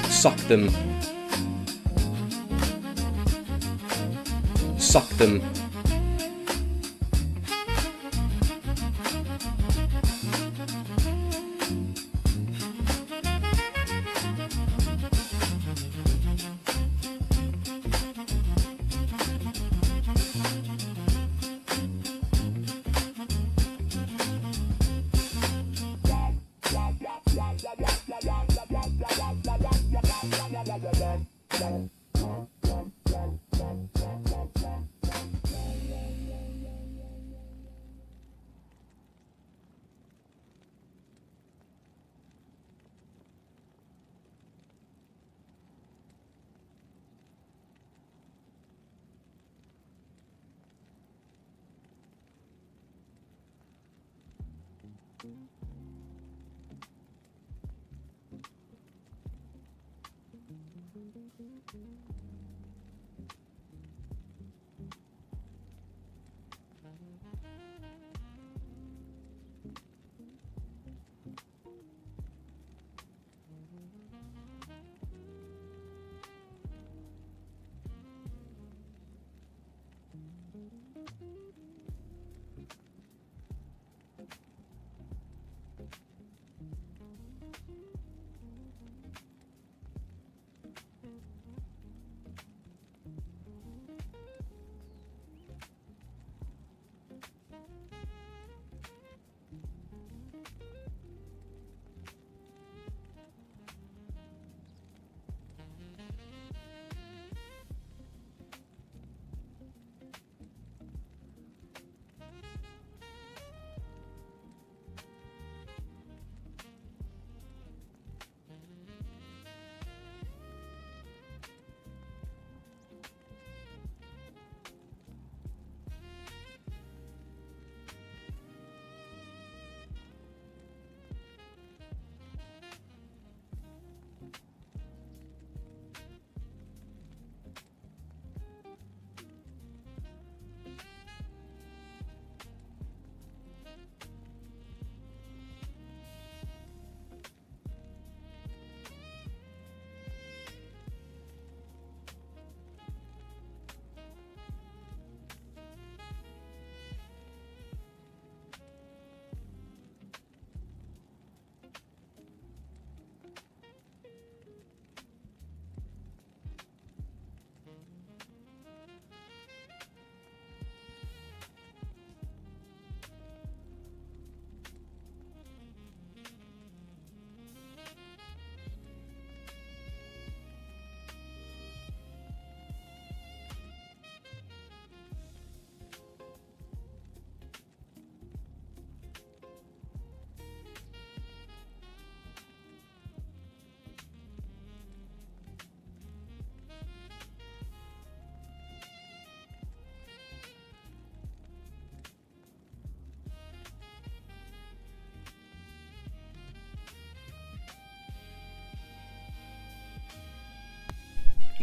Suck them. Suck them.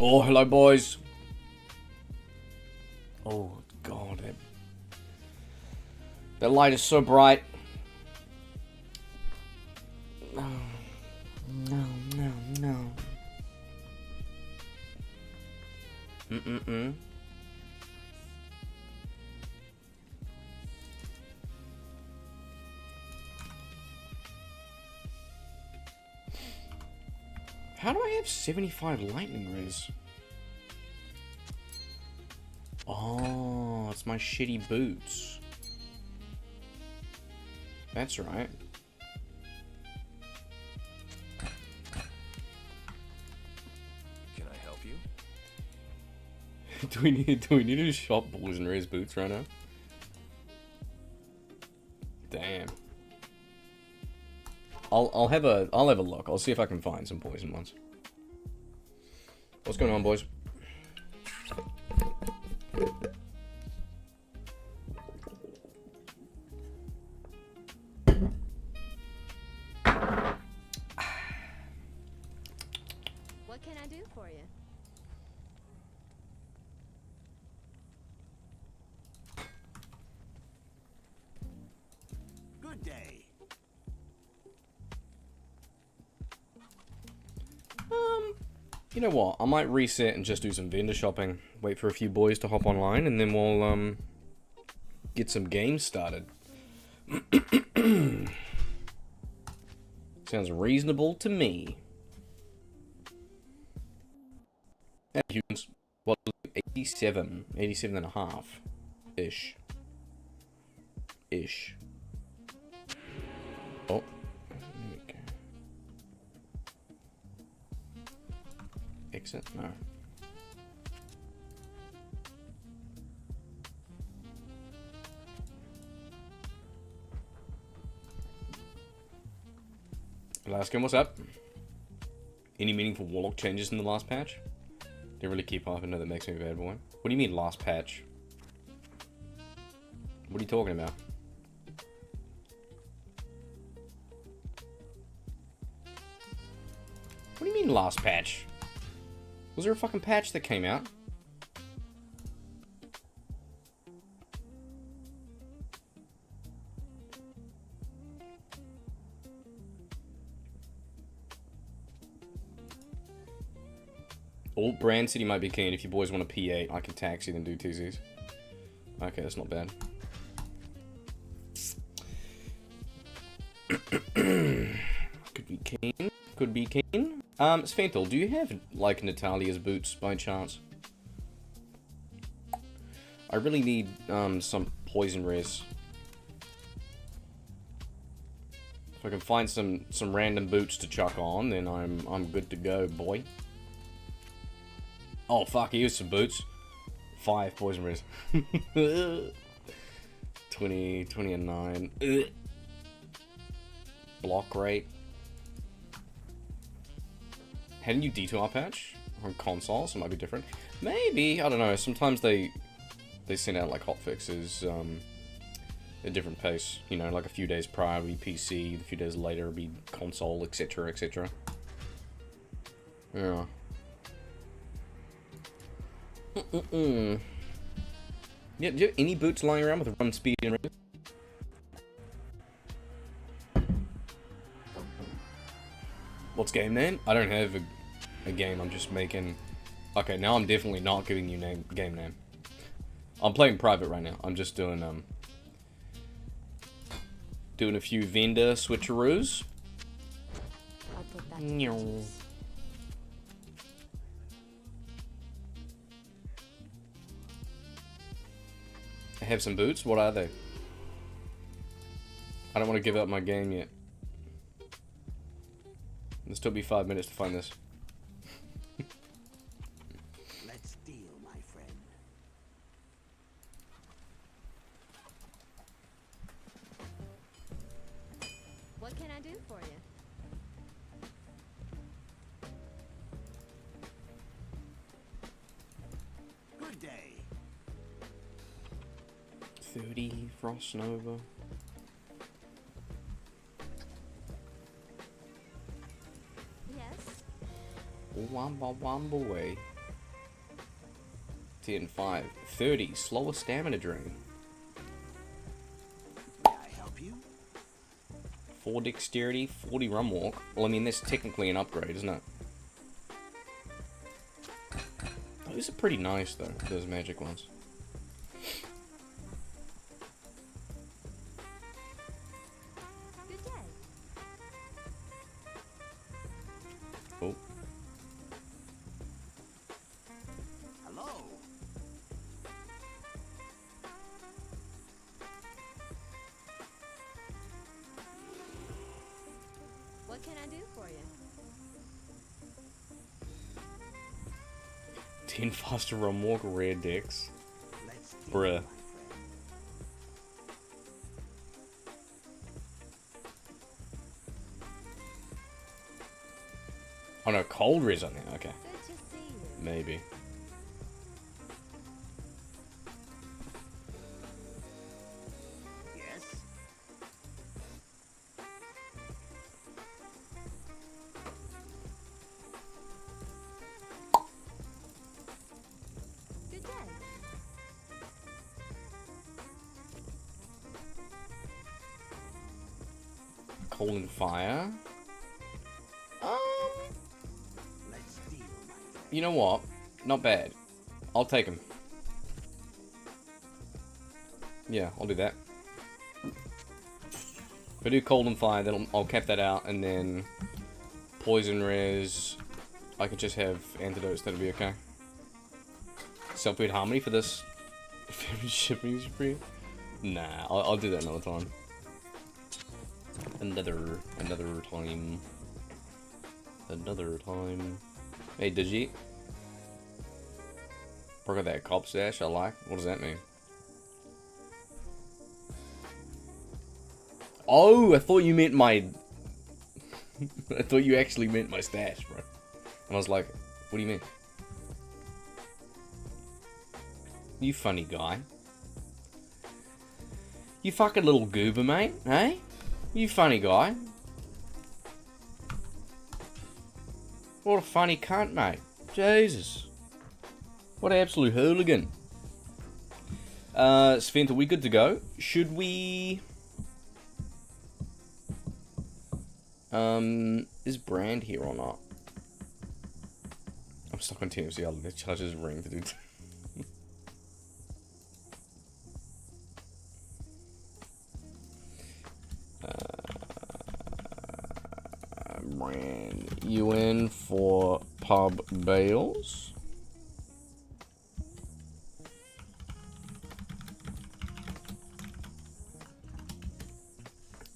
Oh, hello, boys. Oh, God. That light is so bright. Oh, no, no, no. Mm-mm-mm. How do I have 75 lightning res? Oh, it's my shitty boots. That's right. Can I help you? do we need to shop Bulls and Res boots right now? Damn. I'll have a look. I'll see if I can find some poison ones. What's going on, boys? I do for you? Good day. You know what? I might reset and just do some vendor shopping. Wait for a few boys to hop online, and then we'll get some games started. Sounds reasonable to me. And humans, what, 87 and a half ish. Oh, there we go. Exit? No. Alaskan, what's up? Any meaningful Warlock changes in the last patch? Didn't really keep up. I know that makes me a bad boy. What do you mean last patch? What are you talking about? What do you mean last patch? Was there a fucking patch that came out? Oh, Brand City might be keen. If you boys want a P8, I can taxi then do TZs. Okay, that's not bad. Could be keen. Could be keen. Sventhal, do you have, like, Natalia's boots by chance? I really need, some poison res. If I can find some random boots to chuck on, then I'm good to go, boy. Oh, fuck, here's some boots. 5 poison res. 20 and 9. Ugh. Block rate. Had a new detour patch on console, so it might be different. Maybe, I don't know. Sometimes they send out like hotfixes at a different pace. You know, like a few days prior would be PC, a few days later would be console, etc., etc. Yeah. Yeah, do you have any boots lying around with run speed and range? What's game name? I don't have a game, I'm just making... Okay, now I'm definitely not giving you game name. I'm playing private right now. I'm just doing a few vendor switcheroos. I'll put that to good use. I have some boots. What are they? I don't want to give up my game yet. It'll still be 5 minutes to find this. Let's deal, my friend. What can I do for you? Good day. 30 Frost Nova. Yes. Wamba way. 10-5. 30 slower stamina drain. May I help you? 4 dexterity, 40 run walk. Well, I mean, that's technically an upgrade, isn't it? Those are pretty nice, though, those magic ones. Good day. Oh. Hello. What can I do for you? 10 faster run walk, rare dex. Let's deal, Bruh. my friend. Oh no, cold res on there. Okay. Good to see you. Maybe. Yes. cold and fire. Let's deal, my friend. You know what? Not bad. I'll take him. Yeah, I'll do that. If I do cold and fire, then I'll cap that out, and then poison res. I could just have antidotes. That'll be okay. Self-weird harmony for this shipping spree. Nah, I'll do that another time. Another time. Another time. Hey, Digi. Work on that cop stash I like. What does that mean? Oh, I thought you meant my... I thought you actually meant my stash, bro. And I was like, what do you mean? You funny guy. You fucking little goober, mate. Hey? You funny guy. What a funny cunt, mate. Jesus. What an absolute hooligan. Svint, are we good to go? Should we... is Brand here or not? I'm stuck on TMC. I'll charge his ring to do... Brand, you in for pub bails?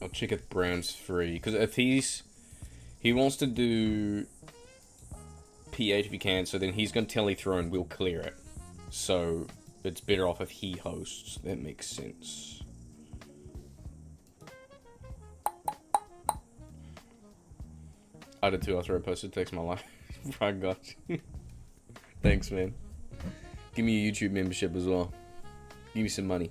I'll check if Brand's free, because if he wants to do PH if he can, so then he's gonna telethrow and we'll clear it. So it's better off if he hosts. That makes sense. I did too after I posted text my life. I got you. Thanks, man. Give me a YouTube membership as well. Give me some money.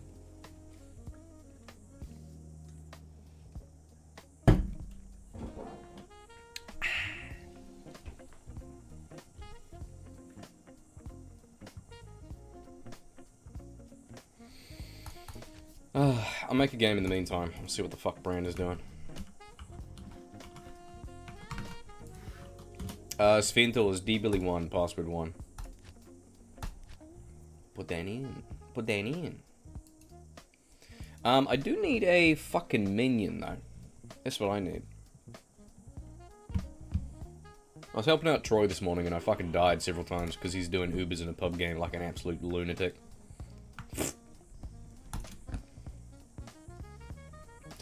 I'll make a game in the meantime. I'll see what the fuck Brand is doing. Sventil is dbilly1, password 1. Put that in. Put that in. I do need a fucking minion, though. That's what I need. I was helping out Troy this morning and I fucking died several times because he's doing Ubers in a pub game like an absolute lunatic. Do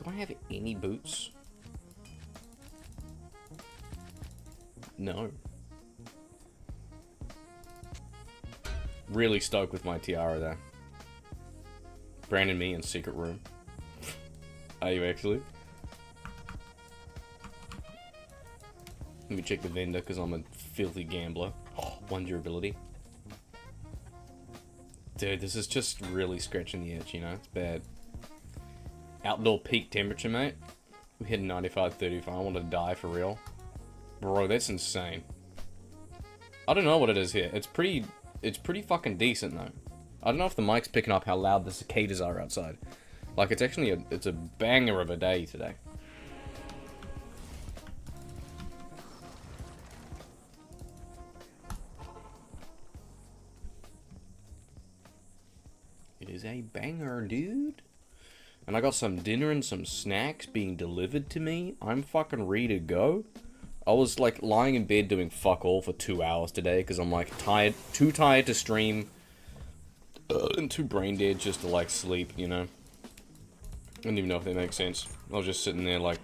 I have any boots? No. Really stoked with my tiara there. Brandon me in secret room. Are you actually? Let me check the vendor because I'm a filthy gambler. Oh, 1 durability. Dude, this is just really scratching the itch, you know? It's bad. Outdoor peak temperature, mate. We hit 95-35. I want to die for real. Bro, that's insane. I don't know what it is here. It's pretty fucking decent, though. I don't know if the mic's picking up how loud the cicadas are outside. Like, it's actually it's a banger of a day today. It is a banger, dude. And I got some dinner and some snacks being delivered to me. I'm fucking ready to go. I was like lying in bed doing fuck all for 2 hours today because I'm like tired, too tired to stream, and too brain dead just to like sleep, you know. I don't even know if that makes sense. I was just sitting there like,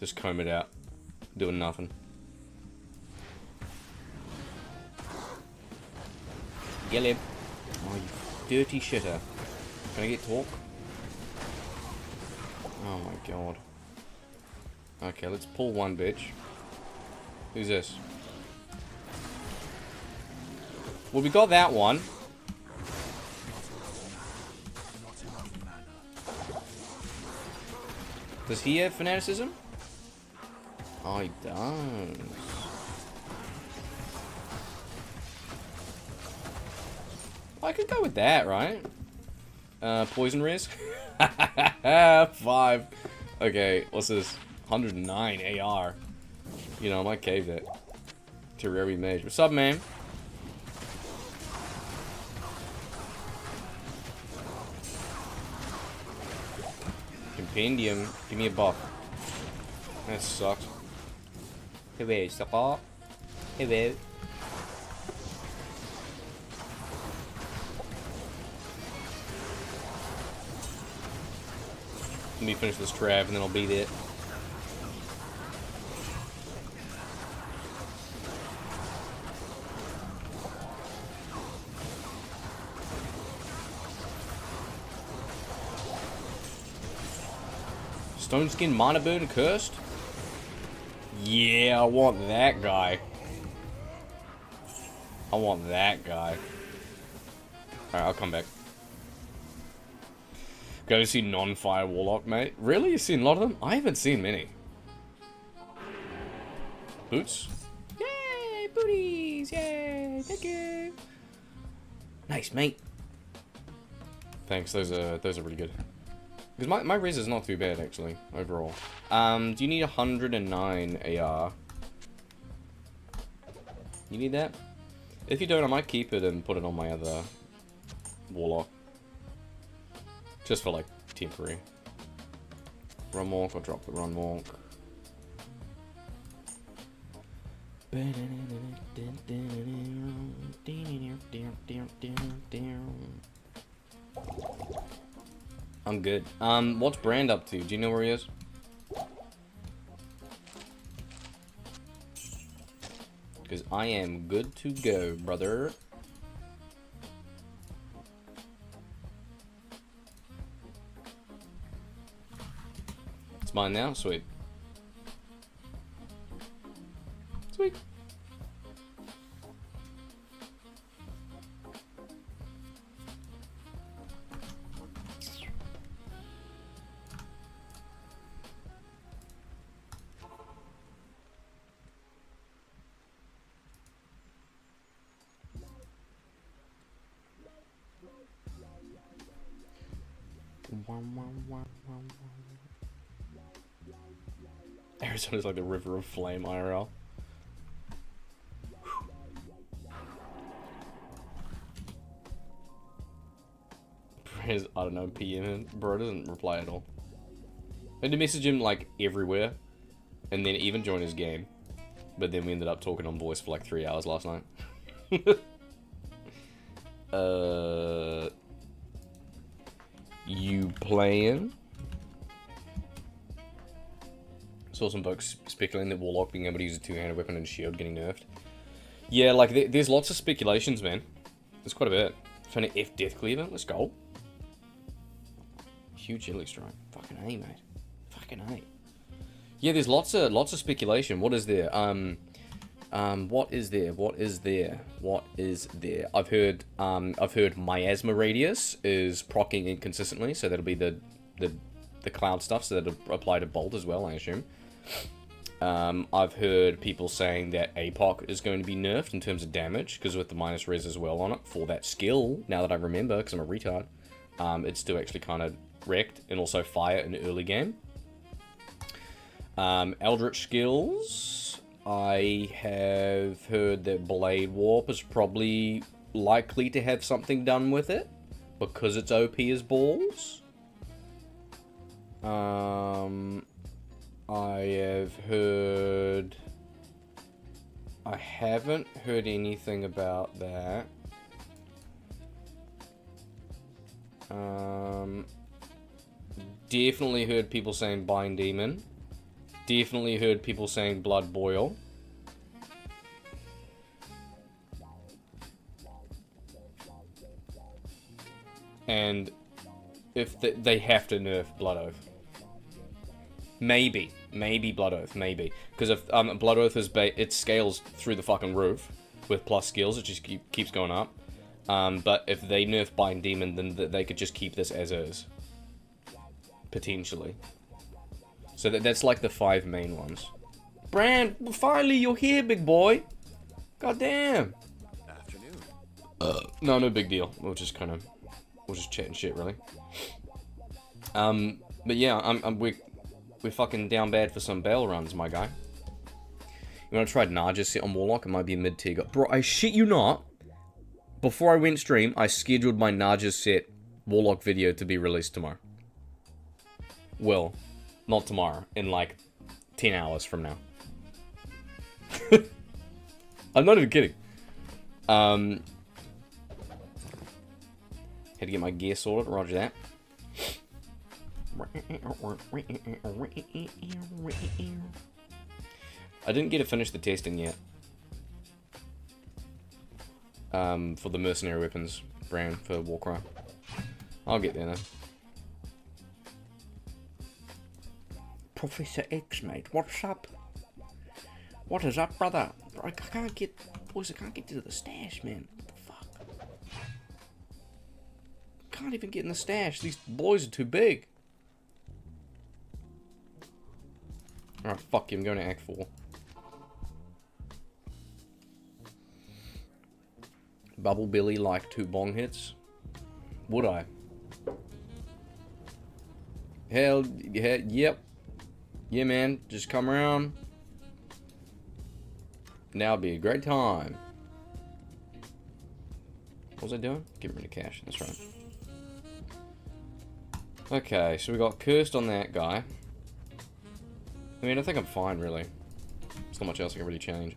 just comb it out, doing nothing. Get him. Oh, you dirty shitter. Can I get talk? Oh my god. Okay, let's pull one bitch. Who's this? Well, we got that one. Does he have fanaticism? Oh, he does. I could go with that, right? Poison res? 5. Okay, what's this? 109 AR. You know, I might cave that. Terrari Mage. What's up, man? Compendium. Give me a buff. That sucks. Hello, sucker. Hello. Let me finish this trap and then I'll beat it. Stone Skin, Mana Burn, Cursed? Yeah, I want that guy. I want that guy. Alright, I'll come back. Go to see non-fire Warlock, mate. Really? You've seen a lot of them? I haven't seen many. Boots? Yay! Booties! Yay! Thank you! Nice, mate. Thanks, those are really good. Because my res is not too bad, actually, overall. Do you need 109 AR? You need that? If you don't, I might keep it and put it on my other Warlock. Just for, like, temporary. Run walk, I'll drop the run walk. I'm good. What's Brand up to? Do you know where he is? Because I am good to go, brother. It's mine now? Sweet. Sweet. Arizona's like the river of flame IRL. I don't know, PM him. Bro doesn't reply at all. I had to message him like everywhere, and then even join his game. But then we ended up talking on voice for like 3 hours last night. You playing? Saw some folks speculating that Warlock being able to use a two-handed weapon and shield getting nerfed. Yeah, like, there's lots of speculations, man. There's quite a bit. Trying to F Death Cleaver, let's go. Huge Illy Strike. Fucking A, mate. Fucking A. Yeah, there's lots of speculation. What is there? What is there? What is there? What is there? I've heard Miasma Radius is proccing inconsistently, so that'll be the cloud stuff, so that'll apply to Bolt as well, I assume. I've heard people saying that APOC is going to be nerfed in terms of damage, because with the minus res as well on it, for that skill, now that I remember, because I'm a retard, it's still actually kind of wrecked, and also fire in the early game. Eldritch skills, I have heard that Blade Warp is probably likely to have something done with it, because it's OP as balls. I haven't heard anything about that. Definitely heard people saying Bind Demon. Definitely heard people saying Blood Boil. And if they have to nerf Blood Oath. Maybe Blood Oath, maybe. Because if Blood Oath is it scales through the fucking roof with plus skills, it just keeps going up. But if they nerf Bind Demon, then they could just keep this as is. Potentially. So that's like the 5 main ones. Brand, finally you're here, big boy. God damn. Afternoon. No big deal. We'll just chatting shit, really. But yeah, we're fucking down bad for some Baal runs, my guy. You wanna try Naja's set on Warlock? It might be a mid-tier guy. Bro, I shit you not. Before I went stream, I scheduled my Naja's set Warlock video to be released tomorrow. Well, not tomorrow. In like 10 hours from now. I'm not even kidding. Had to get my gear sorted. Roger that. I didn't get to finish the testing yet. For the mercenary weapons brand for Warcry. I'll get there now. Professor X, mate. What's up? What is up, brother? I can't get... Boys, I can't get to the stash, man. What the fuck? Can't even get in the stash. These boys are too big. Alright, fuck you. I'm going to Act 4. Bubble Billy like 2 bong hits? Would I? Hell, yeah, yep. Yeah, man. Just come around. Now would be a great time. What was I doing? Getting rid of cash. That's right. Okay, so we got cursed on that guy. I mean, I think I'm fine, really. There's not much else I can really change.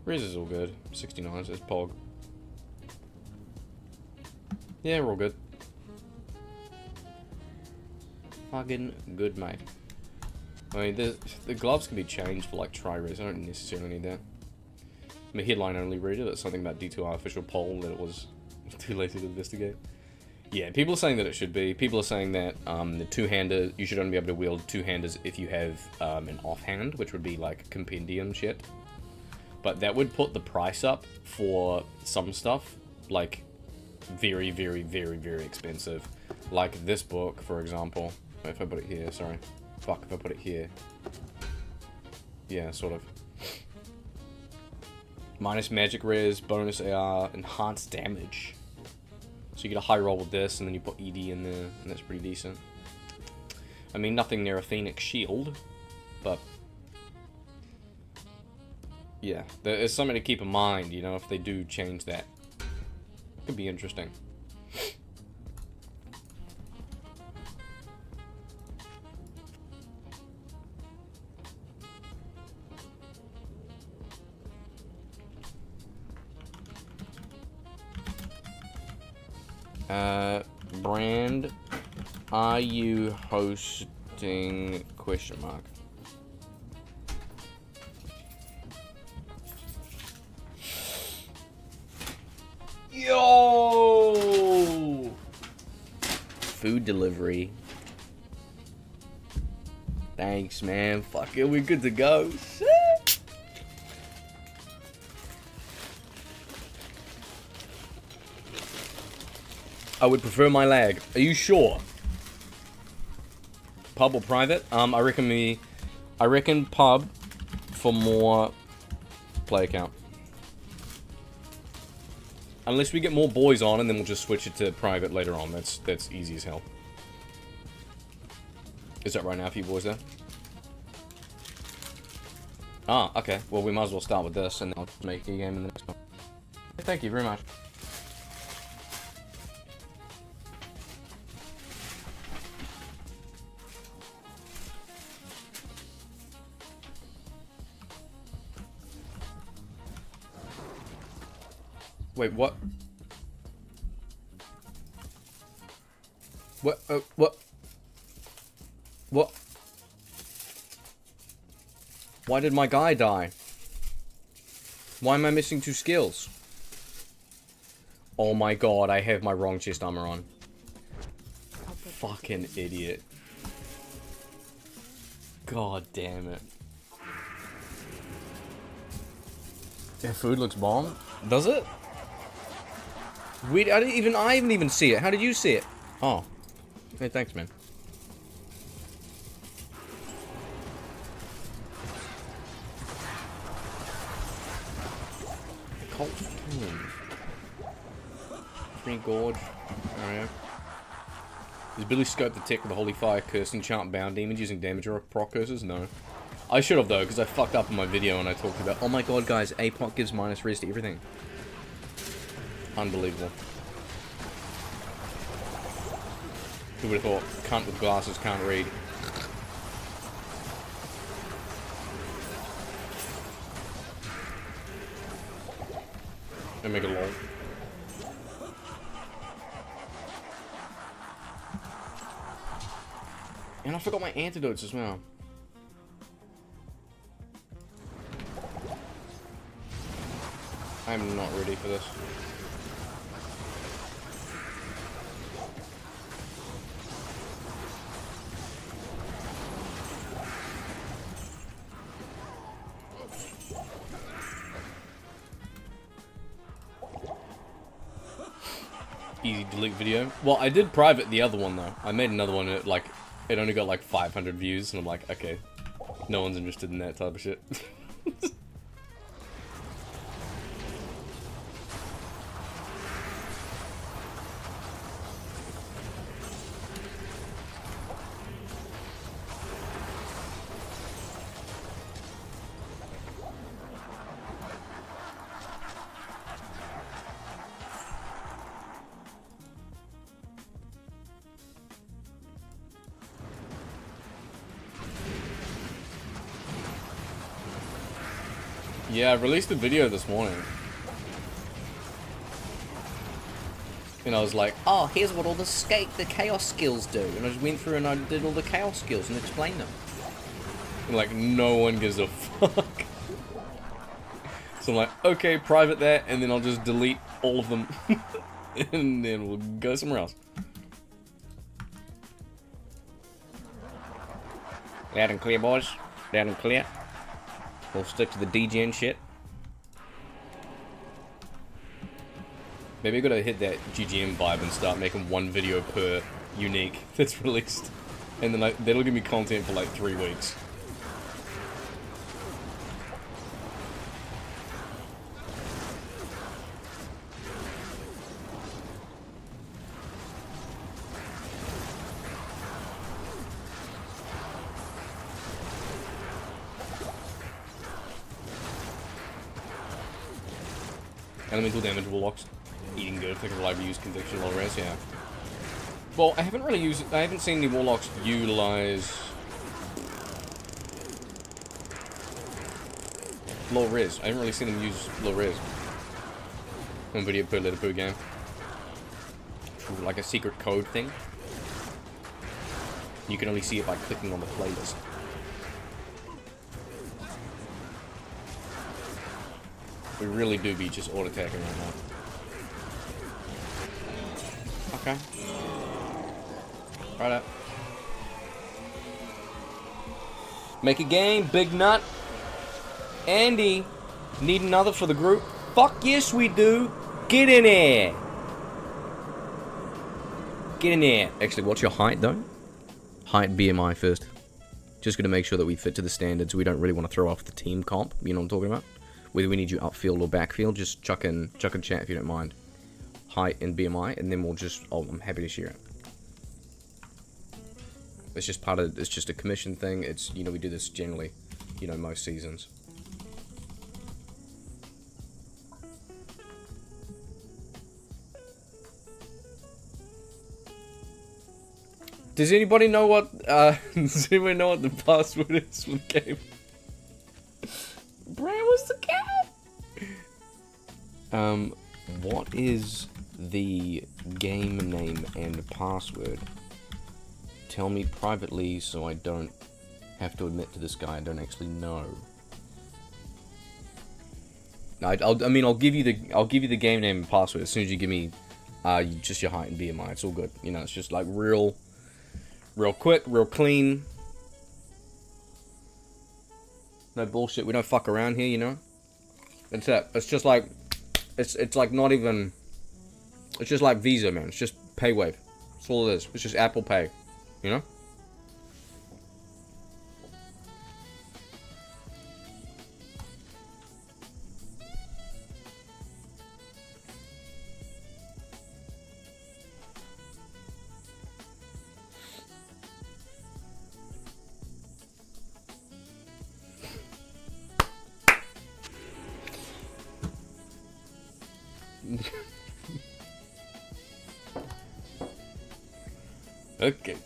Riz is all good. 69 says Pog. Yeah, we're all good. Fucking good, mate. I mean, the gloves can be changed for, like, tri-res. I don't necessarily need that. I'm a headline-only reader. That's something about D2R official poll that it was too lazy to investigate. Yeah, people are saying that it should be. People are saying that the two-hander, you should only be able to wield two-handers if you have an offhand, which would be, like, compendium shit. But that would put the price up for some stuff, like, very, very, very, very expensive. Like this book, for example. Wait, if I put it here, sorry. Fuck, if I put it here. Yeah, sort of. Minus magic res, bonus AR, enhanced damage. So you get a high roll with this, and then you put ED in there, and that's pretty decent. I mean, nothing near a Phoenix shield, but... yeah, there's something to keep in mind, you know, if they do change that. Could be interesting. Brand, are you hosting? Question mark. Yo! Food delivery. Thanks, man. Fuck it, we're good to go. I would prefer my lag. Are you sure? Pub or private? I reckon pub for more player count. Unless we get more boys on, and then we'll just switch it to private later on. That's easy as hell. Is that right now for you boys there? Ah, okay. Well, we might as well start with this, and then I'll make a game in the next one. Thank you very much. Wait, what? What? What? What? Why did my guy die? Why am I missing 2 skills? Oh my god, I have my wrong chest armor on. Fucking idiot. God damn it. Yeah, food looks bomb. Does it? I didn't even see it. How did you see it? Oh. Hey, thanks, man. Cult Tomb. Free Gorge. Alright. Is Billy scoped the tech with the Holy Fire Curse enchant bound demons using damage or proc curses? No. I should have though, because I fucked up in my video and I talked about, oh my god guys, APOC gives minus res to everything. Unbelievable. Who would have thought? Cunt with glasses can't read. And make a lol. And I forgot my antidotes as well. I'm not ready for this. Easy delete video. Well, I did private the other one though. I made another one and it only got like 500 views and I'm like, okay, no one's interested in that type of shit. Yeah, I released a video this morning. And I was like, oh, here's what all the chaos skills do. And I just went through and I did all the chaos skills and explained them. And like, no one gives a fuck. So I'm like, okay, private that, and then I'll just delete all of them. And then we'll go somewhere else. Loud and clear, boys. Loud and clear. We'll stick to the DGN shit. Maybe I gotta hit that GGM vibe and start making one video per unique that's released. And then that'll give me content for like 3 weeks. Elemental damage warlocks. Eating good, thinking live use conviction low res, yeah. Well, I haven't seen the warlocks utilize low res. I haven't really seen them use low res. One video per letter per game. Like a secret code thing. You can only see it by clicking on the playlist. We really do be just auto-attacking right now. Okay. Right up. Make a game, big nut. Andy, need another for the group? Fuck yes we do. Get in there. Get in there. Actually, what's your height though? Height BMI first. Just gonna make sure that we fit to the standards. We don't really want to throw off the team comp. You know what I'm talking about? Whether we need you upfield or backfield, just chuck in chat if you don't mind. Height and BMI, and then we'll just, oh, I'm happy to share it. It's just it's just a commission thing. It's, you know, we do this generally, you know, most seasons. Does anybody know what, does anybody know what the password is for the game? Brand was the cat. What is the game name and password? Tell me privately so I don't have to admit to this guy I don't actually know. I'll give you the game name and password as soon as you give me just your height and BMI. It's all good. You know, it's just like real quick, real clean. No bullshit. We don't fuck around here, you know. That's it. It's just like, it's like not even. It's just like Visa, man. It's just PayWave. That's all it is. It's just Apple Pay, you know. Okay.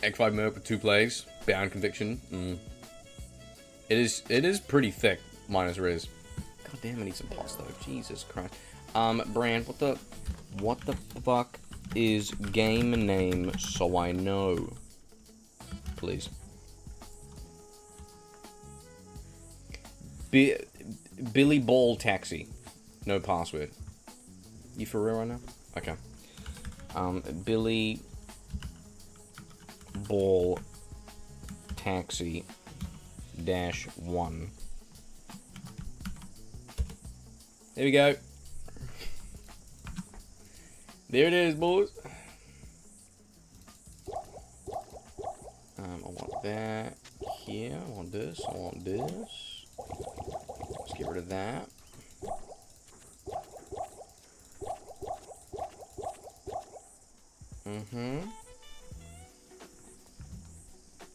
X5 Merc with 2 plays. Bound Conviction. It is pretty thick, minus Riz. God damn, I need some pots though. Jesus Christ. Brand, what the fuck is game name so I know? Please. Billy Ball Taxi. No password. You for real right now? Okay. Billy Ball Taxi -1. There we go. There it is, boys. I want that here. I want this. I want this. Let's get rid of that.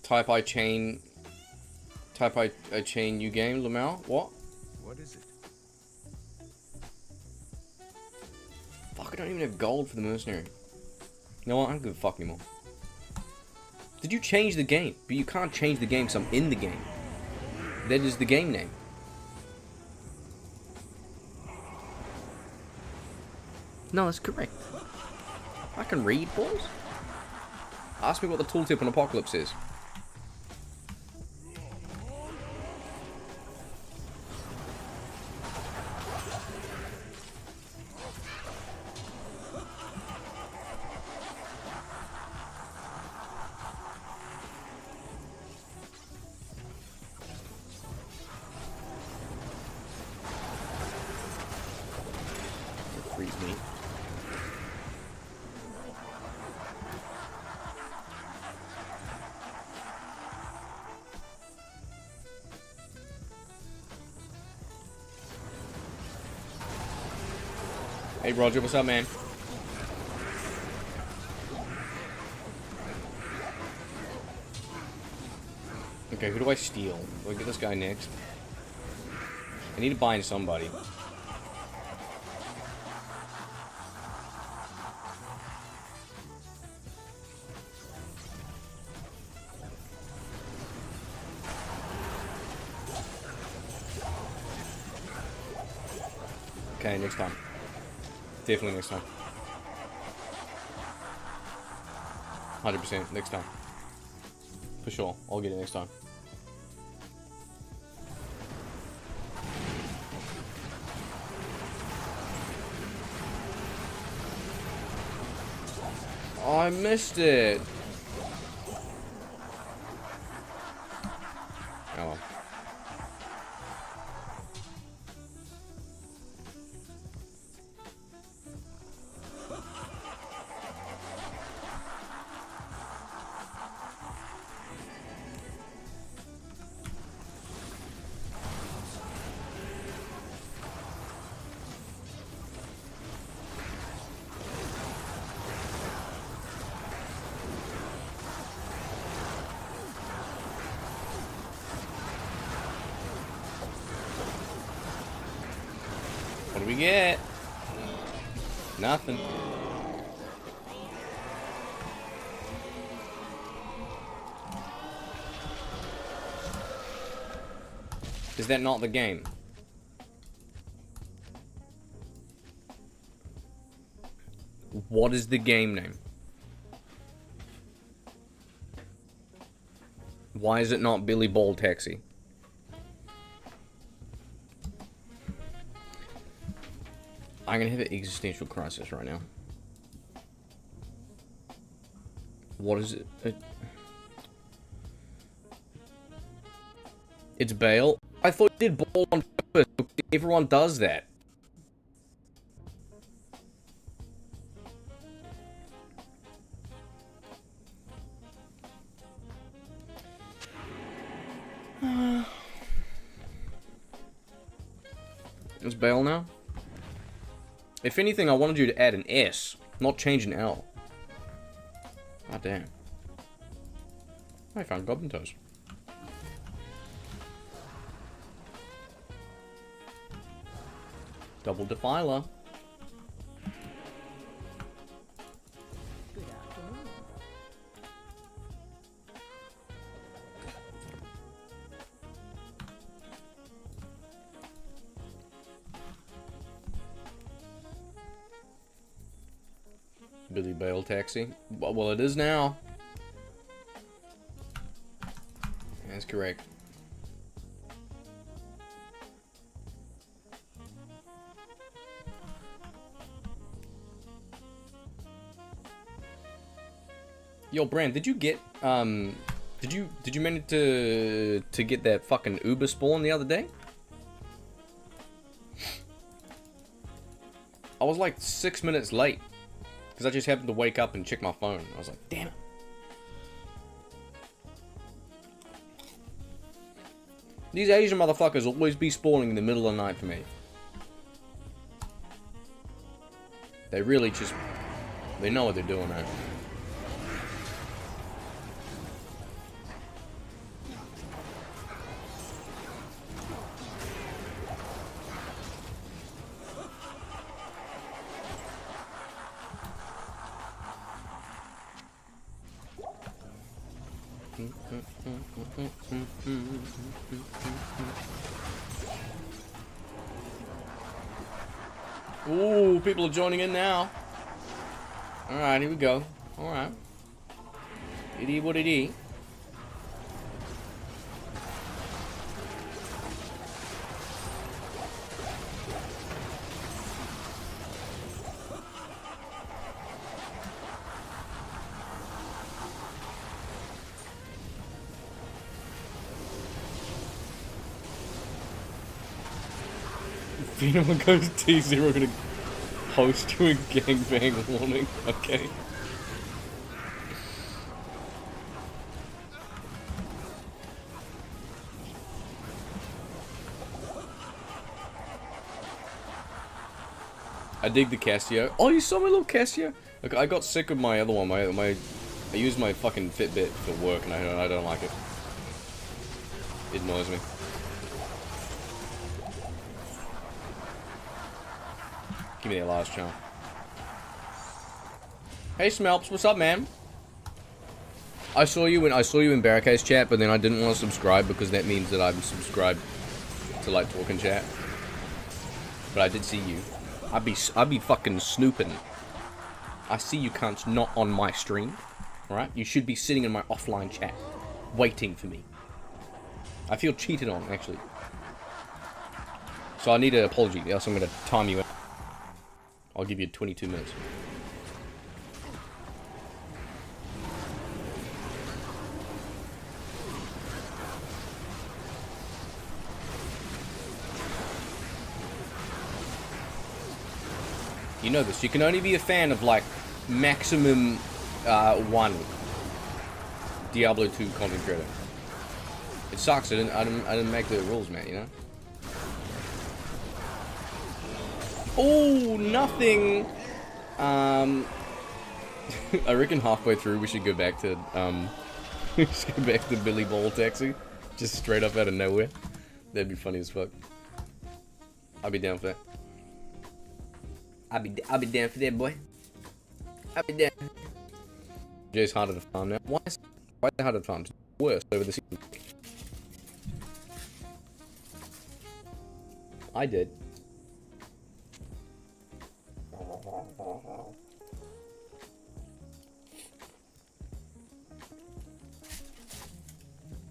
Type I chain new game, Lamau. What? What is it? Fuck, I don't even have gold for the mercenary. You know what? I don't give a fuck anymore. Did you change the game? But you can't change the game because I'm in the game. That is the game name. No, that's correct. I can read, boys. Ask me what the tooltip on Apocalypse is. Freeze me. Hey Roger, what's up, man? Okay, who do I steal? Do I get this guy next? I need to bind somebody. Okay, next time. Definitely next time. 100% next time. For sure. I'll get it next time. Oh, I missed it. Oh well. What do we get? Nothing. Is that not the game? What is the game name? Why is it not Billy Ball Taxi? I'm gonna have an existential crisis right now. What is it? It's Baal? I thought you did Ball on purpose. Everyone does that. It's Baal now? If anything, I wanted you to add an S, not change an L. Ah, damn. I found goblin toes. Double defiler. Good afternoon. Billy Baal taxi. Well, it is now. That's correct. Yo, Brand, did you get did you manage to get that fucking Uber spawn the other day? I was like 6 minutes late because I just happened to wake up and check my phone. I was like, damn it. These Asian motherfuckers always be spawning in the middle of the night for me. They really just, they know what they're doing, man. Ooh, people are joining in now. Alright, here we go. Alright. It is what it is. If anyone goes T0, we're gonna host you a gangbang warning. Okay. I dig the Casio. Oh, you saw my little Casio? Look, I got sick of my other one. I use my fucking Fitbit for work, and I don't like it. It annoys me. Give me that last chunk. Hey Smelps, what's up, man? I saw you in Barricade's chat, but then I didn't want to subscribe because that means that I'm subscribed to like talking chat. But I did see you. I'd be fucking snooping. I see you cunts not on my stream, alright? You should be sitting in my offline chat, waiting for me. I feel cheated on, actually. So I need an apology, else I'm gonna time you in. I'll give you 22 minutes. You know this. You can only be a fan of like maximum 1 Diablo 2 content creator. It sucks. I didn't make the rules, man. You know. Oh, nothing. I reckon halfway through we should go back to we should go back to Billy Baal taxi, just straight up out of nowhere. That'd be funny as fuck. I'll be down for that. I'll be down for that, boy. I'll be down. Jay's harder to farm now. Why is it harder to farm? It's worse over the season. I did.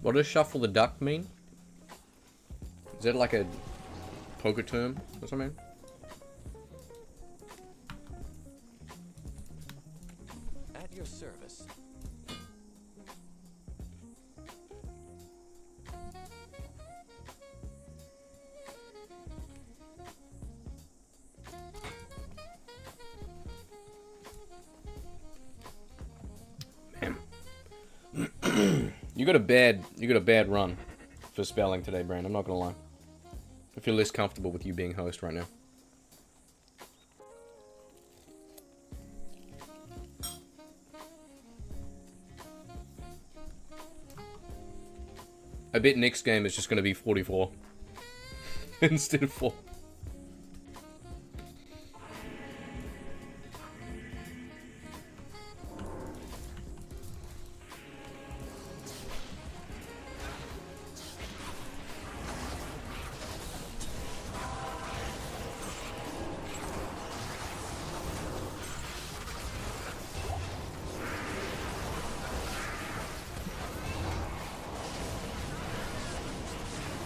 What does shuffle the duck mean? Is that like a poker term or something? At your service. You got a bad run for spelling today, Brand. I'm not gonna lie. I feel less comfortable with you being host right now. I bet next game is just going to be 44 instead of 4.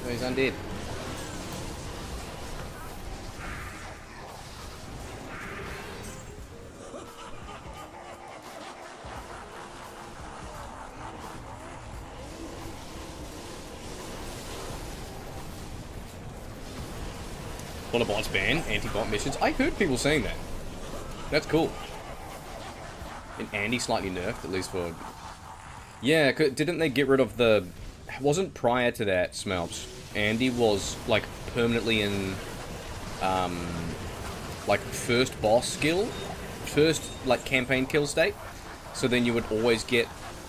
He's undead. All bots ban anti-bot missions. I heard people saying that. That's cool. And Andy slightly nerfed, at least for... Yeah, didn't they get rid of the... Wasn't prior to that, Smelps. Andy was, like, permanently in, like, first boss skill. First, like, campaign kill state. So then you would always get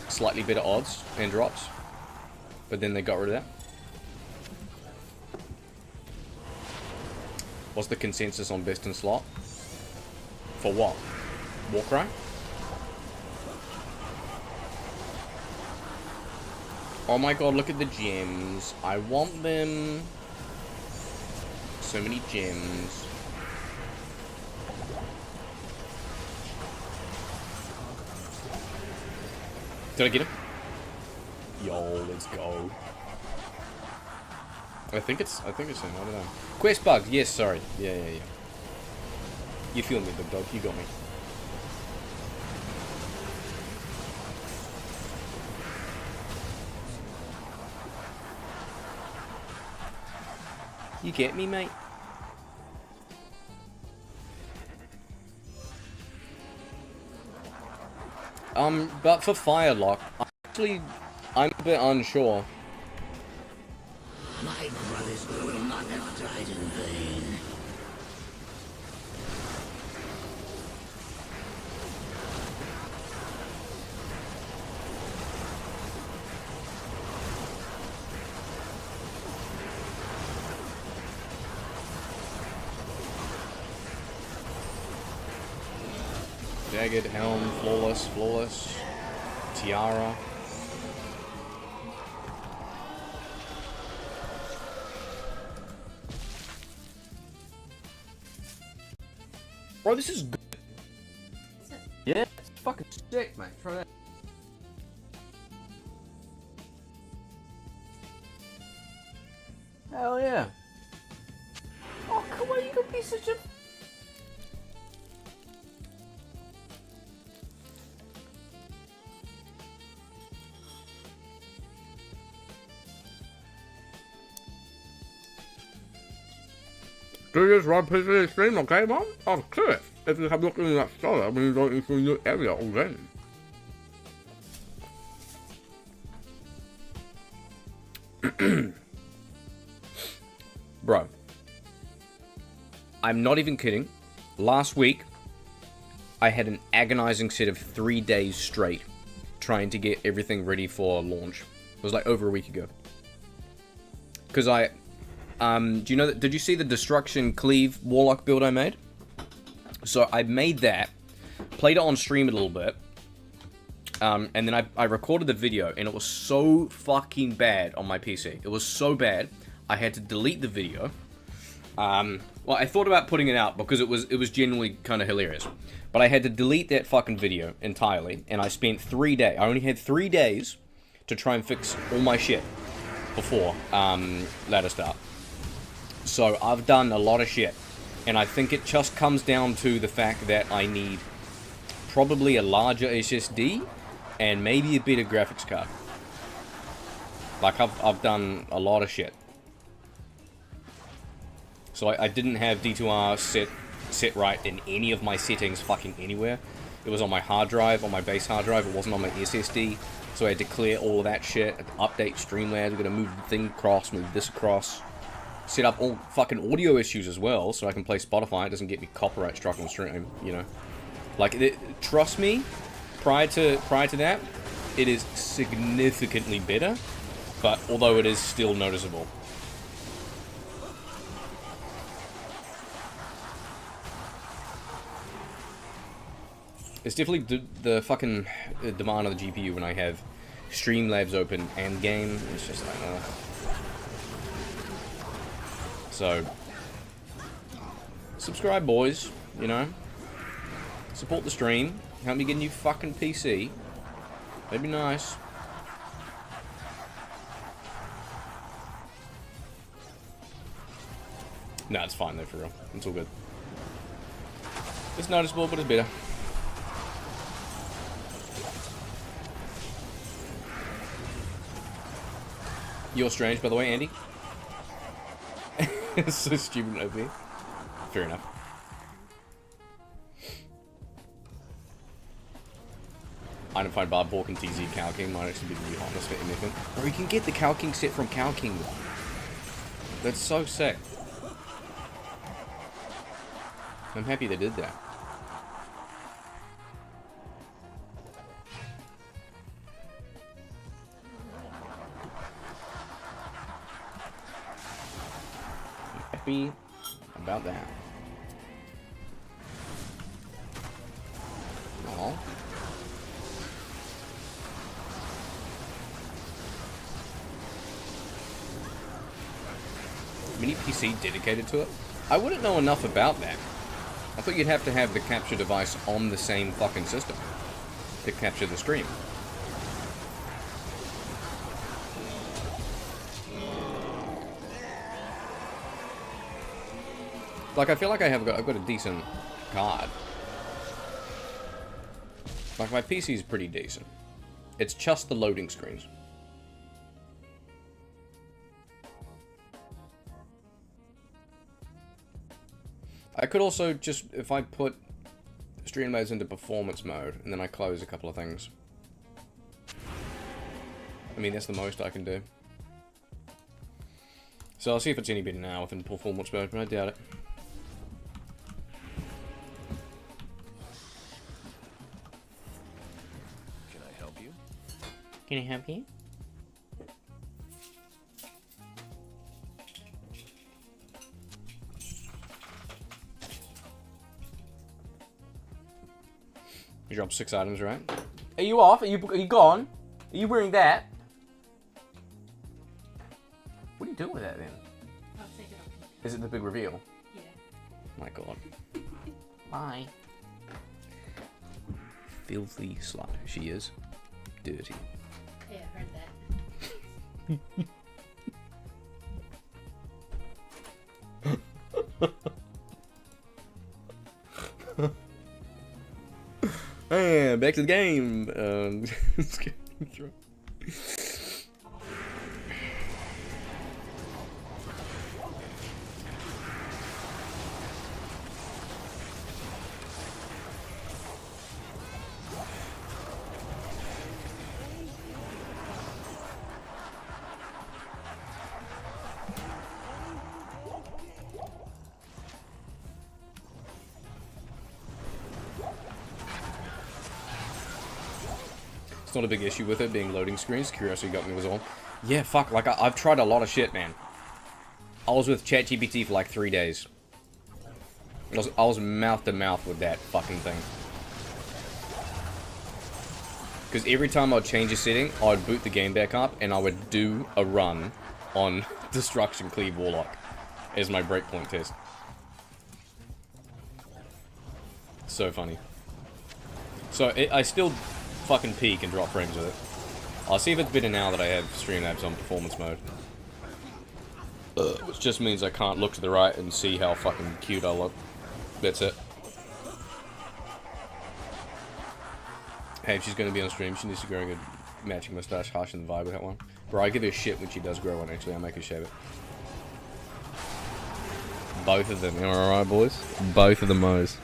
slightly better odds and drops. But then they got rid of that. What's the consensus on best in slot? For what? Warcry? Oh my god, look at the gems. I want them. So many gems. Did I get him? Yo, let's go. I think it's him, I don't know. Quest bug, yes, sorry. Yeah. You feel me, big dog, you got me. You get me, mate? But for Firelock, I'm a bit unsure. My brothers will not have died in vain. Jagged, helm, flawless, tiara. Bro, this is good. Yeah, it's fucking sick, mate. Try that. Hell yeah. Oh, come on, you could be such a... Do you just run PC stream, okay, Mom? Of course. If you have looking in that store when you go into a new area already. Bro. I'm not even kidding. Last week, I had an agonizing set of 3 days straight trying to get everything ready for launch. It was like over a week ago. Because do you know that? Did you see the Destruction Cleave Warlock build I made? So I made that, played it on stream a little bit, and then I recorded the video, and it was so fucking bad on my PC. It was so bad, I had to delete the video. Well, I thought about putting it out because it was genuinely kind of hilarious, but I had to delete that fucking video entirely, and I spent 3 days. I only had 3 days to try and fix all my shit before ladder start. So I've done a lot of shit, and I think it just comes down to the fact that I need probably a larger SSD and maybe a better graphics card. Like I've done a lot of shit. So I didn't have D2R set right in any of my settings fucking anywhere. It was on my hard drive, on my base hard drive, it wasn't on my SSD. So I had to clear all of that shit, update Streamlabs, we're gonna move the thing across, move this across. Set up all fucking audio issues as well, so I can play Spotify. It doesn't get me copyright struck on stream, you know. Like, trust me, prior to that, it is significantly better. But although it is still noticeable. It's definitely the fucking demand on the GPU when I have Streamlabs open and game. It's just like, So, subscribe, boys. You know, support the stream. Help me get a new fucking PC. That'd be nice. Nah, it's fine though, for real. It's all good. It's noticeable, but it's better. You're strange, by the way, Andy. It's so stupid of me. Fair enough. I don't find Bob Bork and TZ Cow King might actually be the new hotness for anything. Or you can get the Cow King set from Cow King. That's so sick. I'm happy they did that. I'm happy about that. Aww. Mini PC dedicated to it? I wouldn't know enough about that. I thought you'd have to have the capture device on the same fucking system to capture the stream. Like, I feel like I've got a decent card. Like, my PC is pretty decent. It's just the loading screens. I could also just, if I put Streamlabs into performance mode, and then I close a couple of things. I mean, that's the most I can do. So I'll see if it's any better now within performance mode, but I doubt it. Can I help you? Can I help you? You dropped 6 items, right? Are you off? Are you gone? Are you wearing that? What are you doing with that then? I'll take it off. Is it the big reveal? Yeah. My god. Bye. Filthy slut. She is. Dirty. Yeah, I heard that. Hey, back to the game. It's not a big issue with it being loading screens. Curiosity got me was all. Yeah, fuck. Like, I've tried a lot of shit, man. I was with ChatGPT for like 3 days. I was mouth to mouth with that fucking thing. Because every time I'd change a setting, I'd boot the game back up and I would do a run on Destruction Cleave Warlock as my breakpoint test. So funny. So, I still fucking peak and drop frames with it. I'll see if it's better now that I have Streamlabs on performance mode. Which just means I can't look to the right and see how fucking cute I look. That's it. Hey, if she's gonna be on stream, she needs to grow a matching mustache, harsh in the vibe with that one. Bro, I give her shit when she does grow one, actually. I'll make her shave it. Both of them. Alright, boys? Both of the mows.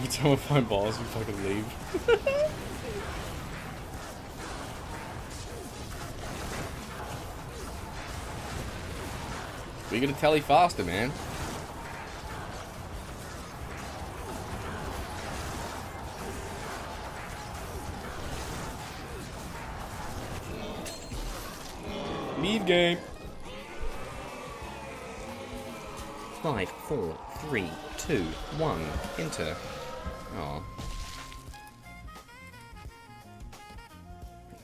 Every time I find balls, we fucking leave. We gotta tally faster, man. Leave game. 5, 4, 3, 2, 1. Enter. Oh.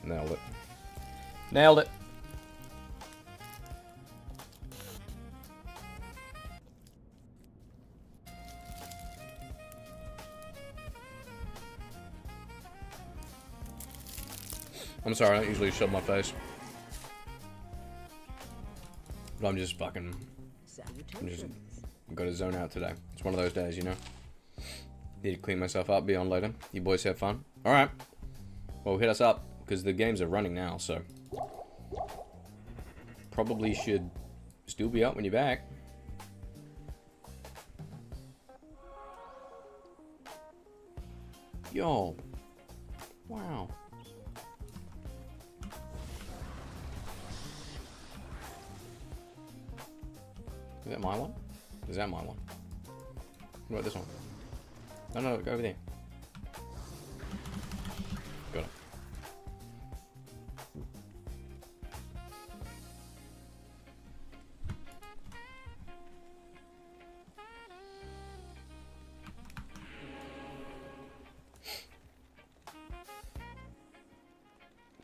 Nailed it. Nailed it. I'm sorry, I don't usually shove my face. But I'm just fucking... Salutations. I'm gonna zone out today. It's one of those days, you know? Need to clean myself up, be on later. You boys have fun? Alright. Well, hit us up, because the games are running now, so... Probably should still be up when you're back. Yo. Wow. Is that my one? Is that my one? What about this one? No, no, go over there. Got it.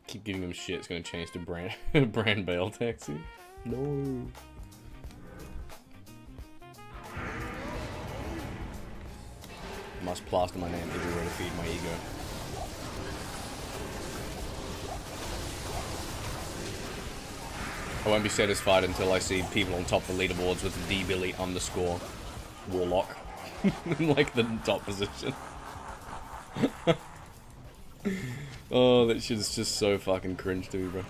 Keep giving him shit. It's gonna change to brand Baal taxi. No. Must plaster my name everywhere to feed my ego. I won't be satisfied until I see people on top of the leaderboards with D-Billy _ Warlock. Like the top position. Oh, that shit is just so fucking cringe to me, bro.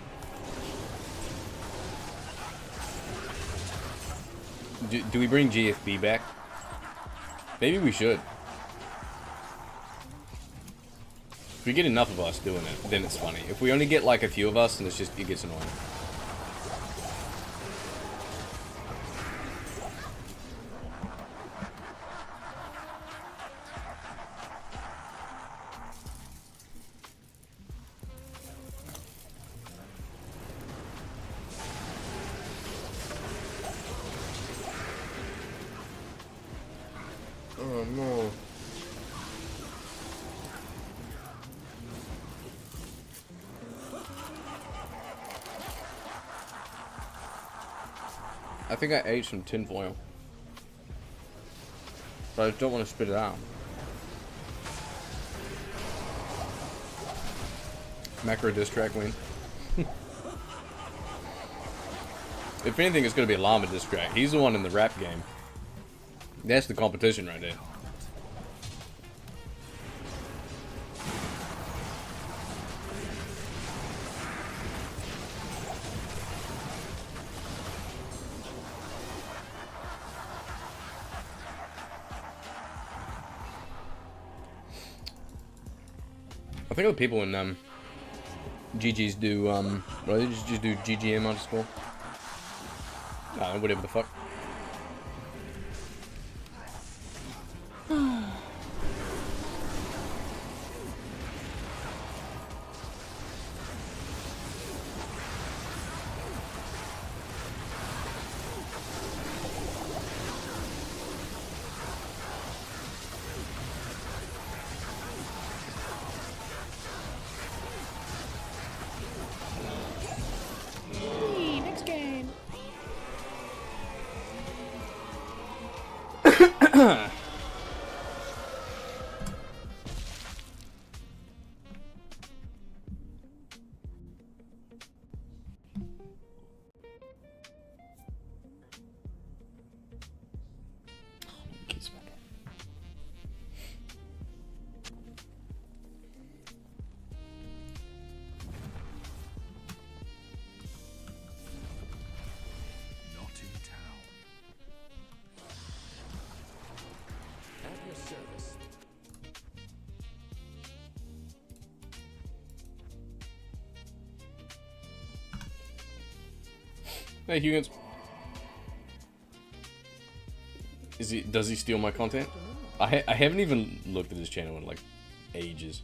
Do we bring GFB back? Maybe we should. If we get enough of us doing it, then it's funny. If we only get like a few of us, then it's just, it gets annoying. Oh no. I think I ate some tinfoil. But I just don't want to spit it out. Macro diss track win. If anything, it's going to be a Llama diss track. He's the one in the rap game. That's the competition right there. I think the people in GG's do well, they just do GGM _. Whatever the fuck. Hey, Hugans. Does he steal my content? I haven't even looked at his channel in like ages.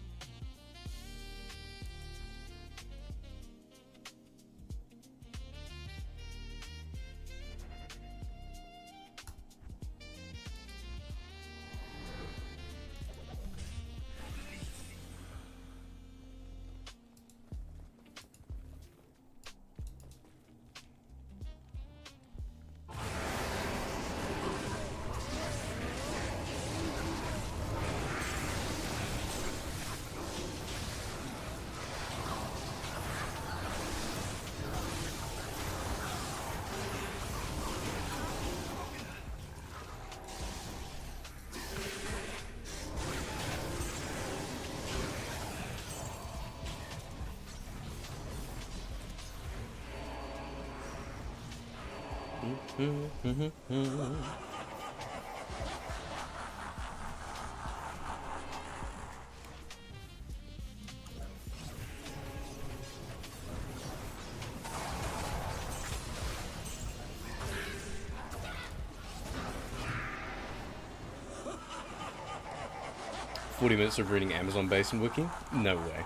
$40 of reading Amazon Basin Wiki? No way.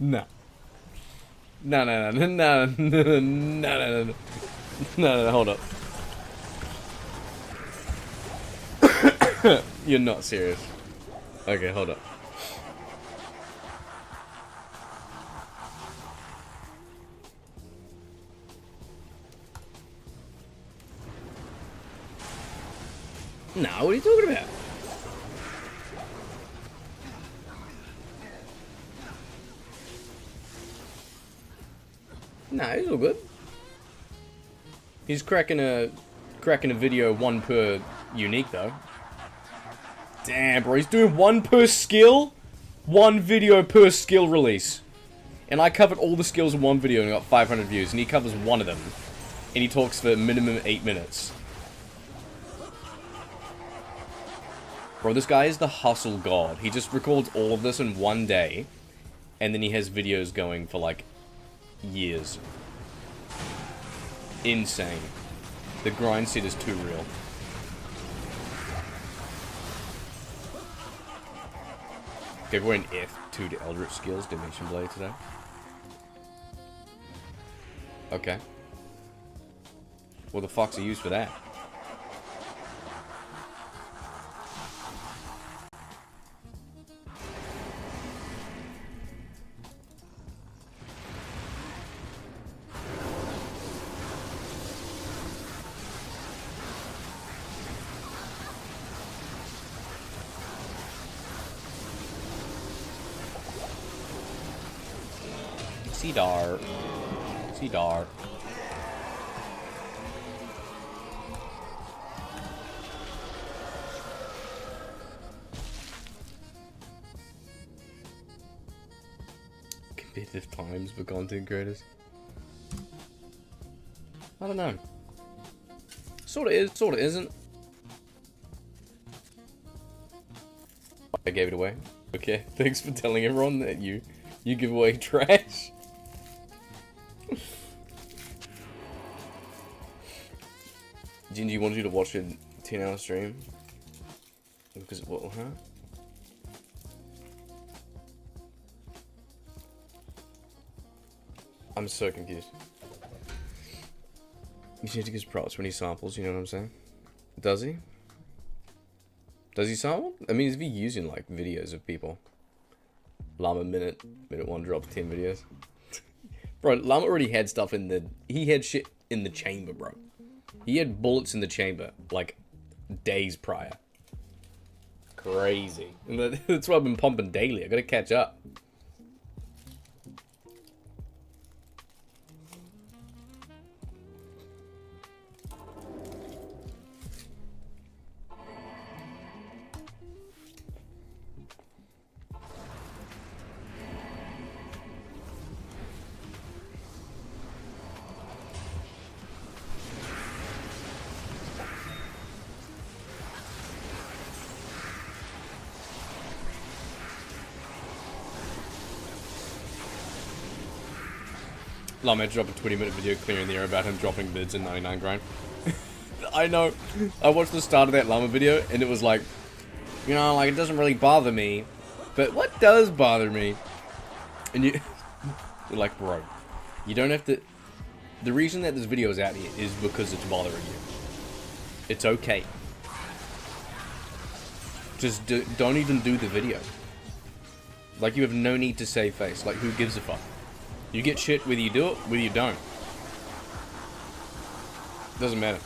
No. No, no, no, no, no, no, no, no, no, hold up. You're not serious. Okay, hold up. No, what are you talking about? Nah, he's all good. He's cracking a video 1 per unique though. Damn, bro, he's doing 1 per skill, 1 video per skill release. And I covered all the skills in 1 video and got 500 views, and he covers 1 of them, and he talks for minimum 8 minutes. Bro, this guy is the hustle god. He just records all of this in 1 day, and then he has videos going for like years. Insane. The grind set is too real. Okay, we're in F2 to Eldritch Skills, Dimension Blade today. Okay. What the fuck's he used for that? Cedar. Cedar. Competitive times for content creators. I don't know. Sorta is, sorta isn't. I gave it away. Okay, thanks for telling everyone that you give away trash. Gingy wanted you to watch a 10-hour stream. Because what, huh? I'm so confused. You need to give props when he samples, you know what I'm saying? Does he? Does he sample? I mean, is he using like videos of people? Llama minute 1 drops 10 videos. Bro, Llama already had stuff in the... He had shit in the chamber, bro. He had bullets in the chamber, like, days prior. Crazy. And that's why I've been pumping daily. I gotta catch up. Lama dropped a 20-minute video clearing the air about him dropping bids in 99 grand. I know. I watched the start of that Llama video, and it was like, you know, like, it doesn't really bother me. But what does bother me? And you're like, bro, you don't have to... The reason that this video is out here is because it's bothering you. It's okay. Just don't even do the video. Like, you have no need to save face. Like, who gives a fuck? You get shit whether you do it, whether you don't. Doesn't matter.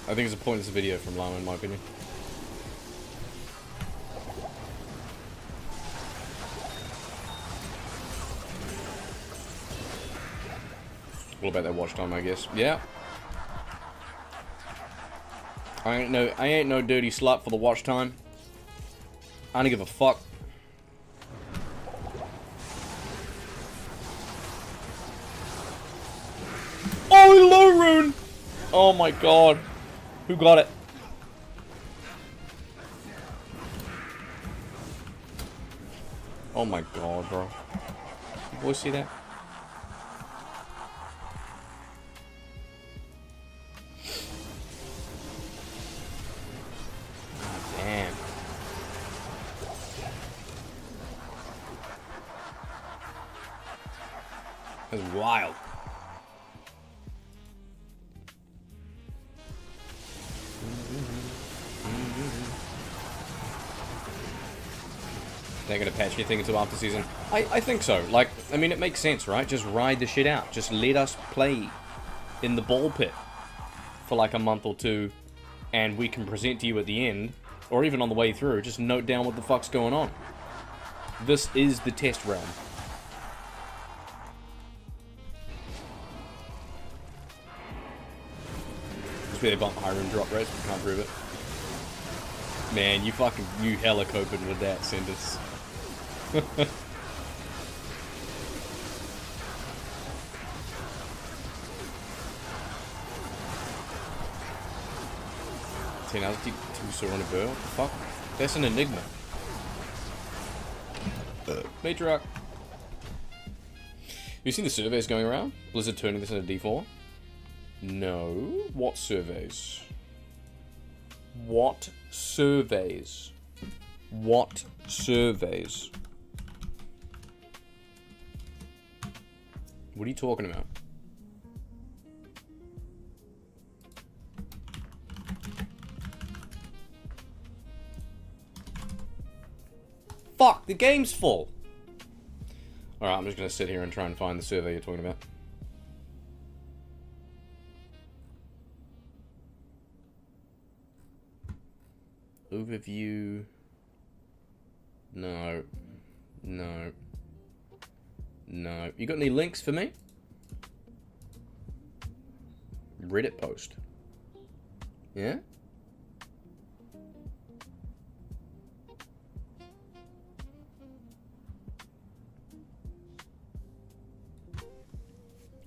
I think it's a pointless video from Llama, in my opinion. All about that watch time, I guess. Yeah. I ain't no dirty slut for the watch time. I don't give a fuck. Oh, low rune! Oh my god. Who got it? Oh my god, bro. You boys see that? God damn. That's wild. They're gonna patch anything until after season. I think so. Like, I mean, it makes sense, right? Just ride the shit out. Just let us play in the ball pit for like a month or two, and we can present to you at the end, or even on the way through. Just note down what the fuck's going on. This is the test realm. Just where they bump high room drop rates, but can't prove it. Man, you hella coping with that sentence. Tenacity, 2 saw on a bird. What the fuck? That's an enigma. Matriarch. You seen the surveys going around? Blizzard turning this into D4? No. What surveys? What surveys? What surveys? What are you talking about? Fuck, the game's full. Alright, I'm just gonna sit here and try and find the survey you're talking about. Overview. No. No. No. You got any links for me? Reddit post. Yeah?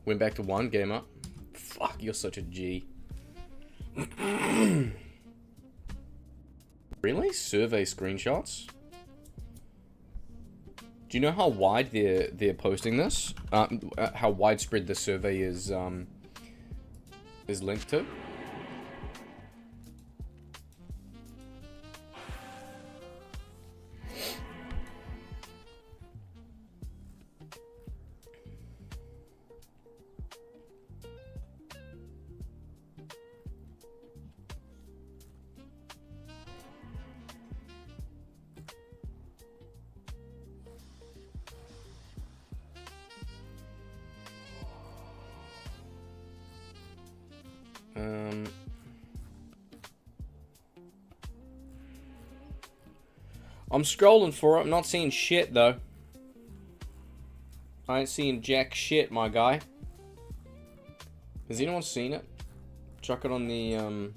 Went back to 1, game up. Fuck, you're such a G. Really? Survey screenshots? Do you know how wide they're posting this? How widespread the survey is linked to? I'm scrolling for it. I'm not seeing shit, though. I ain't seeing jack shit, my guy. Has anyone seen it? Chuck it on the,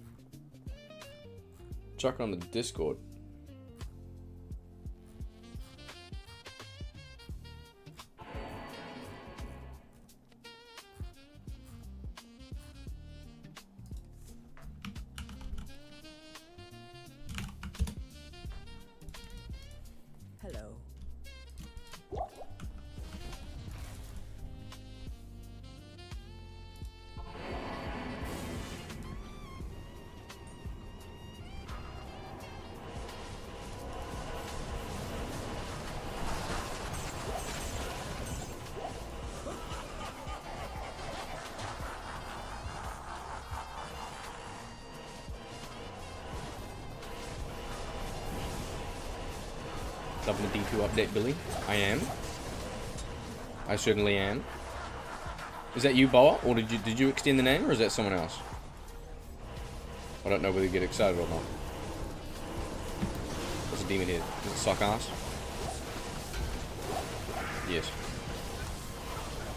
chuck it on the Discord. Loving the D2 update, Billy. I am. I certainly am. Is that you, Boa? Or did you extend the name, or is that someone else? I don't know whether you get excited or not. What's a demon head? Does it suck ass? Yes.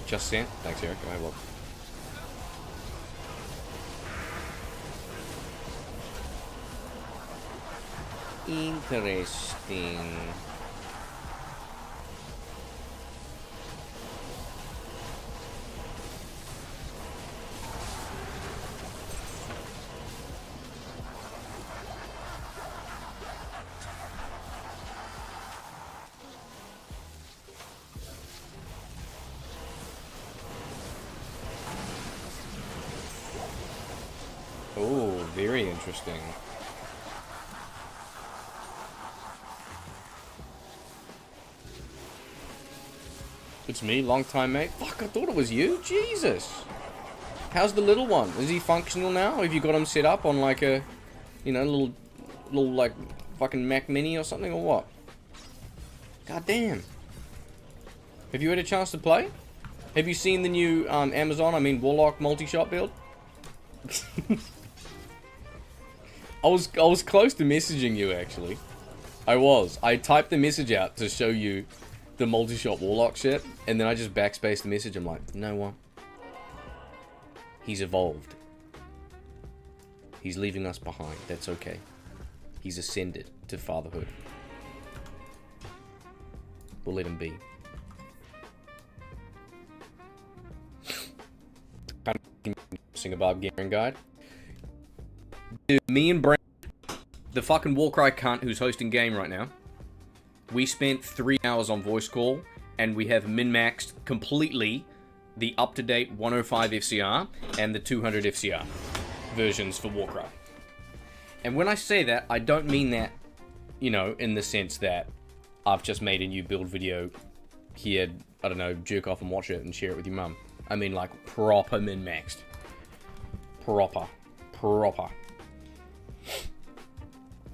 Just sent. Thanks, Eric. Can I have a look? Interesting. Oh, very interesting. It's me, long time mate. Fuck, I thought it was you. Jesus. How's the little one? Is he functional now? Have you got him set up on like a, you know, little like fucking Mac Mini or something, or what? God damn. Have you had a chance to play? Have you seen the new Warlock multi-shot build? I was close to messaging you, actually. I typed the message out to show you the multi-shot Warlock shit, and then I just backspaced the message. I'm like, you know what? He's evolved. He's leaving us behind. That's okay. He's ascended to fatherhood. We'll let him be. Sing a Bob Garen guide. Dude, me and Brent, the fucking Warcry cunt who's hosting game right now, we spent 3 hours on voice call, and we have min-maxed completely the up-to-date 105 FCR and the 200 FCR versions for Warcry. And when I say that, I don't mean that, you know, in the sense that I've just made a new build video here, I don't know, jerk off and watch it and share it with your mum. I mean like proper min-maxed. Proper.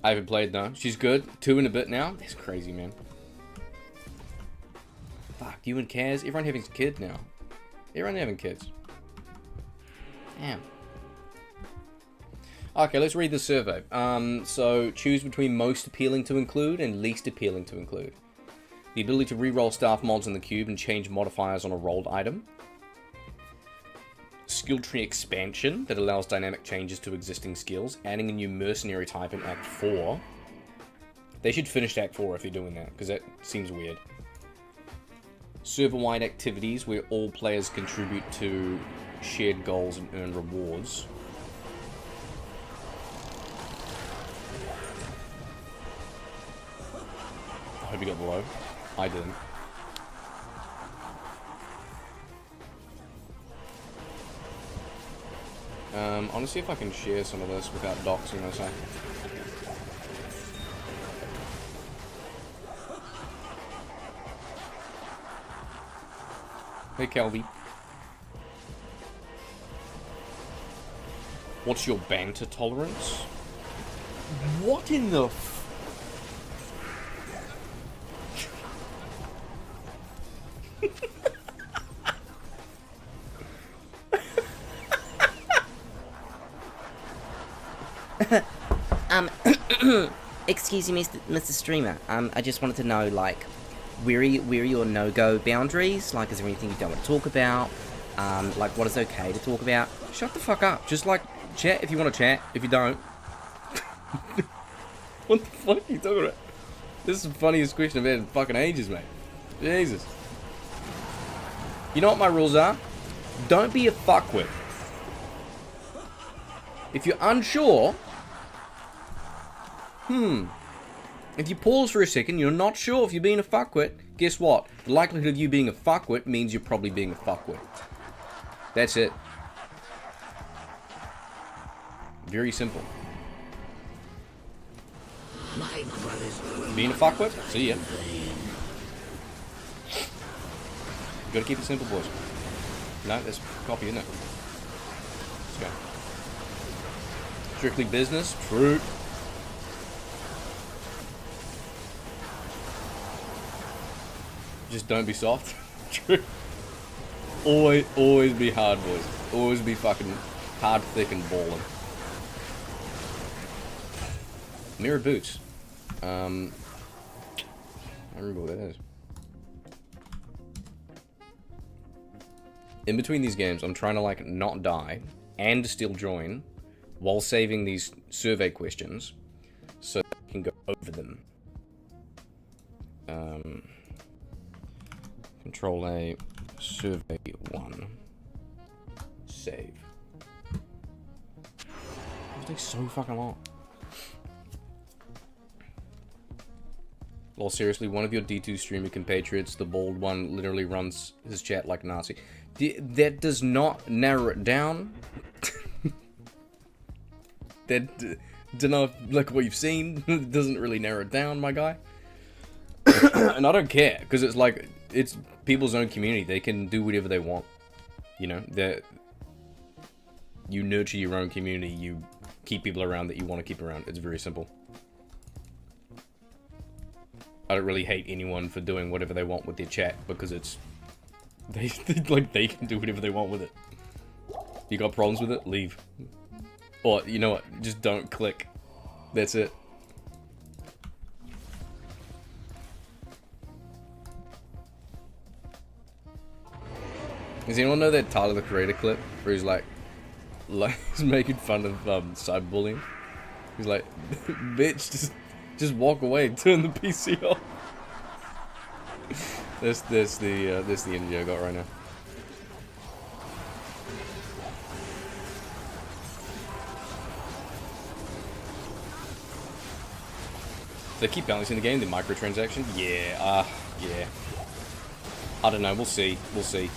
I haven't played though. She's good. 2 and a bit now. That's crazy, man. Fuck, you and Kaz. Everyone having kids now. Everyone having kids. Damn. Okay, let's read the survey. So, choose between most appealing to include and least appealing to include. The ability to re-roll staff mods in the cube and change modifiers on a rolled item. Skill tree expansion that allows dynamic changes to existing skills, adding a new mercenary type in Act 4. They should finish Act 4 if they're doing that, because that seems weird. Server-wide activities where all players contribute to shared goals and earn rewards. I hope you got below. I didn't. I want to see if I can share some of this without doxing myself. Hey, Kelby. What's your banter tolerance? What in the Excuse me, Mr. Streamer. I just wanted to know, like, where are your no-go boundaries? Like, is there anything you don't want to talk about? Like, what is okay to talk about? Shut the fuck up. Just, like, chat if you want to chat. If you don't... What the fuck are you talking about? This is the funniest question I've had in fucking ages, mate. Jesus. You know what my rules are? Don't be a fuckwit. If you're unsure... If you pause for a second, you're not sure if you're being a fuckwit, guess what? The likelihood of you being a fuckwit means you're probably being a fuckwit. That's it. Very simple. My brothers Being a fuckwit? See ya. Gotta keep it simple, boys. No, that's copy, isn't it? Let's go. Strictly business. True. Just don't be soft. True. Always be hard, boys. Always be fucking hard, thick, and balling. Mirror boots. I don't remember what that is. In between these games, I'm trying to like not die and still join while saving these survey questions so I can go over them. Control A, survey 1, save. It takes so fucking long. Well, seriously, one of your D2 streamer compatriots, the bald one, literally runs his chat like Nazi. That does not narrow it down. That, don't know if, like what you've seen, it doesn't really narrow it down, my guy. And I don't care, because it's like, it's people's own community. They can do whatever they want. You know, that you nurture your own community, you keep people around that you want to keep around. It's very simple. I don't really hate anyone for doing whatever they want with their chat, because it's they can do whatever they want with it. You got problems with it? Leave. Or you know what? Just don't click. That's it. Does anyone know that Tyler the Creator clip where he's like he's making fun of cyberbullying? He's like, bitch, just walk away, turn the PC off. That's the energy I got right now. They keep balancing the game, the microtransaction. Yeah, yeah. I don't know. We'll see. We'll see.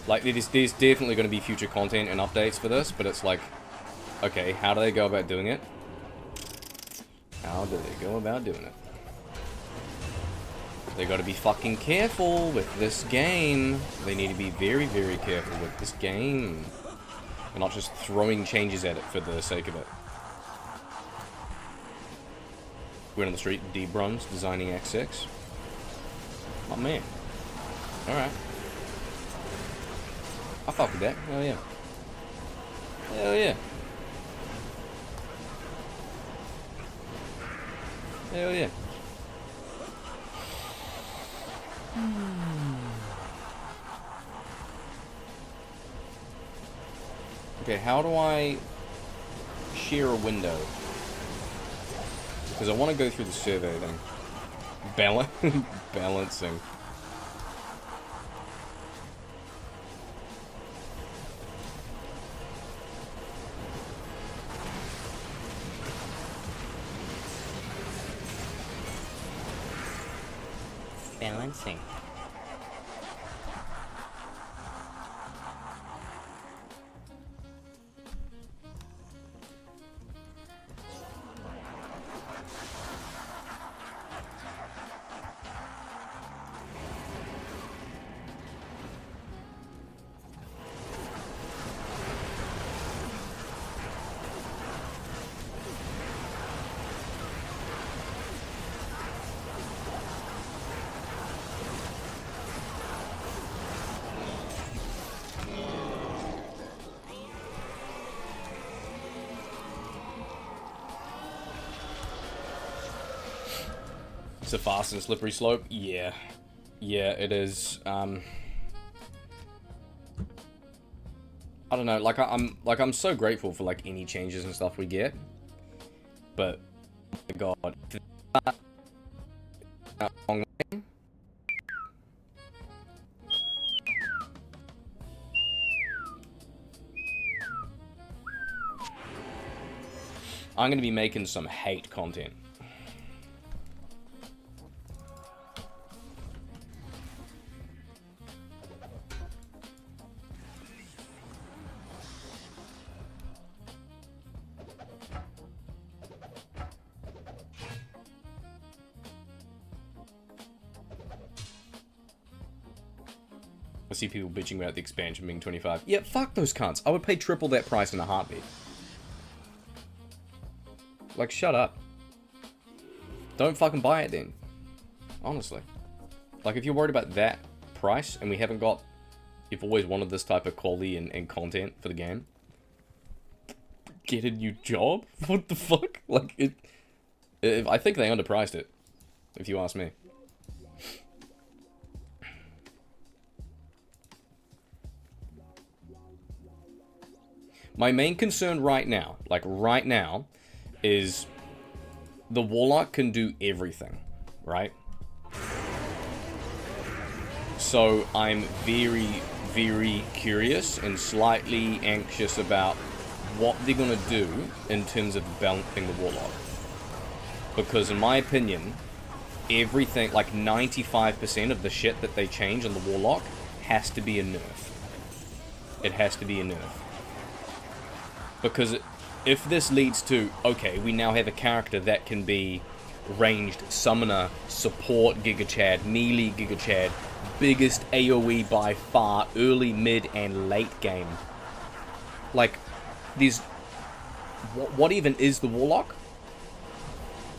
Like, there's definitely going to be future content and updates for this, but it's like, okay, how do they go about doing it? How do they go about doing it? They got to be fucking careful with this game. They need to be very, very careful with this game. And not just throwing changes at it for the sake of it. We're on the street, D Bruns, designing X6. Oh man. Alright. I fuck with that. Hell yeah. Hell yeah. Hell yeah. Okay, how do I share a window? Because I want to go through the survey thing. Balancing. Balancing. It's a fast and slippery slope. Yeah, yeah, it is. I don't know. Like I'm so grateful for like any changes and stuff we get, but oh my God, long way. I'm gonna be making some hate content. I see people bitching about the expansion being 25. Yeah, fuck those cunts. I would pay triple that price in a heartbeat. Like, shut up. Don't fucking buy it then. Honestly. Like, if you're worried about that price, and we haven't got... You've always wanted this type of quality and content for the game. Get a new job? What the fuck? Like, I think they underpriced it, if you ask me. My main concern right now, is the Warlock can do everything, right? So I'm very, very curious and slightly anxious about what they're going to do in terms of balancing the Warlock. Because in my opinion, everything, like 95% of the shit that they change on the Warlock has to be a nerf. It has to be a nerf. Because if this leads to, okay, we now have a character that can be ranged summoner, support Giga Chad, melee Giga Chad, biggest AoE by far, early, mid, and late game. Like, these... What even is the Warlock?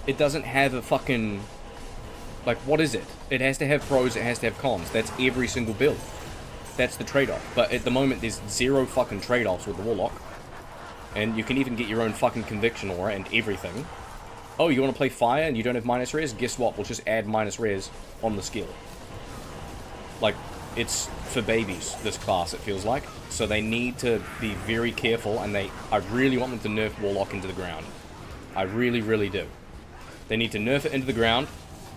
It doesn't have a fucking... Like, what is it? It has to have pros, it has to have cons. That's every single build. That's the trade-off. But at the moment, there's zero fucking trade-offs with the Warlock. And you can even get your own fucking conviction aura and everything. Oh, you want to play fire and you don't have minus res? Guess what? We'll just add minus res on the skill. Like, it's for babies, this class, it feels like. So they need to be very careful, and I really want them to nerf Warlock into the ground. I really, really do. They need to nerf it into the ground,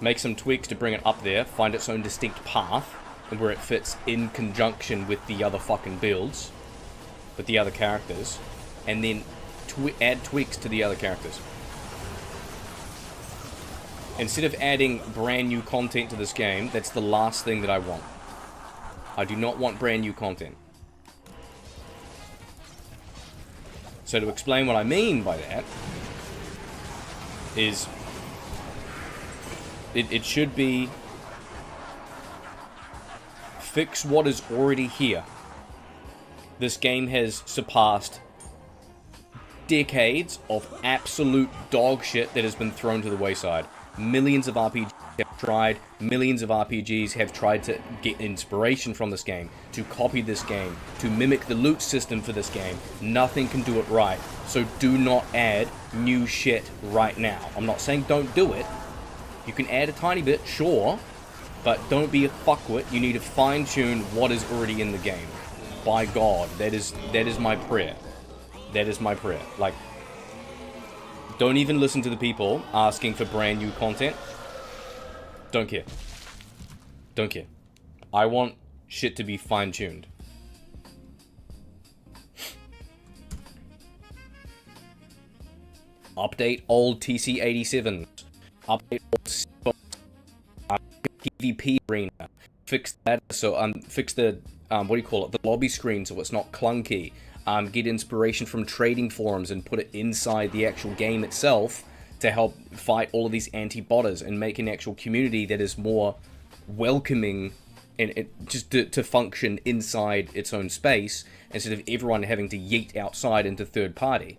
make some tweaks to bring it up there, find its own distinct path, and where it fits in conjunction with the other fucking builds, with the other characters, and then add tweaks to the other characters. Instead of adding brand new content to this game, that's the last thing that I want. I do not want brand new content. So to explain what I mean by that, is it should be fix what is already here. This game has surpassed decades of absolute dog shit that has been thrown to the wayside. Millions of RPGs have tried, millions of RPGs have tried to get inspiration from this game, to copy this game, to mimic the loot system for this game. Nothing can do it right. So do not add new shit right now. I'm not saying don't do it. You can add a tiny bit, sure, but don't be a fuckwit. You need to fine-tune what is already in the game. By God, that is my prayer. That is my prayer. Like, don't even listen to the people asking for brand new content. Don't care. Don't care. I want shit to be fine-tuned. Update old TC-87s. Update old PvP arena. Fix that. So fix the what do you call it? The lobby screen so it's not clunky. Get inspiration from trading forums and put it inside the actual game itself to help fight all of these anti-botters and make an actual community that is more welcoming and just to function inside its own space instead of everyone having to yeet outside into third party.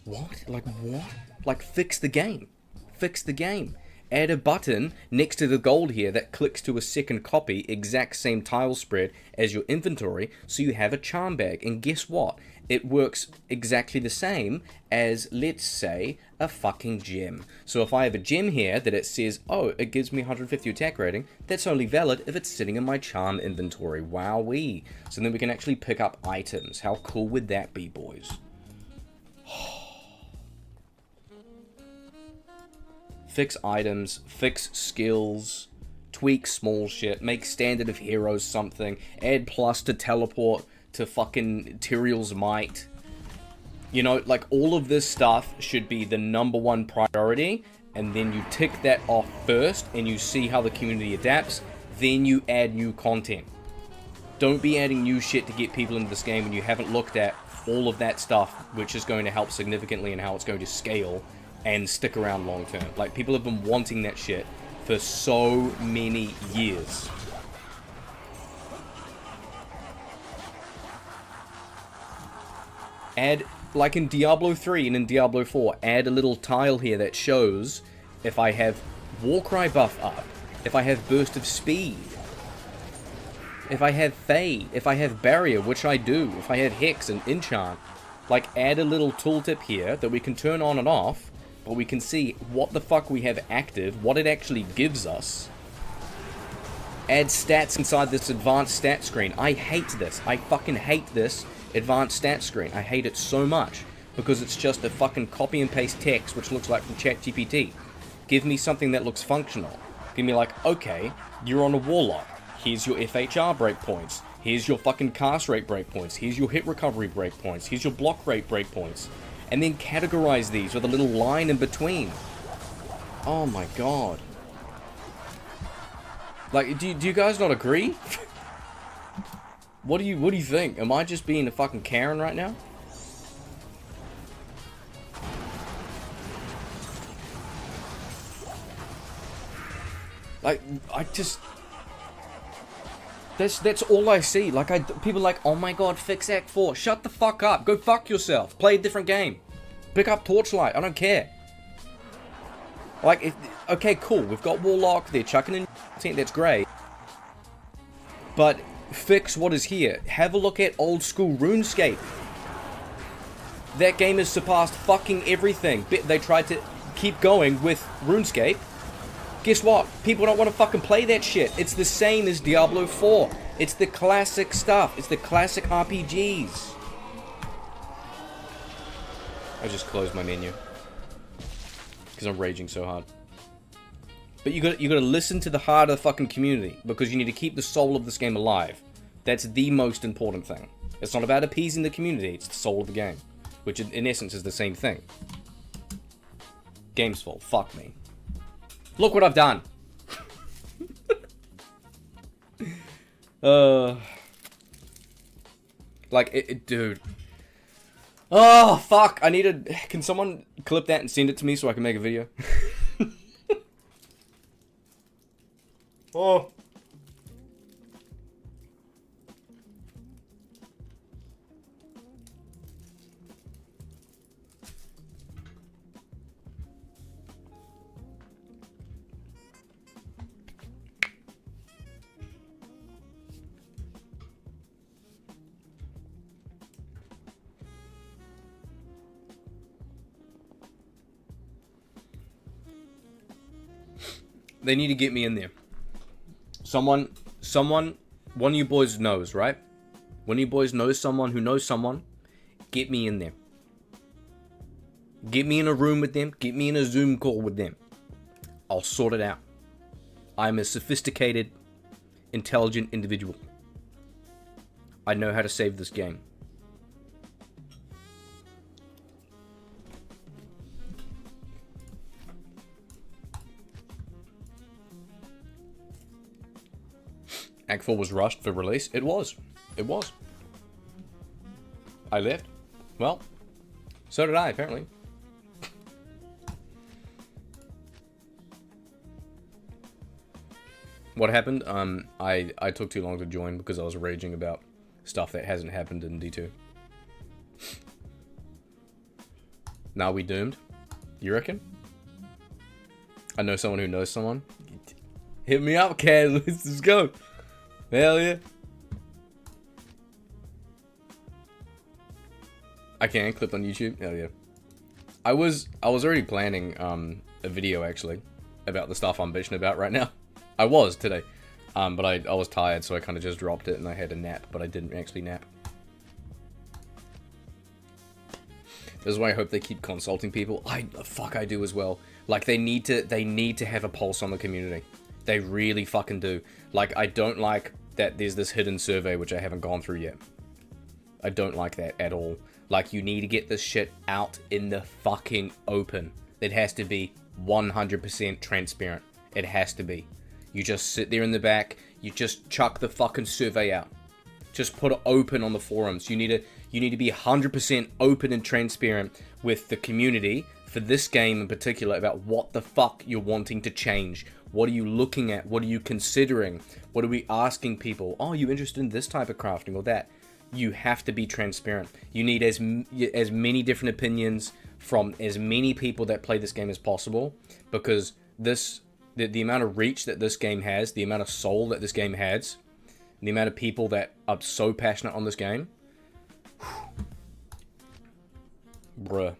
What? Like what? Like fix the game. Fix the game. Add a button next to the gold here that clicks to a second copy, exact same tile spread as your inventory, so you have a charm bag. And guess what? It works exactly the same as, let's say, a fucking gem. So if I have a gem here that it says, oh, it gives me 150 attack rating, that's only valid if it's sitting in my charm inventory. Wowee. So then we can actually pick up items. How cool would that be, boys? Fix items, fix skills, tweak small shit, make standard of heroes something, add plus to teleport to fucking Tyrael's might. You know, like all of this stuff should be the #1 priority, and then you tick that off first and you see how the community adapts, then you add new content. Don't be adding new shit to get people into this game when you haven't looked at all of that stuff, which is going to help significantly and how it's going to scale and stick around long term. Like, people have been wanting that shit for so many years. Add, like in Diablo 3 and in Diablo 4, add a little tile here that shows if I have Warcry buff up, if I have Burst of Speed, if I have Fade, if I have Barrier, which I do, if I have Hex and Enchant, like, add a little tooltip here that we can turn on and off, but we can see what the fuck we have active, what it actually gives us. Add stats inside this advanced stat screen. I hate this. I fucking hate this advanced stat screen. I hate it so much because it's just a fucking copy and paste text which looks like from ChatGPT. Give me something that looks functional. Give me like, okay, you're on a Warlock. Here's your FHR breakpoints. Here's your fucking cast rate breakpoints. Here's your hit recovery breakpoints. Here's your block rate breakpoints. And then categorize these with a little line in between. Oh my god. Like, do you guys not agree? What do you think? Am I just being a fucking Karen right now? Like, I just... That's all I see. Like, people are like, oh my god, fix Act 4. Shut the fuck up. Go fuck yourself. Play a different game. Pick up Torchlight. I don't care. Like, okay, cool. We've got Warlock. They're chucking in team. That's great. But fix what is here. Have a look at old school RuneScape. That game has surpassed fucking everything. They tried to keep going with RuneScape. Guess what? People don't want to fucking play that shit. It's the same as Diablo 4. It's the classic stuff. It's the classic RPGs. I just closed my menu. Because I'm raging so hard. But you gotta listen to the heart of the fucking community. Because you need to keep the soul of this game alive. That's the most important thing. It's not about appeasing the community. It's the soul of the game. Which in essence is the same thing. Game's full. Fuck me. Look what I've done. Like, dude. Oh, fuck. I need to... Can someone clip that and send it to me so I can make a video? Oh. They need to get me in there. Someone, one of you boys knows, right? One of you boys knows someone who knows someone. Get me in there. Get me in a room with them. Get me in a Zoom call with them. I'll sort it out. I'm a sophisticated, intelligent individual. I know how to save this game. Act 4 was rushed for release. It was. It was. I left. Well, so did I, apparently. What happened? I took too long to join because I was raging about stuff that hasn't happened in D2. Now we doomed? You reckon? I know someone who knows someone. Hit me up, Cat. Let's go. Hell yeah. I can clip on YouTube. Hell yeah. I was already planning a video actually about the stuff I'm bitching about right now. I was today. But I was tired, so I kind of just dropped it and I had a nap, but I didn't actually nap. This is why I hope they keep consulting people. Fuck, I do as well. Like, they need to have a pulse on the community. They really fucking do. Like, I don't like that there's this hidden survey which I haven't gone through yet. I don't like that at all. Like, you need to get this shit out in the fucking open. It has to be 100% transparent. It has to be. You just sit there in the back, you just chuck the fucking survey out. Just put it open on the forums. You need to be 100% open and transparent with the community for this game in particular about what the fuck you're wanting to change. What are you looking at? What are you considering? What are we asking people? Oh, you interested in this type of crafting or that? You have to be transparent. You need as many different opinions from as many people that play this game as possible, because this the amount of reach that this game has, the amount of soul that this game has, the amount of people that are so passionate on this game. Bruh.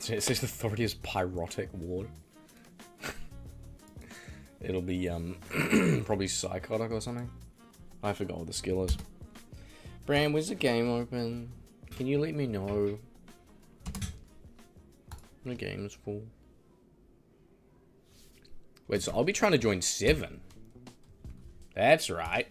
It says the authority is pyrotic ward. It'll be probably psychotic or something. I forgot what the skill is. Bram, where's the game open? Can you let me know? The game's full. Wait, so I'll be trying to join 7. That's right.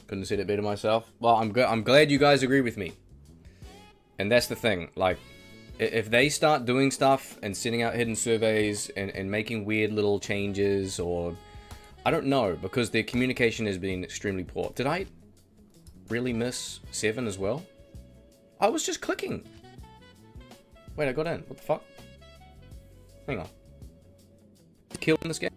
Couldn't have said it better myself. Well, I'm glad you guys agree with me. And that's the thing. Like, if they start doing stuff and sending out hidden surveys and making weird little changes, or I don't know, because their communication has been extremely poor. Did I really miss 7 as well? I was just clicking. Wait, I got in. What the fuck? Hang on. Killed in this game.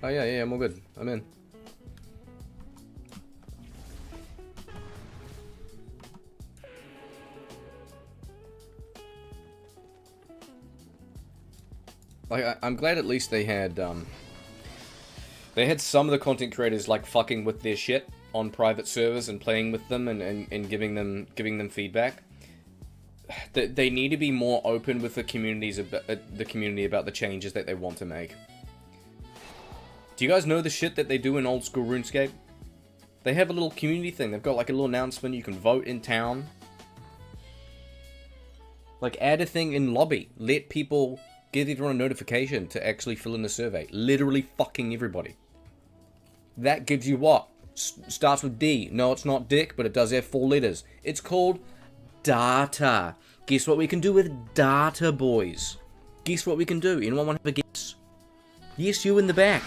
Oh yeah, I'm all good. I'm in. Like, I'm glad at least they had some of the content creators like fucking with their shit on private servers and playing with them and giving them feedback. They need to be more open with the community about the changes that they want to make. Do you guys know the shit that they do in old school RuneScape? They have a little community thing. They've got like a little announcement. You can vote in town. Like, add a thing in lobby. Let people give everyone a notification to actually fill in the survey. Literally fucking everybody. That gives you what? Starts with D. No, it's not dick, but it does have 4 letters. It's called data. Guess what we can do with data, boys? Guess what we can do? Anyone want to have a guess? Yes, you in the back.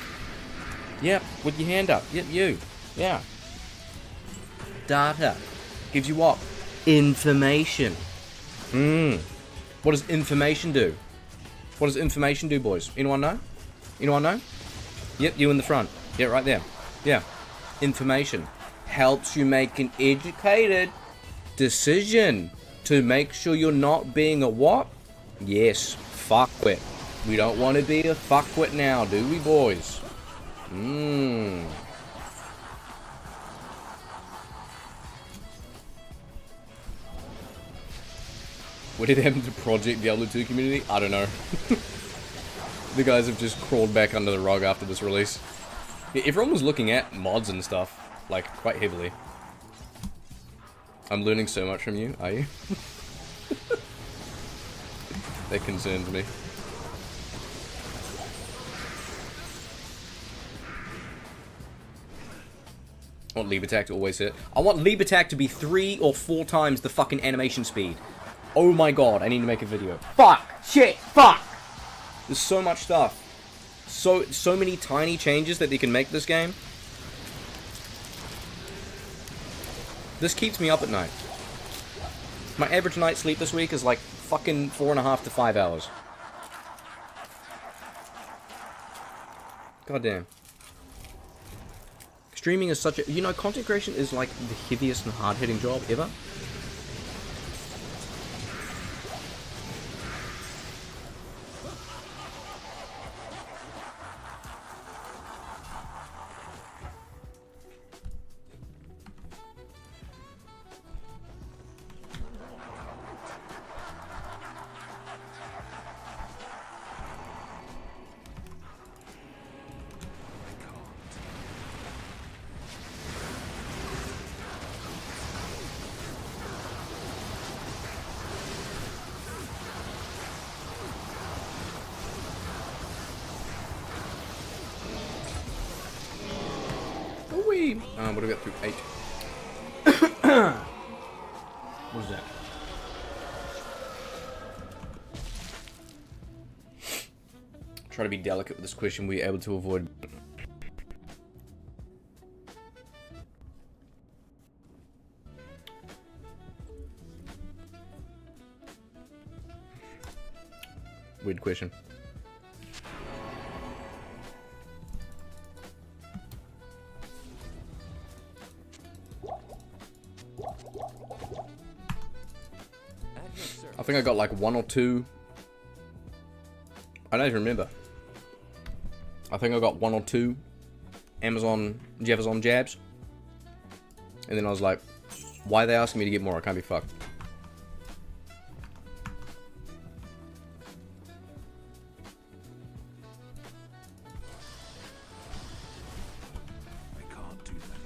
Yep, with your hand up. Yep, you. Yeah. Data. Gives you what? Information. What does information do? What does information do, boys? Anyone know? Anyone know? Yep, you in the front. Yeah, right there. Yeah. Information. Helps you make an educated decision to make sure you're not being a what? Yes, fuckwit. We don't want to be a fuckwit now, do we, boys? What did happen to Project Diablo 2 community? I don't know. The guys have just crawled back under the rug after this release. Yeah, everyone was looking at mods and stuff, like, quite heavily. I'm learning so much from you, are you? That concerns me. I want Leap Attack to always hit. I want Leap Attack to be 3 or 4 times the fucking animation speed. Oh my god, I need to make a video. Fuck! Shit! Fuck! There's so much stuff. So many tiny changes that they can make this game. This keeps me up at night. My average night sleep this week is like fucking 4.5 to 5 hours. God damn. Streaming is such a... You know, content creation is like the heaviest and hard-hitting job ever. What do we got through 8? What is that? Try to be delicate with this question. We're able to avoid. Weird question. At your service. I think I got like 1 or 2. I don't even remember. I think I got 1 or 2 Amazon jabs. And then I was like, why are they asking me to get more? I can't be fucked. I can't do that.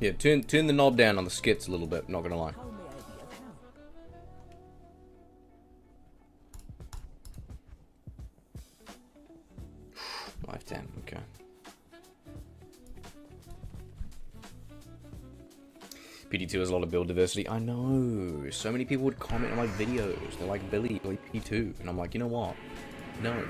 Yeah, turn the knob down on the skits a little bit, not gonna lie. How may I be of help? Lifetime, okay. PT2 has a lot of build diversity. I know. So many people would comment on my videos. They're like, Billy, like PT2. And I'm like, you know what? No.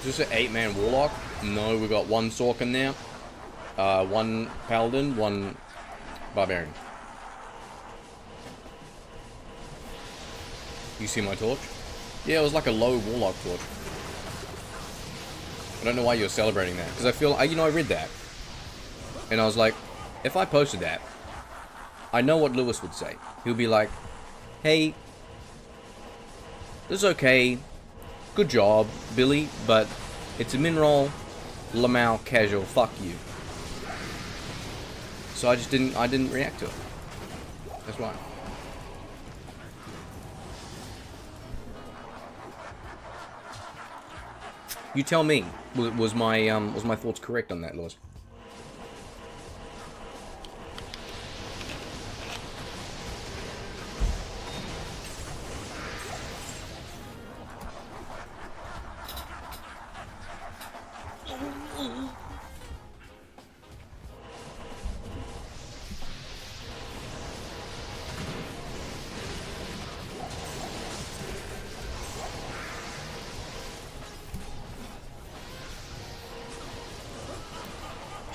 Is this an 8-man Warlock? No, we got 1 Sorkin now. 1 Paladin, 1 Barbarian. You see my torch? Yeah, it was like a low Warlock torch. I don't know why you're celebrating that. Because I feel, you know, I read that. And I was like, if I posted that, I know what Lewis would say. He'll be like, hey, this is okay. Good job, Billy, but it's a mineral, Lamau casual, fuck you. So I didn't react to it. That's why. You tell me, was my thoughts correct on that, Lewis?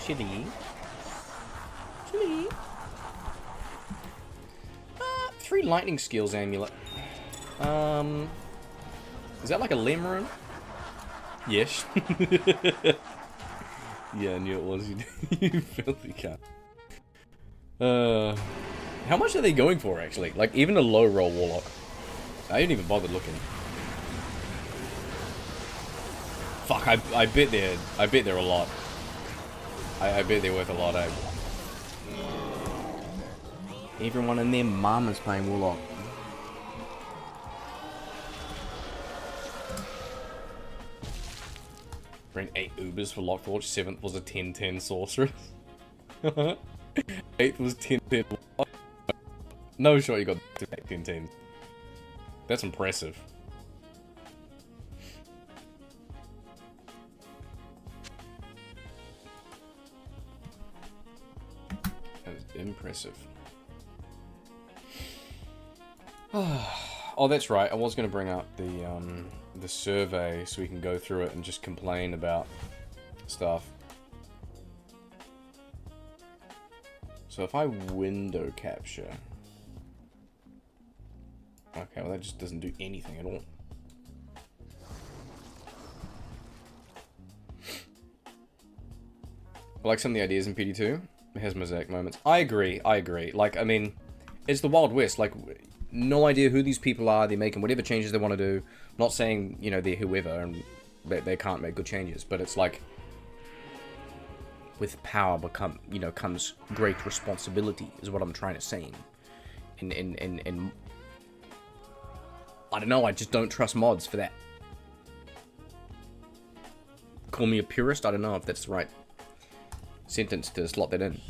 Shitty. 3 lightning skills amulet. Is that like a lemon? Yes. Yeah, I knew it was. You filthy cat. How much are they going for, actually? Like, even a low roll Warlock. I didn't even bother looking. Fuck, I bet they're a lot. I bet they're worth a lot, eh? Everyone and their mum is playing Warlock. Ran 8 Ubers for Lockforge, 7th was a 10-10 Sorceress. 8th was 10-10. No shot you got to 10-10. That's impressive. That is impressive. Oh, that's right. I was going to bring up the survey so we can go through it and just complain about stuff. So if I window capture... Okay, well that just doesn't do anything at all. I like some of the ideas in PD2. It has mosaic moments. I agree. Like, I mean, it's the Wild West. Like, no idea who these people are. They're making whatever changes they want to do. Not saying, you know, they're whoever and they can't make good changes. But it's like, with power comes great responsibility, is what I'm trying to say. In I don't know, I just don't trust mods for that. Call me a purist? I don't know if that's the right sentence to slot that in.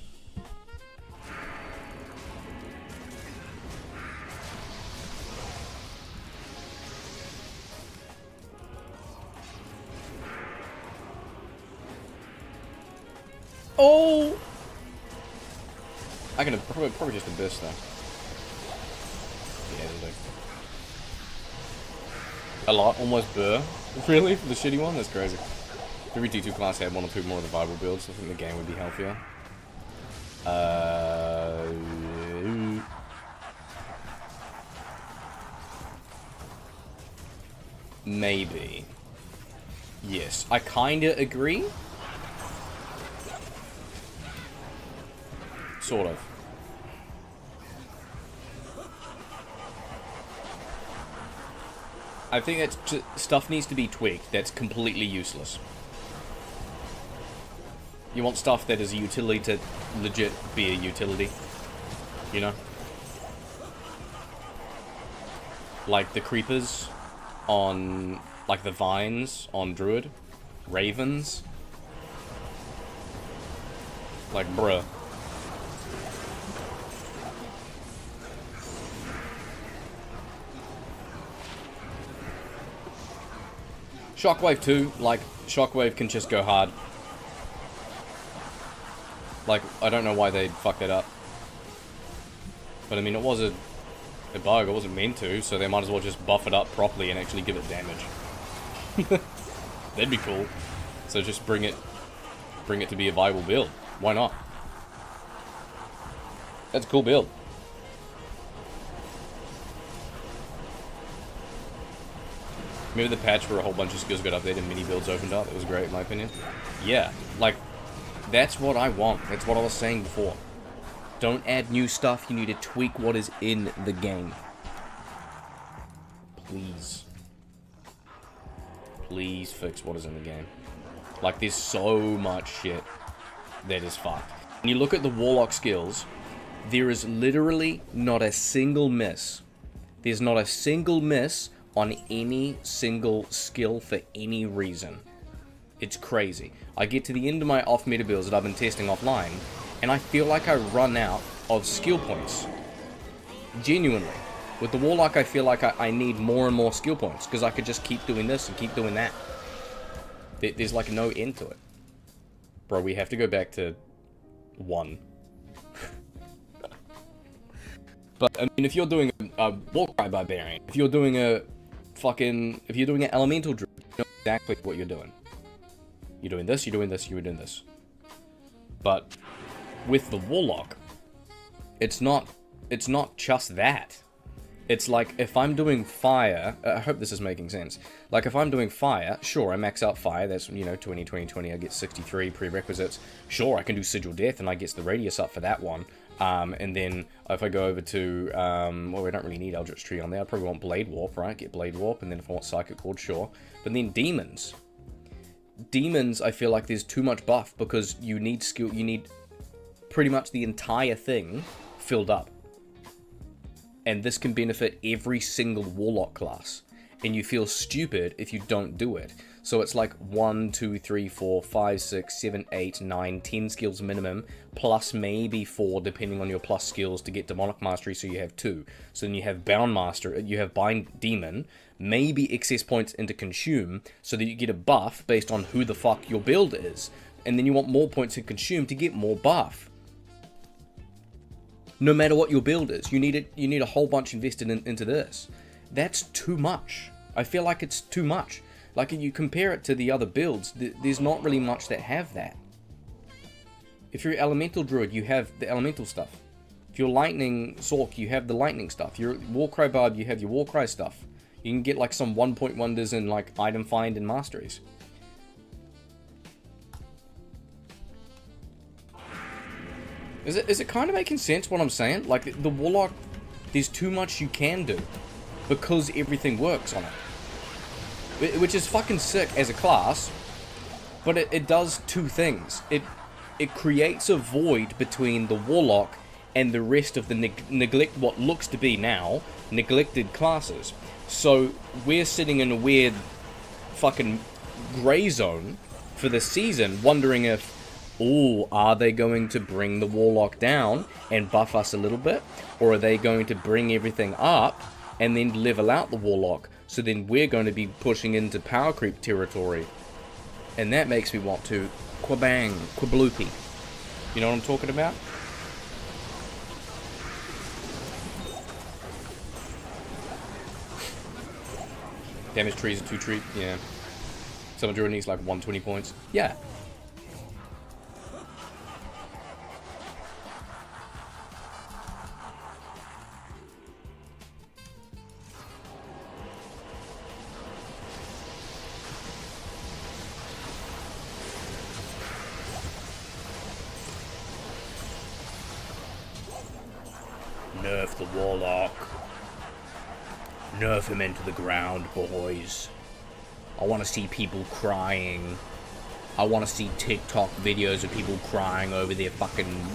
Oh! I can probably just abyss though. Yeah, it'll do. A lot, almost burr. Really? For the shitty one? That's crazy. If every D2 class had one or two more of the viable builds, I think the game would be healthier. Maybe. Yes, I kinda agree. Sort of. I think that stuff needs to be tweaked that's completely useless. You want stuff that is a utility to legit be a utility. You know? Like the creepers on... like the vines on Druid. Ravens. Like, bruh. Shockwave too, like, Shockwave can just go hard. Like, I don't know why they'd fuck that up. But I mean, it was a bug, it wasn't meant to, so they might as well just buff it up properly and actually give it damage. That'd be cool. So just bring it to be a viable build. Why not? That's a cool build. Remember the patch where a whole bunch of skills got updated and mini builds opened up? It was great in my opinion. Yeah, like, that's what I want. That's what I was saying before. Don't add new stuff, you need to tweak what is in the game. Please. Please fix what is in the game. Like, there's so much shit that is fucked. When you look at the Warlock skills, there is literally not a single miss. There's not a single miss on any single skill for any reason. It's crazy. I get to the end of my off-meta builds that I've been testing offline, and I feel like I run out of skill points. Genuinely. With the Warlock, I feel like I need more and more skill points, because I could just keep doing this and keep doing that. There's like no end to it. Bro, we have to go back to 1. But, I mean, if you're doing a Warcry Barbarian, if you're doing an Elemental Druid, you know exactly what you're doing. You're doing this, you're doing this, you're doing this. But, with the Warlock, it's not just that. It's like, if I'm doing fire, I hope this is making sense. Like, if I'm doing fire, sure, I max out fire, that's, you know, 20, 20, 20, I get 63 prerequisites. Sure, I can do Sigil Death, and I get the radius up for that one. And then, if I go over to, well, we don't really need Eldritch Tree on there, I probably want Blade Warp, right? Get Blade Warp, and then if I want Psychic Ward, sure. But then Demons. Demons, I feel like there's too much buff, because you need skill, you need pretty much the entire thing filled up. And this can benefit every single Warlock class. And you feel stupid if you don't do it. So it's like 1, 2, 3, 4, 5, 6, 7, 8, 9, 10 skills minimum, plus maybe 4 depending on your plus skills to get Demonic Mastery, so you have 2. So then you have Bound Master, you have Bind Demon, maybe excess points into Consume, so that you get a buff based on who the fuck your build is. And then you want more points in Consume to get more buff. No matter what your build is, you need a whole bunch invested into this. That's too much. I feel like it's too much. Like, you compare it to the other builds, there's not really much that have that. If you're Elemental Druid, you have the Elemental stuff. If you're Lightning Sork, you have the Lightning stuff. You're Warcry Barb, you have your Warcry stuff. You can get, like, some 1-point wonders in, like, Item Find and Masteries. Is it kind of making sense what I'm saying? Like, the Warlock, there's too much you can do, because everything works on it. Which is fucking sick as a class, but it does two things. It creates a void between the Warlock and the rest of the what looks to be now neglected classes. So we're sitting in a weird fucking grey zone for the season, wondering if, ooh, are they going to bring the Warlock down and buff us a little bit? Or are they going to bring everything up and then level out the Warlock? So then we're going to be pushing into power creep territory. And that makes me want to quabang, quabloopy. You know what I'm talking about? Damage trees are 2 treat, yeah. Summon Druid needs like 120 points. Yeah. Nerf the Warlock. Nerf him into the ground, boys. I want to see people crying. I want to see TikTok videos of people crying over their fucking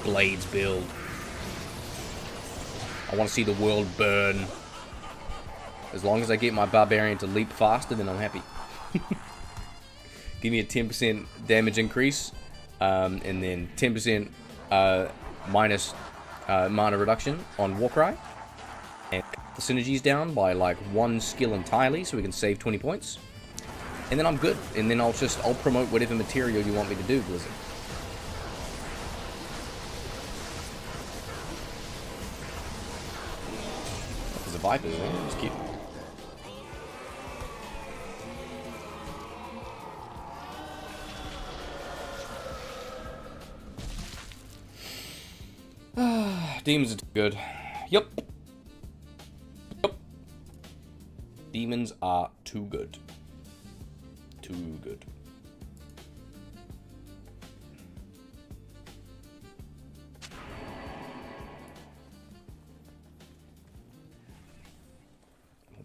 Blades build. I want to see the world burn. As long as I get my Barbarian to leap faster, then I'm happy. Give me a 10% damage increase, and then 10% minus mana reduction on Warcry. And the synergies down by like 1 skill entirely, so we can save 20 points. And then I'm good. And then I'll promote whatever material you want me to do, Blizzard. There's a Viper there. It's cute. Demons are good. Yup. Demons are too good. Too good.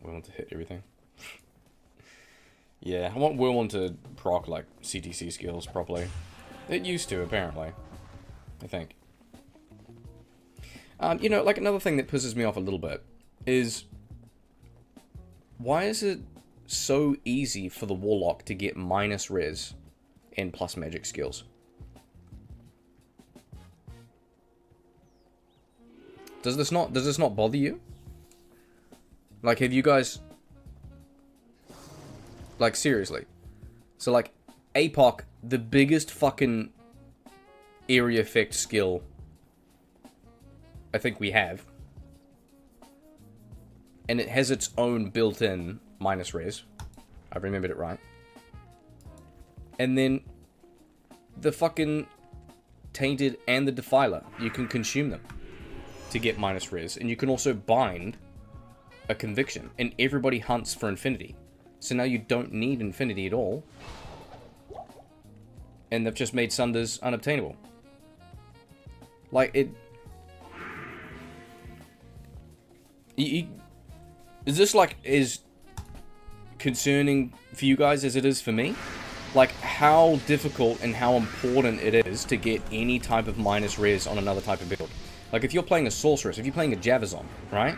We want to hit everything. Yeah, I want Whirlwind to proc like CTC skills properly. It used to, apparently. I think. You know, like another thing that pisses me off a little bit is, why is it so easy for the Warlock to get minus res and plus magic skills? Does this not bother you? Like, have you guys, like, seriously? So like APOC, the biggest fucking area effect skill I think we have, and it has its own built-in minus res. I remembered it right. And then the fucking Tainted and the Defiler, you can consume them to get minus res, and you can also bind a Conviction, and everybody hunts for Infinity. So now you don't need Infinity at all, and they've just made Sunders unobtainable. Like, it... Is this like as concerning for you guys as it is for me? Like, how difficult and how important it is to get any type of minus res on another type of build. Like, if you're playing a Sorceress, if you're playing a Javazon, right?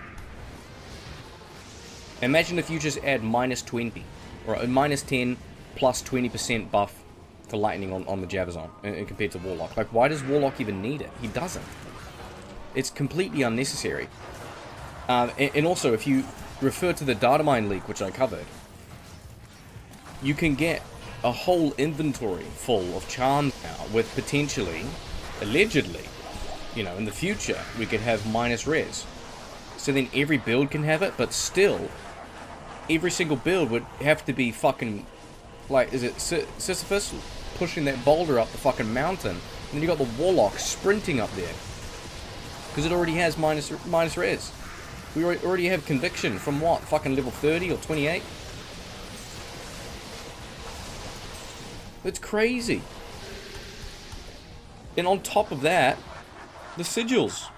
Imagine if you just add minus 20, or a minus 10 plus 20% buff to Lightning on the Javazon, and compared to Warlock. Like, why does Warlock even need it? He doesn't. It's completely unnecessary. And also, if you refer to the Datamine leak, which I covered, you can get a whole inventory full of charms now with potentially, allegedly, you know, in the future, we could have minus res. So then every build can have it, but still, every single build would have to be fucking, like, is it Sisyphus pushing that boulder up the fucking mountain, and then you got the Warlock sprinting up there. Because it already has minus res. We already have Conviction from what? Fucking level 30 or 28? It's crazy. And on top of that, the sigils.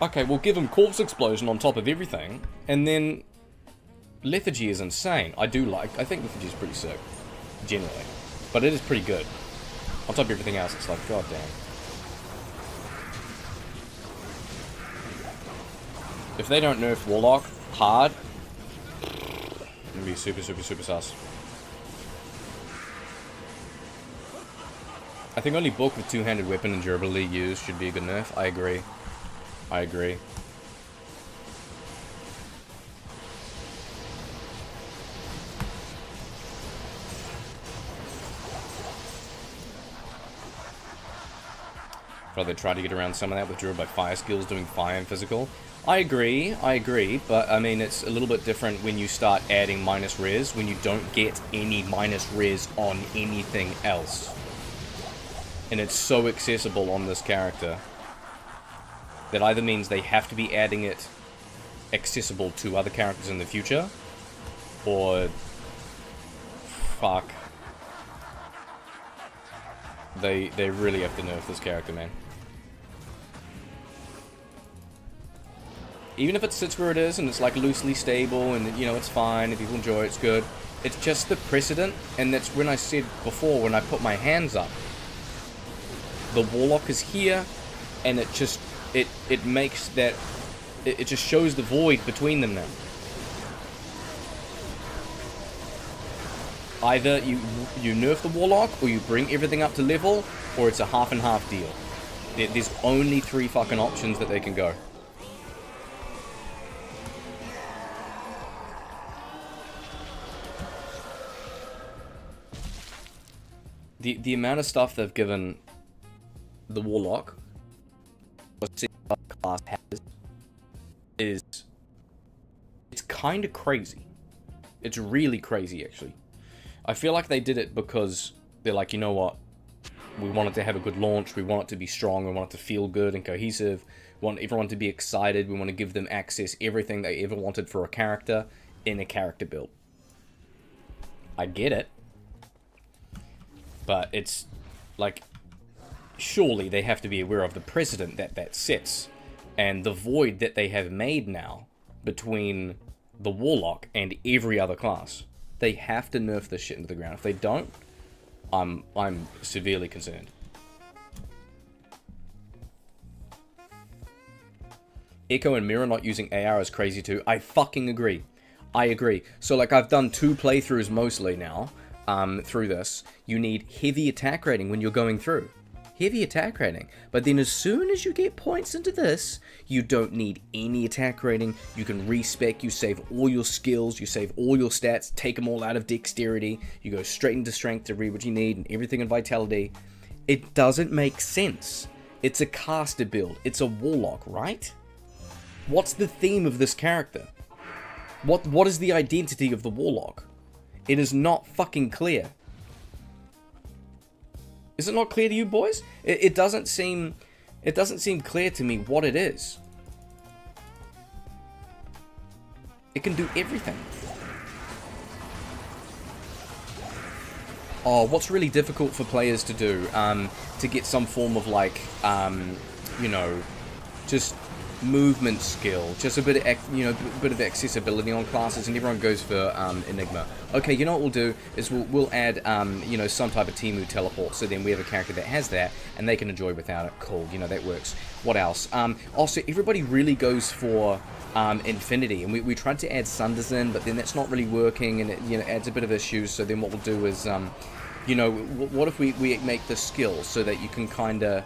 Okay, we'll give them Corpse Explosion on top of everything, and then Lethargy is insane. I think Lethargy is pretty sick, generally. But it is pretty good. On top of everything else, it's like, god damn. If they don't nerf Warlock hard, be super, super, super sus. I think only book with two-handed weapon and durability used should be a good nerf. I agree. I agree. Probably try to get around some of that with Druid by fire skills, doing fire and physical. I agree, but I mean, it's a little bit different when you start adding minus res, when you don't get any minus res on anything else. And it's so accessible on this character that either means they have to be adding it accessible to other characters in the future, or fuck, they really have to nerf this character, man. Even if it sits where it is and it's like loosely stable and, you know, it's fine, if people enjoy it, it's good. It's just the precedent, and that's when I said before, when I put my hands up, the Warlock is here, and it just, it makes that, it just shows the void between them now. Either you nerf the Warlock, or you bring everything up to level, or it's a half and half deal. There's only 3 fucking options that they can go. The amount of stuff they've given the Warlock, class has, it's kind of crazy. It's really crazy, actually. I feel like they did it because they're like, you know what? We want it to have a good launch. We want it to be strong. We want it to feel good and cohesive. We want everyone to be excited. We want to give them access, everything they ever wanted for a character in a character build. I get it. But it's like, surely they have to be aware of the precedent that sets, and the void that they have made now between the Warlock and every other class. They have to nerf this shit into the ground. If they don't, I'm severely concerned. Echo and Mirror not using AR is crazy too. I fucking agree. I agree. So like, I've done 2 playthroughs mostly now. Through this, you need heavy attack rating when you're going through. Heavy attack rating. But then as soon as you get points into this, you don't need any attack rating. You can respec, you save all your skills, you save all your stats, take them all out of dexterity, you go straight into strength to read what you need, and everything in vitality. It doesn't make sense. It's a caster build. It's a Warlock, right? What's the theme of this character? What is the identity of the Warlock? It is not fucking clear. Is it not clear to you boys? It doesn't seem clear to me what it is. It can do everything. Oh, what's really difficult for players to do, to get some form of like, you know, just movement skill, just a bit of, bit of accessibility on classes, and everyone goes for Enigma. Okay, you know what we'll do is we'll add you know, some type of Timu teleport, so then we have a character that has that and they can enjoy without it. Cool, you know, that works. What else? Also, everybody really goes for Infinity, and we tried to add Sunders in, but then that's not really working, and it, you know, adds a bit of issues. So then what we'll do is you know, what if we make the skill so that you can kind of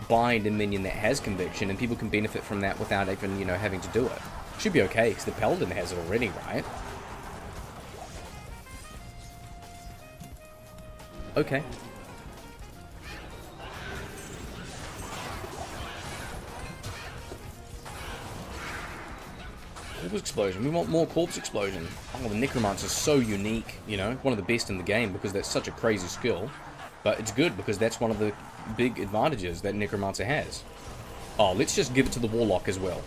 bind a minion that has conviction, and people can benefit from that without even, you know, having to do it. Should be okay, because the Paladin has it already, right? Okay. Corpse Explosion. We want more Corpse Explosion. Oh, the Necromancer is so unique, you know, one of the best in the game, because that's such a crazy skill. But it's good, because that's one of the big advantages that Necromancer has. Oh, let's just give it to the Warlock as well.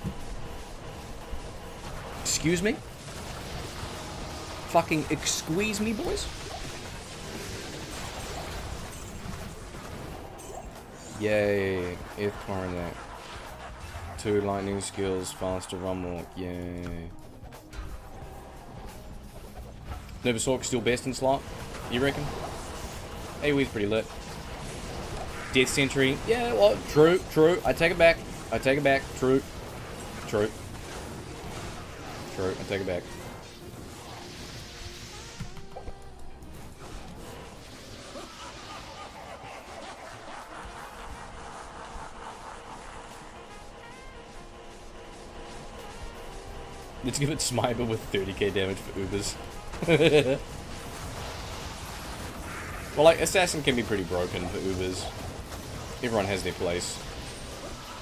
Excuse me? Fucking squeeze me, boys? Yay. Earth Coronet. 2 lightning skills, faster run walk. Yay. Novasork still best in slot? You reckon? AoE's pretty lit. Death Sentry. Yeah, well, true. I take it back. True. I take it back. Let's give it Smiter with 30k damage for Ubers. Well, like, Assassin can be pretty broken for Ubers. Everyone has their place.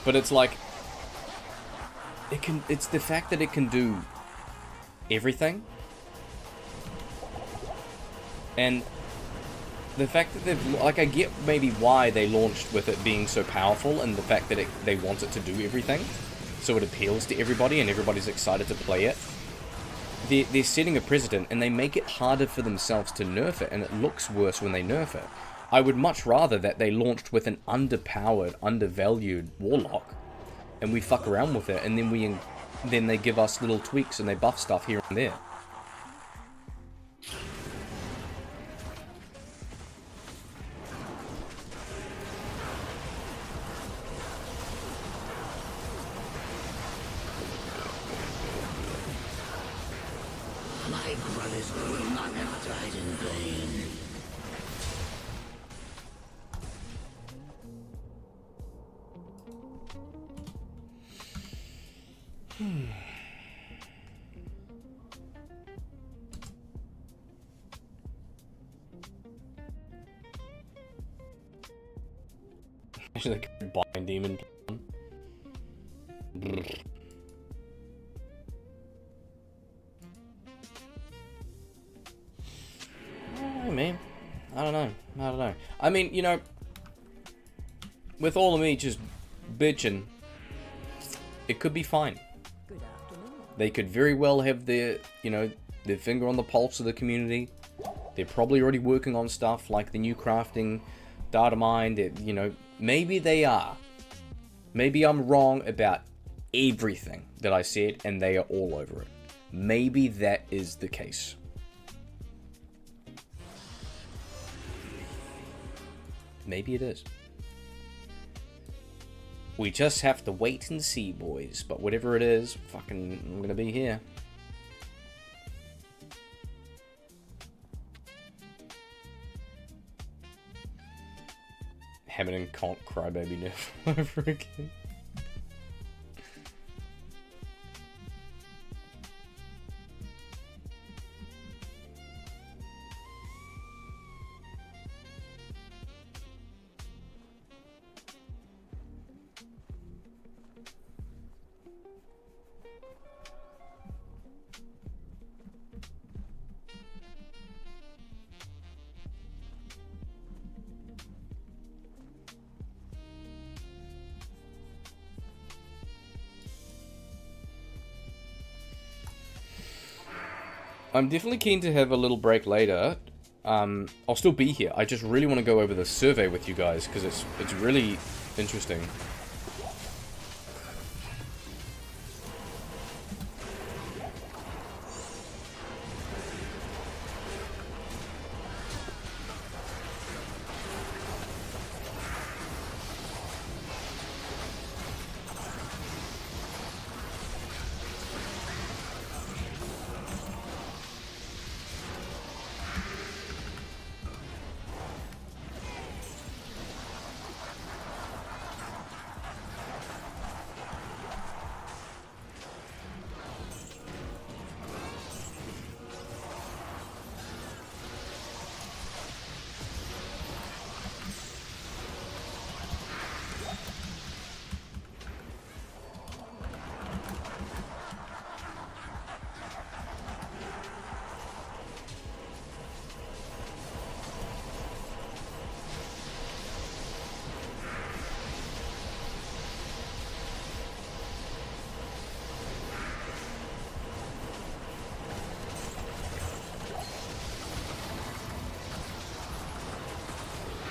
But it's like... It's the fact that it can do everything. And the fact that they've... Like, I get maybe why they launched with it being so powerful, and the fact that they want it to do everything. So it appeals to everybody, and everybody's excited to play it. They're setting a precedent, and they make it harder for themselves to nerf it, and it looks worse when they nerf it. I would much rather that they launched with an underpowered, undervalued Warlock, and we fuck around with it, and then they give us little tweaks and they buff stuff here and there. My brothers will not have died in vain. Actually, they could buy a demon. Hey, man. I don't know. I mean, you know, with all of me just bitching, it could be fine. Good afternoon. They could very well have their, you know, their finger on the pulse of the community. They're probably already working on stuff like the new crafting data mine. You know, maybe they are. Maybe I'm wrong about everything that I said and they are all over it. Maybe that is the case. Maybe it is. We just have to wait and see, boys. But whatever it is, fucking, I'm gonna be here. Hammond and Conk crybaby nerf over again. I'm definitely keen to have a little break later. I'll still be here. I just really want to go over the survey with you guys because it's really interesting.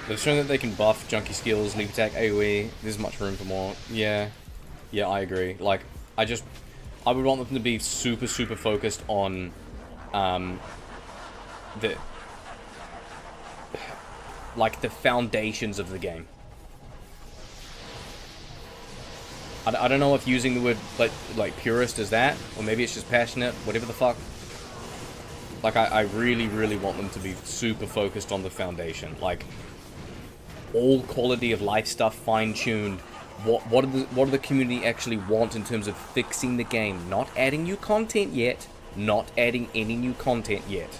They've shown that they can buff junkie skills, leap attack, AoE. There's much room for more. Yeah, I agree. Like, I would want them to be super focused on, the foundations of the game. I don't know if using the word like purist is that, or maybe it's just passionate. Whatever the fuck. Like, I really want them to be super focused on the foundation. Like, all quality of life stuff fine-tuned, what do the community actually want in terms of fixing the game? Not adding new content yet. Not adding any new content yet.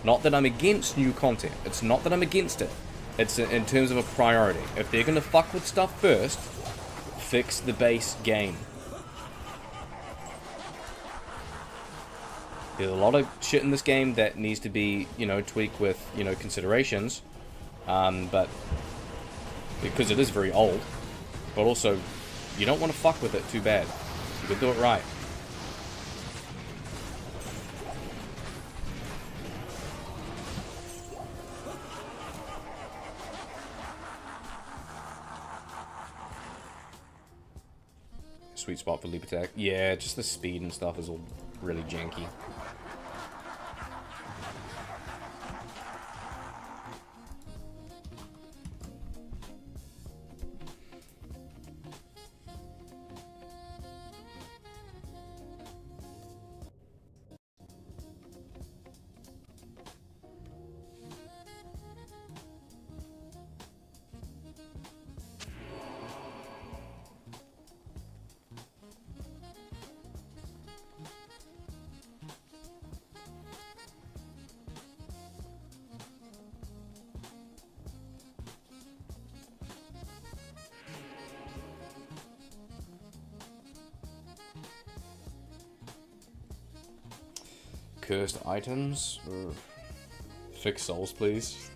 Not that I'm against new content. It's not that I'm against it. It's in terms of a priority. If they're gonna fuck with stuff first, fix the base game. There's a lot of shit in this game that needs to be, you know, tweaked with, you know, considerations. But because it is very old, but also you don't want to fuck with it too bad. You can do it right. Sweet spot for leap attack. Yeah, just the speed and stuff is all really janky. Cursed items? Or fix souls, please.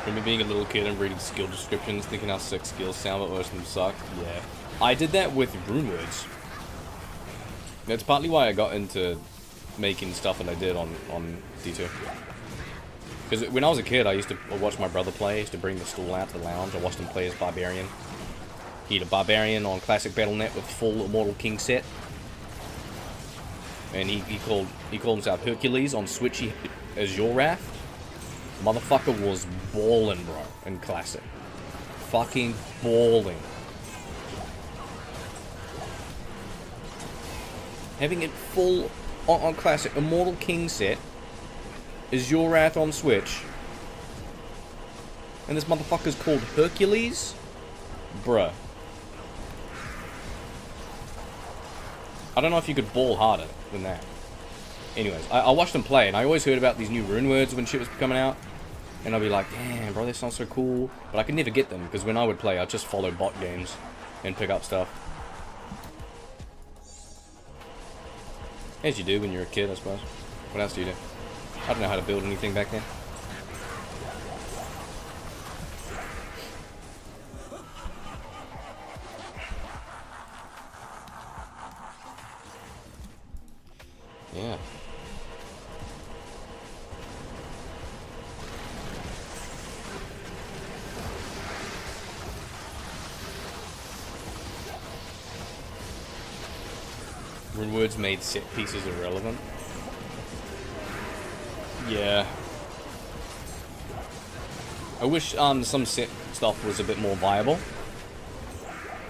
Remember being a little kid and reading skill descriptions, thinking how sick skills sound, but most of them suck? Yeah. I did that with rune words. That's partly why I got into making stuff that I did on D2. Because when I was a kid, I used to watch my brother play. I used to bring the stool out to the lounge. I watched him play as Barbarian. He had a Barbarian on Classic Battle.net with full Immortal King set. And he called himself Hercules on Switch. He had Azure Wrath. Motherfucker was ballin', bro, in Classic. Fucking balling. Having it full on Classic, Immortal King set, Azure Wrath on Switch, and this motherfucker's called Hercules? Bruh. I don't know if you could ball harder than that. Anyways, I watched him play, and I always heard about these new rune words when shit was coming out. And I'd be like, damn, bro, this sounds so cool. But I could never get them, because when I would play, I'd just follow bot games and pick up stuff. As you do when you're a kid, I suppose. What else do you do? I don't know how to build anything back then. Yeah. Rune words made set pieces irrelevant. Yeah. I wish some set stuff was a bit more viable.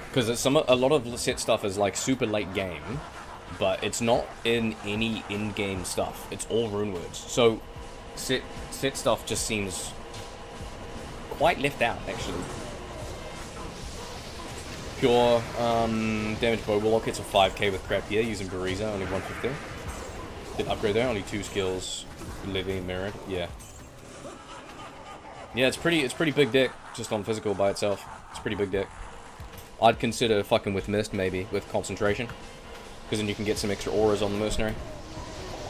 Because a lot of set stuff is like super late game, but it's not in any in-game stuff. It's all rune words. So set stuff just seems quite left out, actually. Pure damage bow Warlock hits a 5k with crap gear using Bariza, only 150. Did upgrade there, only 2 skills, living mirrored. Yeah. Yeah, it's pretty big dick just on physical by itself. It's pretty big dick. I'd consider fucking with Mist maybe with concentration, because then you can get some extra auras on the mercenary.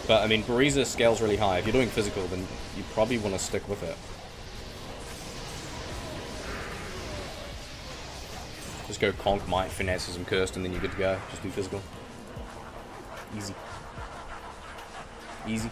But I mean, Bariza scales really high. If you're doing physical, then you probably want to stick with it. Just go Conk, Might, Fanaticism, Cursed, and then you're good to go. Just do physical. Easy. Easy.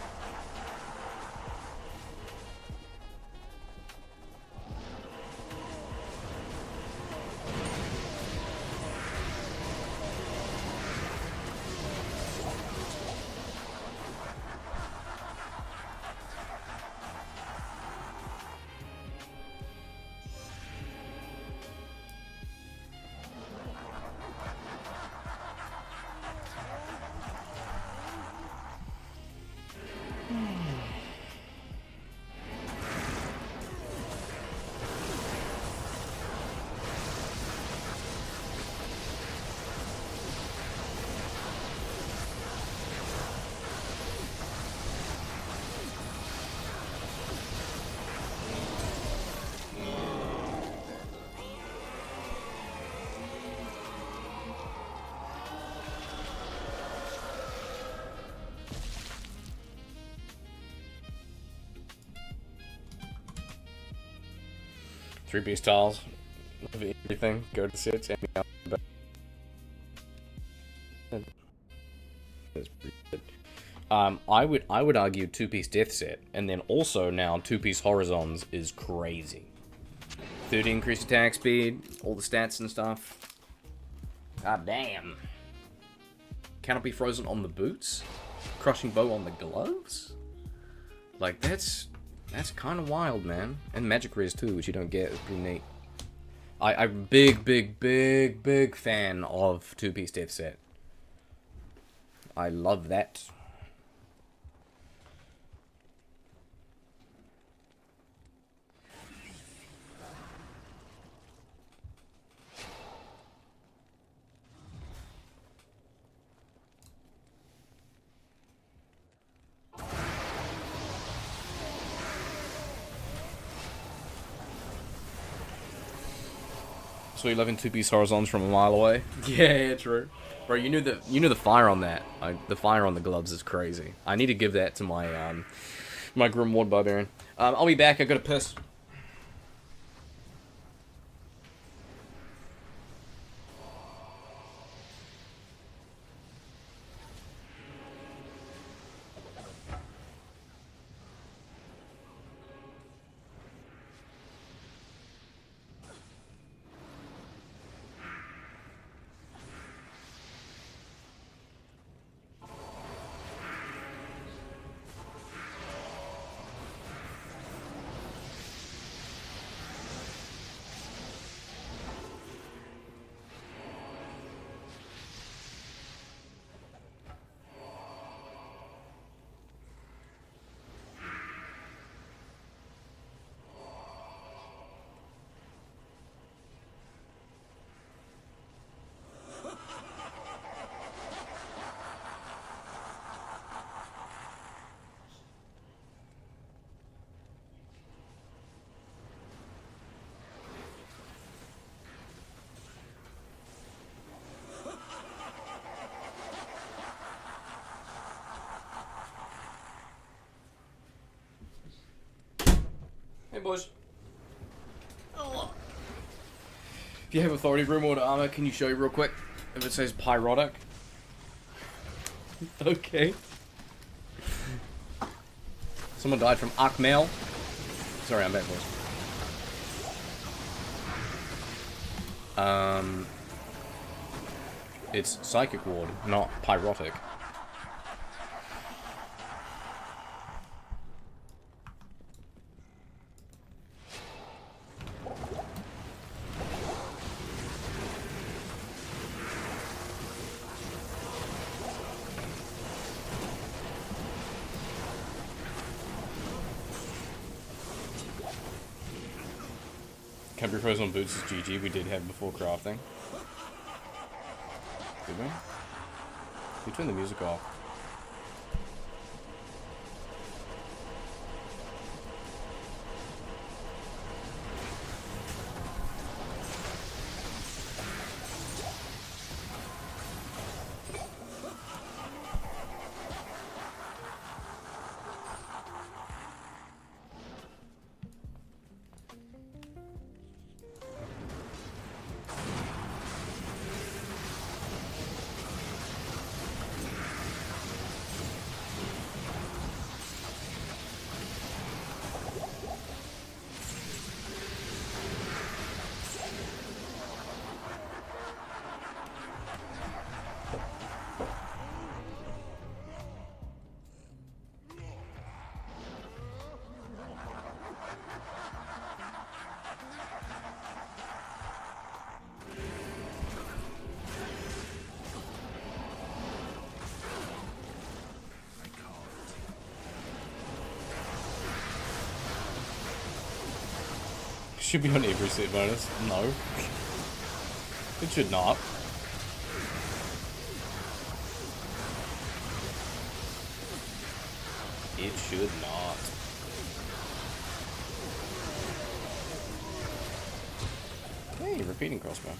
3-piece tiles of everything. Go to sets. That's pretty good. I would argue 2-piece death set, and then also now 2-piece horizons is crazy. 30 increased attack speed, all the stats and stuff. God damn. Cannot be frozen on the boots? Crushing bow on the gloves? Like, that's kind of wild, man. And magic res too, which you don't get. It's pretty neat. I'm big fan of 2-piece death set. I love that. So you loving 2-piece horizons from a mile away? Yeah, true. Bro, you knew the fire on that. The fire on the gloves is crazy. I need to give that to my my Grimward Barbarian. I'll be back. I gotta piss. Hey boys. Oh. If you have authority Grimward armor, can you show you real quick if it says pyrotic? Okay. Someone died from Akmail. Sorry, I'm back, boys. It's Psychic Ward, not Pyrotic. Can't be frozen on boots is GG, we did have before crafting. Did we? We turned the music off. Should be on every set bonus. No. It should not. It should not. Hey, repeating crossbow.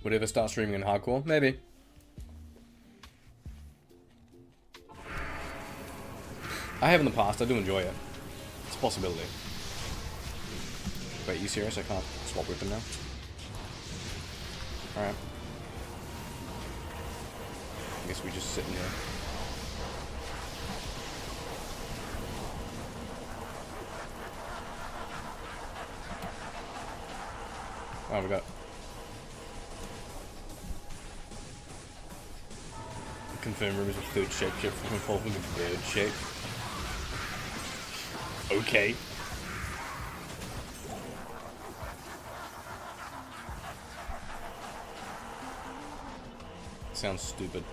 Would ever start streaming in hardcore? Maybe. I have in the past. I do enjoy it. It's a possibility. Wait, you serious? I can't swap weapon now? Alright. I guess we just sit in here. Oh, we got... Confirm rumors of third shapeshift from involving with bird shape. Okay. Sounds stupid.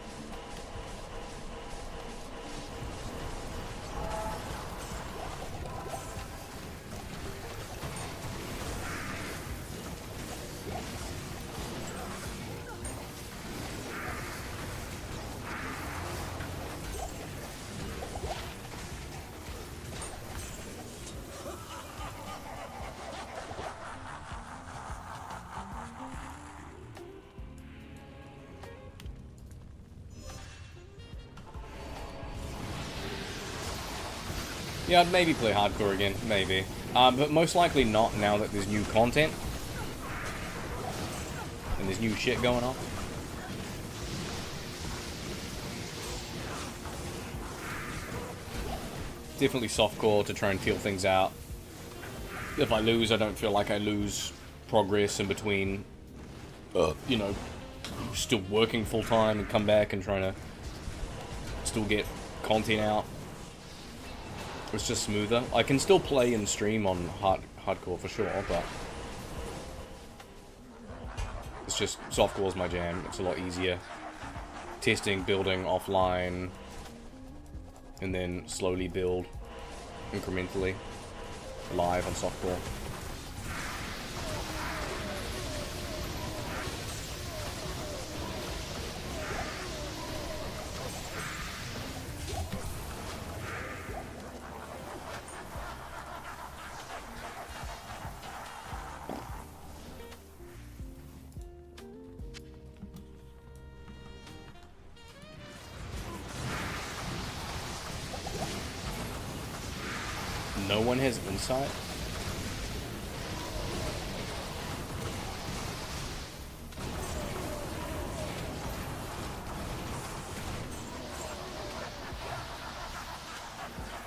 Yeah, I'd maybe play hardcore again, maybe. But most likely not now that there's new content. And there's new shit going on. Definitely softcore to try and feel things out. If I lose, I don't feel like I lose progress in between, you know, still working full time and come back and trying to still get content out. It's just smoother. I can still play and stream on hardcore for sure, but it's just softcore is my jam. It's a lot easier. Testing, building offline, and then slowly build incrementally live on softcore. No one has insight?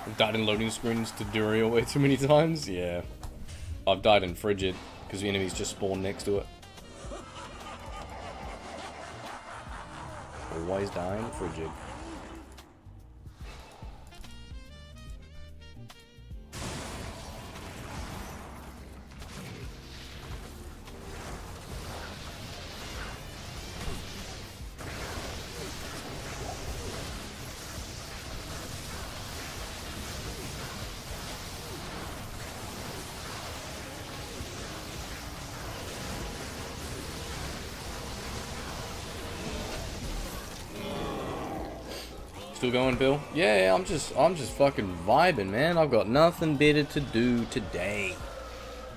I've died in loading screens to Duriel way too many times? Yeah. I've died in Frigid, because the enemies just spawn next to it. Always die in Frigid. Still going, Bill? Yeah, I'm just fucking vibing, man. I've got nothing better to do today.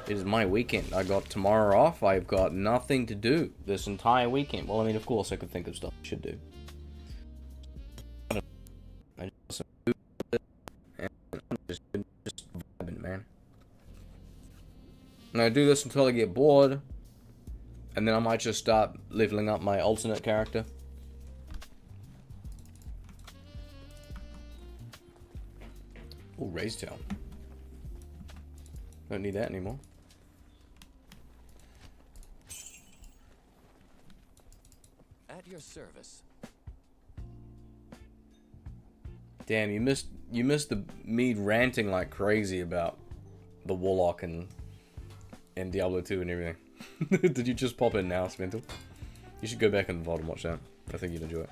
It is my weekend. I got tomorrow off. I've got nothing to do this entire weekend. Well, I mean, of course, I could think of stuff I should do. I'm just vibing, man. And I do this until I get bored, and then I might just start leveling up my alternate character. Oh, raised tail. Don't need that anymore. At your service. Damn, you missed me ranting like crazy about the Warlock and Diablo 2 and everything. Did you just pop in now, Spentel? You should go back in the vault and watch that. I think you'd enjoy it.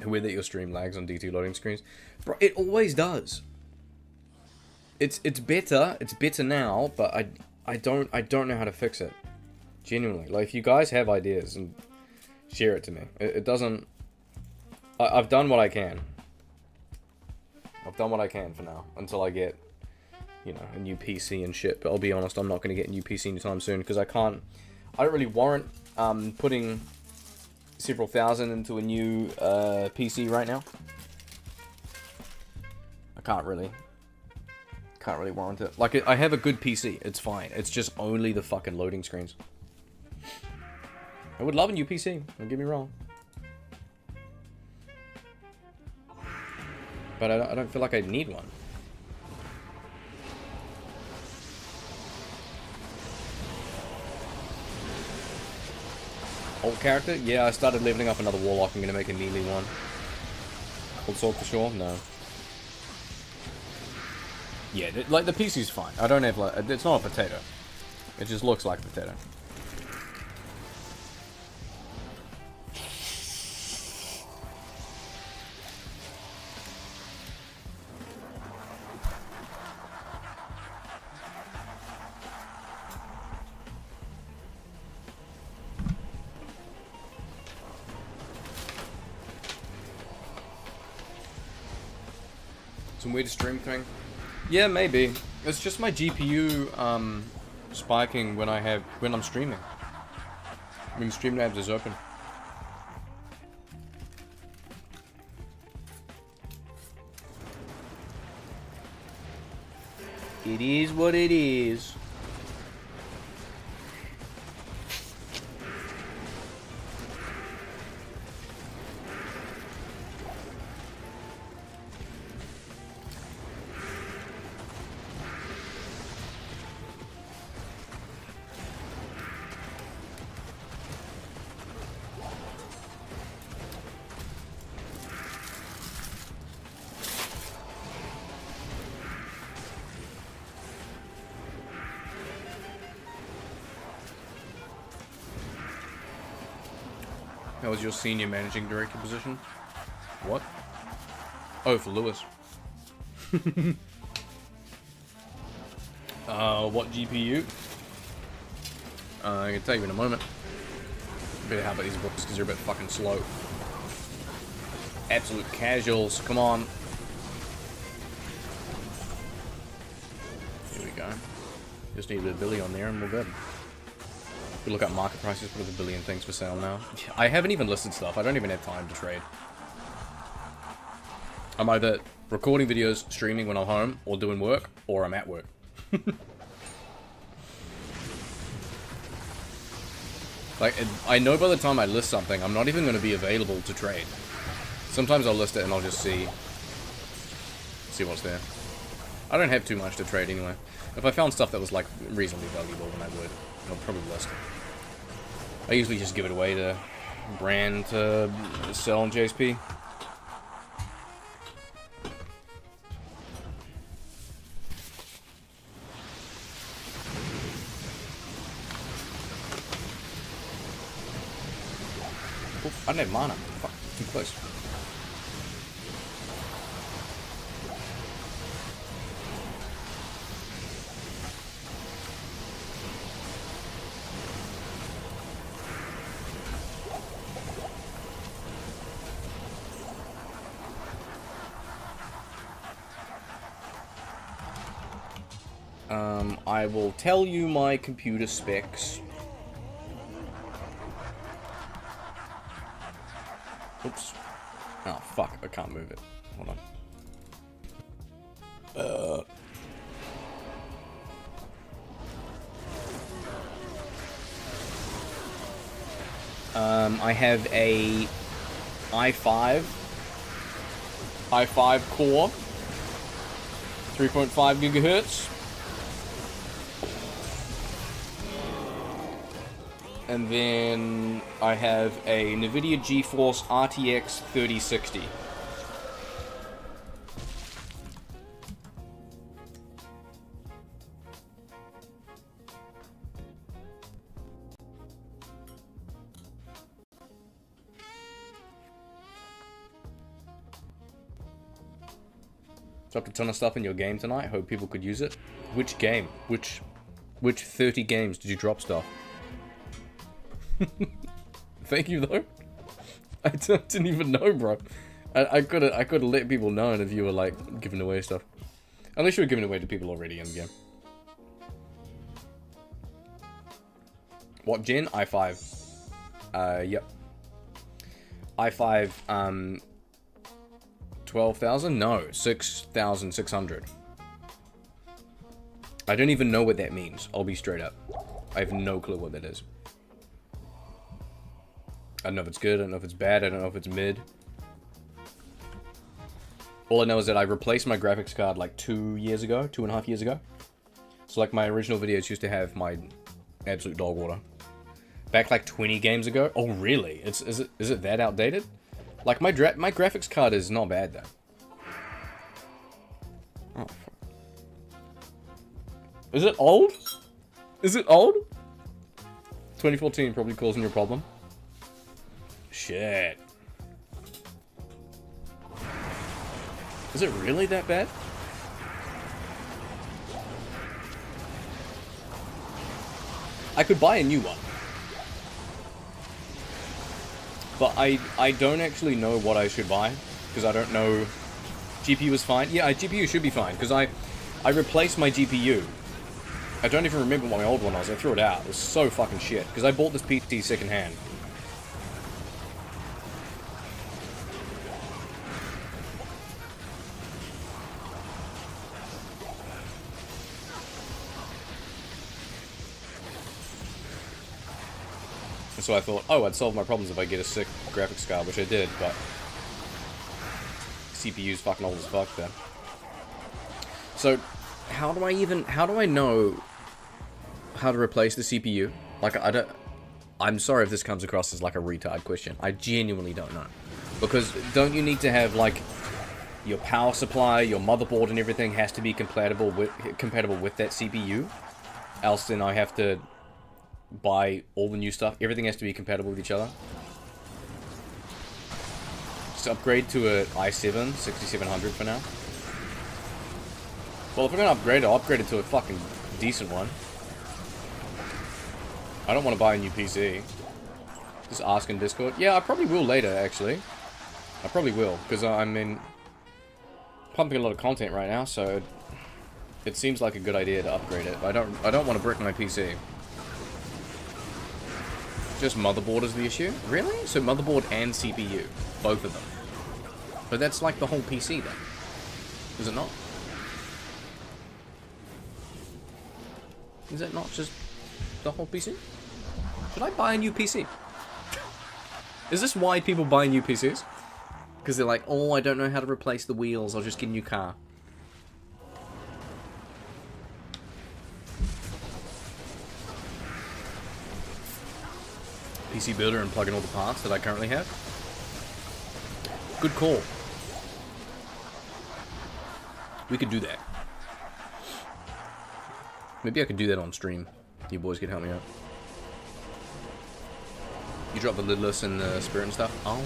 Weird that your stream lags on D2 loading screens. Bro, it always does. It's better now, but I don't know how to fix it. Genuinely. Like, if you guys have ideas, and share it to me. It doesn't... I've done what I can. I've done what I can for now, until I get, you know, a new PC and shit. But I'll be honest, I'm not going to get a new PC anytime soon, because I I don't really warrant putting several thousand into a new PC right now. I can't really warrant it. Like, I have a good PC. It's fine. It's just only the fucking loading screens. I would love a new PC. Don't get me wrong. But I don't feel like I need one. Old character? Yeah, I started leveling up another Warlock. I'm gonna make a melee one. Old sword for sure? No. Yeah, like, the PC's fine. I don't have, like, it's not a potato. It just looks like a potato. Some weird stream thing? Yeah, maybe. It's just my GPU spiking when I'm streaming. When Streamlabs is open. It is what it is. How was your senior managing director position? What? Oh, for Lewis. What GPU? I can tell you in a moment. Better have these books because they're a bit fucking slow. Absolute casuals, come on. Here we go. Just need a billy on there and we're good. We look up market prices, put a billion things for sale now. I haven't even listed stuff. I don't even have time to trade. I'm either recording videos, streaming when I'm home, or doing work, or I'm at work. Like, I know by the time I list something, I'm not even going to be available to trade. Sometimes I'll list it and I'll just see what's there. I don't have too much to trade anyway. If I found stuff that was, like, reasonably valuable, then I would. I'll probably list it. I usually just give it away to brand to sell on JSP. Oof, I don't have mana. Fuck, too close. I will tell you my computer specs. Oops. Oh, fuck. I can't move it. Hold on. I have a i5 core, 3.5 gigahertz. And then I have a NVIDIA GeForce RTX 3060. Dropped a ton of stuff in your game tonight. Hope people could use it. Which game? Which 30 games did you drop stuff? Thank you though. I didn't even know, bro. I could have let people know if you were like giving away stuff. Unless you were giving away to people already in the game. What gen? i5. Yep. i5, 12,000? No, 6,600. I don't even know what that means. I'll be straight up. I have no clue what that is. I don't know if it's good, I don't know if it's bad, I don't know if it's mid. All I know is that I replaced my graphics card like 2 years ago, 2.5 years ago. So like my original videos used to have my absolute dog water. Back like 20 games ago? Oh really? Is it that outdated? Like my graphics card is not bad though. Oh fuck. Is it old? Is it old? 2014 probably causing your problem. Shit. Is it really that bad? I could buy a new one. But I don't actually know what I should buy. Because I don't know... GPU is fine. Yeah, GPU should be fine. Because I replaced my GPU. I don't even remember what my old one was. I threw it out. It was so fucking shit. Because I bought this PC secondhand. And so I thought, oh, I'd solve my problems if I get a sick graphics card, which I did, but CPU's fucking old as fuck then. So, how do I know how to replace the CPU? Like, I'm sorry if this comes across as like a retard question. I genuinely don't know. Because don't you need to have like your power supply, your motherboard and everything has to be compatible with that CPU? Else then I have to buy all the new stuff. Everything has to be compatible with each other. Just upgrade to a i7 6700 for now. Well, if I'm gonna upgrade, I'll upgrade it to a fucking decent one. I don't want to buy a new PC. Just ask in Discord. Yeah, I probably will later, actually. I probably will, because I'm pumping a lot of content right now, so it seems like a good idea to upgrade it. I don't want to brick my PC. Just motherboard is the issue? Really? So motherboard and CPU. Both of them. But that's like the whole PC then. Is it not? Is that not just the whole PC? Should I buy a new PC? Is this why people buy new PCs? Because they're like, oh, I don't know how to replace the wheels, I'll just get a new car. PC builder and plug in all the parts that I currently have. Good call. We could do that. Maybe I could do that on stream. You boys could help me out. You drop the lidless and the spirit and stuff. Oh,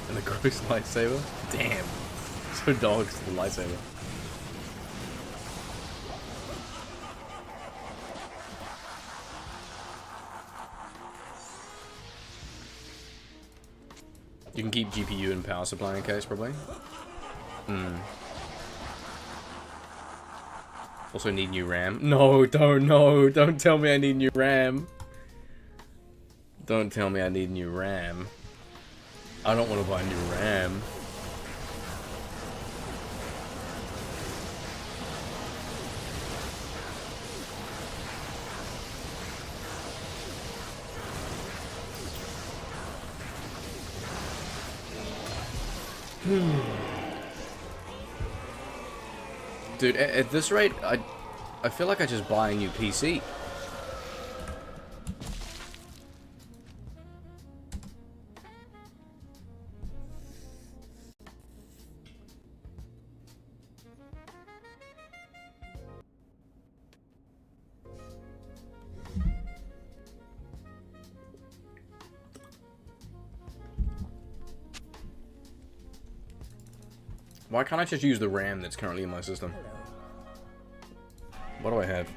and the gross lightsaber. Damn. So dogs the lightsaber. You can keep GPU and power supply in case, probably. Also need new RAM. No, don't tell me I need new RAM. Don't tell me I need new RAM. I don't want to buy new RAM. Dude, at this rate, I feel like I just buy a new PC. Why can't I just use the RAM that's currently in my system? What do I have?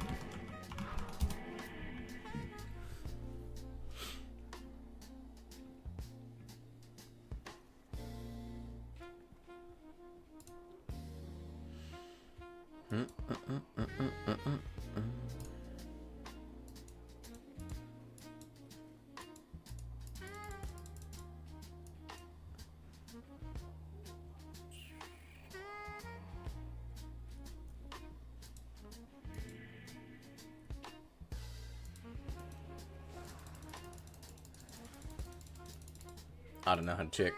I don't know how to check.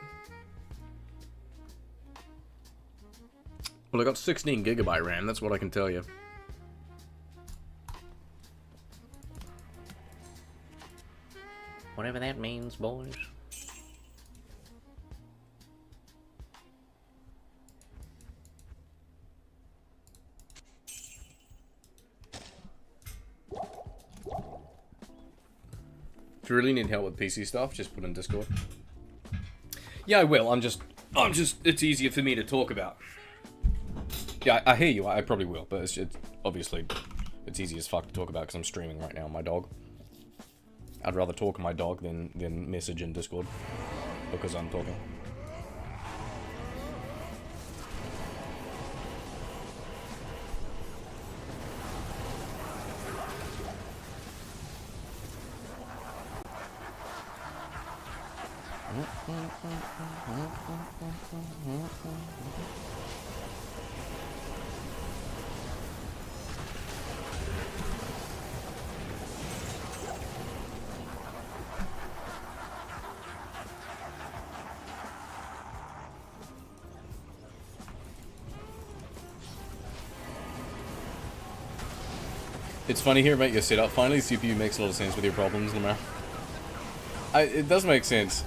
Well, I got 16 gigabyte RAM, that's what I can tell you. Whatever that means, boys. If you really need help with PC stuff, just put in Discord. Yeah, I will. I'm just, it's easier for me to talk about. Yeah, I hear you. I probably will, but it's obviously, it's easy as fuck to talk about because I'm streaming right now. My dog. I'd rather talk to my dog than message in Discord because I'm talking. It's funny here about your setup. Finally, CPU makes a lot of sense with your problems, Lamar. It does make sense.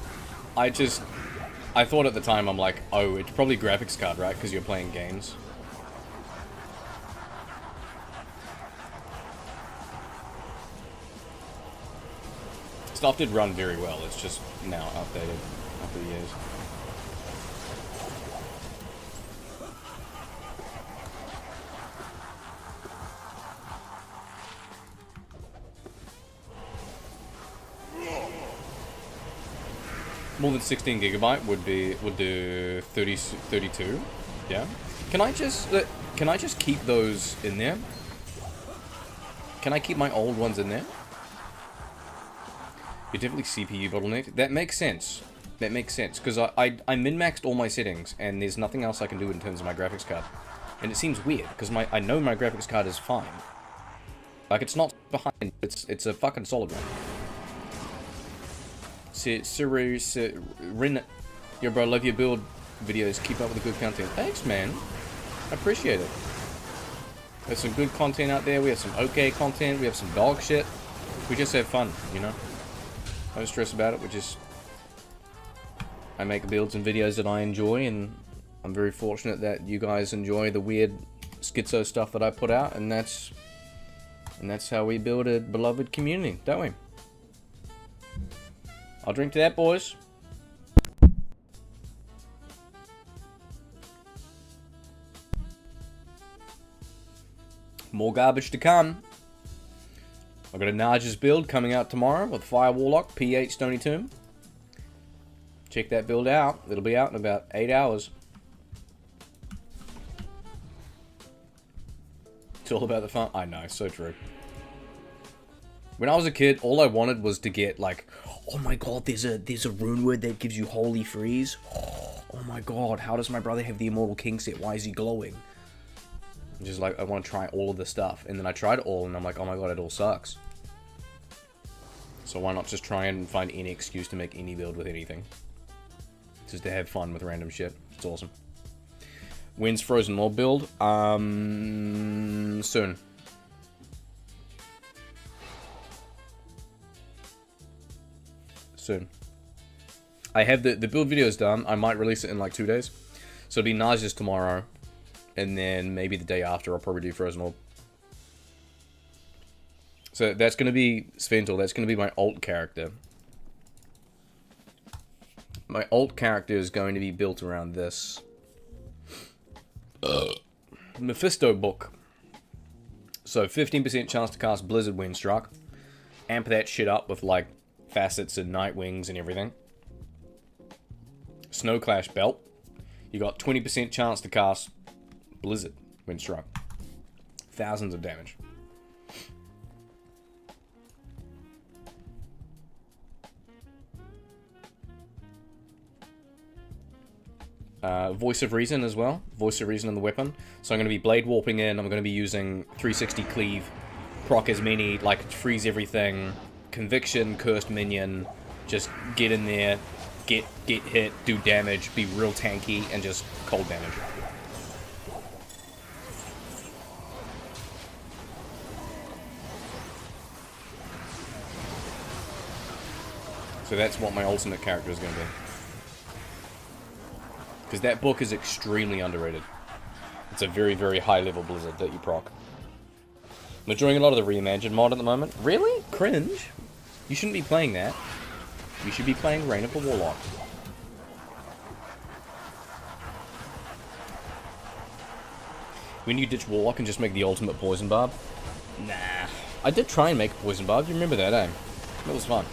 I thought at the time, I'm like, oh, it's probably graphics card, right? Because you're playing games. Stuff did run very well. It's just now outdated after the years. More than 16 gigabyte would do 32. Yeah. Can I just keep those in there? Can I keep my old ones in there? You're definitely CPU bottlenecked. That makes sense. That makes sense because I min-maxed all my settings and there's nothing else I can do in terms of my graphics card. And it seems weird because I know my graphics card is fine. Like it's not behind. It's a fucking solid one. Rin, yo bro, love your build videos. Keep up with the good content. Thanks, man. I appreciate it. There's some good content out there. We have some okay content. We have some dog shit. We just have fun, you know? Don't stress about it. I make builds and videos that I enjoy, and I'm very fortunate that you guys enjoy the weird schizo stuff that I put out, and that's how we build a beloved community, don't we? I'll drink to that, boys. More garbage to come. I've got a Narja's build coming out tomorrow with Fire Warlock, P8 Stony Tomb. Check that build out. It'll be out in about 8 hours. It's all about the fun. I know, so true. When I was a kid, all I wanted was to get like, oh my god, there's a rune word that gives you holy freeze. Oh my god, how does my brother have the Immortal King set? Why is he glowing? Just like, I want to try all of the stuff. And then I tried it all and I'm like, oh my god, it all sucks. So why not just try and find any excuse to make any build with anything? Just to have fun with random shit. It's awesome. When's Frozen Mob build? Soon. Soon. I have the build videos done. I might release it in like 2 days. So it'll be Nauseous tomorrow. And then maybe the day after I'll probably do Frozen Orb. So that's going to be Svental. That's going to be my alt character. My alt character is going to be built around this. Mephisto book. So 15% chance to cast Blizzard Windstruck. Amp that shit up with like facets and night wings and everything. Snow Clash belt. You got 20% chance to cast Blizzard Windstruck. Thousands of damage. Voice of Reason as well. Voice of Reason in the weapon. So I'm going to be Blade Warping in. I'm going to be using 360 Cleave. Proc as many, like freeze everything. Conviction, Cursed Minion. Just get in there. get hit, do damage, be real tanky, and just cold damage. So that's what my ultimate character is going to be. Because that book is extremely underrated. It's a very, very high level blizzard that you proc. I'm enjoying a lot of the reimagined mod at the moment. Really? Cringe? You shouldn't be playing that. You should be playing Reign of the Warlock. When you ditch Warlock and just make the ultimate Poison Barb? Nah. I did try and make a Poison Barb, you remember that, eh? That was fun.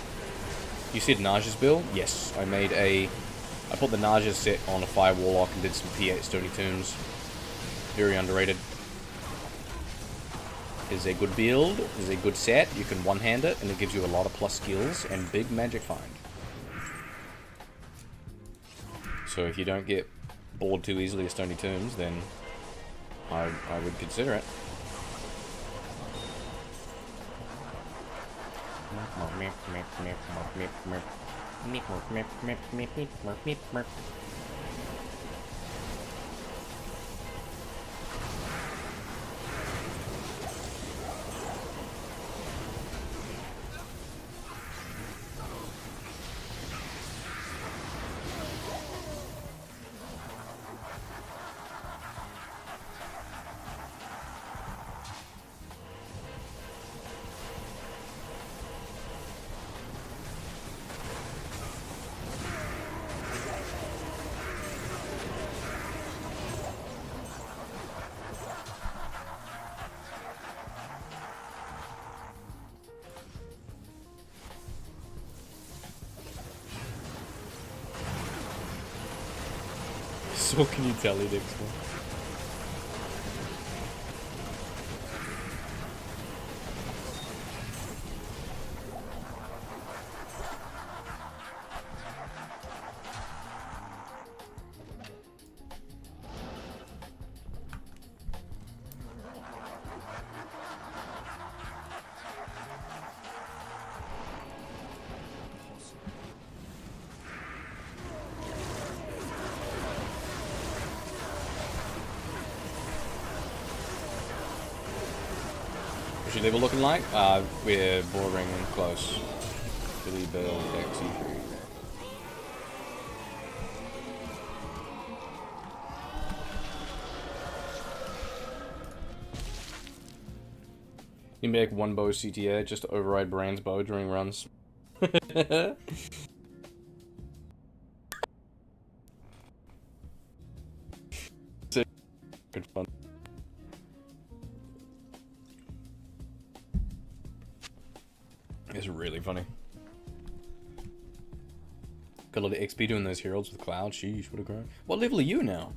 You said Naja's build? Yes, I put the Naja set on a Fire Warlock and did some P8 Stony Tombs. Very underrated. Is a good build, is a good set, you can one-hand it, and it gives you a lot of plus skills and big magic find. So if you don't get bored too easily of Stony Tombs, then I would consider it. So can you tell it, X1? What's your level looking like? We're bordering close. Billy Bell, XE3. You make one bow CTA just to override Brand's bow during runs. Good fun. It's really funny. Got a lot of XP doing those heralds with Cloud. Sheesh, what a grind. What level are you now?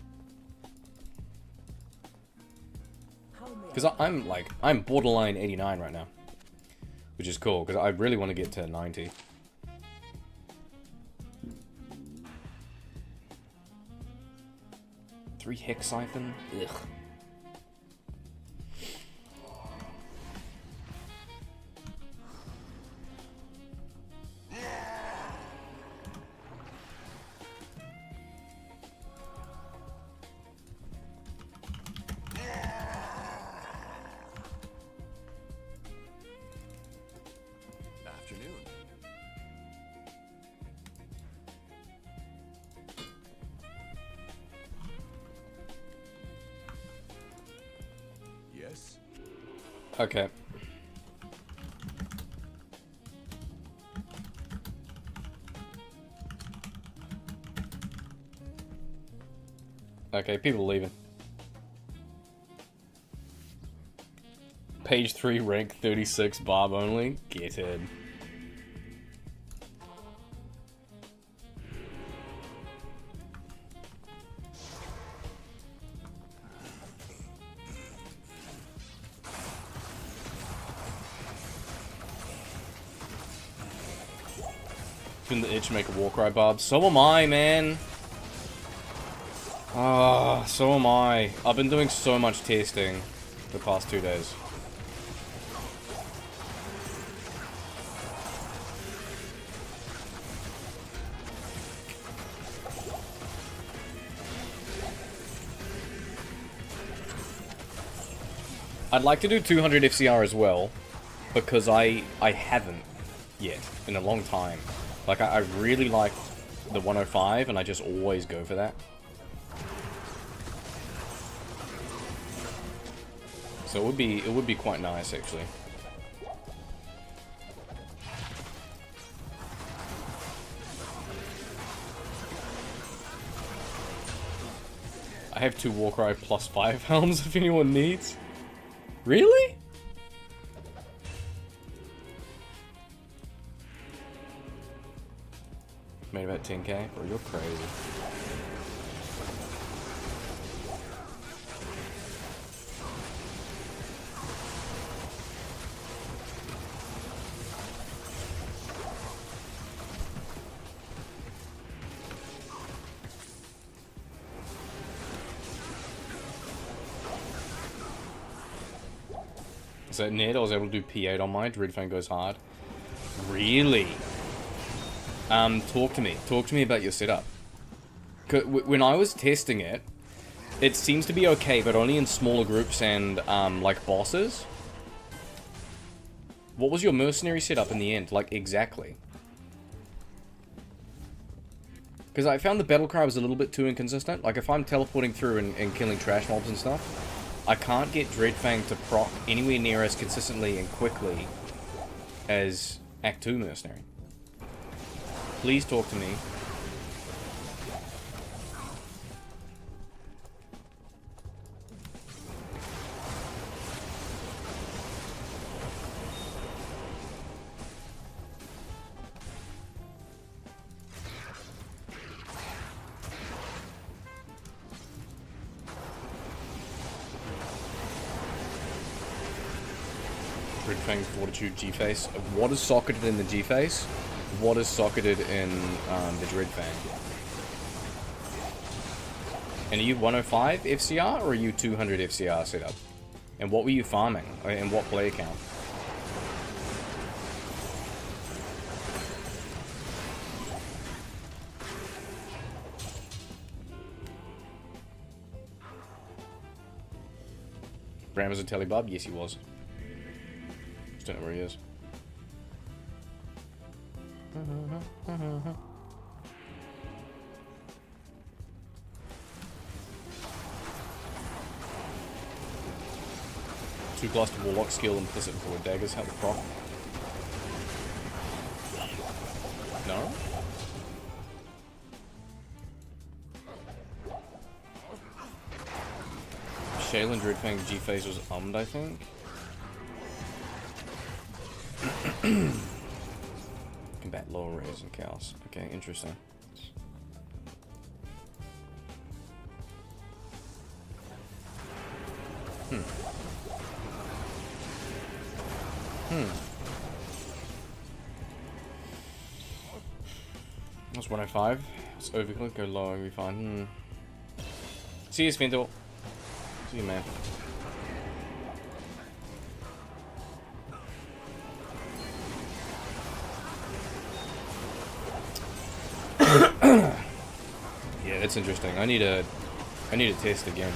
Because I'm borderline 89 right now. Which is cool, because I really want to get to 90. Three Hex Siphon? Ugh. Okay. Okay, people leaving. Page 3, rank 36, Barb only. Get in. Been the itch to make a Warcry Barb. So am I, man. Ah, so am I. I've been doing so much testing the past 2 days. I'd like to do 200 FCR as well, because I haven't yet in a long time. Like I really like the 105, and I just always go for that. So it would be quite nice actually. I have 2 Warcry plus 5 helms if anyone needs. Really? Made about 10k? Bro, you're crazy. Is that Ned? I was able to do P8 on mine. Dreadfang goes hard. Really? Talk to me. Talk to me about your setup. When I was testing it, it seems to be okay, but only in smaller groups and, like, bosses. What was your mercenary setup in the end? Like, exactly. Because I found the battle cry was a little bit too inconsistent. Like, if I'm teleporting through and killing trash mobs and stuff, I can't get Dreadfang to proc anywhere near as consistently and quickly as Act 2 Mercenary. Please talk to me. Dreadfang, Fortitude, G-Face. What is socketed in the G-Face? What is socketed in the Dreadfang? And are you 105 FCR or are you 200 FCR setup? And what were you farming? And what player count? Bram was a telebub? Yes, he was. Just don't know where he is. Two blaster Warlock skill implicit forward daggers help the proc. No? Shaylin Dreadfang G-Phase was ummed, I think. Combat lower rays and cows. Okay, interesting. That's 105. It's overclick, go low, and be fine. See you, Sventor. See you, man. Yeah, that's interesting. I need to test again.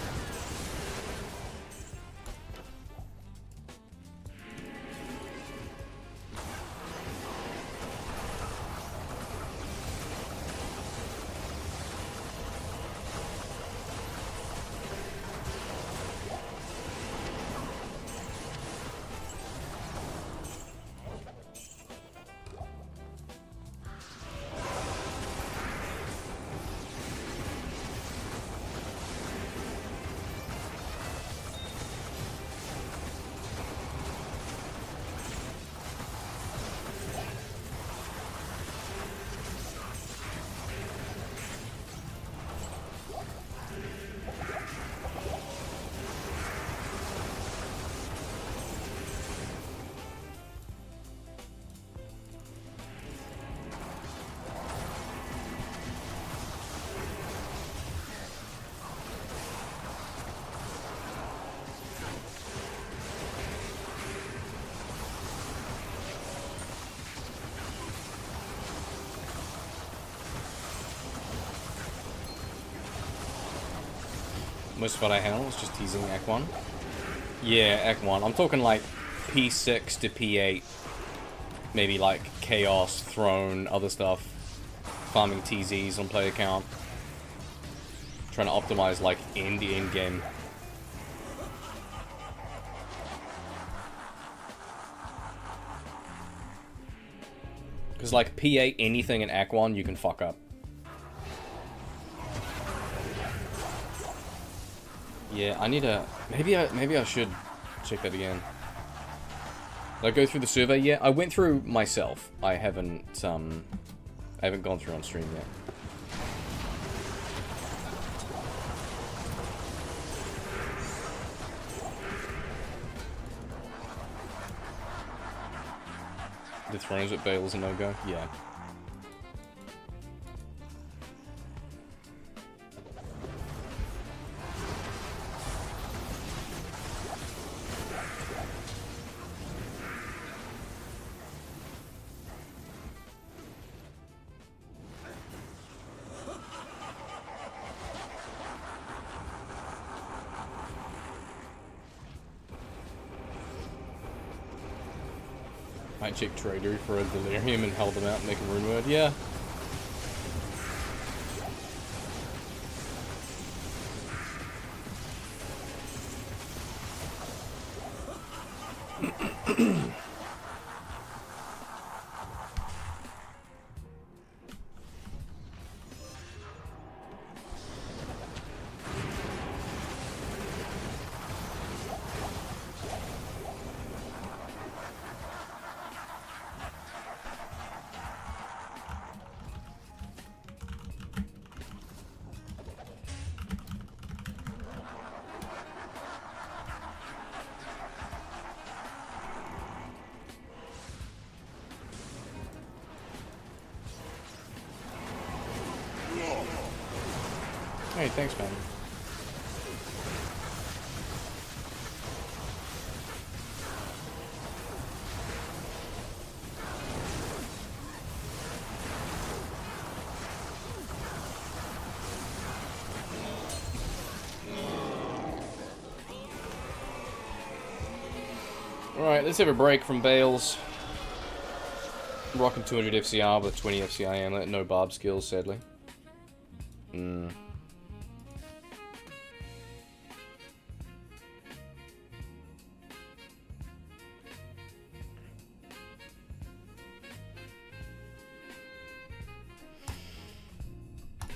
Most of what I handle is just teasing Act 1. Yeah, Act 1. I'm talking like P6 to P8. Maybe like Chaos, Throne, other stuff. Farming TZs on player count. Trying to optimize like end game. Because like P8, anything in Act 1 you can fuck up. Yeah, I need a... Maybe I should check that again. Did I go through the survey yet? I went through myself. I haven't gone through on stream yet. The Thrones at Baal is a no-go? Yeah. I checked Trader for a Delirium and held them out and make a rune word. Yeah. Hey, thanks, man. Alright, let's have a break from Bales. Rocking 200 FCR with 20 FCI amulet, no barb skills, sadly.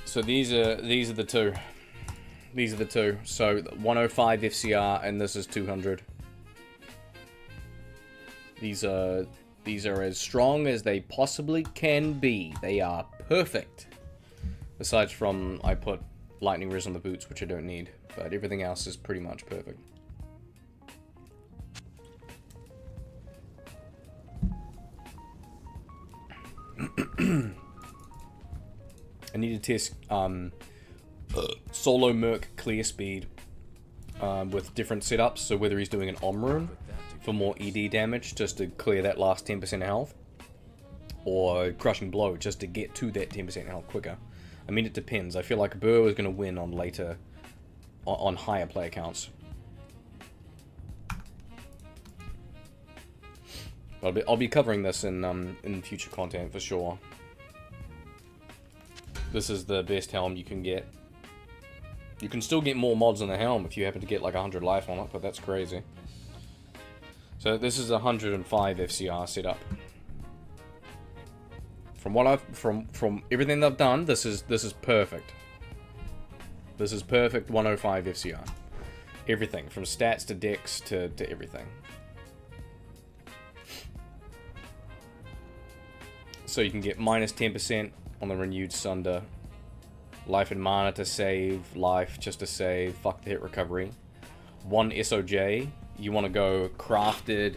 So these are the two. These are the two. So 105 FCR and this is 200. These are as strong as they possibly can be. They are perfect. Aside from I put lightning res on the boots, which I don't need, but everything else is pretty much perfect. I need to test solo Merc clear speed with different setups. So whether he's doing an Om rune for more ED damage just to clear that last 10% health, or crushing blow just to get to that 10% health quicker. I mean, it depends. I feel like Burr is going to win on later, on higher player counts. But I'll be covering this in future content for sure. This is the best helm you can get. You can still get more mods on the helm if you happen to get like 100 life on it, but that's crazy. So this is 105 FCR setup. From what from everything I've done, this is perfect. This is perfect 105 FCR. Everything from stats to dex to everything. So you can get minus 10% on the renewed Sunder. Life and mana to save, life just to save, fuck the hit recovery. 1 SOJ, you want to go crafted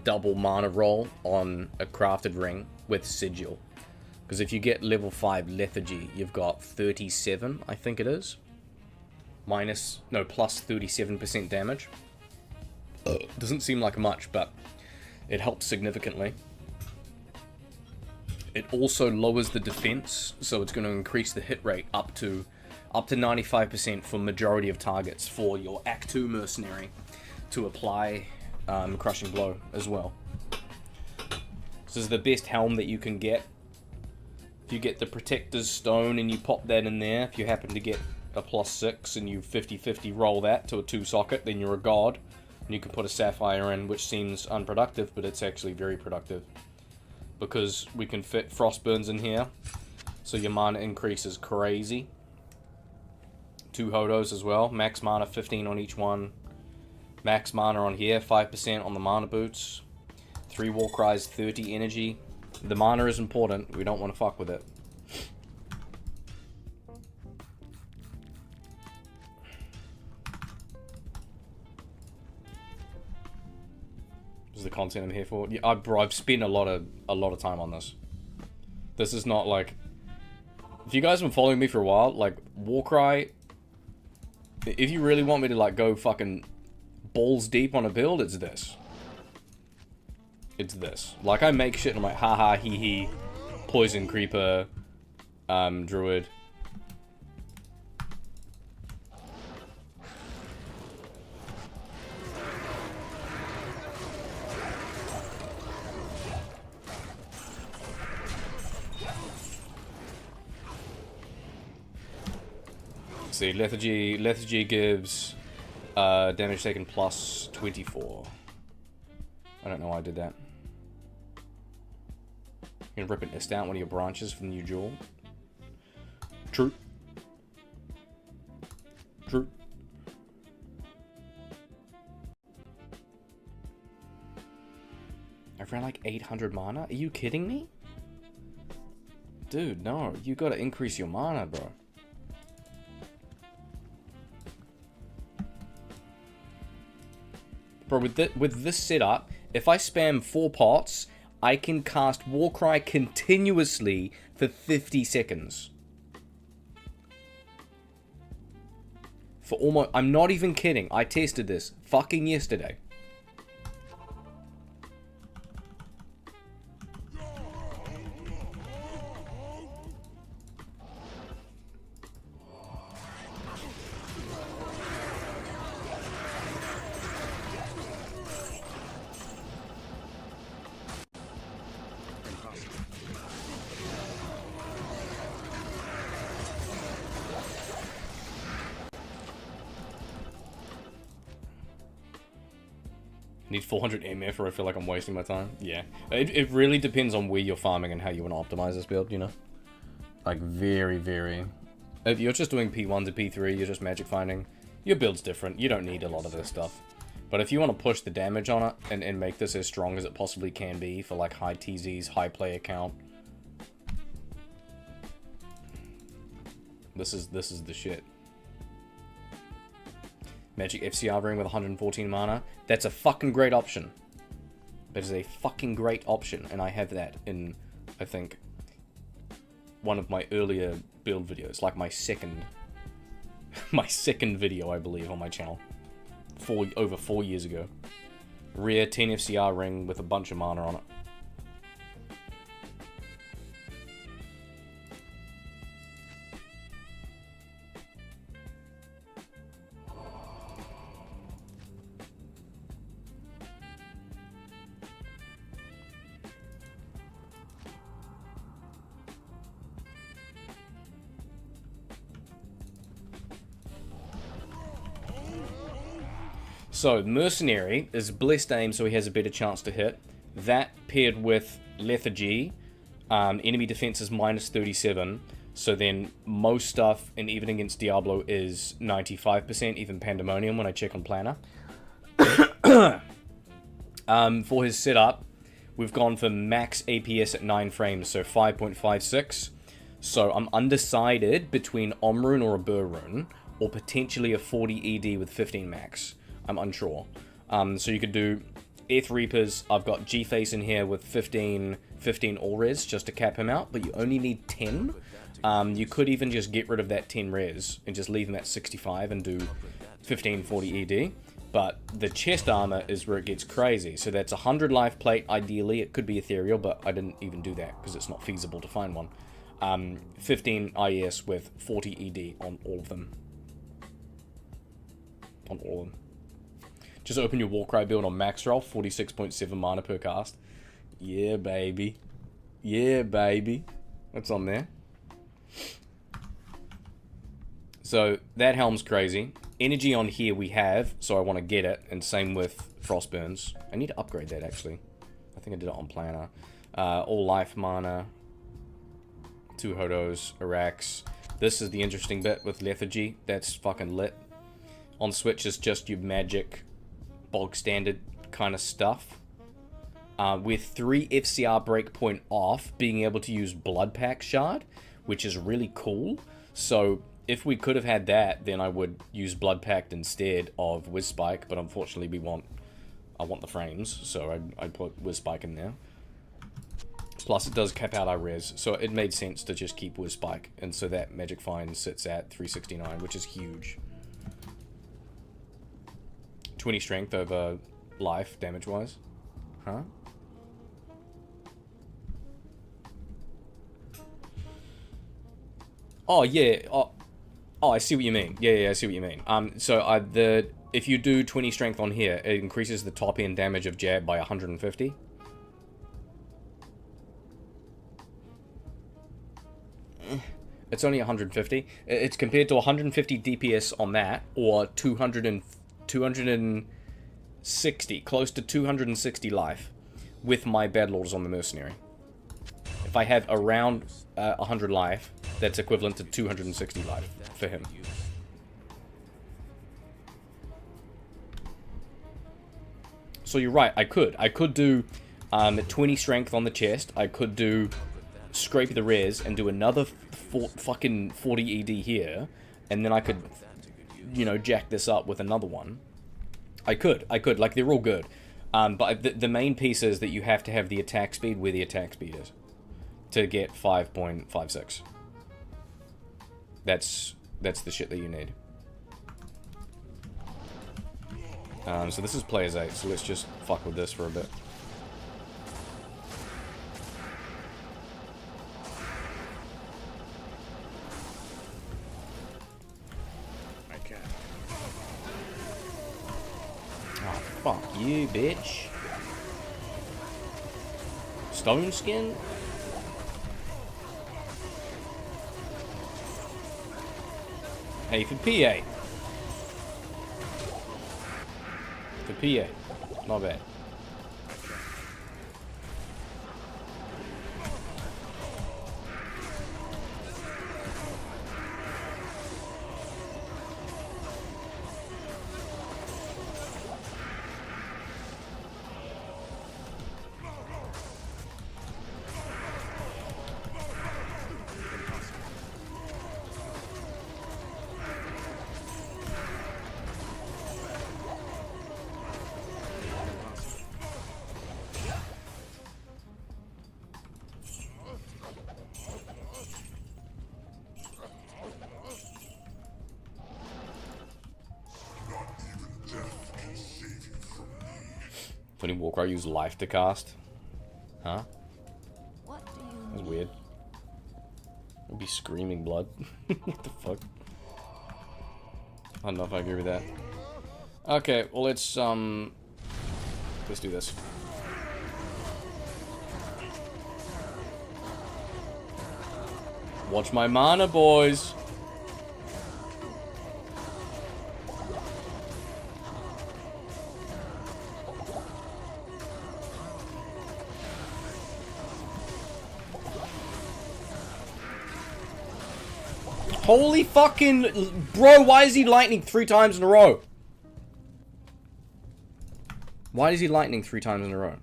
double mana roll on a crafted ring with sigil. Because if you get level 5 lethargy, you've got 37, I think it is. Plus 37% damage. Doesn't seem like much, but it helps significantly. It also lowers the defense, so it's going to increase the hit rate up to 95% for majority of targets for your Act 2 mercenary. to apply Crushing Blow as well. This is the best helm that you can get. If you get the Protector's Stone and you pop that in there, if you happen to get a +6 and you 50-50 roll that to a 2-socket, then you're a god. And you can put a Sapphire in, which seems unproductive, but it's actually very productive. Because we can fit Frostburns in here, so your mana increase is crazy. 2 Hodos as well, max mana 15 on each one. Max mana on here, 5% on the mana boots. 3 Warcries, 30 energy. The mana is important, we don't want to fuck with it. This is the content I'm here for. Yeah, bro, I've spent a lot of time on this. This is not like... If you guys have been following me for a while, like, Warcry... If you really want me to, like, go fucking balls deep on a build, it's this. It's this. Like, I make shit and I'm like, haha, hee hee, Poison Creeper, Druid. See, Lethargy gives damage taken plus 24. I don't know why I did that. You're gonna rip an ist out one of your branches from the new jewel. True. True. I've ran like 800 mana? Are you kidding me? Dude, no. You gotta increase your mana, bro. Bro, with this setup, if I spam 4 pots, I can cast Warcry continuously for 50 seconds. For almost... I'm not even kidding. I tested this fucking yesterday. Need 400 MF or I feel like I'm wasting my time. Yeah. It really depends on where you're farming and how you want to optimize this build, you know? Like, very, very... If you're just doing P1 to P3, you're just magic finding, your build's different. You don't need a lot of this stuff. But if you want to push the damage on it and make this as strong as it possibly can be for, like, high TZs, high player count... This is the shit. Magic FCR ring with 114 mana. That's a fucking great option. That is a fucking great option, and I have that in, I think, one of my earlier build videos, like my second video, I believe, on my channel, over 4 years ago. Rare 10 FCR ring with a bunch of mana on it. So, Mercenary is Blessed Aim, so he has a better chance to hit. That paired with Lethargy, enemy defense is -37, so then most stuff, and even against Diablo, is 95%, even Pandemonium when I check on Planner. For his setup, we've gone for max APS at 9 frames, so 5.56. So I'm undecided between Omrune or a Burr Rune, or potentially a 40 ED with 15 max. I'm unsure. So you could do Earth Reapers. I've got G-Face in here with 15 all res just to cap him out, but you only need 10. You could even just get rid of that 10 res and just leave him at 65 and do 15 40 ED. But the chest armor is where it gets crazy. So that's 100 life plate ideally. It could be ethereal, but I didn't even do that because it's not feasible to find one. 15 IES with 40 ED on all of them. On all of them. Just open your Warcry build on max roll, 46.7 mana per cast. Yeah, baby. Yeah, baby. That's on there. So, that helm's crazy. Energy on here we have, so I want to get it. And same with Frostburns. I need to upgrade that, actually. I think I did it on Planner. All life mana. 2 Hodos, Arax. This is the interesting bit with Lethargy. That's fucking lit. On Switch, it's just your magic, bog standard kind of stuff. With 3 FCR breakpoint off, being able to use Blood Pack Shard, which is really cool. So, if we could have had that, then I would use Blood Pact instead of Whiz Spike, but unfortunately I want the frames, so I'd put Whiz Spike in there. Plus, it does cap out our res, so it made sense to just keep Whiz Spike, and so that Magic Find sits at 369, which is huge. 20 strength over life, damage-wise. Huh? Oh, yeah. Oh, I see what you mean. Yeah, I see what you mean. So if you do 20 strength on here, it increases the top end damage of jab by 150. It's only 150. It's compared to 150 DPS on that, or 260, close to 260 life, with my Badlords on the Mercenary. If I have around 100 life, that's equivalent to 260 life for him. So you're right, I could do 20 strength on the chest, I could do scrape the res and do another fucking 40 ED here, and then I could, you know, jack this up with another one. I could, like, they're all good. But the main piece is that you have to have the attack speed where the attack speed is to get 5.56. That's the shit that you need. So this is players 8, so let's just fuck with this for a bit. Oh, fuck you, bitch. Stone skin? Hey, for PA. For PA. Not bad. Putting Warcry use life to cast. Huh? What do you That's weird. It'd be screaming blood. What the fuck? I don't know if I agree with that. Okay, well let's do this. Watch my mana, boys. Holy fucking... Bro, why is he lightning 3 times in a row? Why is he lightning 3 times in a row?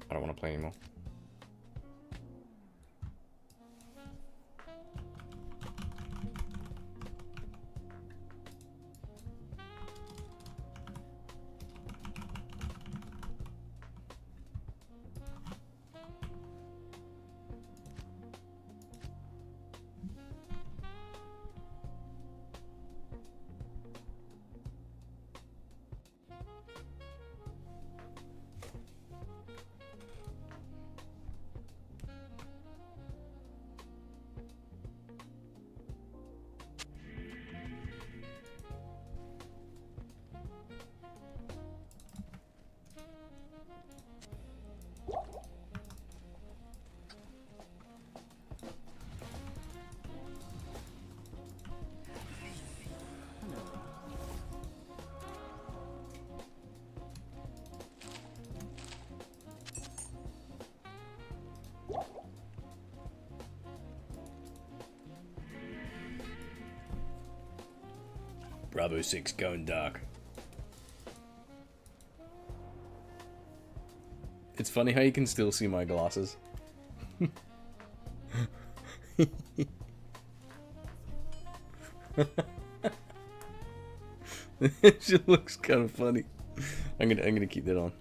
I don't want to play anymore. 506 going dark. It's funny how you can still see my glasses. It just looks kind of funny. I'm gonna keep that on.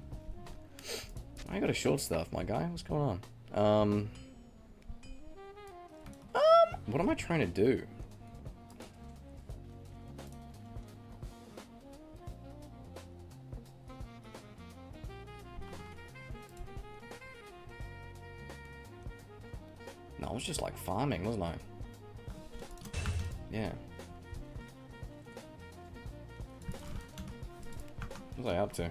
I got a short stuff, my guy. What's going on? What am I trying to do? No, I was just like farming, wasn't I? Yeah. What was I up to?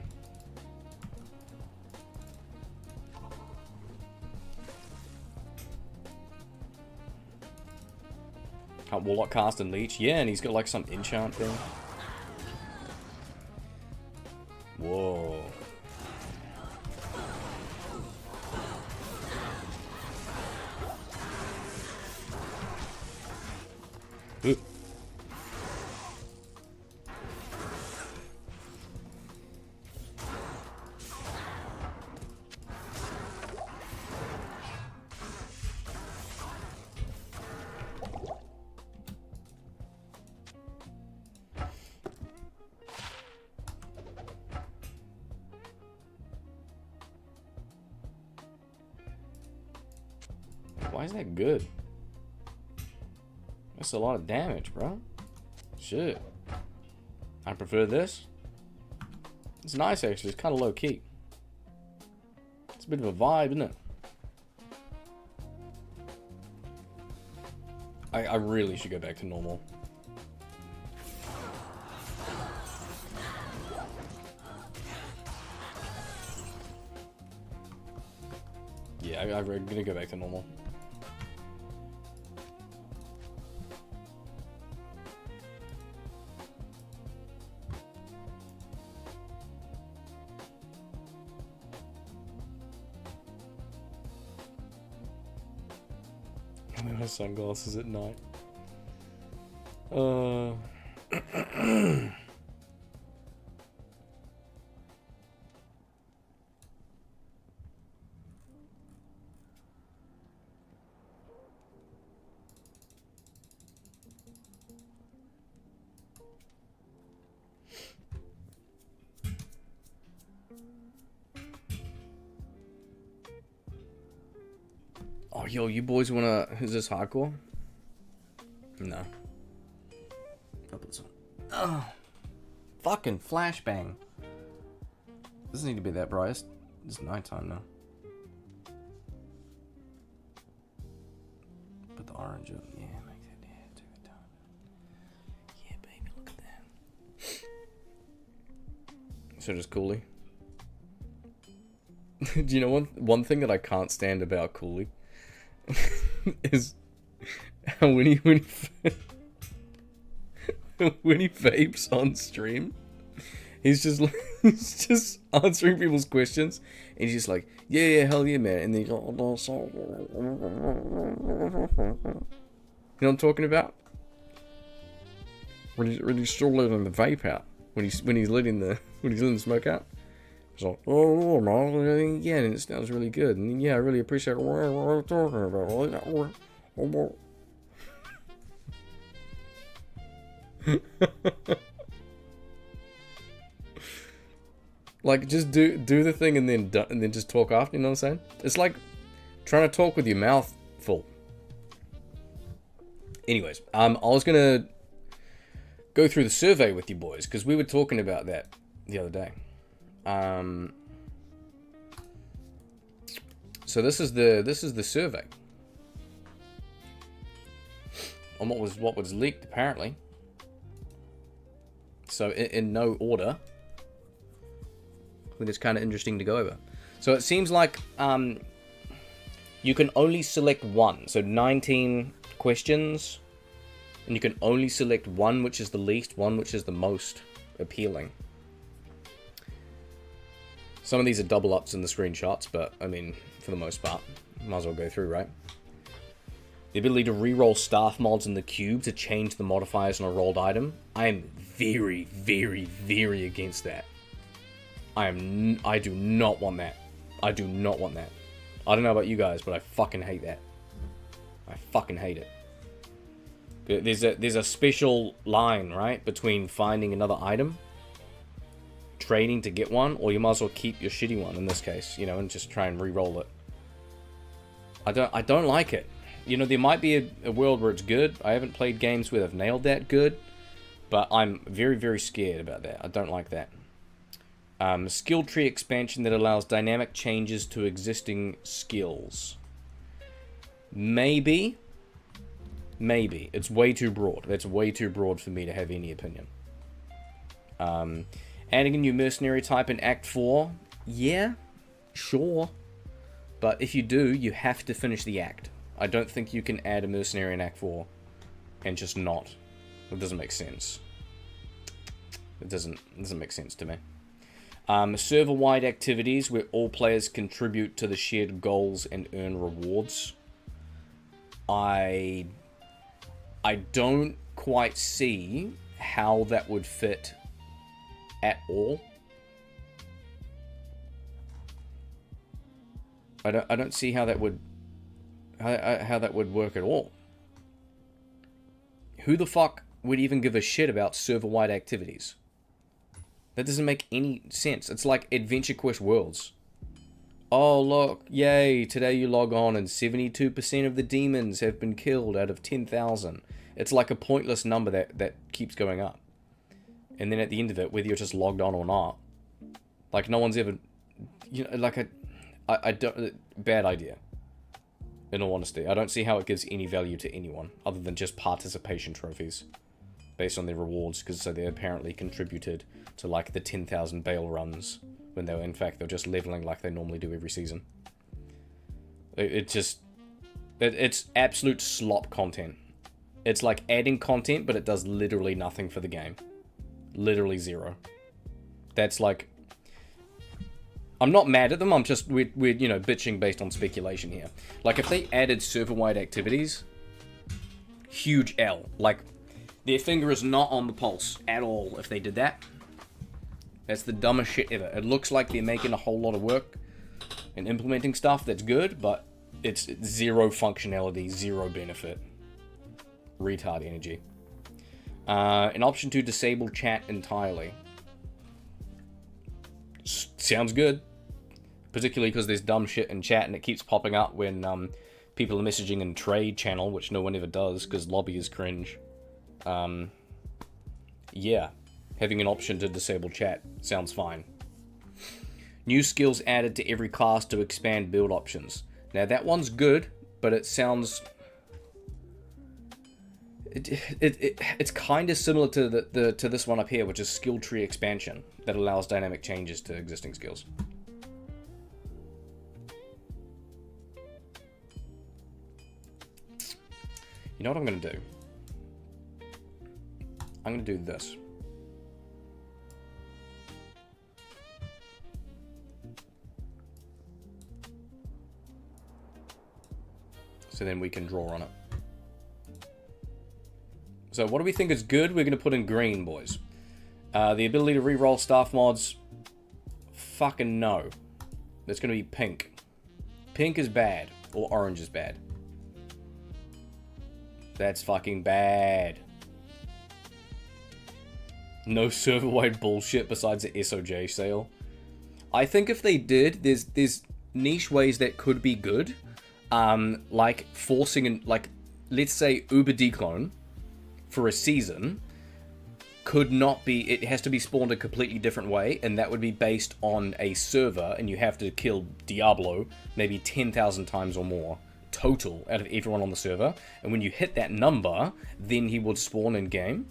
Warlock cast and leech. Yeah, and he's got like some enchant thing. Whoa. Ooh. Why is that good? That's a lot of damage, bro. Shit. I prefer this. It's nice, actually. It's kind of low-key. It's a bit of a vibe, isn't it? I really should go back to normal. Yeah, I'm gonna go back to normal. I wear my sunglasses at night. Oh, yo, you boys wanna... Is this hardcore? No. I'll put this on. Oh. Fucking flashbang. Doesn't need to be that bright. It's nighttime now. Put the orange up. Yeah, make that. Yeah, take it down. Yeah, baby, look at that. So just Cooley. Do you know one thing that I can't stand about Cooley? Is when he when he vapes on stream, he's just answering people's questions, and he's just like, yeah, hell yeah, man, and then he's like, you know what I'm talking about? When he's still letting the vape out, when he's letting the smoke out. It's like, oh, man, yeah, and it smells really good. And yeah, I really appreciate what I'm talking about. Like, just do the thing and then just talk after, you know what I'm saying? It's like trying to talk with your mouth full. Anyways, I was gonna go through the survey with you boys, because we were talking about that the other day. So this is the survey on what was leaked, apparently. So in no order. I think it's kind of interesting to go over. So it seems like you can only select one. So 19 questions, and you can only select one which is the least, one which is the most appealing. Some of these are double ups in the screenshots, but I mean, for the most part, might as well go through, right? The ability to reroll staff mods in the cube to change the modifiers on a rolled item. I am very, very, very against that. I do not want that. I do not want that. I don't know about you guys, but I fucking hate that. I fucking hate it. There's a special line, right, between finding another item, trading to get one, or you might as well keep your shitty one in this case, you know, and just try and re-roll it. I don't like it. You know, there might be a world where it's good. I haven't played games where they've nailed that good, but I'm very, very scared about that. I don't like that. Skill tree expansion that allows dynamic changes to existing skills. Maybe. Maybe. It's way too broad. That's way too broad for me to have any opinion. Adding a new mercenary type in Act 4. Yeah, sure. But if you do, you have to finish the act. I don't think you can add a mercenary in Act 4 and just not. It doesn't make sense. It doesn't make sense to me. Server-wide activities where all players contribute to the shared goals and earn rewards. I don't quite see how that would fit at all. I don't see how that would work at all. Who the fuck would even give a shit about server-wide activities? That doesn't make any sense. It's like Adventure Quest Worlds. Oh, look, yay, today you log on and 72% of the demons have been killed out of 10,000. It's like a pointless number that keeps going up. And then at the end of it, whether you're just logged on or not, like no one's ever, you know, like I don't, bad idea. In all honesty, I don't see how it gives any value to anyone other than just participation trophies based on their rewards, because so they apparently contributed to like the 10,000 Baal runs when they were in fact they're just leveling like they normally do every season. It's absolute slop content. It's like adding content, but it does literally nothing for the game. Literally zero. That's like, I'm not mad at them, I'm just, we're you know, bitching based on speculation here. Like, if they added server-wide activities, huge L. Like, their finger is not on the pulse at all if they did that. That's the dumbest shit ever. It looks like they're making a whole lot of work and implementing stuff that's good, but it's zero functionality, zero benefit. Retard energy. An option to disable chat entirely. Sounds good. Particularly because there's dumb shit in chat and it keeps popping up when people are messaging in trade channel, which no one ever does because lobby is cringe. Yeah. Having an option to disable chat sounds fine. New skills added to every class to expand build options. Now that one's good, but it sounds... It's kind of similar to to this one up here, which is skill tree expansion that allows dynamic changes to existing skills. You know what I'm going to do? I'm going to do this. So then we can draw on it. So what do we think is good? We're going to put in green, boys. The ability to reroll staff mods. Fucking no. That's going to be pink. Pink is bad. Or orange is bad. That's fucking bad. No server-wide bullshit besides the SOJ sale. I think if they did, there's niche ways that could be good. Like forcing, like, let's say Uber Declone for a season could not be, it has to be spawned a completely different way, and that would be based on a server, and you have to kill Diablo maybe 10,000 times or more total out of everyone on the server, and when you hit that number, then he would spawn in game.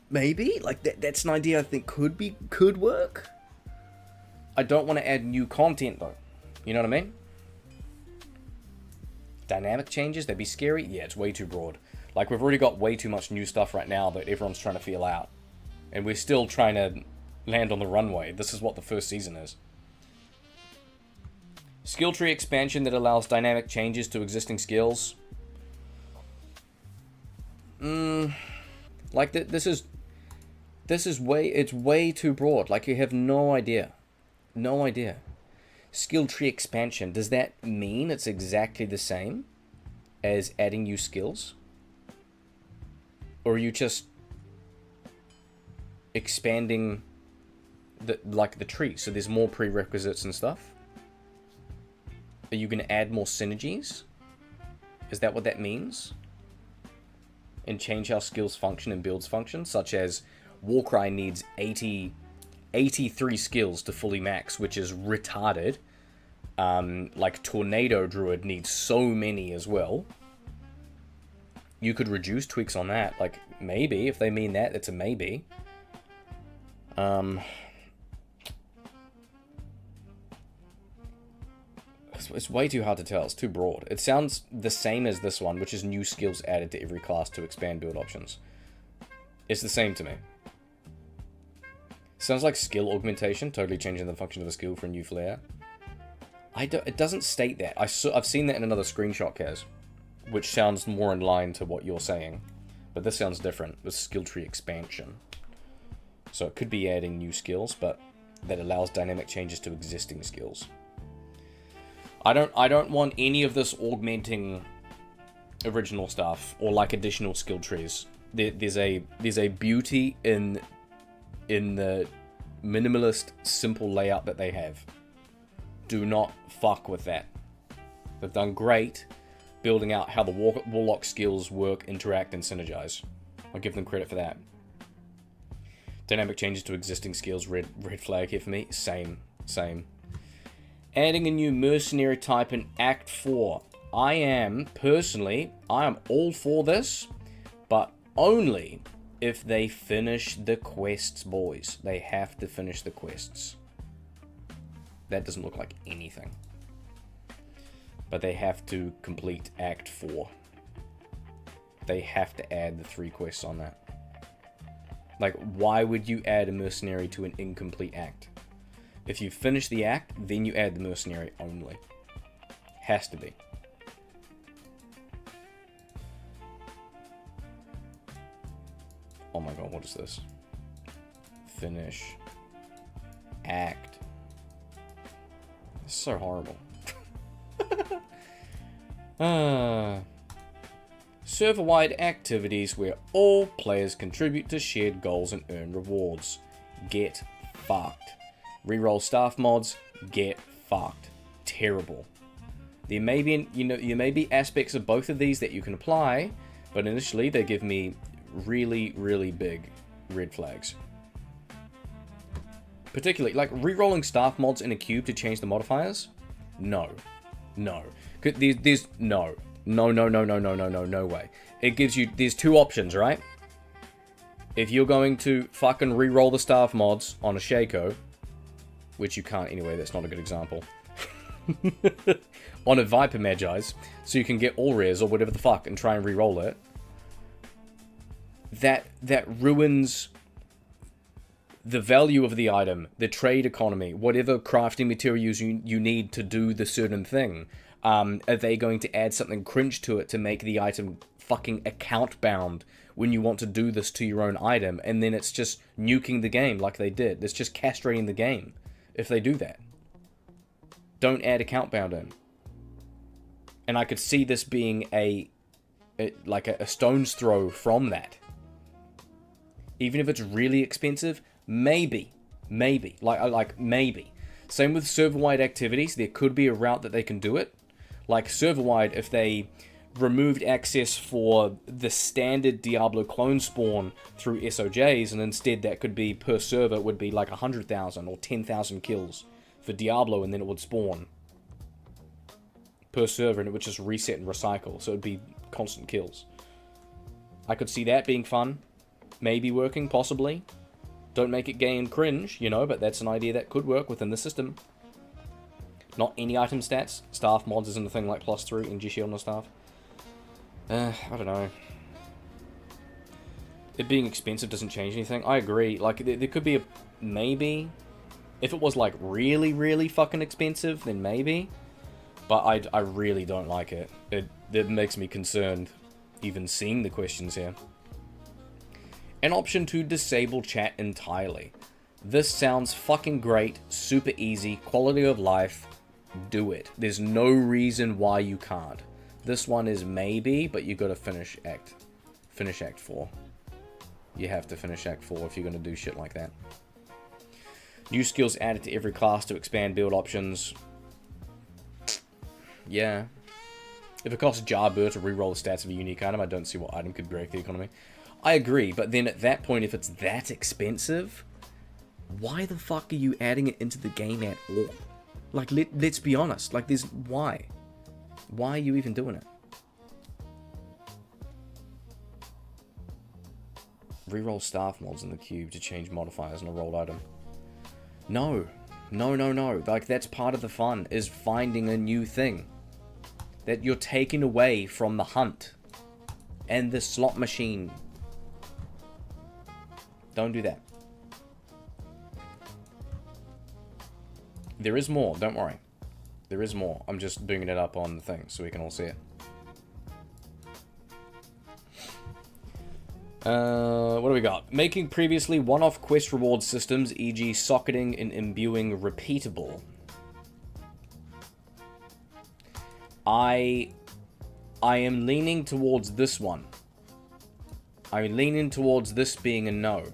Maybe, like that's an idea I think could work. I don't want to add new content though. You know what I mean? Dynamic changes, that'd be scary. Yeah, it's way too broad. Like, we've already got way too much new stuff right now that everyone's trying to feel out. And we're still trying to land on the runway. This is what the first season is. Skill tree expansion that allows dynamic changes to existing skills. Like, this is it's way too broad. Like, you have no idea. No idea. Skill tree expansion, does that mean it's exactly the same as adding new skills? Or are you just expanding the tree, so there's more prerequisites and stuff? Are you going to add more synergies? Is that what that means? And change how skills function and builds function, such as Warcry needs 83 skills to fully max, which is retarded. Like Tornado Druid needs so many as well. You could reduce tweaks on that. Like, maybe, if they mean that, it's a maybe. It's way too hard to tell. It's too broad. It sounds the same as this one, which is new skills added to every class to expand build options. It's the same to me. Sounds like skill augmentation, totally changing the function of a skill for a new flare. It doesn't state that. I've seen that in another screenshot, Kaz, which sounds more in line to what you're saying. But this sounds different, with skill tree expansion. So it could be adding new skills, but that allows dynamic changes to existing skills. I don't want any of this augmenting original stuff or like additional skill trees. There's a beauty in the minimalist, simple layout that they have. Do not fuck with that. They've done great building out how the Warlock skills work, interact, and synergize. I'll give them credit for that. Dynamic changes to existing skills, red flag here for me. Same. Adding a new mercenary type in Act 4. I am all for this, but only if they finish the quests, boys. They have to finish the quests. That doesn't look like anything. But they have to complete Act 4. They have to add the 3 quests on that. Like, why would you add a mercenary to an incomplete act? If you finish the act, then you add the mercenary only. Has to be. Oh my god, what is this? Finish. Act. It's so horrible. Server-wide activities where all players contribute to shared goals and earn rewards. Get fucked. Reroll staff mods. Get fucked. Terrible. There may be aspects of both of these that you can apply, but initially they give me really, really big red flags. Particularly, like, rerolling staff mods in a cube to change the modifiers? No. There's no way. It gives you, there's 2 options, right? If you're going to fucking re-roll the staff mods on a Shaco, which you can't anyway, that's not a good example, on a Viper Magi's, so you can get all rares or whatever the fuck and try and re-roll it, that ruins the value of the item, the trade economy, whatever crafting materials you need to do the certain thing. Are they going to add something cringe to it to make the item fucking account bound when you want to do this to your own item, and then it's just nuking the game like they did? It's just castrating the game if they do that. Don't add account bound in. And I could see this being a stone's throw from that. Even if it's really expensive, maybe. Like maybe. Same with server-wide activities. There could be a route that they can do it. Like server-wide, if they removed access for the standard Diablo clone spawn through SOJs, and instead that could be per server, it would be like 100,000 or 10,000 kills for Diablo, and then it would spawn per server, and it would just reset and recycle, so it would be constant kills. I could see that being fun. Maybe working, possibly. Don't make it gay and cringe, but that's an idea that could work within the system. Not any item stats. Staff mods isn't a thing like +3 in G-Shield and stuff. I don't know. It being expensive doesn't change anything. I agree. Like, there could be a... Maybe. If it was, like, really, really fucking expensive, then maybe. But I really don't like it. It makes me concerned even seeing the questions here. An option to disable chat entirely. This sounds fucking great, super easy, quality of life. Do it. There's no reason why you can't. This one is maybe, but you gotta finish Act 4. You have to finish Act 4 if you're gonna do shit like that. New skills added to every class to expand build options. Yeah. If it costs Jarbur to reroll the stats of a unique item, I don't see what item could break the economy. I agree, but then at that point, if it's that expensive, why the fuck are you adding it into the game at all? Like, let's be honest. Like, there's... Why? Why are you even doing it? Reroll staff mods in the cube to change modifiers on a rolled item. No. No, no, no. Like, that's part of the fun, is finding a new thing. That you're taking away from the hunt. And the slot machine. Don't do that. There is more, don't worry. There is more. I'm just bringing it up on the thing so we can all see it. What do we got? Making previously one-off quest reward systems, e.g. socketing and imbuing, repeatable. I am leaning towards this one. I'm leaning towards this being a no.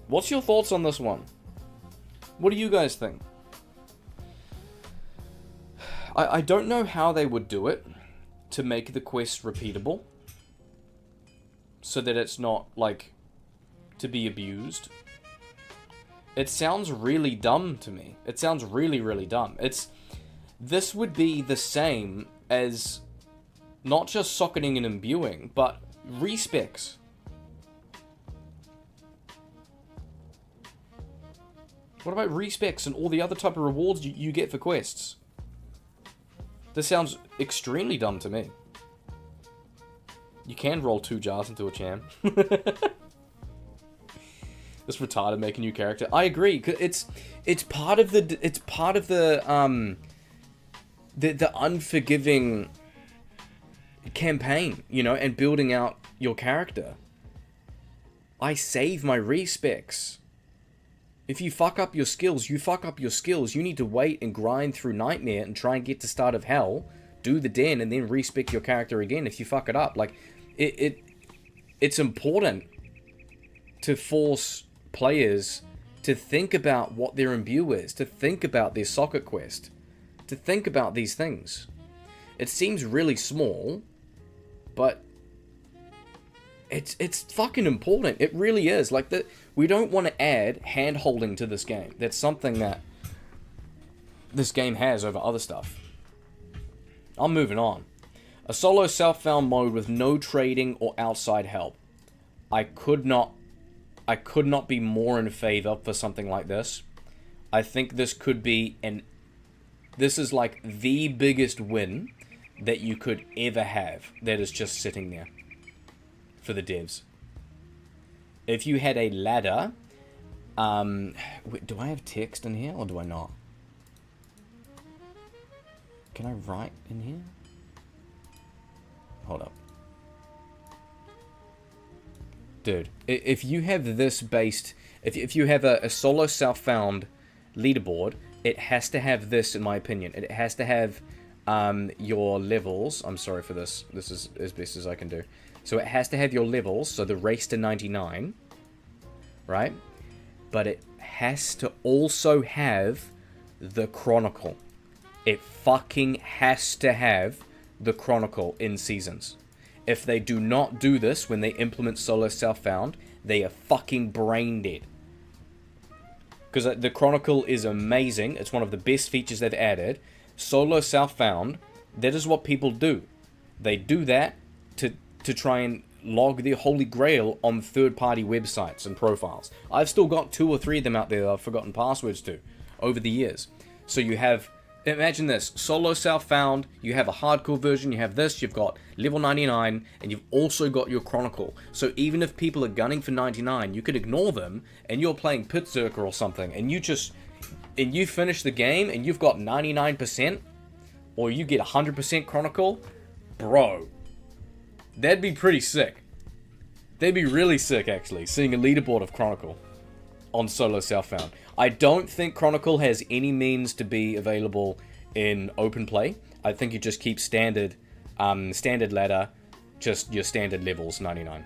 What's your thoughts on this one? What do you guys think? I don't know how they would do it to make the quest repeatable. So that it's not, like, to be abused. It sounds really dumb to me. It sounds really, really dumb. This would be the same as not just socketing and imbuing, but respecs. What about respecs and all the other type of rewards you get for quests? This sounds extremely dumb to me. You can roll 2 jars into a cham. This retarded make a new character. I agree. It's part of the unforgiving campaign, you know, and building out your character. I save my respecs. If you fuck up your skills, you fuck up your skills. You need to wait and grind through Nightmare and try and get to Start of Hell, do the den, and then respec your character again if you fuck it up. Like, it's important to force players to think about what their imbue is, to think about their socket quest, to think about these things. It seems really small, but it's fucking important. It really is. Like, we don't want to add hand-holding to this game. That's something that this game has over other stuff. I'm moving on. A solo self-found mode with no trading or outside help. I could not be more in favor for something like this. I think this could be this is like the biggest win that you could ever have that is just sitting there for the devs. If you had a ladder, do I have text in here or do I not? Can I write in here? Hold up. Dude, if you have this based, if you have a solo self-found leaderboard, it has to have this, in my opinion. It has to have your levels. I'm sorry for this. This is as best as I can do. So it has to have your levels, so the race to 99, right? But it has to also have the Chronicle. It fucking has to have the Chronicle in seasons. If they do not do this when they implement solo self-found, they are fucking brain dead. Because the Chronicle is amazing. It's one of the best features they've added. Solo self-found, that is what people do. They do that to try and log their holy grail on third-party websites and profiles. I've still got 2 or 3 of them out there that I've forgotten passwords to over the years. So you have Imagine this, solo Southbound, you have a hardcore version, you have this, you've got level 99, and you've also got your Chronicle. So even if people are gunning for 99, you could ignore them, and you're playing Pit Zerker or something, and you finish the game, and you've got 99%, or you get 100% Chronicle, bro, that'd be pretty sick. That'd be really sick, actually, seeing a leaderboard of Chronicle on solo Southbound. I don't think Chronicle has any means to be available in open play. I think you just keep standard ladder, just your standard levels, 99.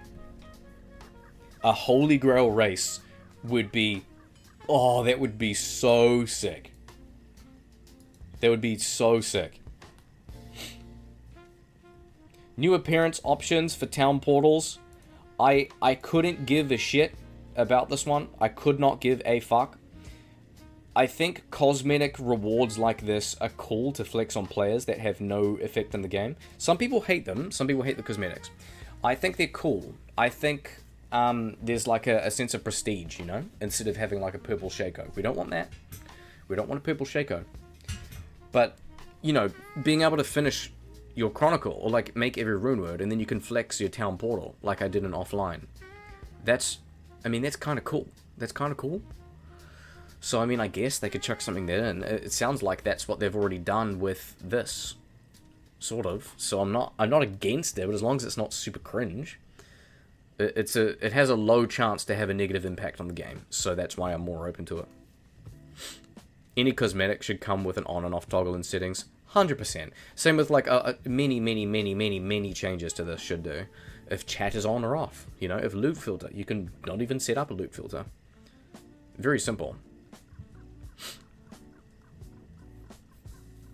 A Holy Grail race would be, oh, that would be so sick. That would be so sick. New appearance options for town portals. I couldn't give a shit about this one. I could not give a fuck. I think cosmetic rewards like this are cool to flex on players that have no effect in the game. Some people hate them. Some people hate the cosmetics. I think they're cool. I think there's like a sense of prestige, you know? Instead of having like a purple Shaco. We don't want that. We don't want a purple Shaco. But, you know, being able to finish your Chronicle, or like make every rune word, and then you can flex your town portal, like I did in offline. That's kind of cool. That's kind of cool. So, I mean, I guess they could chuck something there, and it sounds like that's what they've already done with this. Sort of. So I'm not against it, but as long as it's not super cringe. It has a low chance to have a negative impact on the game, so that's why I'm more open to it. Any cosmetic should come with an on and off toggle in settings. 100%. Same with like many changes to this should do. If chat is on or off, you know, if loop filter, you can not even set up a loop filter. Very simple.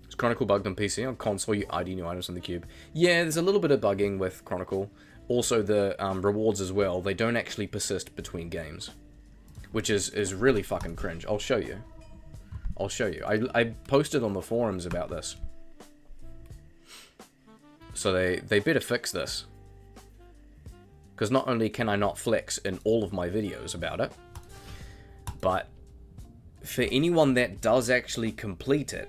Is Chronicle bugged on PC? On console, you ID new items on the cube. Yeah, there's a little bit of bugging with Chronicle. Also, the rewards as well, they don't actually persist between games. Which is really fucking cringe. I'll show you. I'll show you. I posted on the forums about this. So they better fix this. Because not only can I not flex in all of my videos about it, but for anyone that does actually complete it,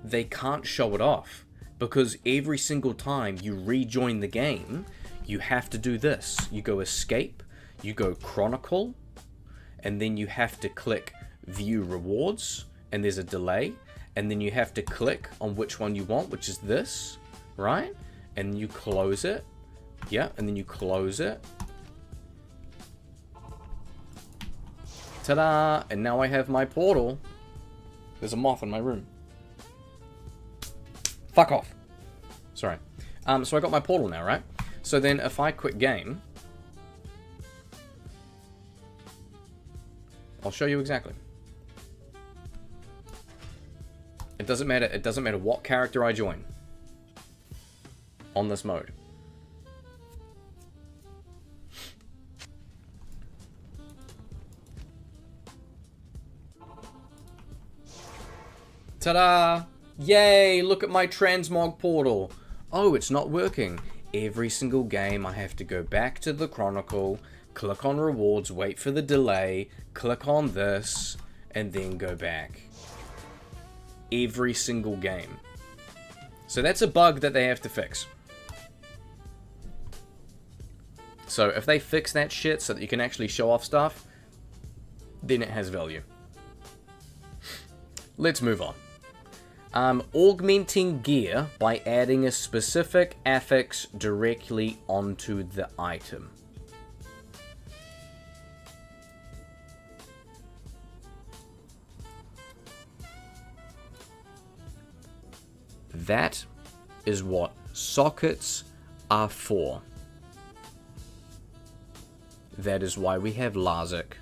they can't show it off. Because every single time you rejoin the game, you have to do this. You go escape, you go Chronicle, and then you have to click view rewards, and there's a delay, and then you have to click on which one you want, which is this, right? And you close it. Yeah, and then you close it. Ta-da! And now I have my portal. There's a moth in my room. Fuck off. Sorry. So I got my portal now, right? So then if I quit game, I'll show you exactly. It doesn't matter what character I join on this mode. Ta-da! Yay! Look at my transmog portal. Oh, it's not working. Every single game I have to go back to the Chronicle, click on rewards, wait for the delay, click on this, and then go back. Every single game. So that's a bug that they have to fix. So if they fix that shit so that you can actually show off stuff, then it has value. Let's move on. Augmenting gear by adding a specific affix directly onto the item. That is what sockets are for. That is why we have Larzik.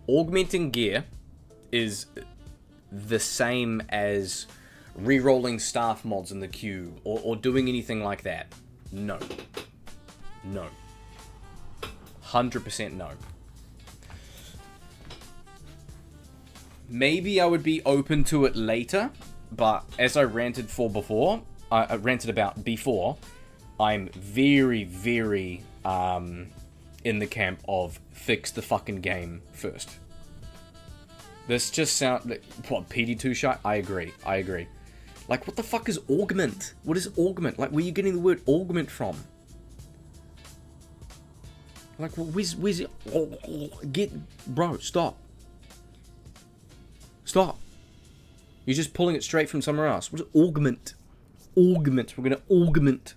Augmenting gear is the same as re-rolling staff mods in the queue or doing anything like that. No. No. 100% no. Maybe I would be open to it later, but as I ranted about before, I'm very, very in the camp of fix the fucking game first. This just sound like, what, PD2 shot? I agree. Like, what the fuck is augment? What is augment? Like, where are you getting the word augment from? Like, where's it? Bro, stop. Stop. You're just pulling it straight from somewhere else. What is augment? Augment. We're gonna augment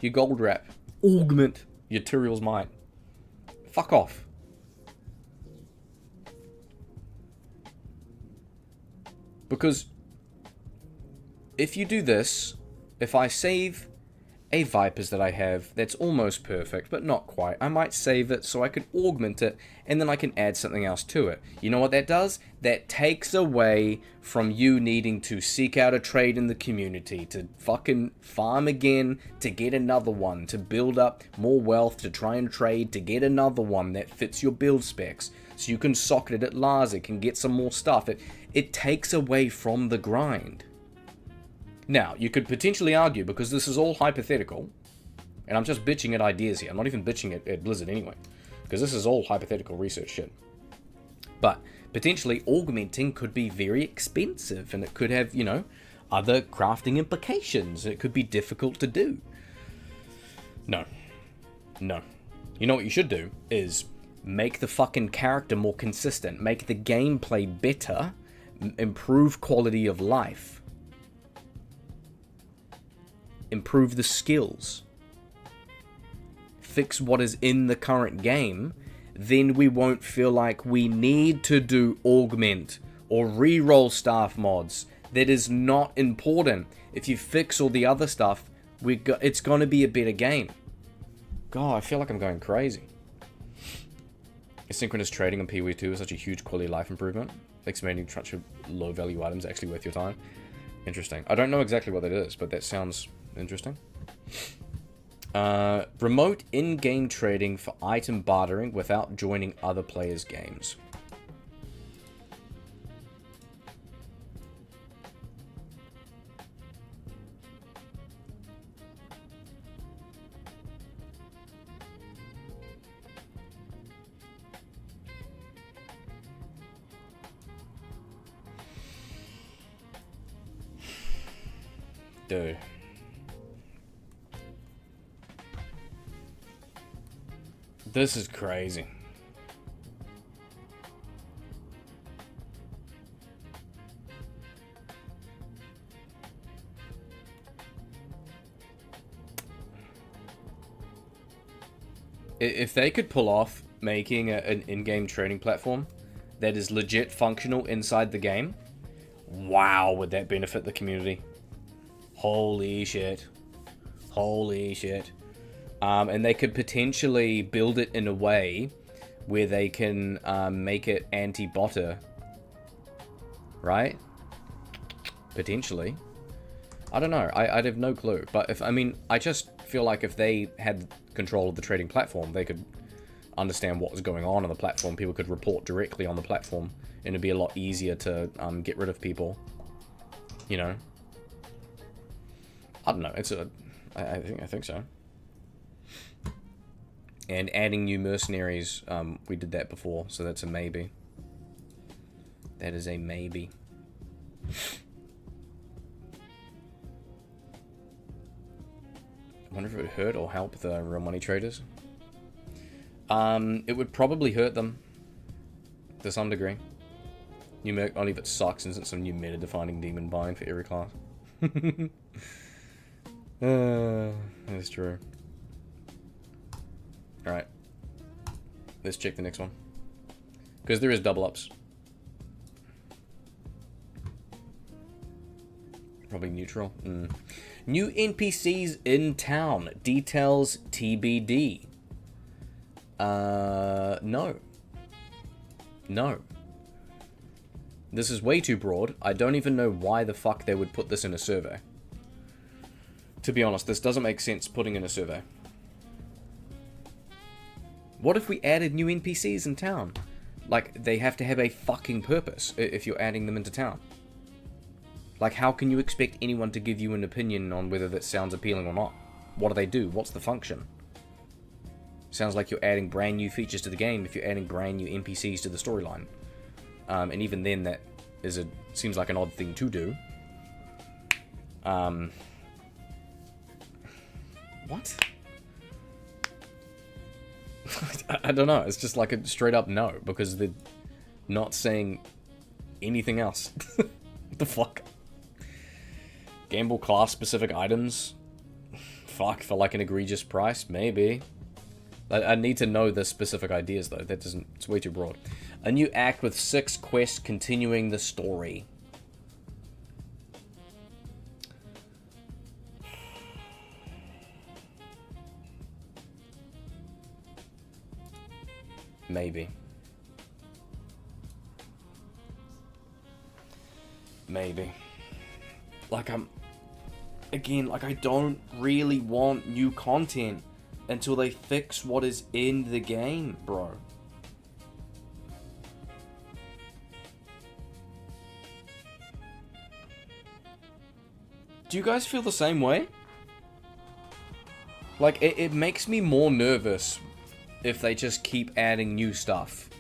your gold wrap. Augment your Tyrael's might. Fuck off. Because if you do this, if I save a Vipers that I have that's almost perfect, but not quite, I might save it so I can augment it, and then I can add something else to it. You know what that does? That takes away from you needing to seek out a trade in the community, to fucking farm again, to get another one, to build up more wealth, to try and trade, to get another one that fits your build specs, so you can socket it at Larzik and get some more stuff. It takes away from the grind. Now, you could potentially argue, because this is all hypothetical, and I'm just bitching at ideas here, I'm not even bitching at Blizzard anyway, because this is all hypothetical research shit. But potentially augmenting could be very expensive, and it could have, you know, other crafting implications. It could be difficult to do. No. You know what you should do is make the fucking character more consistent, make the gameplay better, improve quality of life, improve the skills, fix what is in the current game. Then we won't feel like we need to do augment or reroll staff mods. That is not important. If you fix all the other stuff, it's going to be a better game. God, I feel like I'm going crazy. Asynchronous trading on PoE2 is such a huge quality of life improvement. Makes making such low value items actually worth your time. Interesting. I don't know exactly what that is, but that sounds interesting. Remote in-game trading for item bartering without joining other players' games. Dude. This is crazy. If they could pull off making an in-game trading platform that is legit functional inside the game, wow, would that benefit the community. Holy shit. Holy shit. And they could potentially build it in a way where they can make it anti-botter. Right? Potentially. I don't know. I'd have no clue. But I just feel like if they had control of the trading platform, they could understand what was going on the platform. People could report directly on the platform, and it'd be a lot easier to get rid of people. You know? I don't know. I think so. And adding new mercenaries, we did that before, so that's a maybe. That is a maybe. I wonder if it would hurt or help the real money traders. It would probably hurt them to some degree. New merc, only if it sucks, isn't some new meta-defining demon bind for every class. That's true. Alright. Let's check the next one. Because there is double ups. Probably neutral. New NPCs in town. Details TBD. No. No. This is way too broad. I don't even know why the fuck they would put this in a survey. To be honest, this doesn't make sense putting in a survey. What if we added new NPCs in town? Like, they have to have a fucking purpose if you're adding them into town. Like, how can you expect anyone to give you an opinion on whether that sounds appealing or not? What do they do? What's the function? Sounds like you're adding brand new features to the game if you're adding brand new NPCs to the storyline. And even then, that seems like an odd thing to do. What? I don't know. It's just like a straight up no, because they're not saying anything else. What the fuck? Gamble class specific items? Fuck, for like an egregious price? Maybe. I need to know the specific ideas though. That doesn't. It's way too broad. A new act with 6 quests continuing the story. Maybe. Maybe. Like, again, like, I don't really want new content until they fix what is in the game, bro. Do you guys feel the same way? Like, it makes me more nervous if they just keep adding new stuff.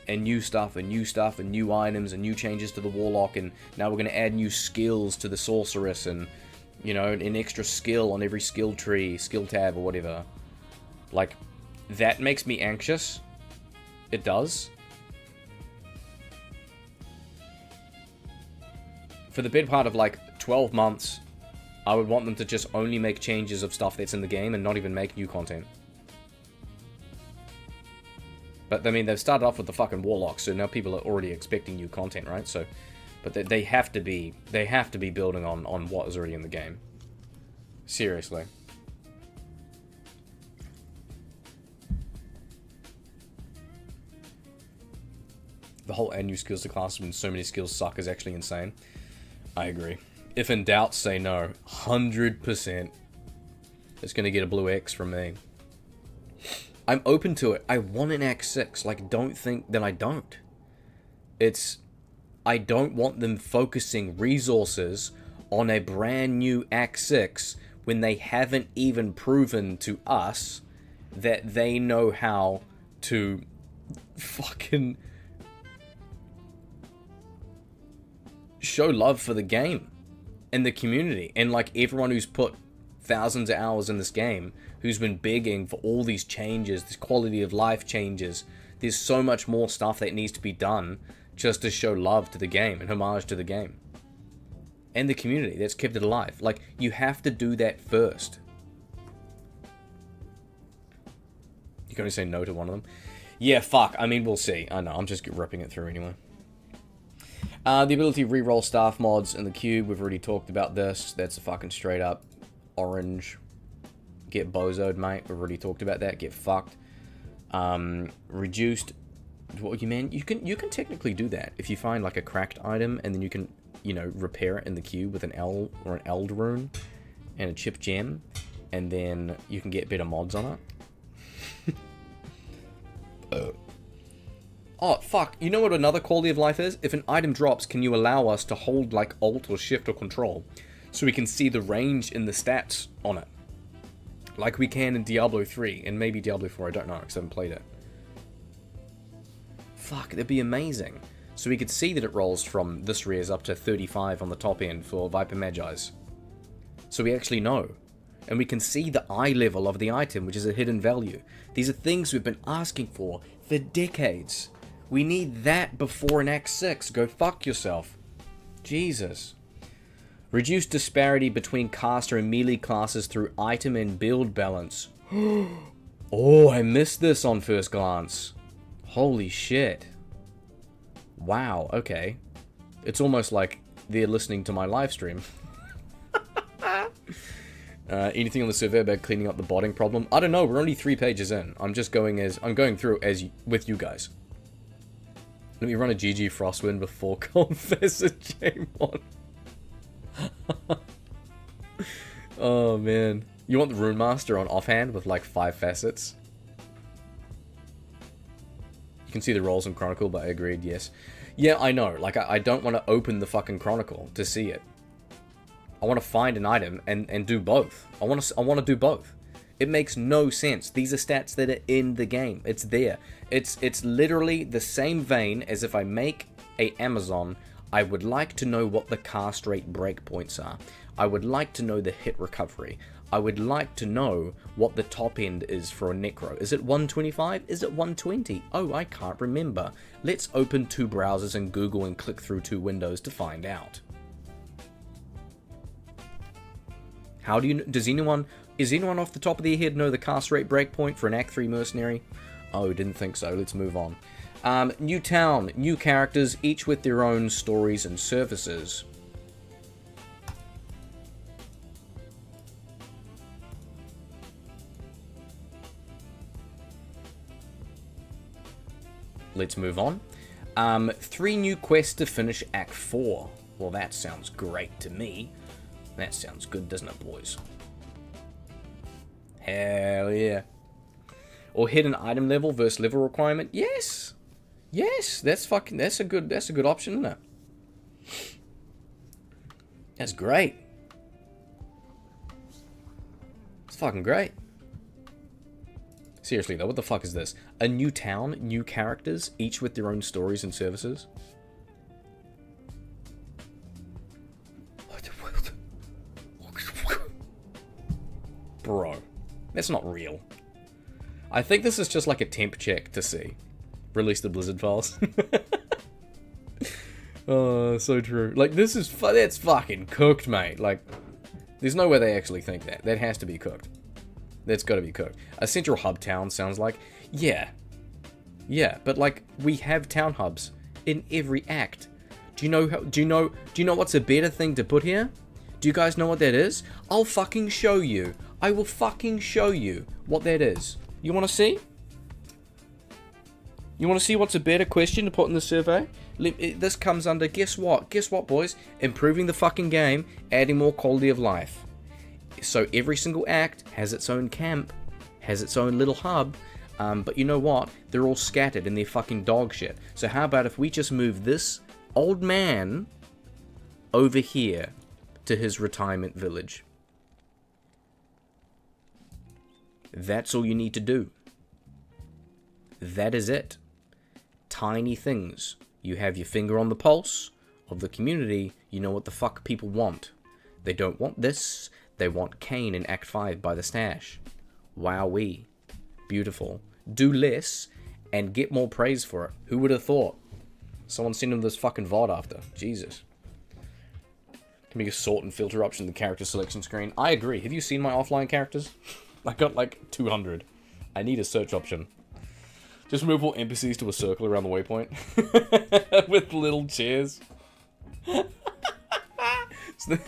And new stuff, and new stuff, and new items, and new changes to the Warlock, and now we're going to add new skills to the Sorceress, and, you know, an extra skill on every skill tree, skill tab, or whatever. Like, that makes me anxious. It does. For the better part of, like, 12 months, I would want them to just only make changes of stuff that's in the game and not even make new content. But, I mean, they've started off with the fucking Warlock, so now people are already expecting new content, right? So, but they have to be building on what is already in the game. Seriously. The whole add new skills to classes when so many skills suck is actually insane. I agree. If in doubt, say no. 100%. It's gonna get a blue X from me. I'm open to it. I want an Act 6. Like, don't think that I don't. I don't want them focusing resources on a brand new Act 6 when they haven't even proven to us that they know how to fucking show love for the game and the community. And, like, everyone who's put thousands of hours in this game, who's been begging for all these changes, these quality of life changes. There's so much more stuff that needs to be done just to show love to the game and homage to the game. And the community that's kept it alive. Like, you have to do that first. You can only say no to one of them. Yeah, fuck. I mean, we'll see. I know. I'm just ripping it through anyway. The ability to reroll staff mods in the cube. We've already talked about this. That's a fucking straight up orange. Get bozoed, mate. We've already talked about that. Get fucked. Reduced. What you mean? You can technically do that if you find like a cracked item and then you can, you know, repair it in the cube with an L or an Eld rune and a chip gem, and then you can get better mods on it. Oh, fuck. You know what another quality of life is? If an item drops, can you allow us to hold like Alt or Shift or Control so we can see the range in the stats on it? Like we can in Diablo 3 and maybe Diablo 4, I don't know because I haven't played it. Fuck, that'd be amazing. So we could see that it rolls from this res up to 35 on the top end for Viper Magi's. So we actually know. And we can see the eye level of the item, which is a hidden value. These are things we've been asking for decades. We need that before an Act 6. Go fuck yourself. Jesus. Reduce disparity between caster and melee classes through item and build balance. Oh, I missed this on first glance. Holy shit. Wow, okay. It's almost like they're listening to my live stream. Anything on the survey about cleaning up the botting problem? I don't know, we're only 3 pages in. I'm going through with you guys. Let me run a GG Frostwind before Confessor J1. Oh man. You want the Rune Master on offhand with like 5 facets? You can see the rolls in Chronicle, but I agreed, yes. Yeah, I know. Like, I don't want to open the fucking Chronicle to see it. I want to find an item and do both. I want to do both. It makes no sense. These are stats that are in the game. It's there. It's literally the same vein as if I make a Amazon. I would like to know what the cast rate breakpoints are. I would like to know the hit recovery. I would like to know what the top end is for a Necro. Is it 125? Is it 120? Oh, I can't remember. Let's open 2 browsers and Google and click through 2 windows to find out. How do you... Is anyone off the top of their head know the cast rate breakpoint for an Act 3 mercenary? Oh, didn't think so. Let's move on. New town, new characters, each with their own stories and services. Let's move on. 3 new quests to finish Act 4. Well, that sounds great to me. That sounds good, doesn't it, boys? Hell yeah. Or hidden item level versus level requirement. Yes. Yes, that's a good option, isn't it? That's great. It's fucking great. Seriously though, what the fuck is this? A new town, new characters, each with their own stories and services? Bro, that's not real. I think this is just like a temp check to see. Release the Blizzard files. Oh, so true. Like, this is... that's fucking cooked, mate. Like, there's no way they actually think that. That has to be cooked. That's gotta be cooked. A central hub town sounds like... Yeah. Yeah, but, like, we have town hubs in every act. Do you know what's a better thing to put here? Do you guys know what that is? I'll fucking show you. I will fucking show you what that is. You want to see? You want to see what's a better question to put in the survey? This comes under, guess what? Guess what, boys? Improving the fucking game, adding more quality of life. So every single act has its own camp, has its own little hub, but you know what? They're all scattered in their fucking dog shit. So how about if we just move this old man over here to his retirement village? That's all you need to do. That is it. Tiny things. You have your finger on the pulse of the community. You know what the fuck people want. They don't want this. They want Kane in Act 5 by the stash. Wowee. Beautiful. Do less and get more praise for it. Who would have thought? Someone send him this fucking VOD after. Jesus. Can we just sort and filter option the character selection screen? I agree. Have you seen my offline characters? I got like 200. I need a search option. Just move all NPCs to a circle around the waypoint. With little chairs. So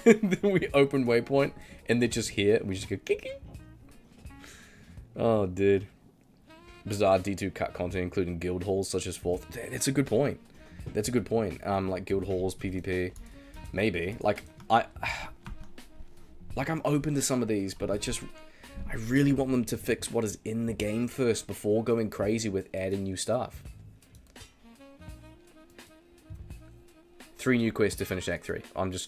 then we open waypoint and they're just here and we just go kicking. Oh, dude. Bizarre D2 cut content including guild halls such as 4th. That's a good point. That's a good point. Like guild halls, PvP. Maybe. Like, I'm open to some of these, but I really want them to fix what is in the game first before going crazy with adding new stuff. 3 new quests to finish Act 3.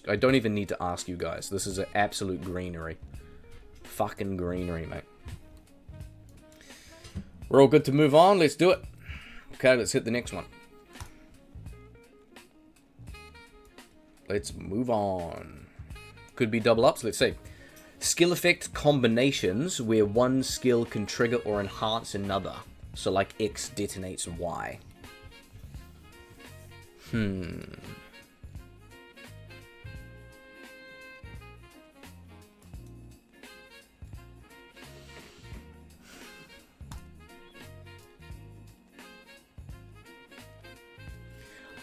I don't even need to ask you guys. This is an absolute greenery. Fucking greenery, mate. We're all good to move on. Let's do it. Okay, let's hit the next one. Let's move on. Could be double ups. Let's see. Skill effect combinations where one skill can trigger or enhance another. So like X detonates Y.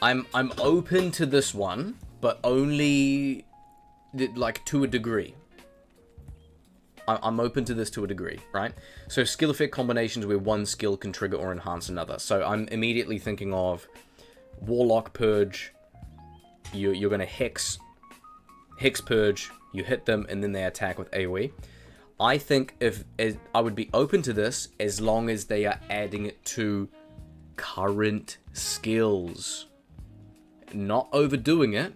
I'm open to this one, but only like to a degree. I'm open to this to a degree, right? So skill effect combinations where one skill can trigger or enhance another. So I'm immediately thinking of Warlock Purge. You're going to Hex Purge, you hit them, and then they attack with AoE. I think I would be open to this as long as they are adding it to current skills. Not overdoing it,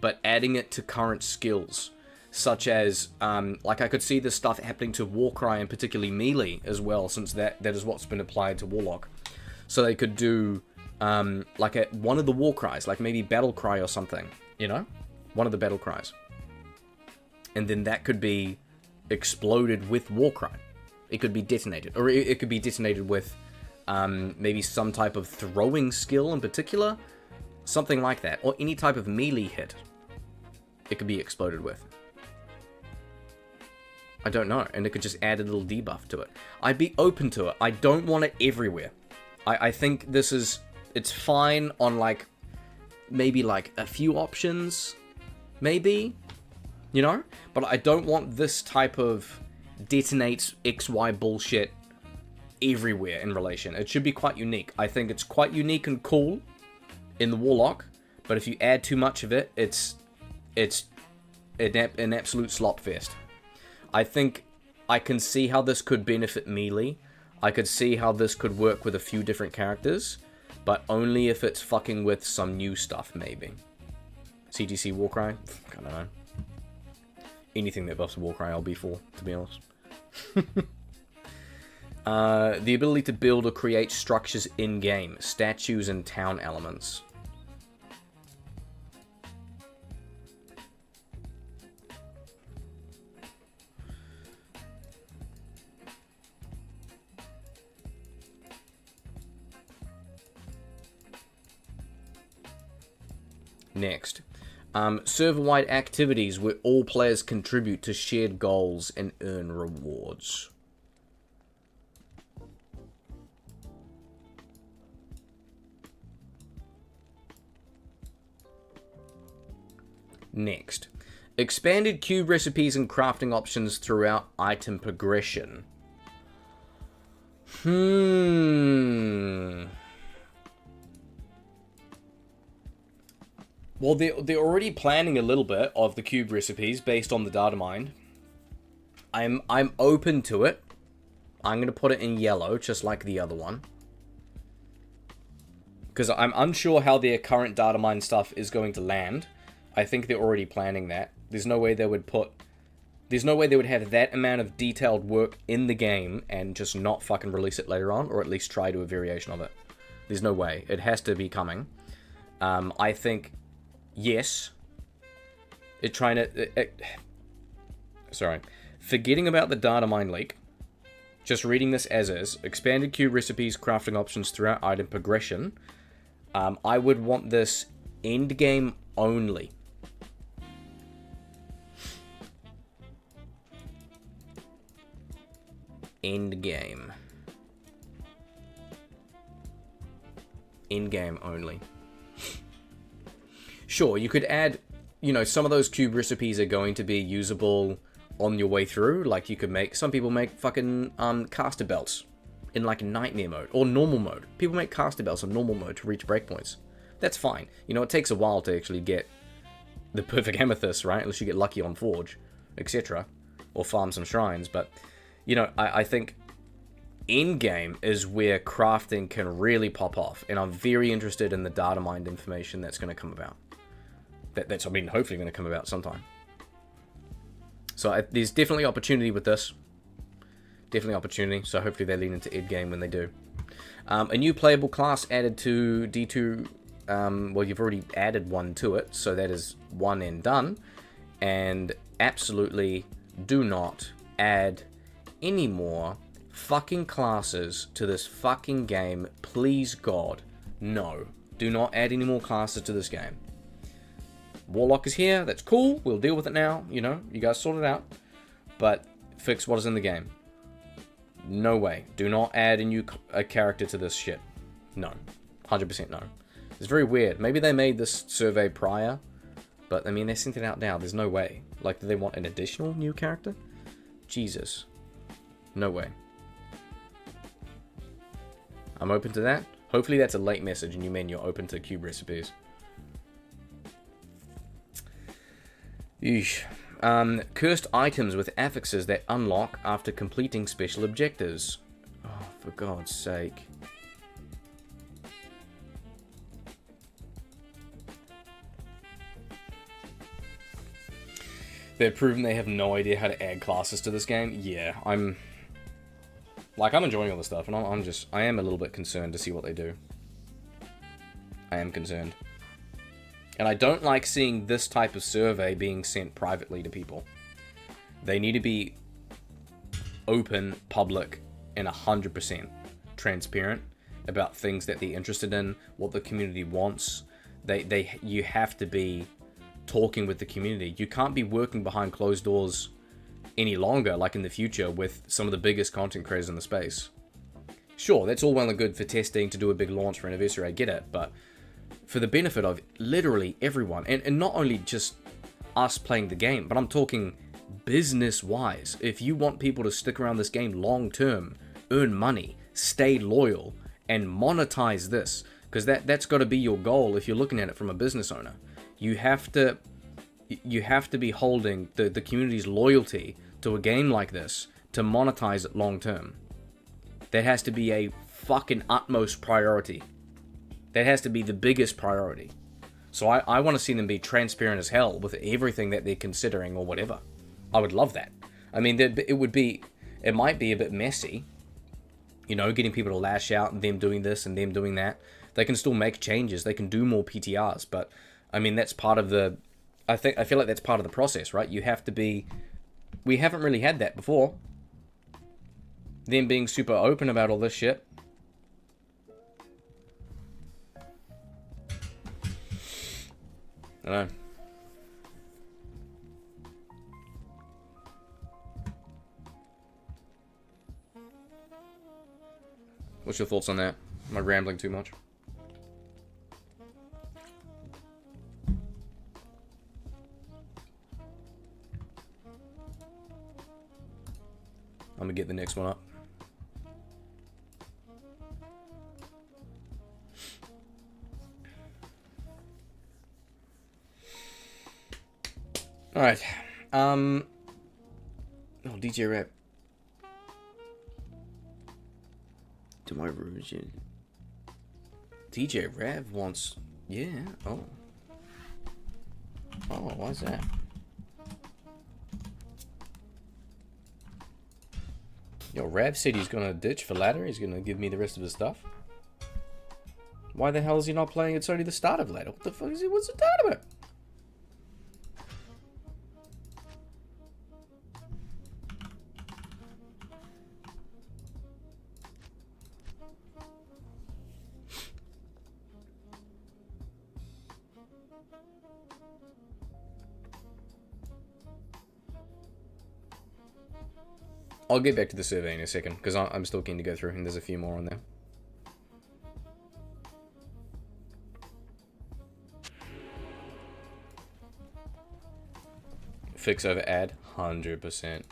but adding it to current skills, such as, like I could see this stuff happening to Warcry and particularly melee as well, since that is what's been applied to Warlock. So they could do, like one of the Warcries, like maybe Battle Cry or something, you know? One of the Battle Cries. And then that could be exploded with Warcry. It could be detonated, or it could be detonated with maybe some type of throwing skill in particular, something like that, or any type of melee hit it could be exploded with. I don't know, and it could just add a little debuff to it. I'd be open to it. I don't want it everywhere. I think it's fine on like, maybe like a few options, maybe, you know? But I don't want this type of detonates XY bullshit everywhere in relation. It should be quite unique. I think it's quite unique and cool in the Warlock, but if you add too much of it, it's an absolute slop fest. I think I can see how this could benefit melee. I could see how this could work with a few different characters, but only if it's fucking with some new stuff, maybe. CTC Warcry? I don't know. Anything that buffs Warcry I'll be for, to be honest. The ability to build or create structures in-game, statues and town elements. Next, server-wide activities where all players contribute to shared goals and earn rewards. Next, expanded cube recipes and crafting options throughout item progression. Well, they're already planning a little bit of the cube recipes based on the data mine. I'm open to it. I'm going to put it in yellow, just like the other one. Because I'm unsure how their current data mine stuff is going to land. I think they're already planning that. There's no way they would have that amount of detailed work in the game and just not fucking release it later on, or at least try to a variation of it. There's no way. It has to be coming. I think... Yes. Forgetting about the data mine leak. Just reading this as is. Expanded cube recipes, crafting options throughout item progression. I would want this end game only. End game. End game only. Sure, you could add, you know, some of those cube recipes are going to be usable on your way through. Like, you could make, some people make fucking caster belts in like nightmare mode or normal mode. People make caster belts in normal mode to reach breakpoints. That's fine. You know, it takes a while to actually get the perfect amethyst, right? Unless you get lucky on Forge, etc. Or farm some shrines. But, you know, I think in-game is where crafting can really pop off. And I'm very interested in the data mined information that's going to come about. That's, I mean, hopefully going to come about sometime. So there's definitely opportunity with this. Definitely opportunity. So hopefully they lean into end-game when they do. A new playable class added to D2. Well, you've already added one to it. So that is one and done. And absolutely do not add any more fucking classes to this fucking game. Please, God. No. Do not add any more classes to this game. Warlock is here. That's cool. We'll deal with it now. You know, you guys sort it out. But fix what is in the game. No way. Do not add a character to this shit. No. 100% no. It's very weird. Maybe they made this survey prior. But, I mean, they sent it out now. There's no way. Like, do they want an additional new character? Jesus. No way. I'm open to that. Hopefully that's a late message and you mean you're open to cube recipes. Yeesh. Cursed items with affixes that unlock after completing special objectives. Oh, for God's sake. they're proving they have no idea how to add classes to this game. Yeah, I'm enjoying all the stuff, and I am a little bit concerned to see what they do. I am concerned. And I don't like seeing this type of survey being sent privately to people. They need to be open, public, and 100% transparent about things that they're interested in, what the community wants. You have to be talking with the community. You can't be working behind closed doors any longer, like in the future, with some of the biggest content creators in the space. Sure, that's all well and good for testing, to do a big launch for anniversary, I get it, but for the benefit of literally everyone, and not only just us playing the game, but I'm talking business-wise. If you want people to stick around this game long-term, earn money, stay loyal, and monetize this, because that's got to be your goal if you're looking at it from a business owner. You have to be holding the community's loyalty to a game like this to monetize it long-term. That has to be a fucking utmost priority. That has to be the biggest priority. So I want to see them be transparent as hell with everything that they're considering or whatever. I would love that. I mean, it might be a bit messy, you know, getting people to lash out and them doing this and them doing that. They can still make changes. They can do more PTRs, but I mean, that's part of the, I feel like that's part of the process, right? You have to be, we haven't really had that before. Them being super open about all this shit. I don't know. What's your thoughts on that? Am I rambling too much? I'm gonna get the next one up. Alright. Oh, DJ Rap. To my version. DJ Rav wants... Yeah, oh. Oh, why's that? Yo, Rav said he's gonna ditch for ladder. He's gonna give me the rest of his stuff. Why the hell is he not playing? It's already the start of ladder. What the fuck is he? What's the talking about? I'll get back to the survey in a second, because I'm still keen to go through, and there's a few more on there. Fix over ad, 100%.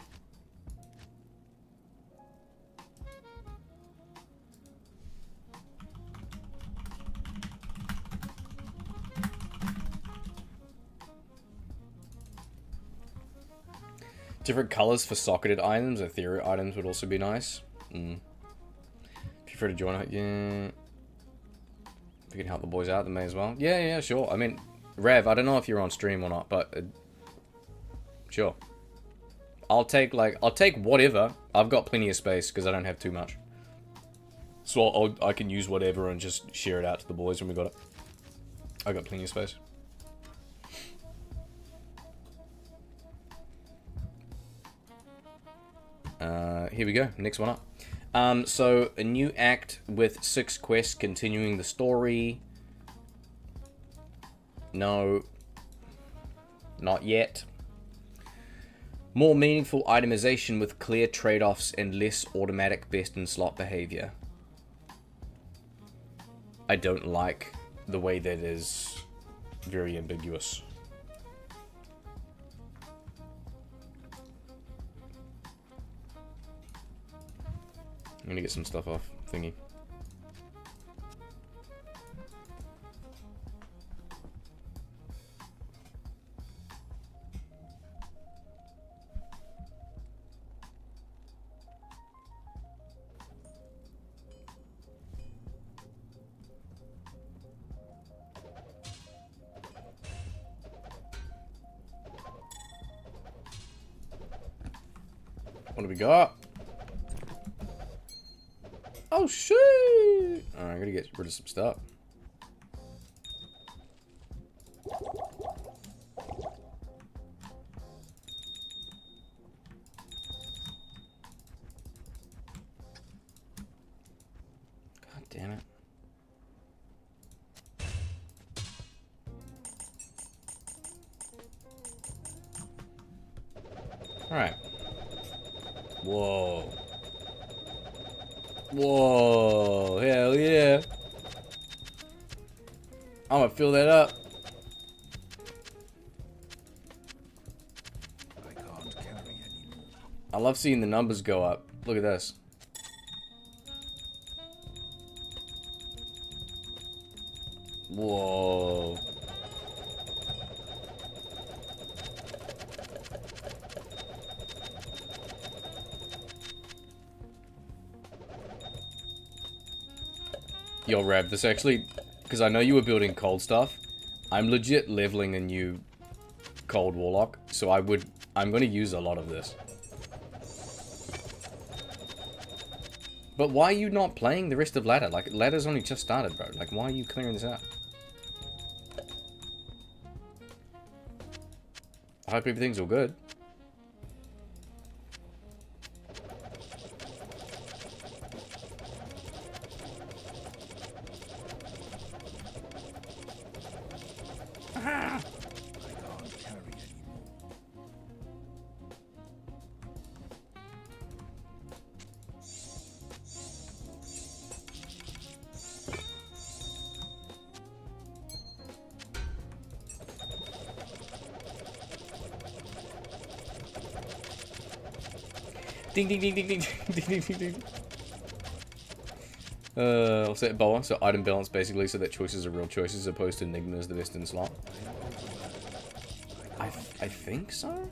Different colors for socketed items, ethereal items would also be nice. If you're free to join it, yeah. If you can help the boys out, then may as well. Yeah, sure. I mean, Rev, I don't know if you're on stream or not, but sure. I'll take whatever. I've got plenty of space because I don't have too much. So I can use whatever and just share it out to the boys when we got it. I got plenty of space. Here we go, next one up. So, a new act with 6 quests continuing the story. No. Not yet. More meaningful itemization with clear trade-offs and less automatic best-in-slot behavior. I don't like the way that is very ambiguous. I'm gonna get some stuff off thingy. What do we got? Oh, shoot! Alright, I gotta get rid of some stuff. God damn it. Alright. Whoa. Whoa. Hell yeah. I'm gonna fill that up. I can't carry anymore. I love seeing the numbers go up. Look at this. Whoa. Yo, Rev, this actually, because I know you were building cold stuff, I'm legit leveling a new cold Warlock, so I'm gonna use a lot of this. But why are you not playing the rest of ladder? Like, ladder's only just started, bro. Like, why are you clearing this out? I hope everything's all good. Ding ding ding ding ding ding ding ding ding. I'll set Boa, so item balance basically, so that choices are real choices as opposed to Enigma as the best in slot. I think so?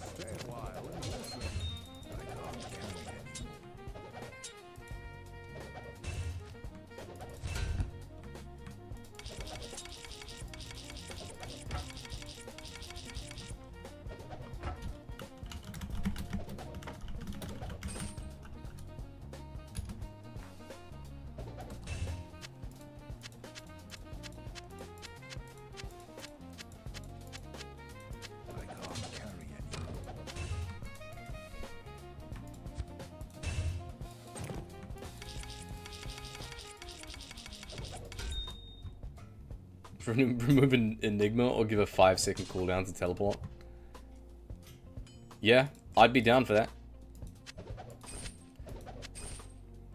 Stay a while and listen. I can't carry anymore. I can't carry anymore. Remove an Enigma or give a 5-second cooldown to teleport. Yeah, I'd be down for that.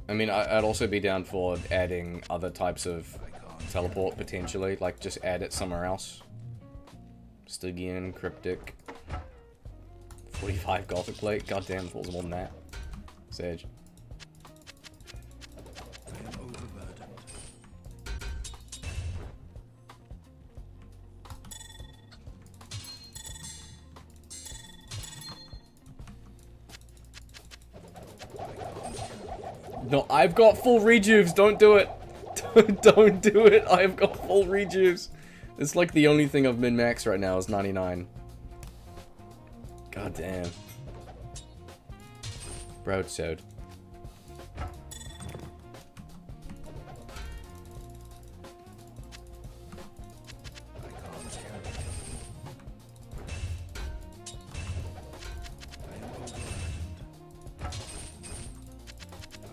I mean, I'd also be down for adding other types of teleport potentially, like just add it somewhere else. Stygian, Cryptic, 45 Gothic Plate. God damn, it was more than that. Sage. I am overburdened. No, I've got full rejuves. Don't do it. Don't do it. I've got full rejuves. It's like the only thing I've min-maxed right now is 99. God damn. Broadsword. I can't carry it. I am overburdened.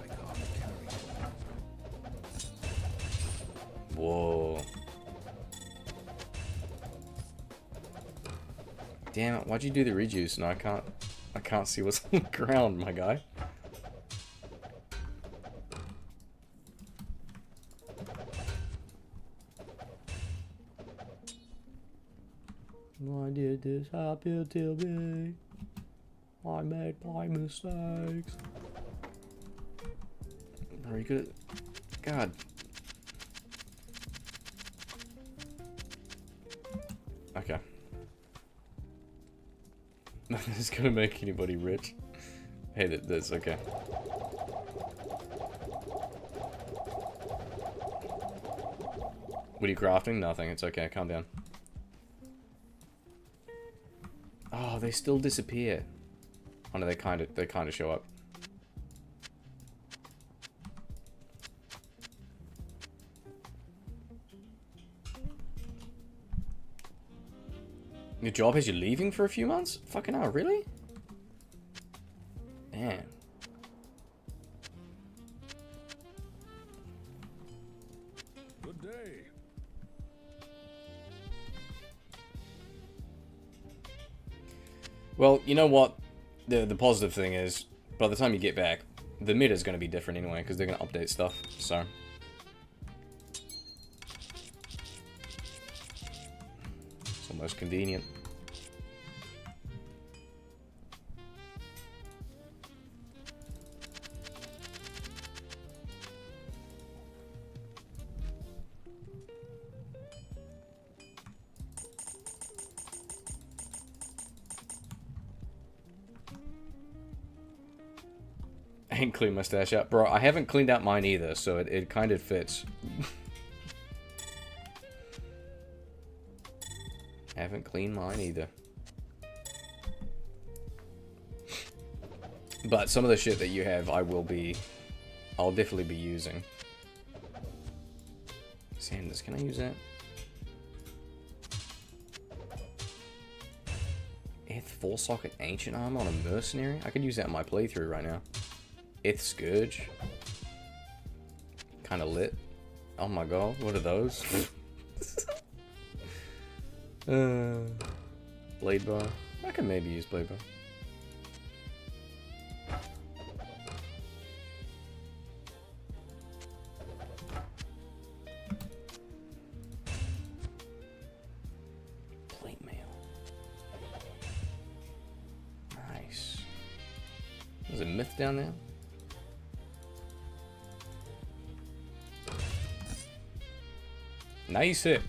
I can't carry it. Whoa. Damn it, why'd you do the rejuice? No, I can't see what's on the ground, my guy. Why did this happen to me? I made my mistakes. Very good. God. Okay. Nothing is gonna make anybody rich. Hey, that's okay. What are you crafting? Nothing. It's okay. Calm down. Oh, they still disappear. Oh no, they kind of show up. Your job has you leaving for a few months? Fucking hell, really? Man. Good day. Well, you know what? The positive thing is, by the time you get back, the meta's going to be different anyway, because they're going to update stuff, so... It's almost convenient. I ain't cleaned my stash out. Bro, I haven't cleaned out mine either, so it kind of fits. Haven't cleaned mine either. But some of the shit that you have, I'll definitely be using. Sanders, can I use that? Eth 4-socket ancient armor on a mercenary? I could use that in my playthrough right now. Eth Scourge. Kinda lit. Oh my god, what are those? Blade bar. I can maybe use blade bar. Plate mail. Nice. There's a myth down there. Nice hit.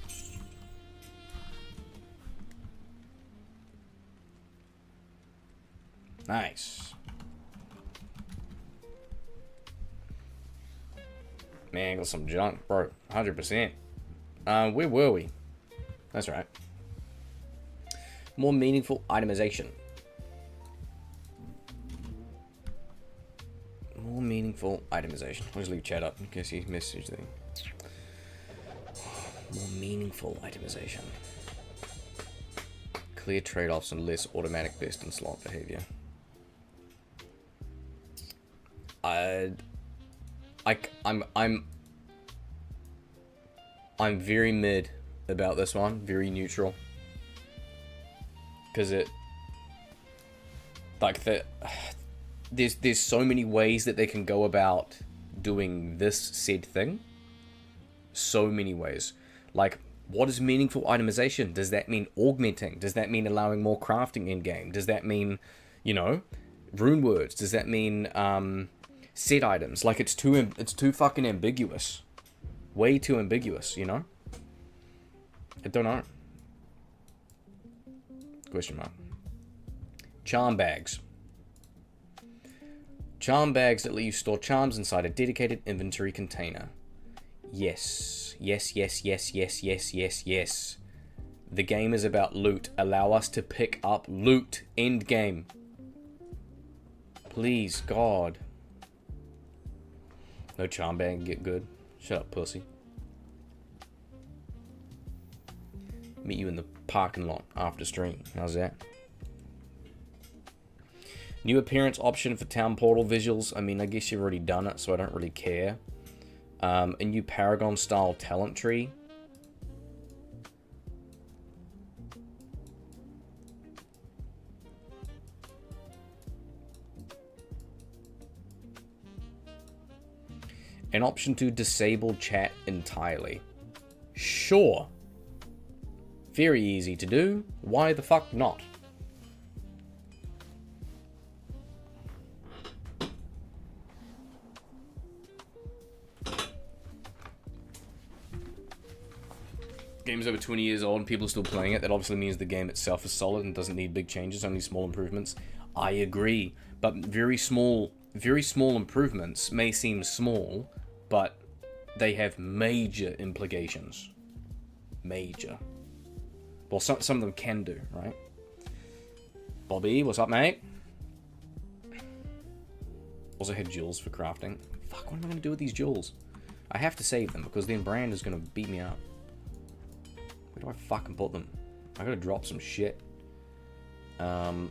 Nice. Man, got some junk, bro. 100%. Where were we? That's right. More meaningful itemization. More meaningful itemization. I'll just leave chat up in case he messaged me. More meaningful itemization. Clear trade-offs and less automatic best and slot behavior. I'm very mid about this one, very neutral. Cause there's so many ways that they can go about doing this said thing. So many ways. Like, what is meaningful itemization? Does that mean augmenting? Does that mean allowing more crafting in game? Does that mean, you know, rune words? Does that mean set items? Like, it's too fucking ambiguous. Way too ambiguous, you know? I don't know. Question mark. Charm bags. Charm bags that let you store charms inside a dedicated inventory container. Yes. Yes, yes, yes, yes, yes, yes, yes. The game is about loot. Allow us to pick up loot. End game. Please, God. No charm bag, get good. Shut up, pussy. Meet you in the parking lot after stream. How's that? New appearance option for town portal visuals. I mean, I guess you've already done it, so I don't really care. A new Paragon style talent tree. An option to disable chat entirely. Sure. Very easy to do. Why the fuck not? Game's over 20 years old and people are still playing it. That obviously means the game itself is solid and doesn't need big changes, only small improvements. I agree, but very small improvements may seem small, but they have major implications. major. Well, some of them can do, right? Bobby, what's up, mate? Also had jewels for crafting. Fuck, what am I going to do with these jewels? I have to save them, because then Brand is going to beat me up. Where do I fucking put them? I gotta drop some shit. Okay,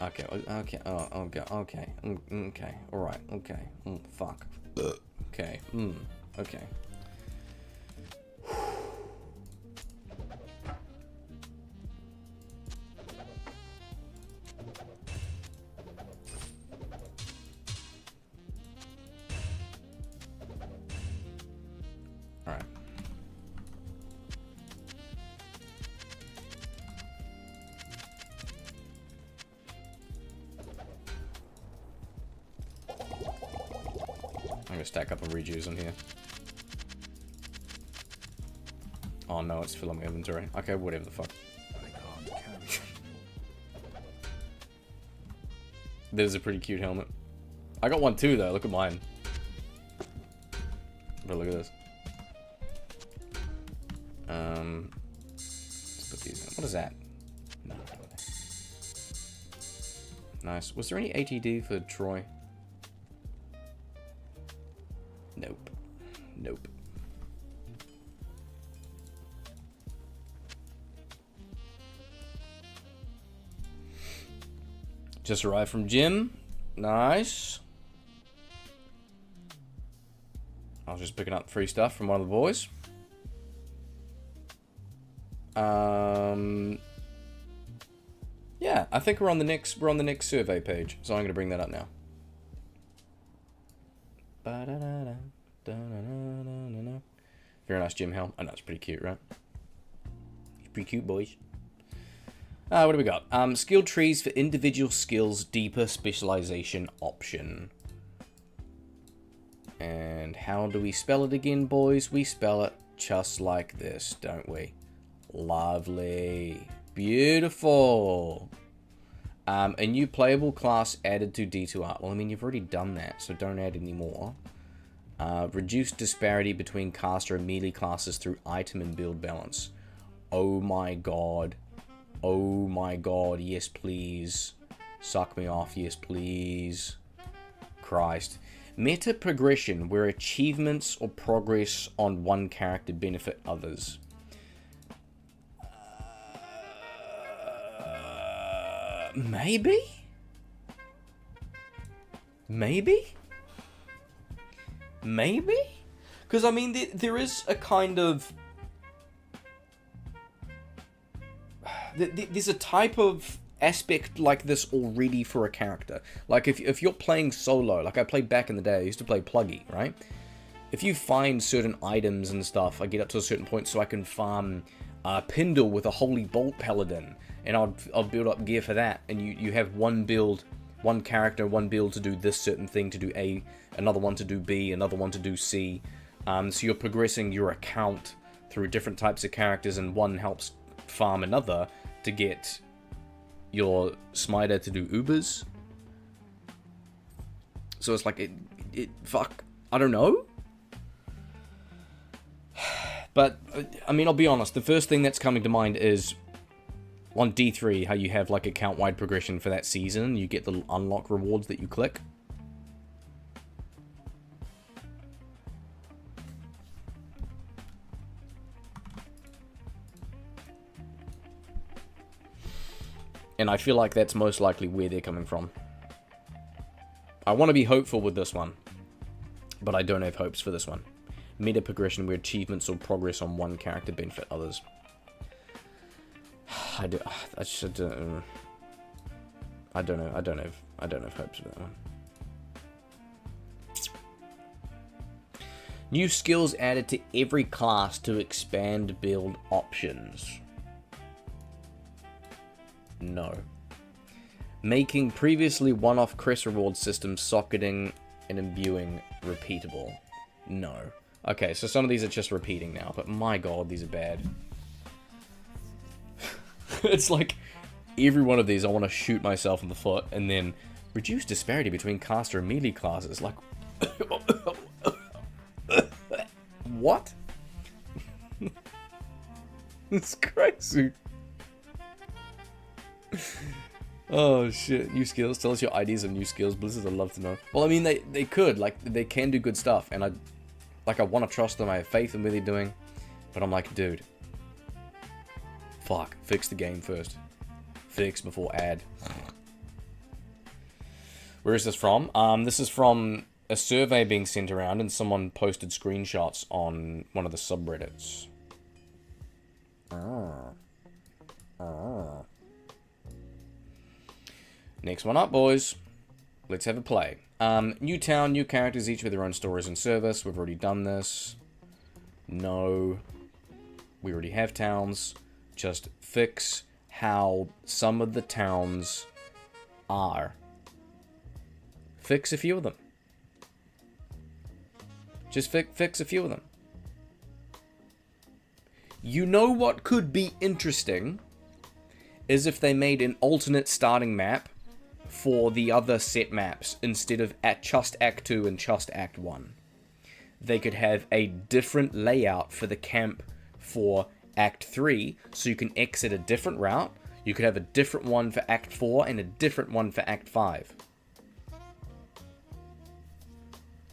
okay, okay, okay, alright, okay, fuck. Okay, okay. Alright. I'm gonna stack up a rejuice in here. Oh no, it's filling my inventory. Okay, whatever the fuck. I can't carry it. There's a pretty cute helmet. I got one too though, look at mine. But look at this. Let's put these in. What is that? No. Nice. Was there any ATD for Troy? Nope. Nope. Just arrived from gym. Nice. I was just picking up free stuff from one of the boys. Yeah, I think we're on the next survey page, so I'm gonna bring that up now. Very nice gym helm. I know it's pretty cute, right? It's pretty cute, boys. What do we got? Skill trees for individual skills, deeper specialization option. And how do we spell it again, boys? We spell it just like this, don't we? Lovely. Beautiful. A new playable class added to D2 art. Well, I mean, you've already done that, so don't add any more. Reduce disparity between caster and melee classes through item and build balance. Oh my god. Oh my god, yes please. Suck me off, yes please. Christ. Meta progression, where achievements or progress on one character benefit others. Maybe? Maybe? Maybe? Because, I mean, there is a kind of... There's a type of aspect like this already for a character. Like, if you're playing solo, like I played back in the day, I used to play Pluggy, right? If you find certain items and stuff, I get up to a certain point so I can farm Pindle with a Holy Bolt Paladin, and I'll build up gear for that, and you have one build, one character, one build to do this certain thing, to do A, another one to do B, another one to do C. So you're progressing your account through different types of characters, and one helps farm another to get your smiter to do Ubers. So it's like, fuck, I don't know. But, I mean, I'll be honest, the first thing that's coming to mind is on D3, how you have like account-wide progression for that season. You get little unlock rewards that you click. And I feel like that's most likely where they're coming from. I want to be hopeful with this one, but I don't have hopes for this one. Meta progression where achievements or progress on one character benefit others. I don't know. I don't have hopes for that one. New skills added to every class to expand build options. No. Making previously one-off crest reward systems socketing and imbuing repeatable. No. Okay, so some of these are just repeating now, but my god, these are bad. It's like, every one of these I want to shoot myself in the foot, and then reduce disparity between caster and melee classes. Like, what? It's crazy. Oh shit, new skills. Tell us your ideas of new skills, Blizzard. I'd love to know. Well, I mean, they could, like, they can do good stuff, and I want to trust them. I have faith in what they're doing, but I'm like, dude, fuck, fix the game first. Fix before add. Where is this from? This is from a survey being sent around, and someone posted screenshots on one of the subreddits. Next one up, boys. Let's have a play. New town, new characters, each with their own stories and service. We've already done this. No. We already have towns. Just fix how some of the towns are. Fix a few of them. Just fix a few of them. You know what could be interesting is if they made an alternate starting map for the other set maps instead of at just Act 2 and just Act 1. They could have a different layout for the camp for Act 3, so you can exit a different route. You could have a different one for Act 4 and a different one for Act 5.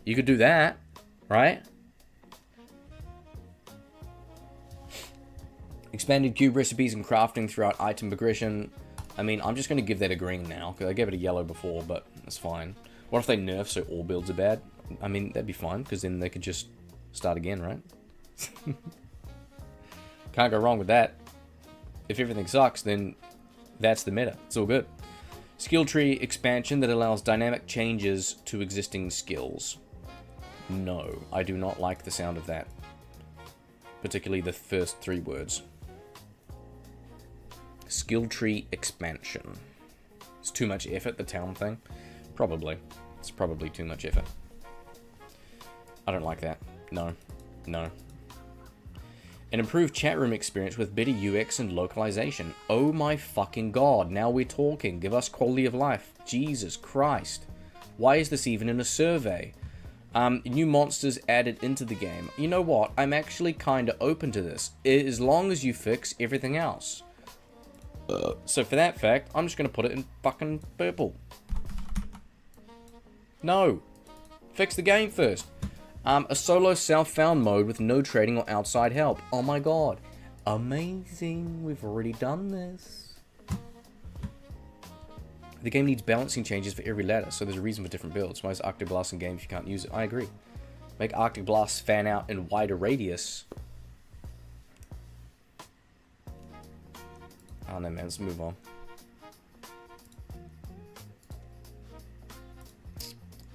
You could do that, right? Expanded cube recipes and crafting throughout item progression. I mean, I'm just going to give that a green now, because I gave it a yellow before, but that's fine. What if they nerf so all builds are bad? I mean, that'd be fine, because then they could just start again, right? Can't go wrong with that. If everything sucks, then that's the meta. It's all good. Skill tree expansion that allows dynamic changes to existing skills. No, I do not like the sound of that. Particularly the first 3 words. Skill tree expansion. It's too much effort, the town thing? Probably. It's probably too much effort. I don't like that. No. No. An improved chat room experience with better UX and localization. Oh my fucking god, now we're talking. Give us quality of life. Jesus Christ. Why is this even in a survey? New monsters added into the game. You know what? I'm actually kinda open to this, as long as you fix everything else. So for that fact, I'm just gonna put it in fucking purple. No. Fix the game first. A solo self-found mode with no trading or outside help. Oh my god. Amazing. We've already done this. The game needs balancing changes for every ladder, so there's a reason for different builds. Why is Arctic Blast in games if you can't use it? I agree. Make Arctic Blast fan out in wider radius. Oh no, man, let's move on.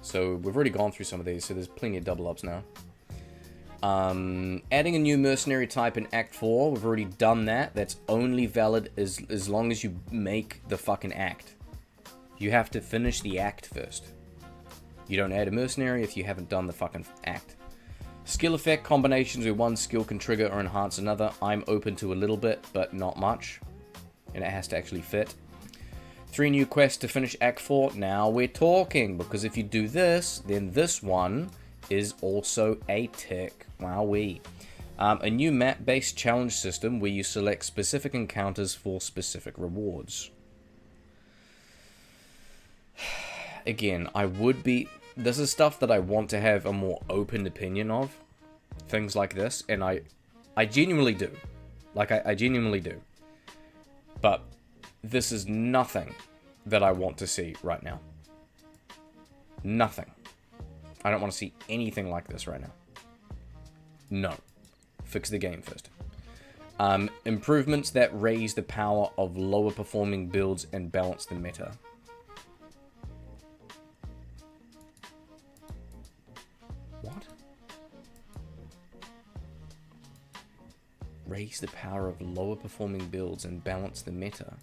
So we've already gone through some of these, so there's plenty of double ups now. Adding a new mercenary type in Act 4, we've already done that. That's only valid as long as you make the fucking act. You have to finish the act first. You don't add a mercenary if you haven't done the fucking act. Skill effect combinations where one skill can trigger or enhance another. I'm open to a little bit, but not much. And it has to actually fit. 3 new quests to finish Act 4. Now we're talking, because if you do this, then this one is also a tick. Wowee. A new map-based challenge system where you select specific encounters for specific rewards. Again, this is stuff that I want to have a more open opinion of. Things like this, and I genuinely do. Like, I genuinely do. But this is nothing that I want to see right now. Nothing. I don't want to see anything like this right now. No. Fix the game first. Improvements that raise the power of lower performing builds and balance the meta. What? Raise the power of lower performing builds and balance the meta.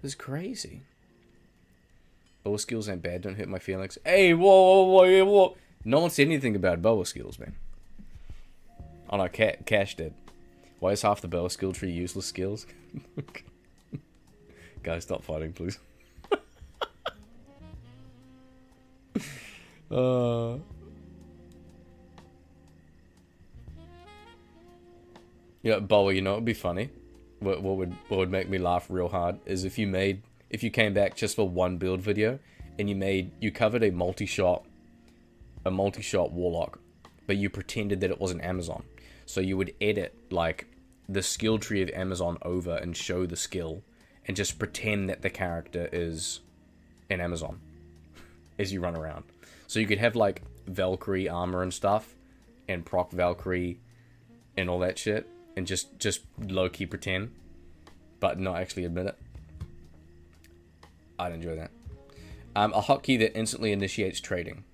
This is crazy. Boa skills ain't bad, don't hurt my feelings. Hey, whoa. No one said anything about boa skills, man. Oh no, Cash did. Why is half the boa skill tree useless skills? Guys, stop fighting, please. Yeah, Boa, you know what would be funny? What would make me laugh real hard is if you came back just for one build video and you covered a multi-shot Warlock, but you pretended that it was an Amazon. So you would edit like the skill tree of Amazon over and show the skill and just pretend that the character is an Amazon as you run around. So you could have like Valkyrie armor and stuff and proc Valkyrie and all that shit and just low-key pretend but not actually admit it. I'd enjoy that. A hotkey that instantly initiates trading.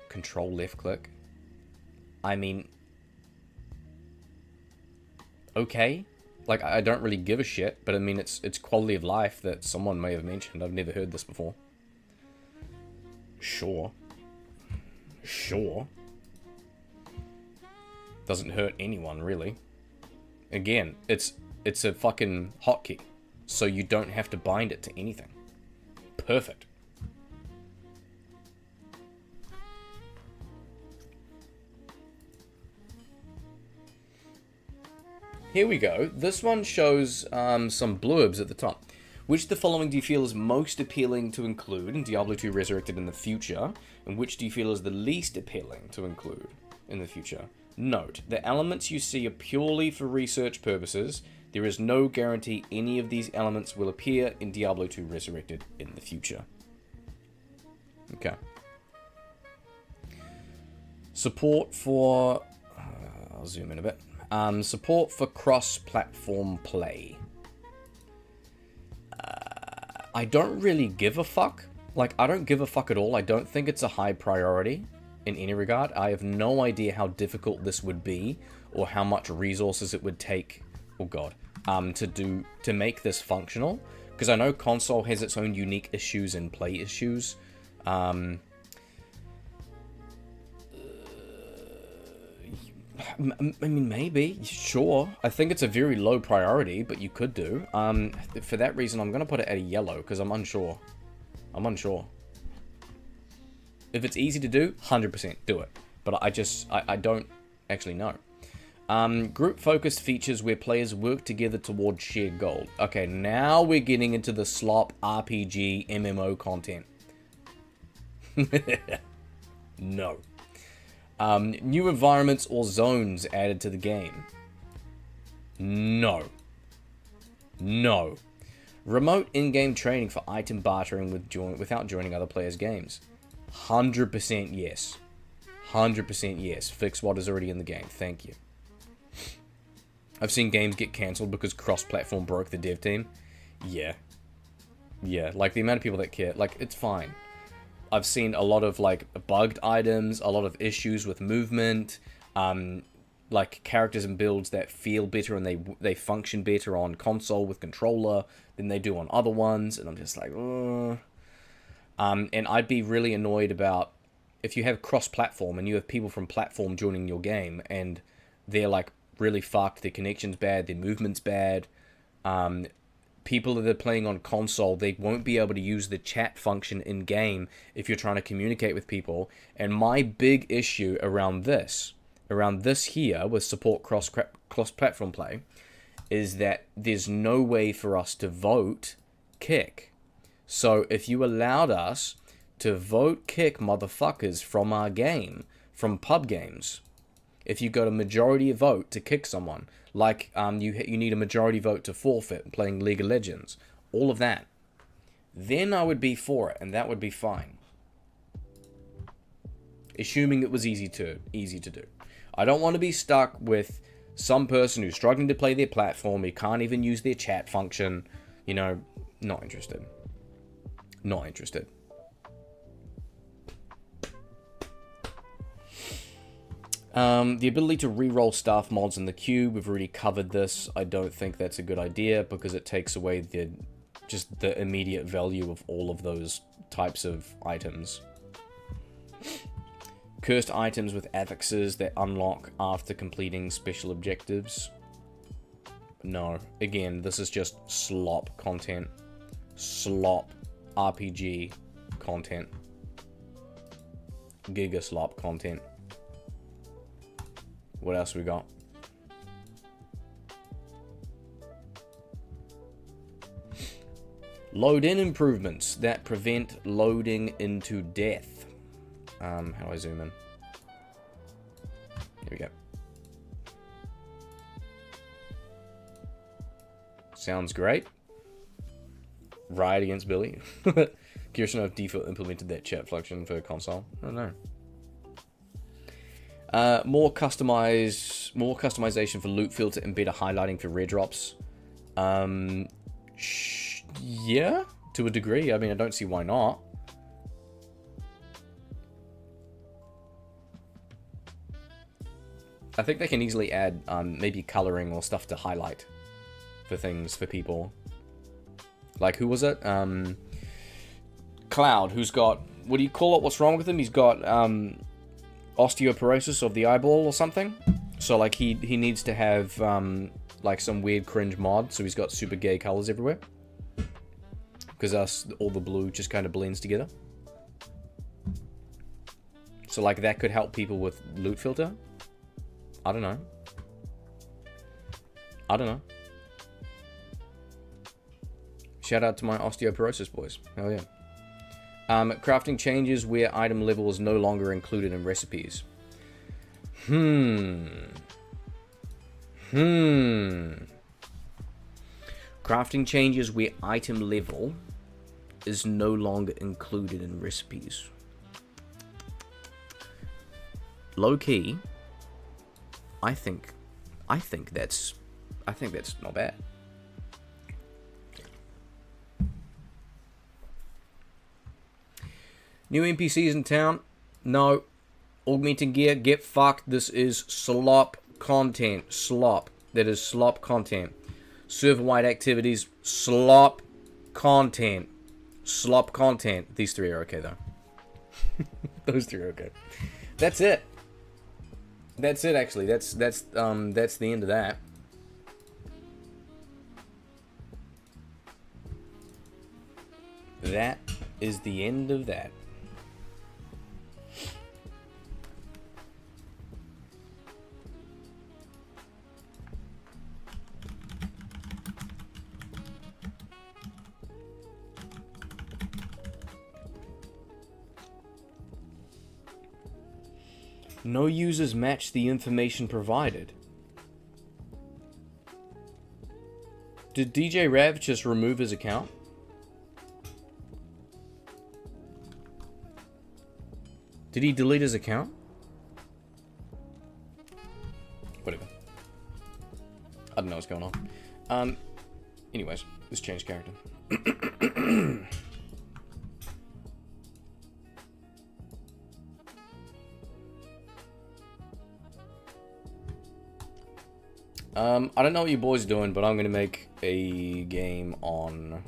Control left click. I mean, okay. Like, I don't really give a shit, but I mean, it's quality of life that someone may have mentioned. I've never heard this before. Sure. Sure. Doesn't hurt anyone, really. Again, it's a fucking hotkey, so you don't have to bind it to anything. Perfect. Here we go. This one shows some blurbs at the top. Which of the following do you feel is most appealing to include in Diablo 2 Resurrected in the future? And which do you feel is the least appealing to include in the future? Note, the elements you see are purely for research purposes. There is no guarantee any of these elements will appear in Diablo 2 Resurrected in the future. Okay. Support for... I'll zoom in a bit. Support for cross-platform play. I don't really give a fuck. Like, I don't give a fuck at all. I don't think it's a high priority in any regard. I have no idea how difficult this would be or how much resources it would take, oh god, to make this functional. Because I know console has its own unique issues and play issues. I mean, maybe, sure. I think it's a very low priority, but you could do. For that reason, I'm going to put it at a yellow, because I'm unsure. I'm unsure. If it's easy to do, 100% do it. But I don't actually know. Group-focused features where players work together towards shared goal. Okay, now we're getting into the slop RPG MMO content. No. New environments or zones added to the game. No. No. Remote in-game training for item bartering without joining other players' games. 100% yes. 100% yes. Fix what is already in the game. Thank you. I've seen games get cancelled because cross-platform broke the dev team. Yeah. Yeah, like the amount of people that care. Like, it's fine. I've seen a lot of, like, bugged items, a lot of issues with movement, like, characters and builds that feel better and they function better on console with controller than they do on other ones, and I'm just like, ugh. And I'd be really annoyed about if you have cross-platform and you have people from platform joining your game, and they're, like, really fucked, their connection's bad, their movement's bad, people that are playing on console, they won't be able to use the chat function in-game if you're trying to communicate with people. And my big issue around this here with support cross-platform play is that there's no way for us to vote kick. So if you allowed us to vote kick motherfuckers from our game, from pub games, if you got a majority vote to kick someone, like you need a majority vote to forfeit playing League of Legends, all of that, then I would be for it, and that would be fine. Assuming it was easy to do. I don't want to be stuck with some person who's struggling to play their platform, who can't even use their chat function. You know, not interested. Not interested. The ability to reroll staff mods in the queue, we've already covered this. I don't think that's a good idea because it takes away the immediate value of all of those types of items. Cursed items with affixes that unlock after completing special objectives. No. Again, this is just slop content. Slop RPG content. Giga slop content. What else we got? Load in improvements that prevent loading into death. How do I zoom in? Here we go. Sounds great. Riot against Billy. Curious to know if default implemented that chat function for console. I don't know. More customization for loot filter and better highlighting for rare drops. Yeah, to a degree. I mean, I don't see why not. I think they can easily add maybe coloring or stuff to highlight for things for people. Like, who was it? Cloud, who's got, what do you call it? What's wrong with him? He's got osteoporosis of the eyeball or something. So, like, he needs to have, like, some weird cringe mod. So he's got super gay colors everywhere. Because all the blue just kind of blends together. So, like, that could help people with loot filter. I don't know. I don't know. Shout out to my osteoporosis boys. Hell yeah. Crafting changes where item level is no longer included in recipes. Crafting changes where item level is no longer included in recipes. Low key, I think that's not bad. New NPCs in town? No. Augmenting gear? Get fucked. This is slop content. Slop. That is slop content. Server-wide activities? Slop content. Slop content. These three are okay, though. Those three are okay. That's it. That's it, actually. That's the end of that. That is the end of that. No users match the information provided. Did DJ Rav just remove his account? Did he delete his account? Whatever. I don't know what's going on. Anyways, let's change character. I don't know what you boys are doing, but I'm gonna make a game on...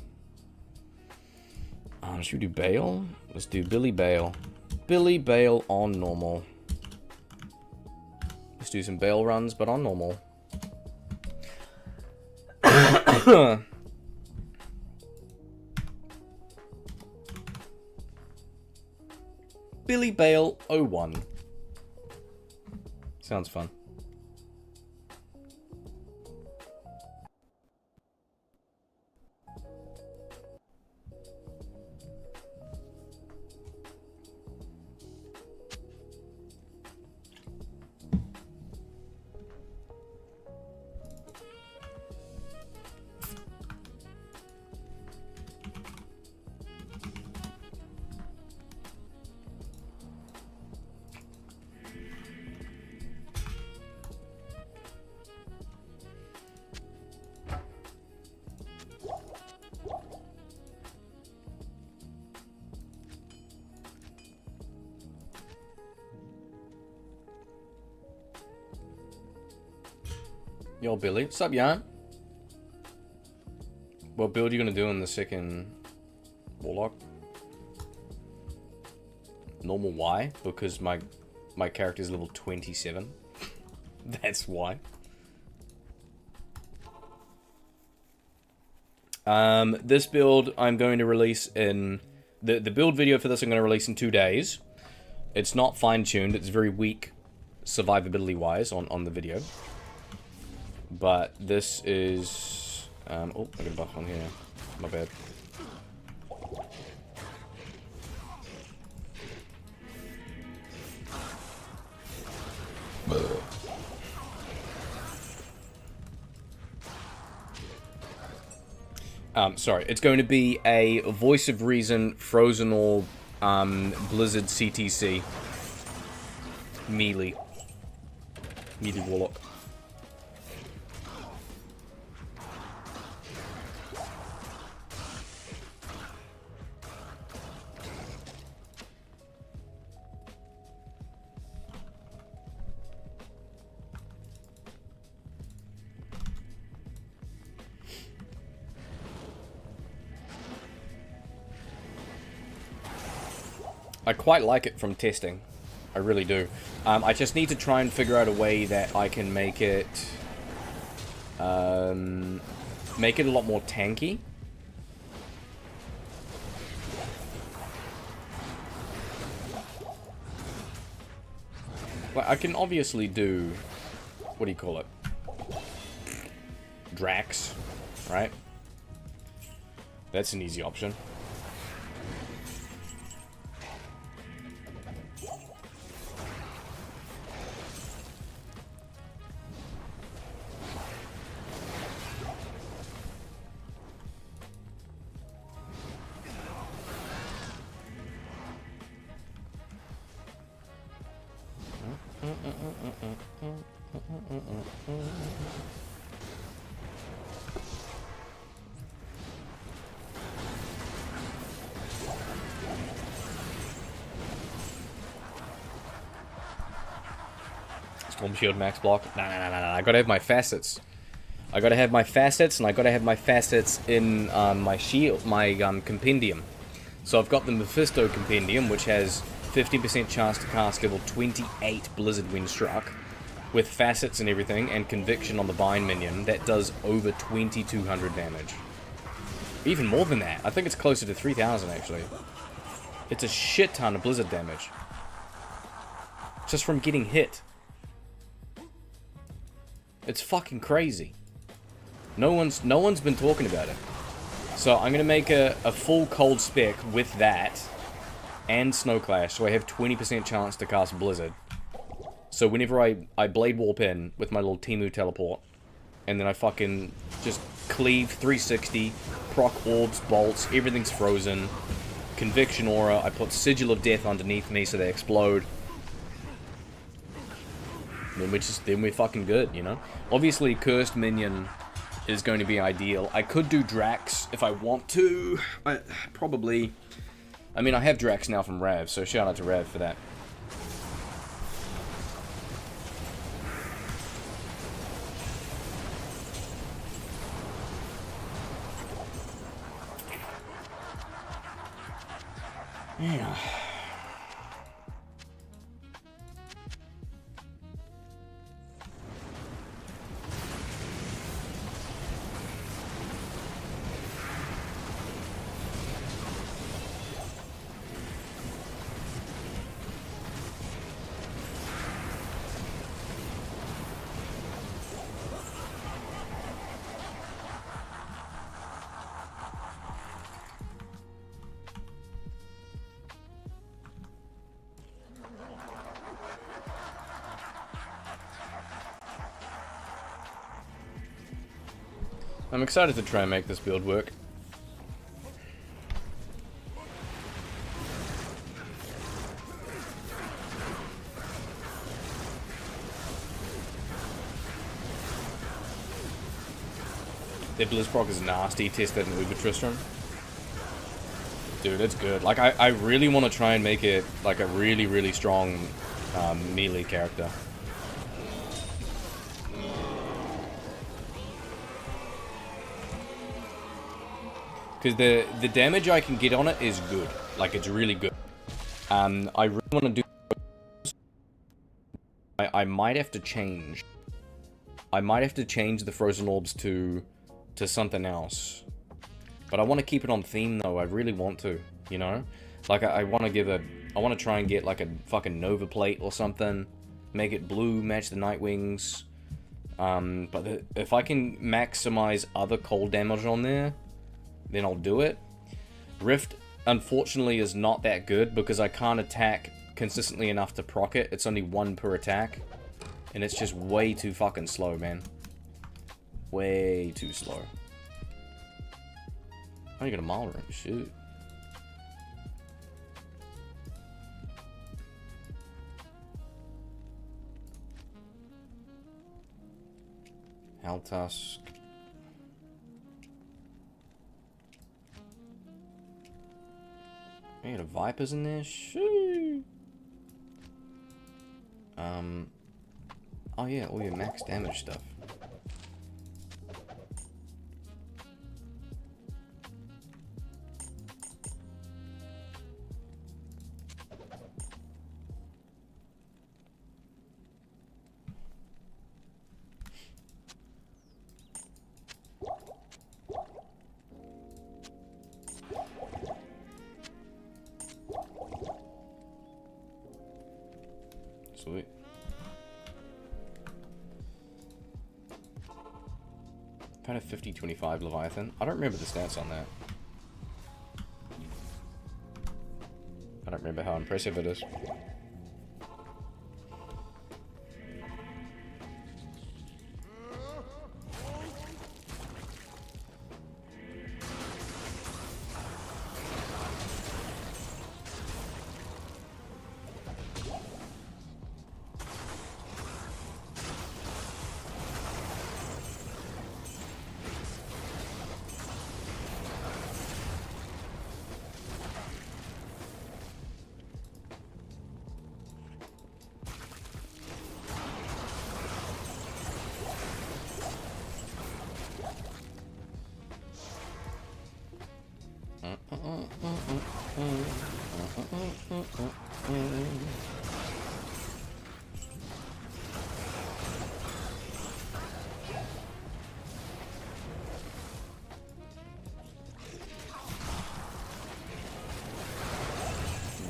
should we do Baal? Let's do Billy Baal. Billy Baal on normal. Let's do some Baal runs, but on normal. Billy Baal 01. Sounds fun. Yo, Billy. What's up, Jan? What build are you gonna do in the second Warlock? Normal Y? Because my character is level 27. That's why. This build I'm going to release in... The build video for this I'm going to release in 2 days. It's not fine-tuned. It's very weak survivability-wise on the video. But this is... oh, I got a buff on here. My bad. Sorry, it's going to be a Voice of Reason, Frozen Orb, Blizzard CTC, Melee Warlock. I quite like it from testing. I really do. I just need to try and figure out a way that I can make it... make it a lot more tanky. Like, I can obviously do... what do you call it? Drax, right? That's an easy option. Storm Shield max block. Nah. I gotta have my facets. I gotta have my facets, and I gotta have my facets in my shield, my compendium. So I've got the Mephisto compendium, which has 50% chance to cast level 28 Blizzard Windstruck, with facets and everything, and conviction on the bind minion. That does over 2,200 damage. Even more than that. I think it's closer to 3,000 actually. It's a shit ton of Blizzard damage. Just from getting hit. It's fucking crazy. No one's been talking about it. So I'm gonna make a full cold spec with that and Snow Clash, so I have 20% chance to cast Blizzard. So whenever I Blade Warp in with my little Temu teleport, and then I fucking just cleave 360, proc orbs, bolts, everything's frozen, Conviction Aura, I put Sigil of Death underneath me so they explode. Then we're fucking good, you know? Obviously, Cursed Minion is going to be ideal. I could do Drax if I want to. Probably. I mean, I have Drax now from Rav, so shout out to Rav for that. Yeah. I'm excited to try and make this build work. Their Blizzproc is nasty, test that in Uber Tristram. Dude, it's good. Like, I really want to try and make it, like, a really, really strong melee character. Because the damage I can get on it is good. Like, it's really good. I really want to do... I might have to change. I might have to change the Frozen Orbs to something else. But I want to keep it on theme, though. I really want to, you know? Like, I want to give a... I want to try and get, like, a fucking Nova Plate or something. make it blue, match the Nightwings. But if I can maximize other cold damage on there, then I'll do it. Rift, unfortunately, is not that good because I can't attack consistently enough to proc it. It's only 1 per attack. And it's just way too fucking slow, man. Way too slow. Oh, you got a mile ring. Shoot. Helltusk. I got a Vipers in there. Shoo. Oh yeah, all your max damage stuff. Sweet. Kind of 50-25 Leviathan. I don't remember the stats on that. I don't remember how impressive it is.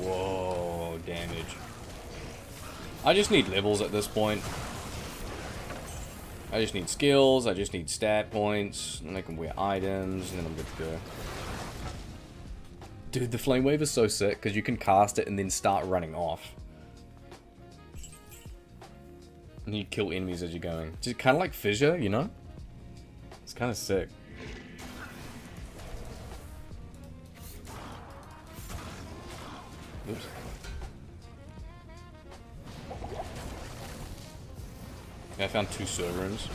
Whoa, damage. I just need levels at this point. I just need skills, I just need stat points, and I can wear items, and then I'm good to go. Dude, the Flame Wave is so sick, because you can cast it and then start running off. And you kill enemies as you're going. Just kind of like Fissure, you know? It's kind of sick. Oops. Yeah, I found 2 server rooms.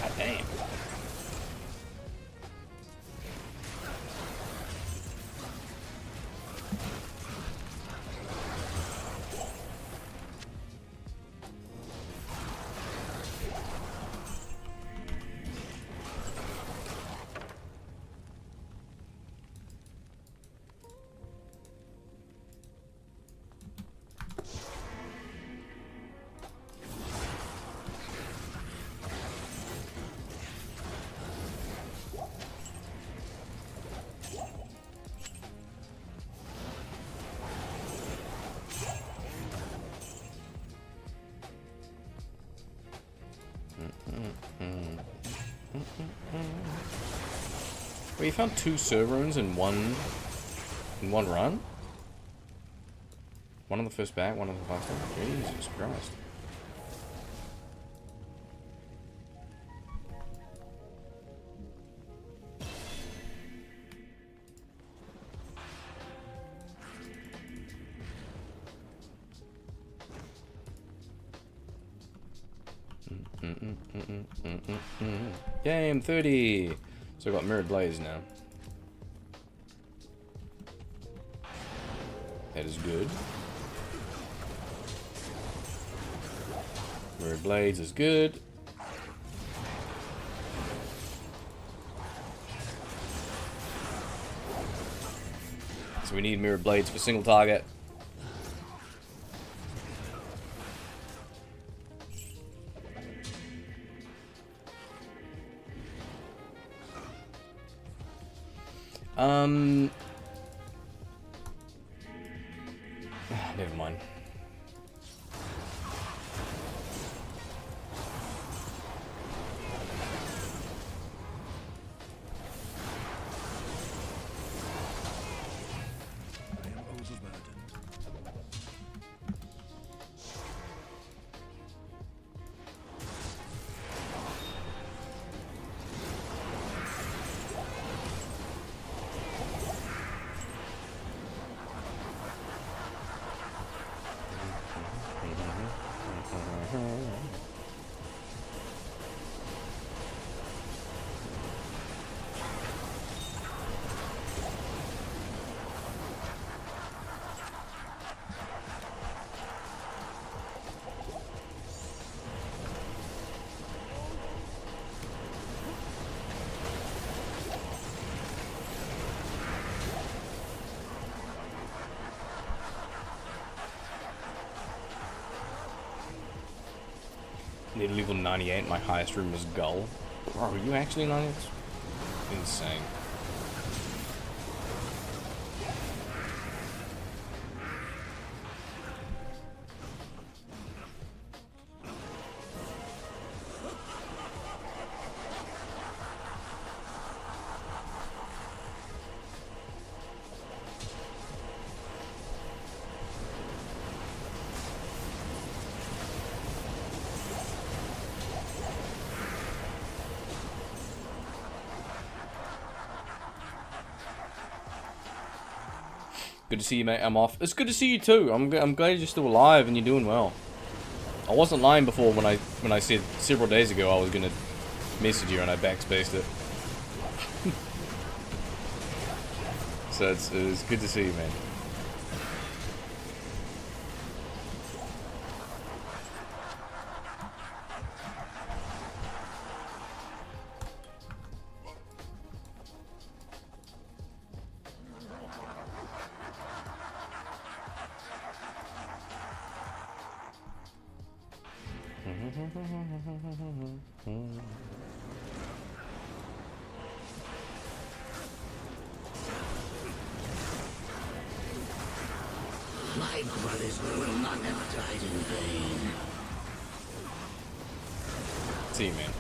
God damn. Well, you found 2 server rooms in one run? One on the first back, one on the last one? Jesus Christ. Game 30! So I've got Mirrored Blaze now. That is good. Mirrored Blades is good. So we need Mirrored Blades for single target. Never mind. Need level 98, my highest room was Gull. Bro, are you actually 98? Insane. Good to see you, mate. I'm off. It's good to see you too. I'm glad you're still alive and you're doing well. I wasn't lying before when I said several days ago I was gonna message you and I backspaced it. So it's good to see you, man. My brothers will not have died in vain. See you, man.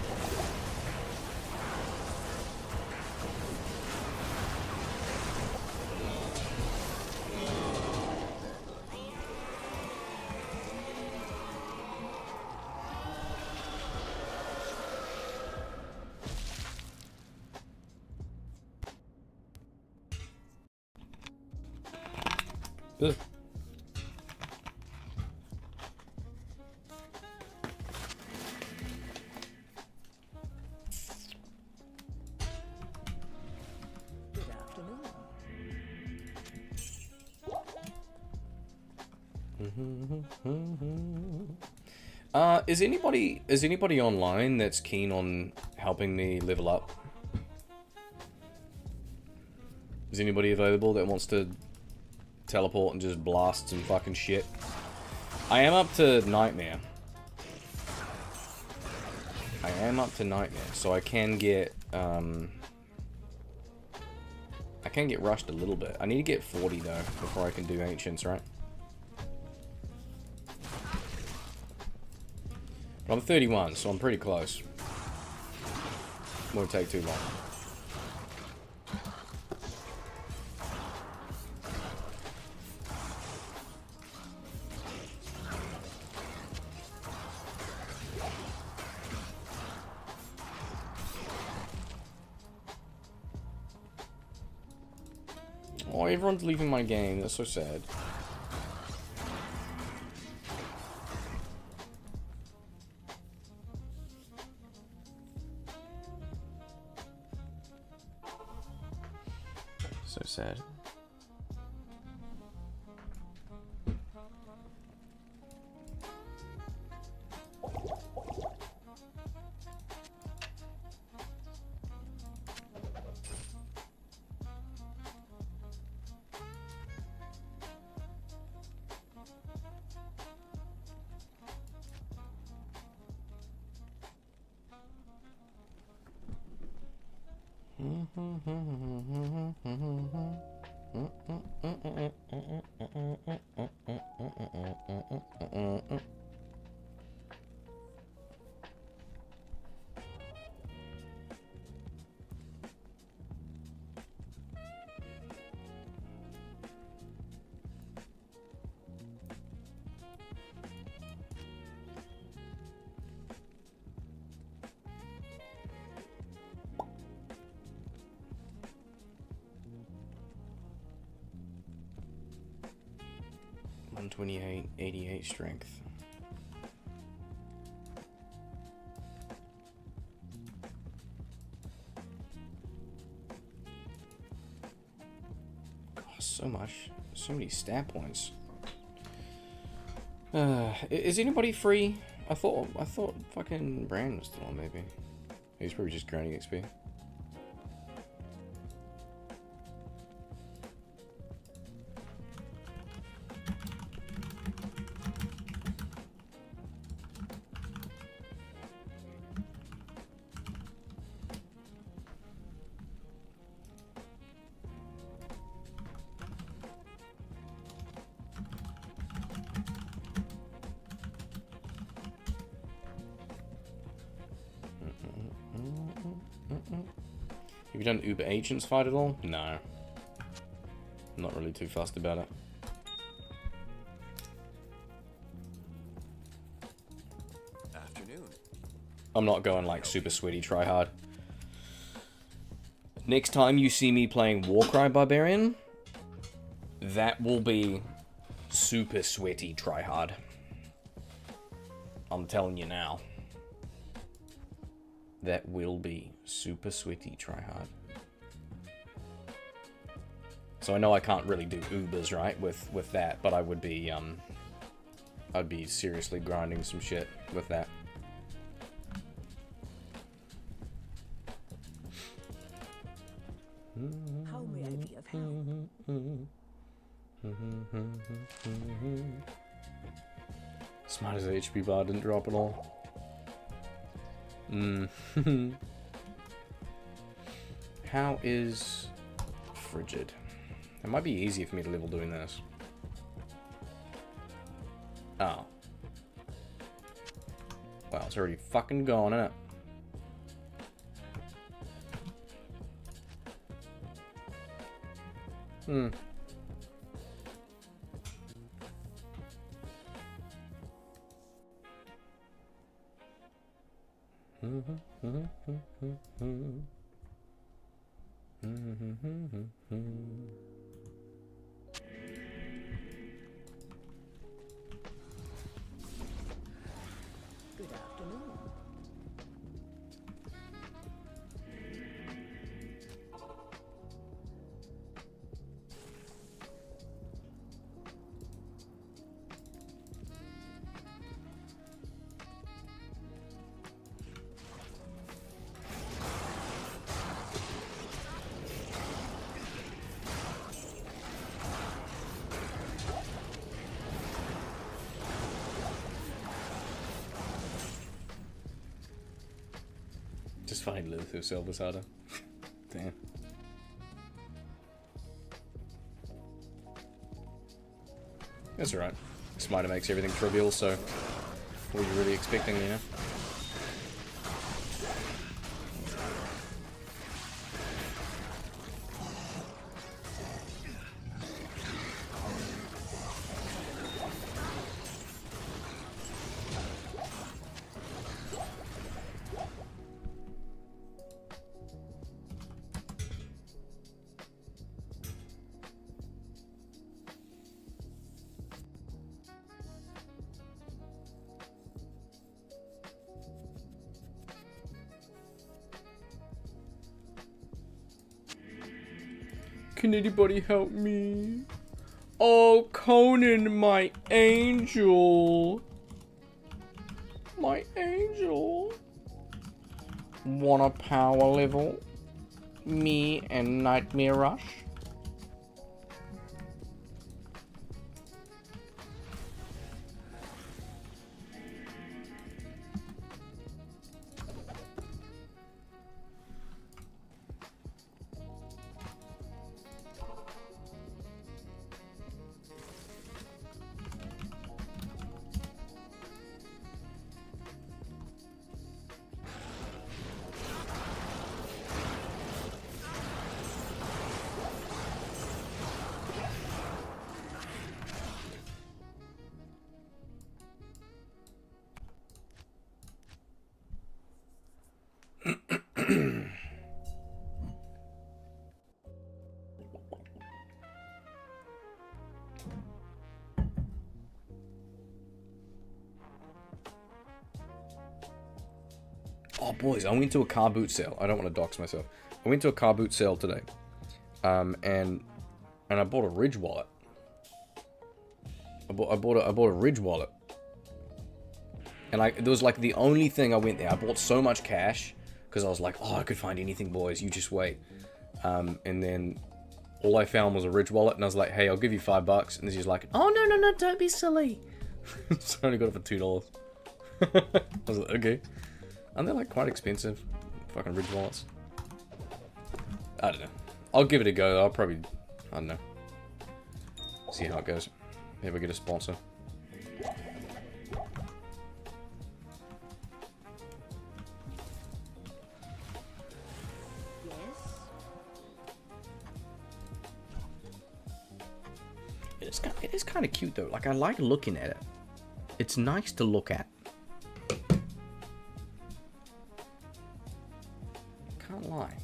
Ugh. Good afternoon. Is anybody online that's keen on helping me level up? Is anybody available that wants to teleport and just blast some fucking shit? I am up to Nightmare. So I can get rushed a little bit. I need to get 40 though before I can do Ancients, right? But I'm 31, so I'm pretty close. Won't take too long. Oh, everyone's leaving my game. That's so sad. So sad. $128, 88 strength. So much. So many stat points. Is anybody free? I thought fucking Brand was still on, maybe. He's probably just grinding XP. Have you done Uber Agents fight at all? No. I'm not really too fussed about it. Afternoon. I'm not going like super sweaty try hard. Next time you see me playing Warcry Barbarian, that will be super sweaty try hard. I'm telling you now. That will be super sweaty try hard. So I know I can't really do Ubers, right, with that, but I would be I'd be seriously grinding some shit with that. How may I be of help? Smart as HP bar didn't drop at all. How is Frigid? It might be easier for me to level doing this. Oh. Wow, it's already fucking gone, isn't it? Good afternoon. Just find Luther Silver's harder. Damn. That's alright. Smiter makes everything trivial, so what are you really expecting, you know? Can anybody help me? Oh, Conan, my angel. My angel. Want a power level? Me and Nightmare Rush? Oh, boys, I went to a car boot sale. I don't want to dox myself. I went to a car boot sale today. And and I bought a Ridge wallet. I bought a Ridge wallet. And it was like the only thing I went there. I bought so much cash because I was like, oh, I could find anything, boys. You just wait. And then all I found was a Ridge wallet, and I was like, hey, I'll give you $5. And then she's like, oh, no, don't be silly. So I only got it for $2. I was like, okay. And they're like quite expensive. Fucking Ridge wallets. I don't know. I'll give it a go. I'll probably, I don't know. See how it goes. Maybe we get a sponsor. It is kind of cute though. Like, I like looking at it. It's nice to look at. Can't lie.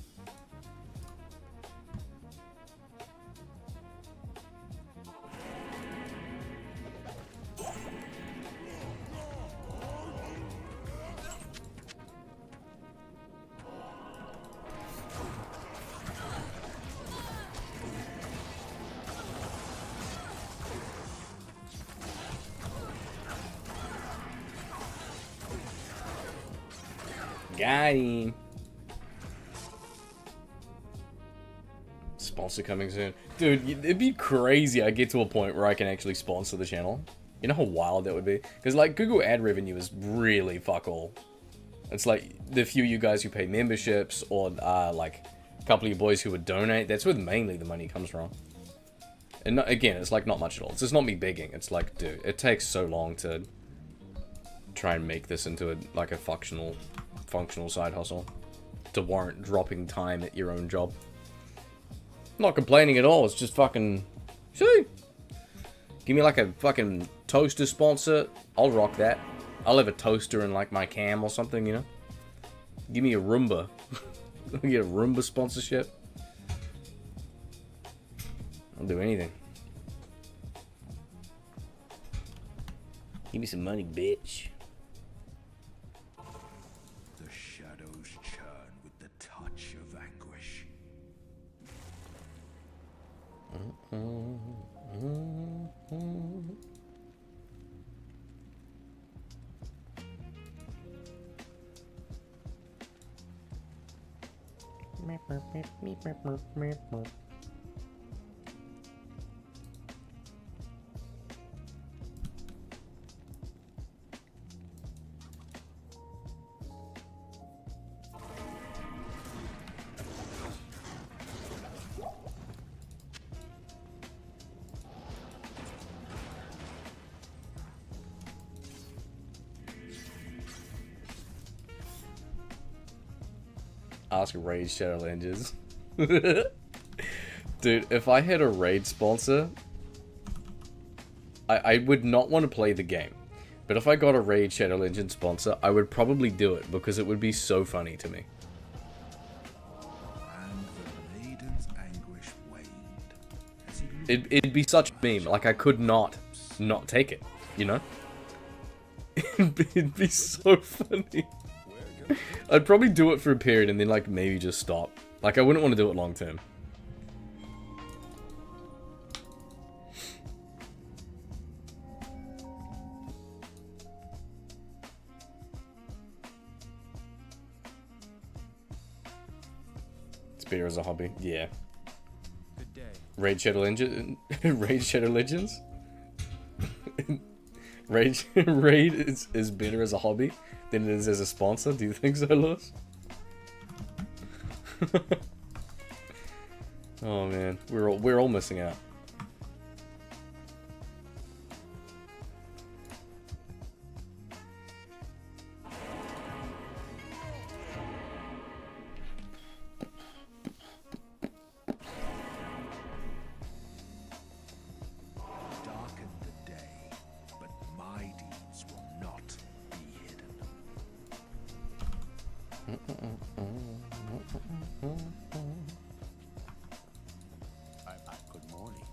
Got him. Sponsor coming soon. Dude, it'd be crazy I get to a point where I can actually sponsor the channel. You know how wild that would be? Because, like, Google ad revenue is really fuck all. It's like the few of you guys who pay memberships or, like, a couple of you boys who would donate. That's where mainly the money comes from. And, again, it's, like, not much at all. It's just not me begging. It's like, dude, it takes so long to try and make this into, like, a functional side hustle to warrant dropping time at your own job. I'm not complaining at all. It's just fucking, see, give me like a fucking toaster sponsor. I'll rock that. I'll have a toaster in like my cam or something, you know. Give me a Roomba. Get a Roomba sponsorship. I'll do anything. Give me some money, bitch. Ask Raid Shadowlanders. Dude, if I had a Raid sponsor, I would not want to play the game. But if I got a Raid Shadow Legends sponsor, I would probably do it because it would be so funny to me. It'd be such a meme. Like, I could not take it, you know? It'd be so funny. I'd probably do it for a period and then, like, maybe just stop. Like, I wouldn't want to do it long term. It's better as a hobby. Yeah. Good day. Raid Shadow Legends? Raid Shadow Legends? Raid is better as a hobby than it is as a sponsor. Do you think so, Lewis? Oh man, we're all missing out. Good morning.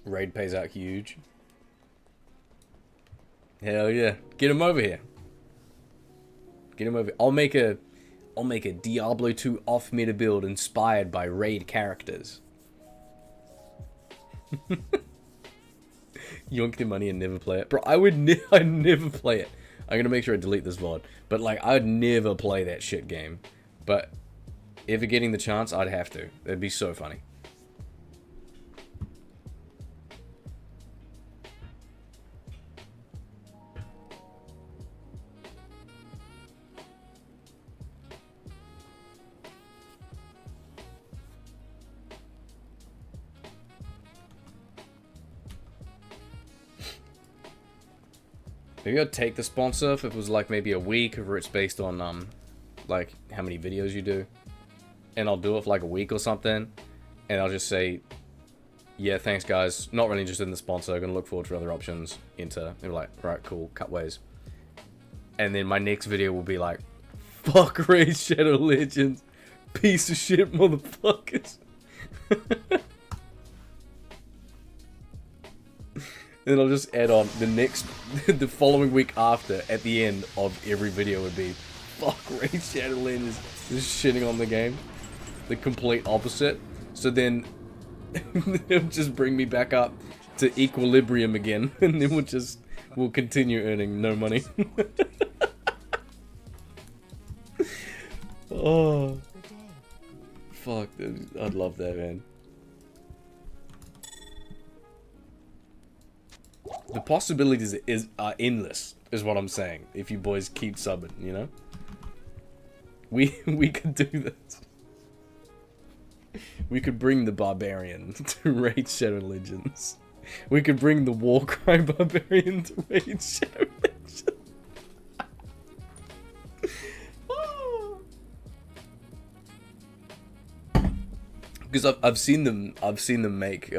Raid pays out huge. Hell yeah. Get him over here. Get him over here. I'll make a Diablo 2 off-meta build inspired by raid characters. Yonk the money and never play it. Bro, I'd never play it. I'm gonna make sure I delete this VOD. But, like, I'd never play that shit game. But, ever getting the chance, I'd have to. That'd be so funny. Maybe I'd take the sponsor if it was like maybe a week, or it's based on like how many videos you do, and I'll do it for like a week or something, and I'll just say, yeah, thanks guys, not really interested in the sponsor, gonna look forward to other options, enter. They're like, right, cool, cut ways. And then my next video will be like, fuck Raid Shadow Legends, piece of shit motherfuckers. Then I'll just add on the following week after, at the end of every video would be, fuck, Raid Shadow Legends is shitting on the game. The complete opposite. So then, it'll just bring me back up to equilibrium again, and then we'll continue earning no money. Oh. Fuck, I'd love that, man. The possibilities are endless, is what I'm saying. If you boys keep subbing, you know, we could do this. We could bring the barbarian to Raid Shadow Legends. We could bring the Warcry barbarian to Raid Shadow Legends. Because I've seen them make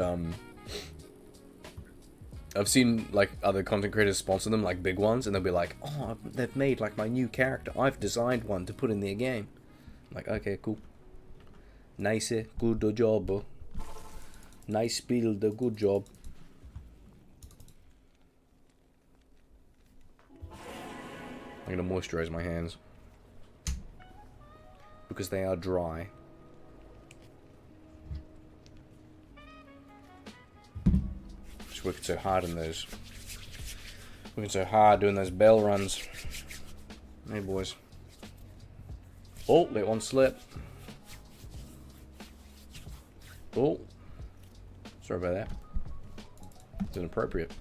I've seen, like, other content creators sponsor them, like, big ones, and they'll be like, oh, they've made, like, my new character. I've designed one to put in their game. I'm like, okay, cool. Nice, good job. Nice build, good job. I'm gonna moisturize my hands. Because they are dry. Working so hard in those. Working so hard doing those bell runs. Hey boys. Oh, let one slip. Oh. Sorry about that. It's inappropriate.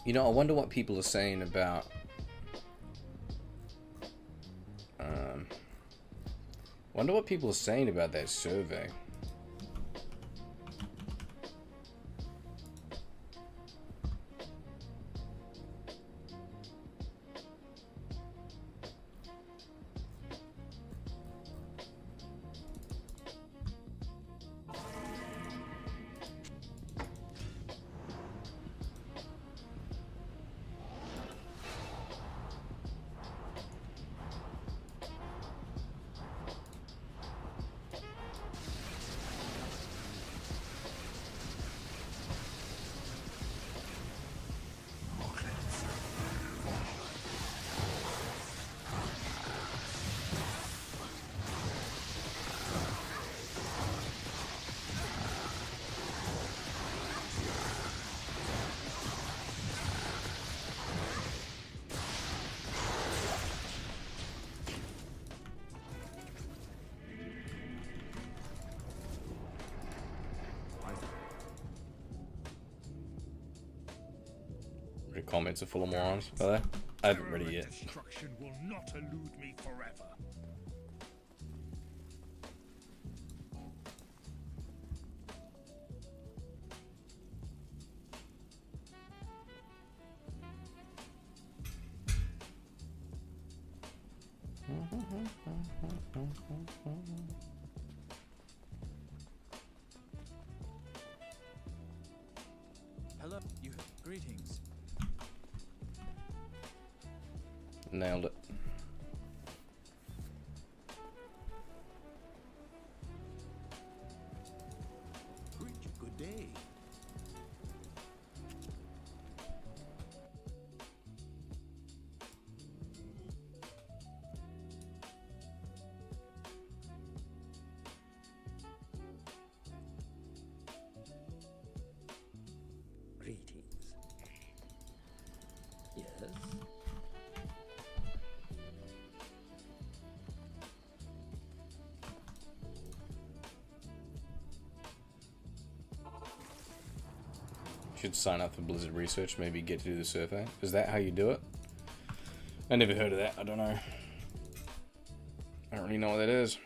You know, I wonder what people are saying about... wonder what people are saying about that survey. The comments are full of morons, are they? I haven't read it yet. Destruction will not elude me forever. Hello, you have greetings. Nailed it. Good day. Greetings. Yes? Should sign up for Blizzard Research, maybe get to do the survey. Is that how you do it? I never heard of that, I don't know. I don't really know what that is.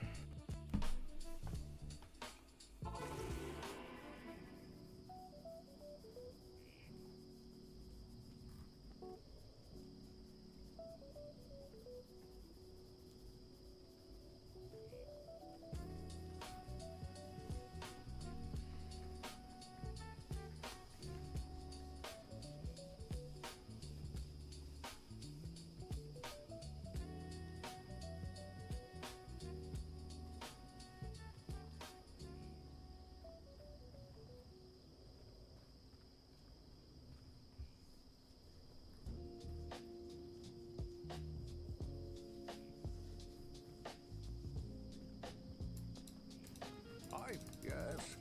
Yes.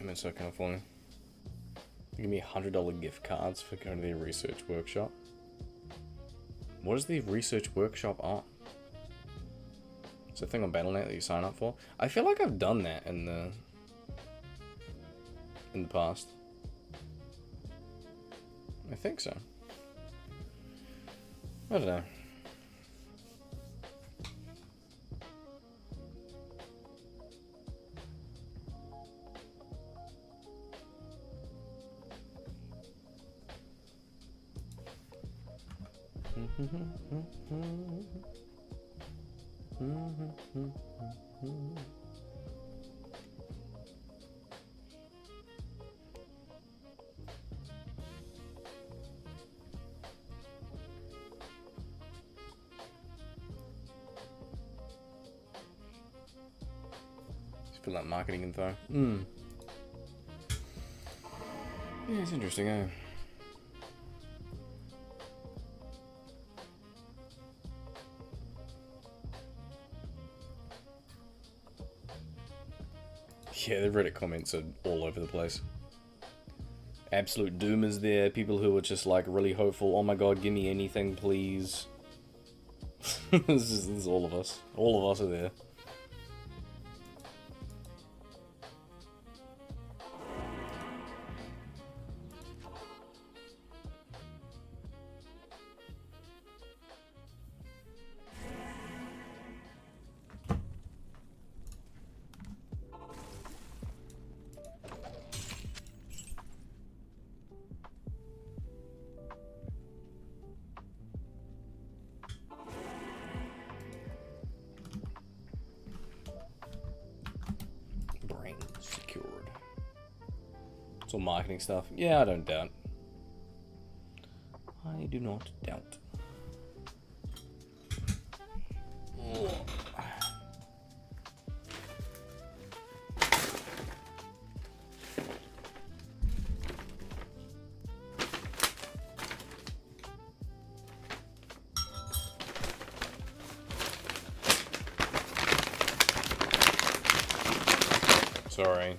I'm in so California. Give me $100 gift cards for going to the research workshop. What is the research workshop on? It's a thing on Battle.net that you sign up for. I feel like I've done that in the past. I think so. I don't know. Just feel like marketing info. Yeah, it's interesting, eh? Yeah, the Reddit comments are all over the place. Absolute doomers there, people who are just like really hopeful, oh my god, give me anything please. This is all of us. All of us are there. all marketing stuff. Yeah, I don't doubt. I do not doubt. Sorry.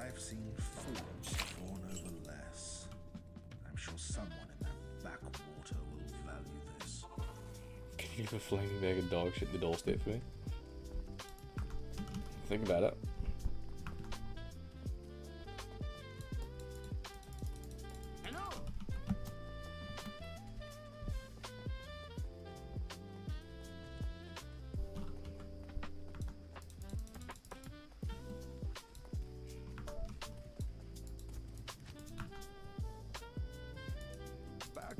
I've seen fools fawn over less. I'm sure someone in that backwater will value this. Can you leave a flaming bag of dog shit in the doorstep for me? Think about it. Back.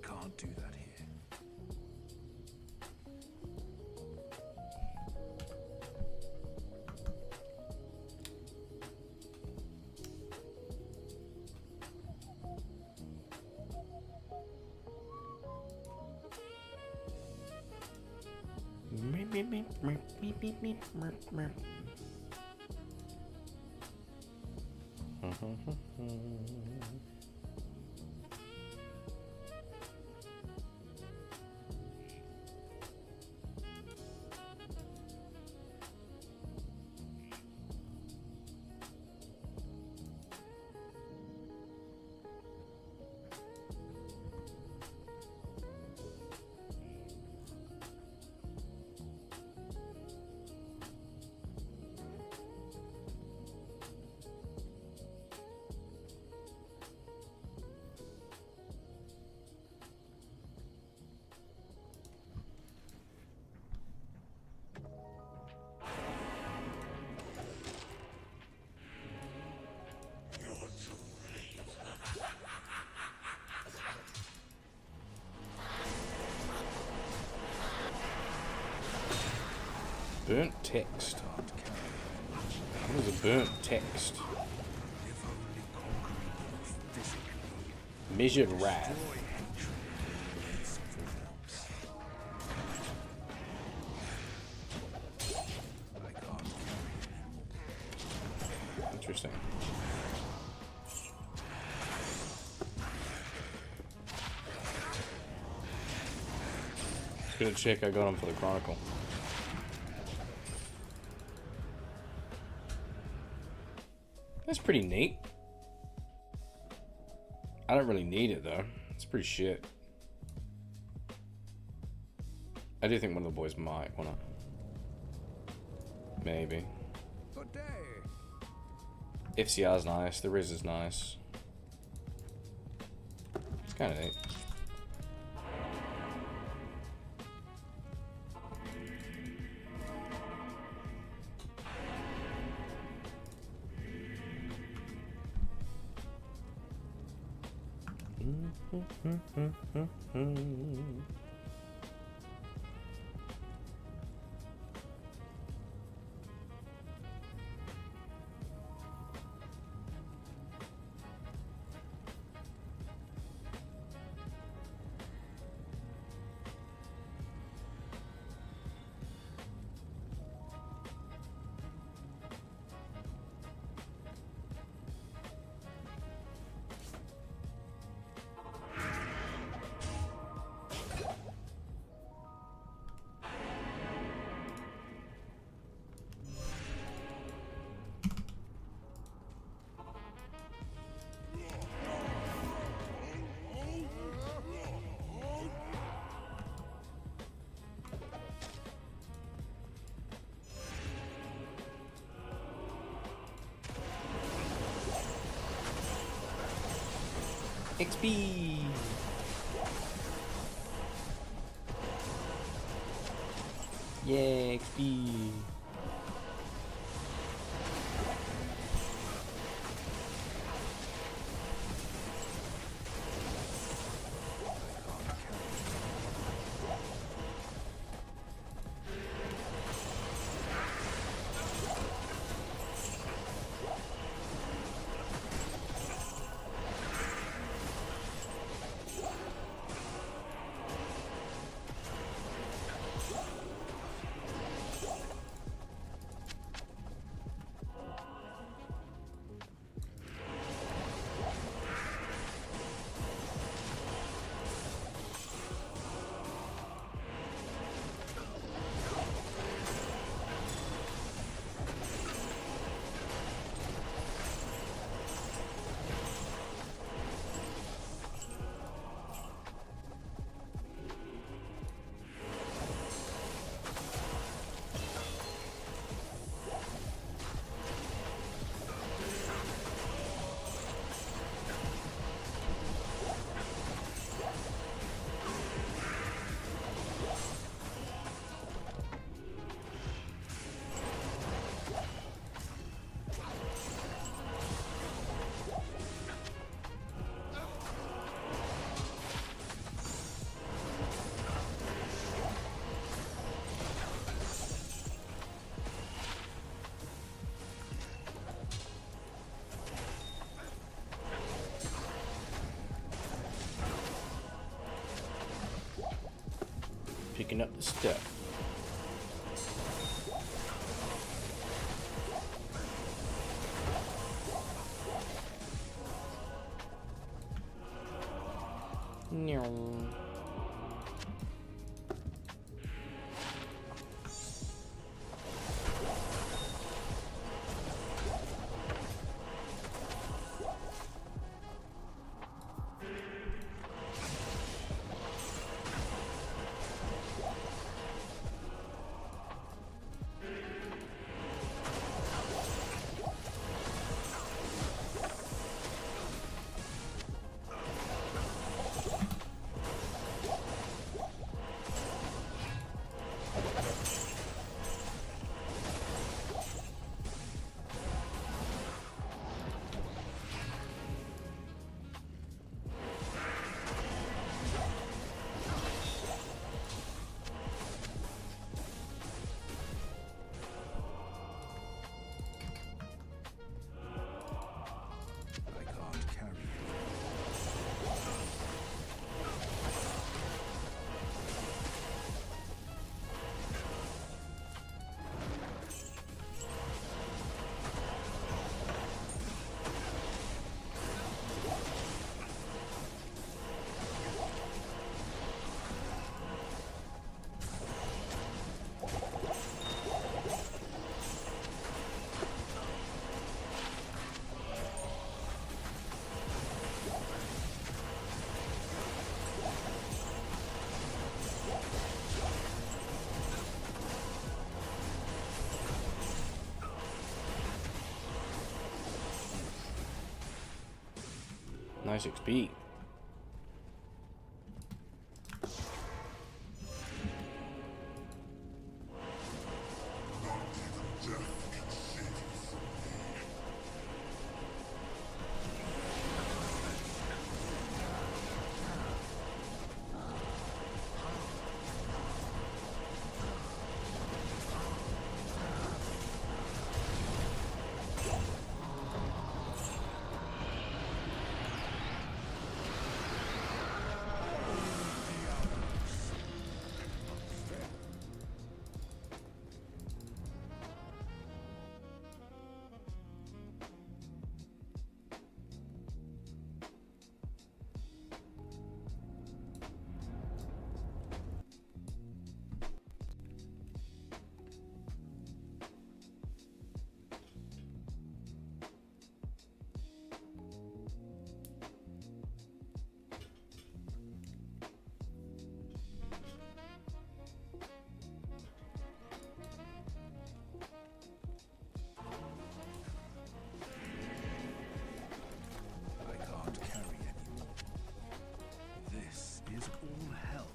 Can't do that here. Burnt text. What is a burnt text? Measured wrath. Interesting. Just gonna check I got him for the Chronicle. That's pretty neat. I don't really need it though. It's pretty shit. I do think one of the boys might wanna. Maybe. Good day. FCR's nice, the Riz is nice. It's kinda neat. XP. Yeah, XP. Picking up the stuff. No. Nice XP. I can't carry anymore. This is all hell.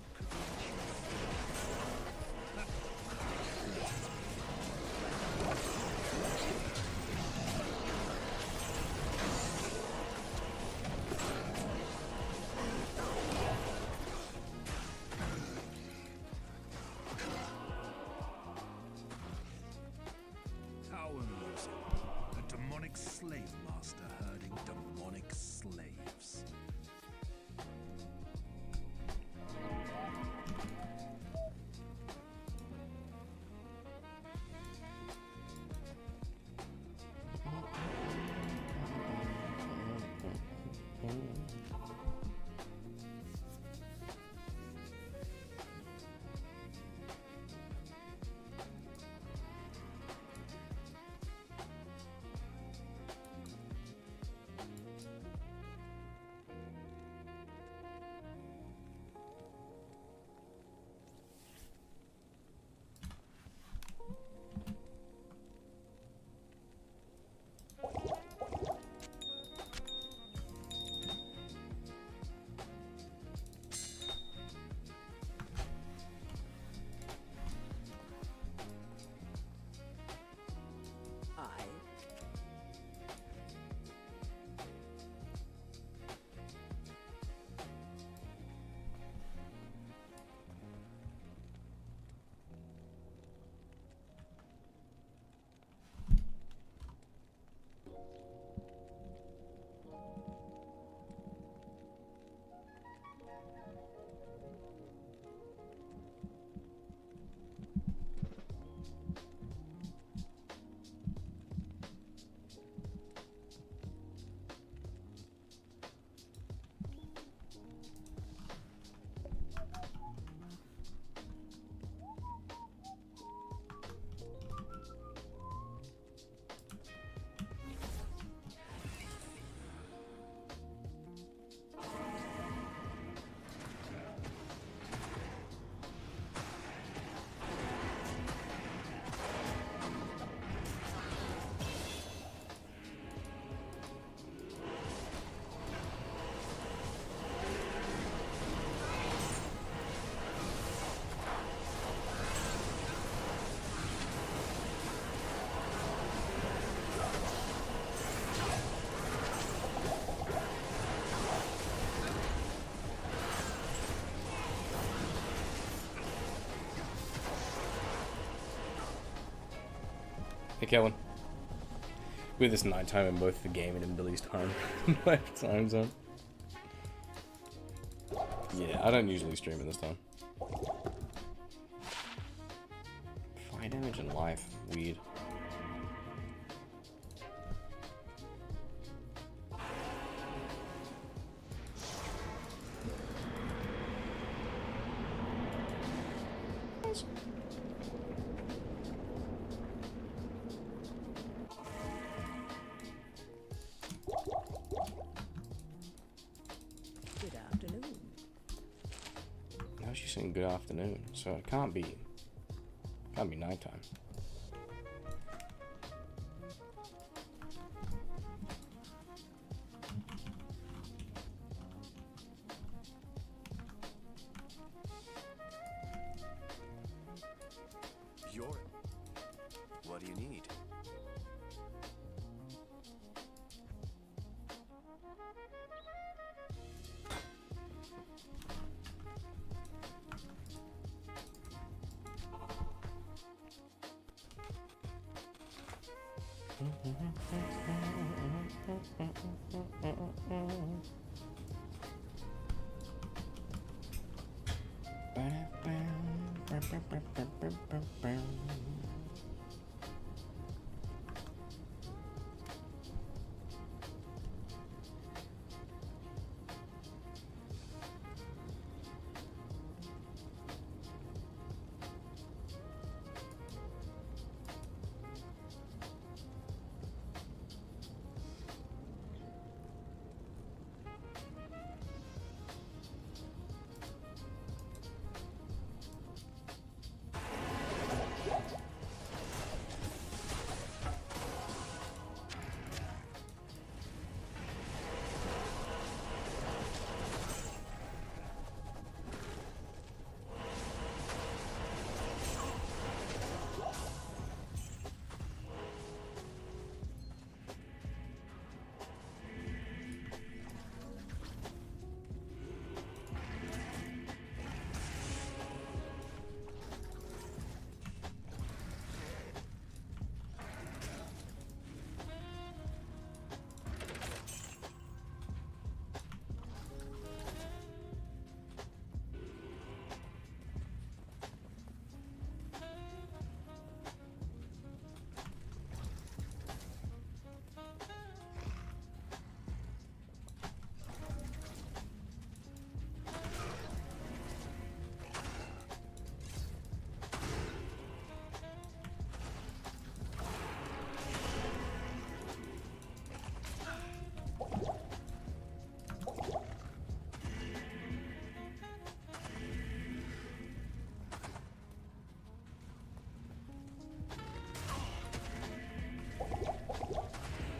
How amusing. A demonic slave master herding demonic slaves. I. Hey, Kellen. With this nighttime in both the game and in Billy's time, time zone. Yeah, I don't usually stream at this time. Fire damage and life, weird. Good afternoon. Now she's saying good afternoon, so it can't be nighttime.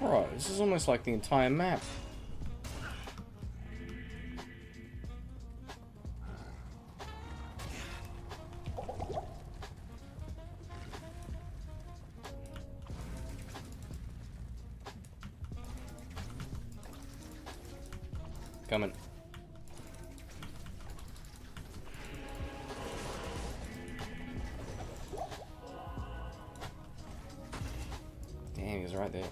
Right, this is almost like the entire map. Coming. Damn, he was right there.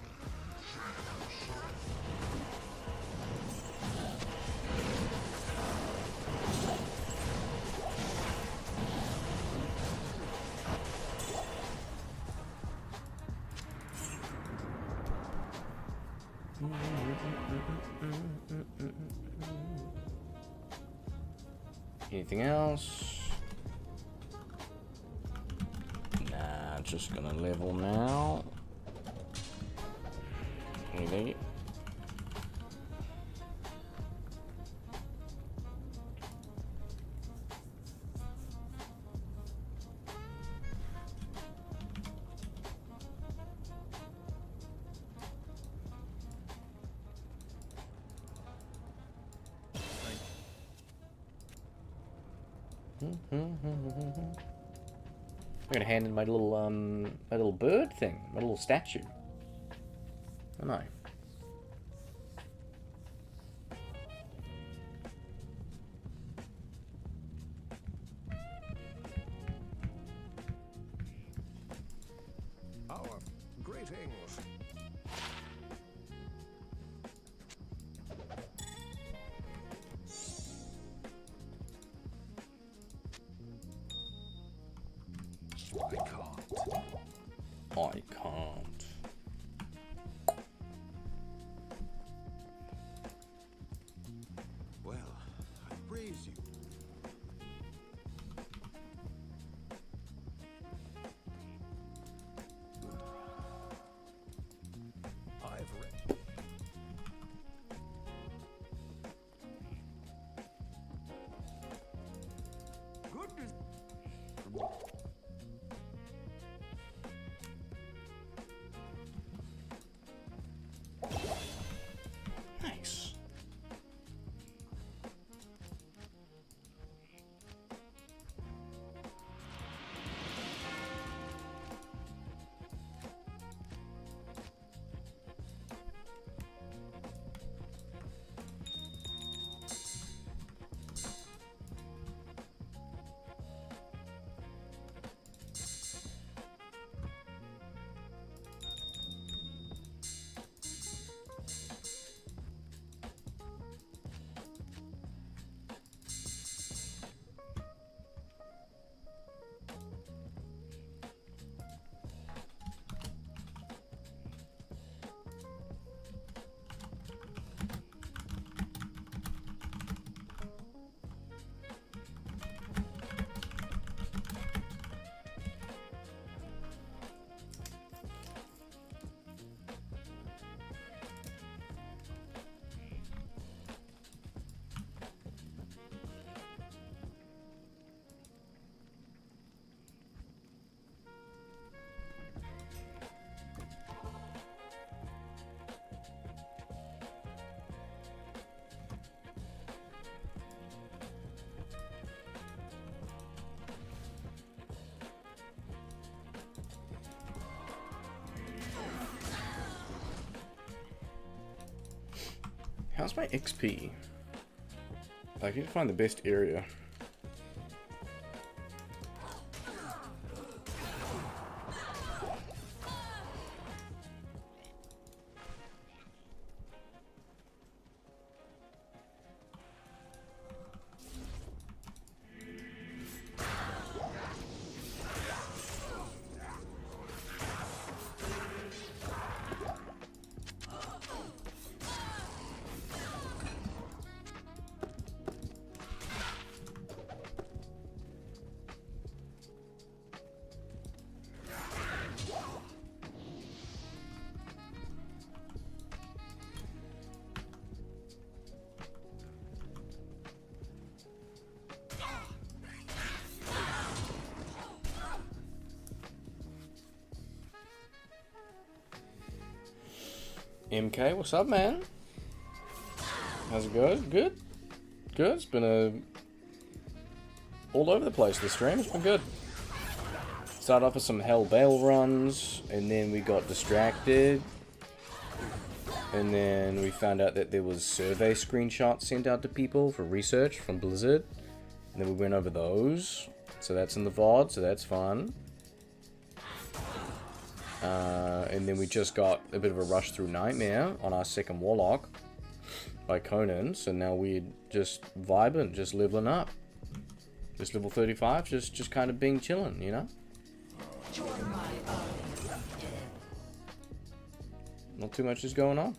Anything else? Nah, just gonna level now. Maybe. I'm gonna hand in my little bird thing, my little statue. Oh no. Our greetings. I can't. I can't. Well, I praise you. I've read. Goodness. How's my XP? I need to find the best area. MK, what's up, man? How's it going? Good? Good? It's been all over the place this stream. It's been good. Started off with some Hell Baal runs, and then we got distracted. And then we found out that there was survey screenshots sent out to people for research from Blizzard. And then we went over those. So that's in the VOD, so that's fun. And then we just got a bit of a rush through Nightmare on our second Warlock by Conan. So now we're just vibing, just leveling up. Just level 35, just kind of being chilling, you know? Not too much is going on.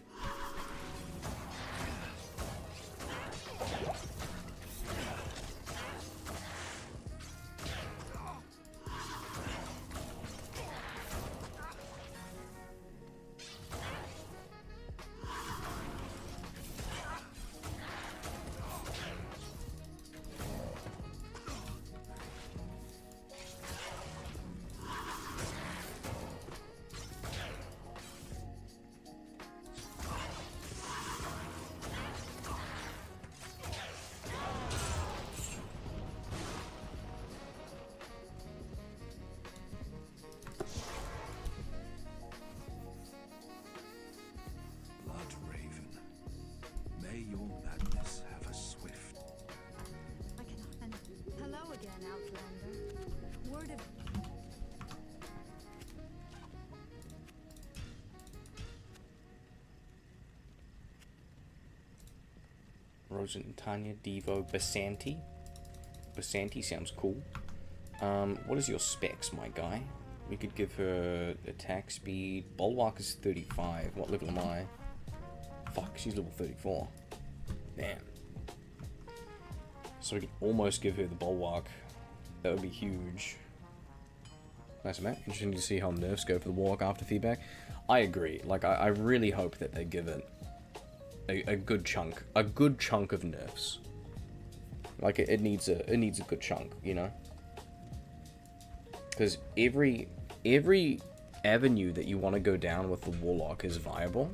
Rosa and Tanya, Devo, Basanti. Basanti sounds cool. What is your specs, my guy? We could give her attack speed. Bulwark is 35. What level am I? Fuck, she's level 34. Damn. So we could almost give her the Bulwark. That would be huge. Nice, man. Interesting to see how nerfs go for the Warlock after feedback. I agree. Like, I really hope that they give it a good chunk of nerfs. Like it needs a good chunk, you know. Because every avenue that you want to go down with the Warlock is viable,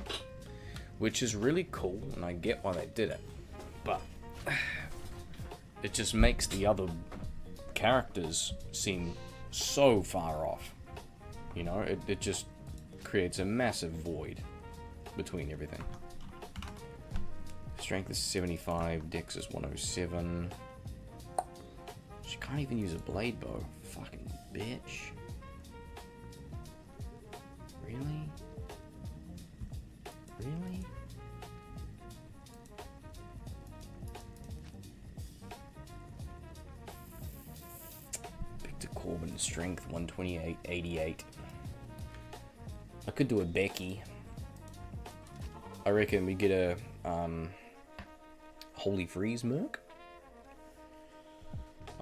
which is really cool, and I get why they did it. But it just makes the other characters seem so far off. You know, it just creates a massive void between everything. Strength is 75, Dex is 107. She can't even use a blade bow. Fucking bitch. Really? Really? Victor Corbin, strength 128, 88. I could do a Becky. I reckon we get a Holy Freeze Merc.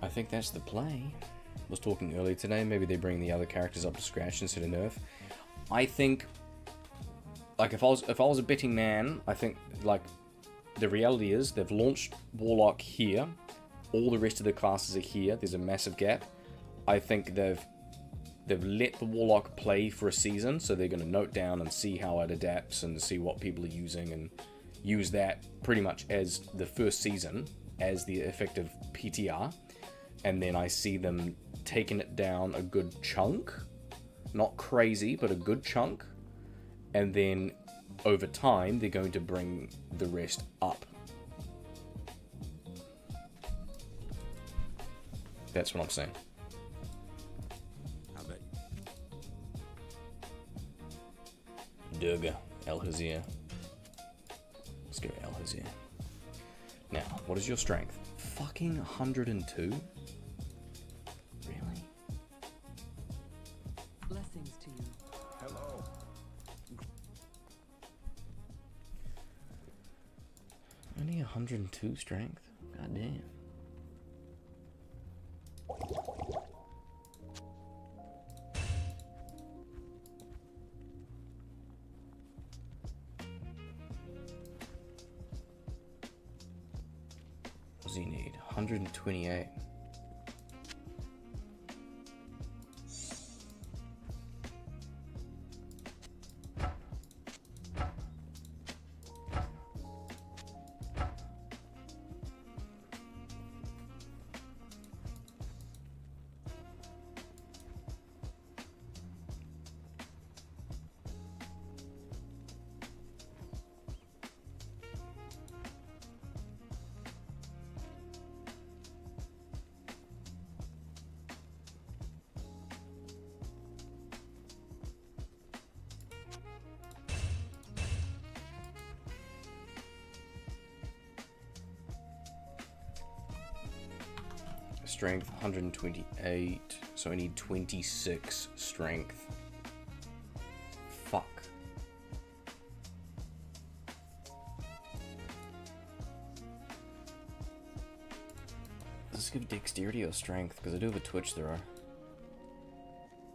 I think that's the play. I was talking earlier today, maybe they bring the other characters up to scratch instead of nerf. I think, like, if I was a betting man, I think, like, the reality is they've launched Warlock here, all the rest of the classes are here, there's a massive gap. I think they've let the Warlock play for a season, so they're going to note down and see how it adapts and see what people are using and use that pretty much as the first season as the effective PTR. And then I see them taking it down a good chunk, not crazy, but a good chunk, and then over time, they're going to bring the rest up. That's what I'm saying. How about Durga, El Hazir. Let's go El Hazir. Now, what is your strength? Fucking 102? Really? Blessings to you. Hello. Only 102 strength? God damn. What does he need? 128. Strength 128, so I need 26 strength. Fuck. Let's give dexterity or strength, because I do have a twitch throw.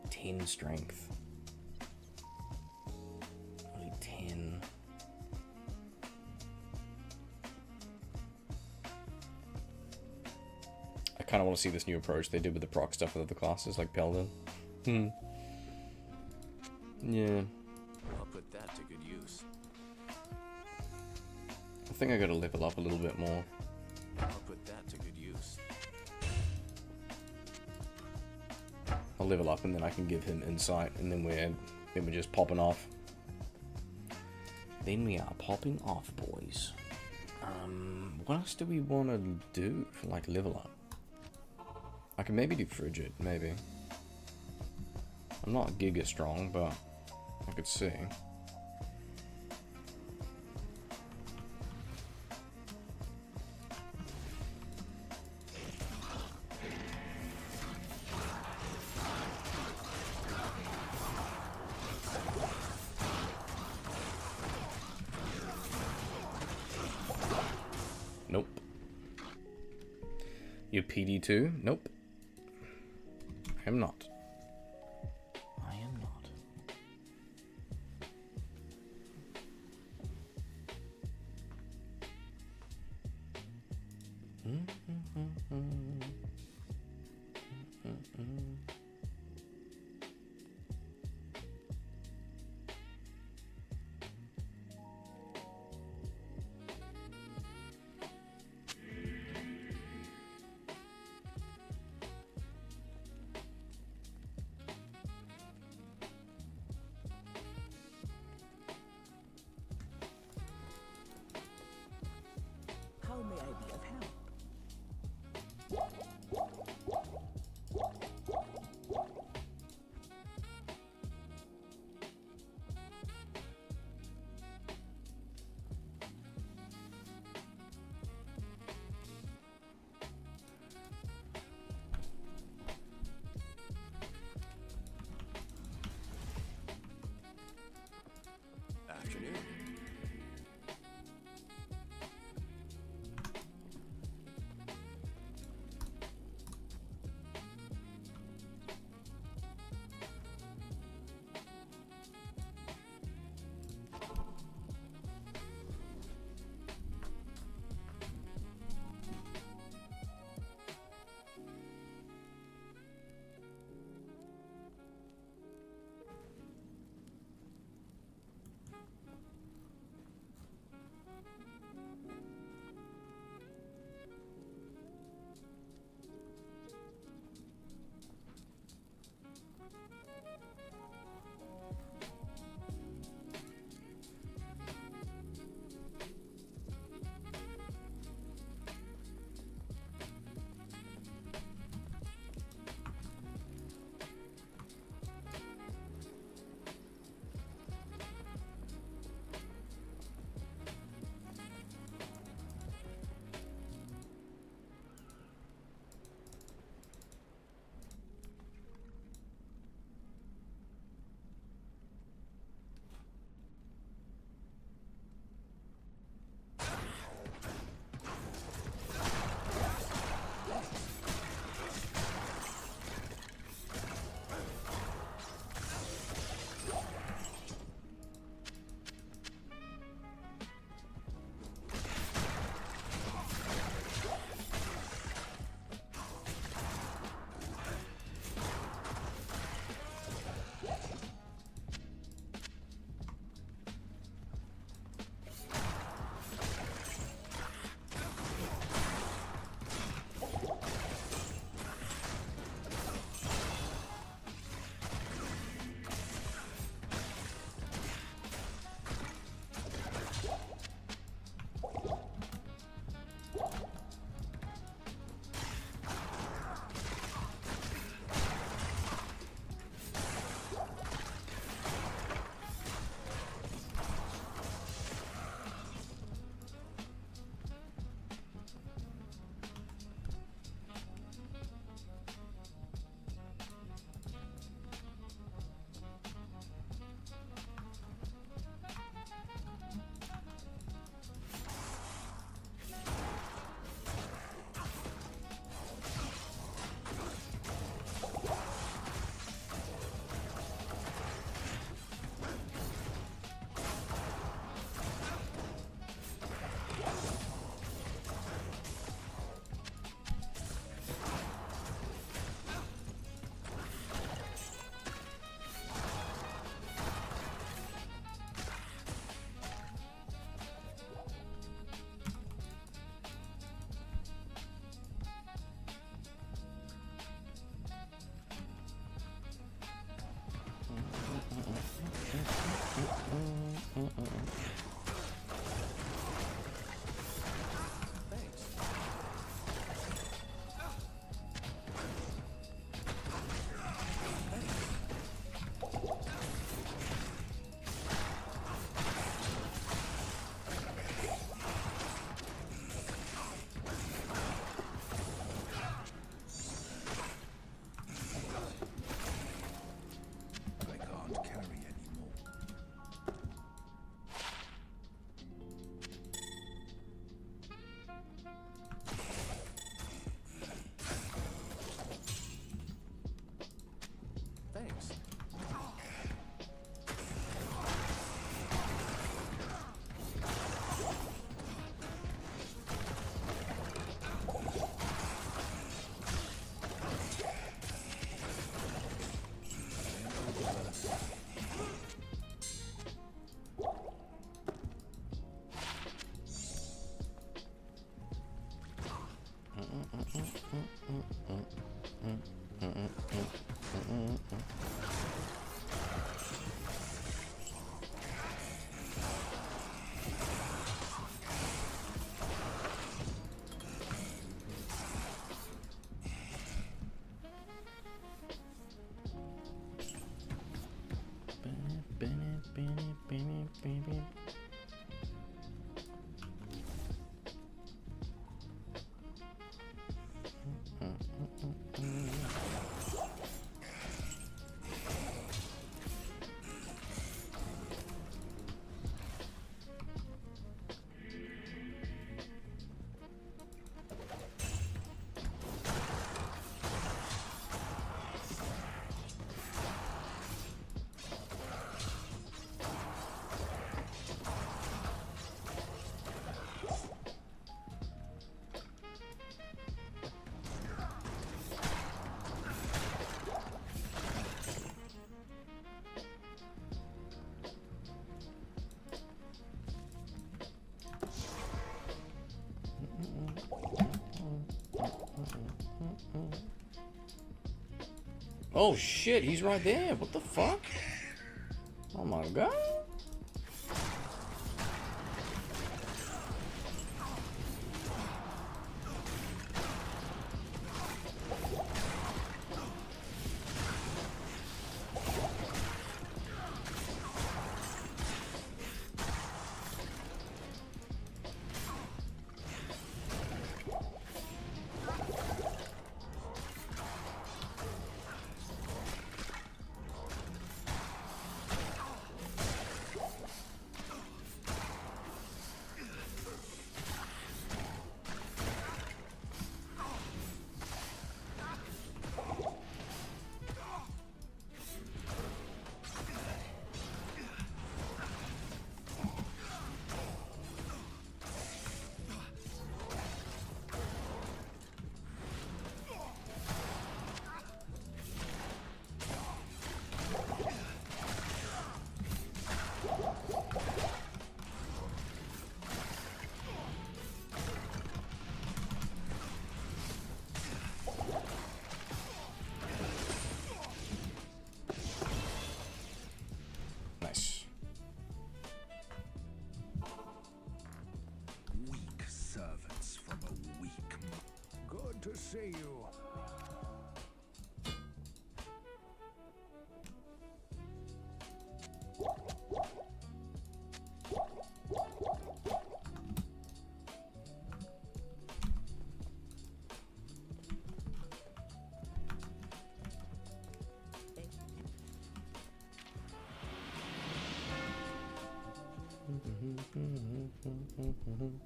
10 strength. Only 10. I kind of want to see this new approach they did with the proc stuff with other classes, like Paladin. Yeah. I'll put that to good use. I think I gotta level up a little bit more. I'll put that to good use. I'll level up and then I can give him insight, and then we're just popping off. Then we are popping off, boys. What else do we want to do for like level up? I can maybe do frigid, maybe. I'm not giga strong, but I could see. Nope. You PD2? Nope. I am not. I am not. Oh shit, he's right there. What the fuck? Oh my god. Nice. Weak servants from a weak. Good to see you.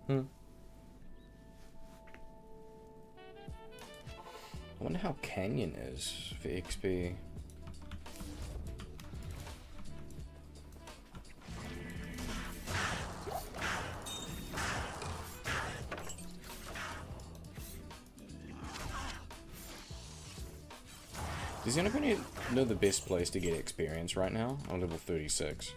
I wonder how Canyon is for XP. Does anybody know the best place to get experience right now? I'm level 36.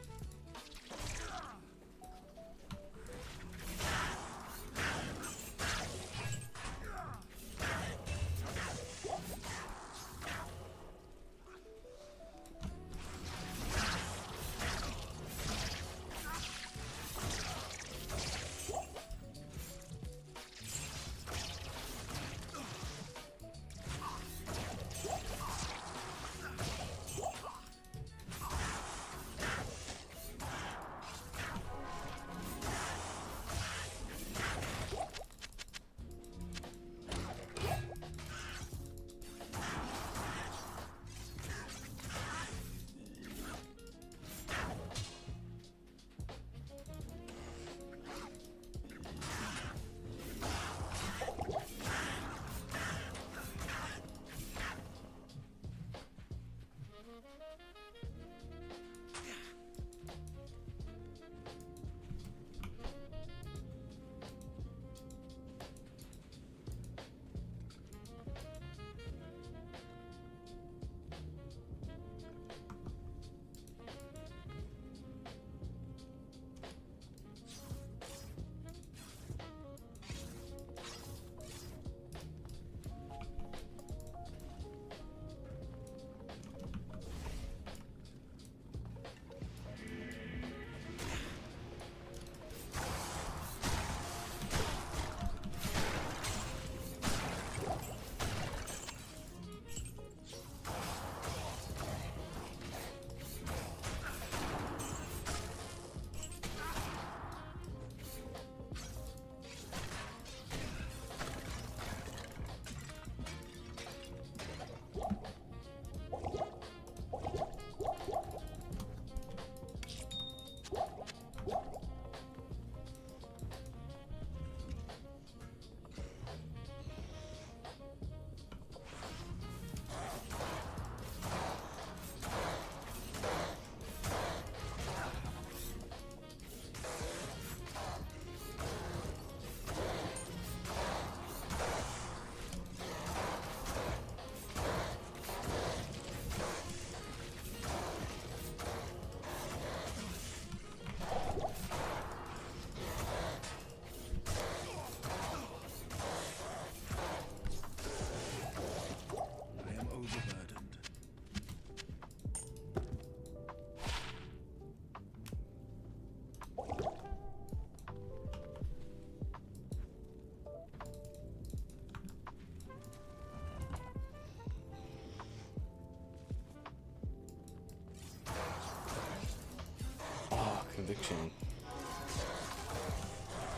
Conviction.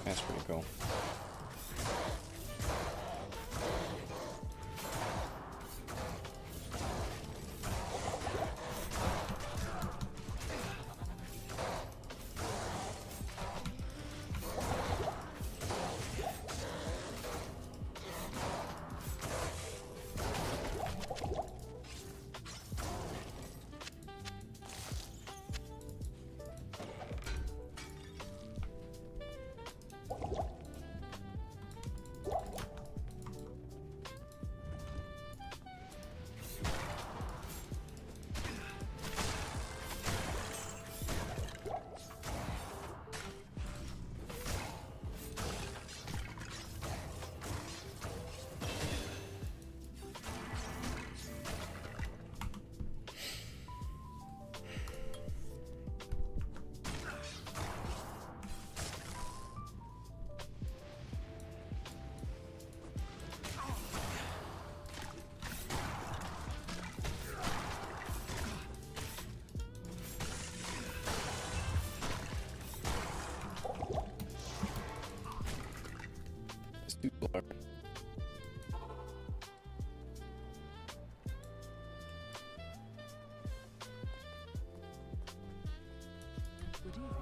That's pretty cool. It's too low. What do you think?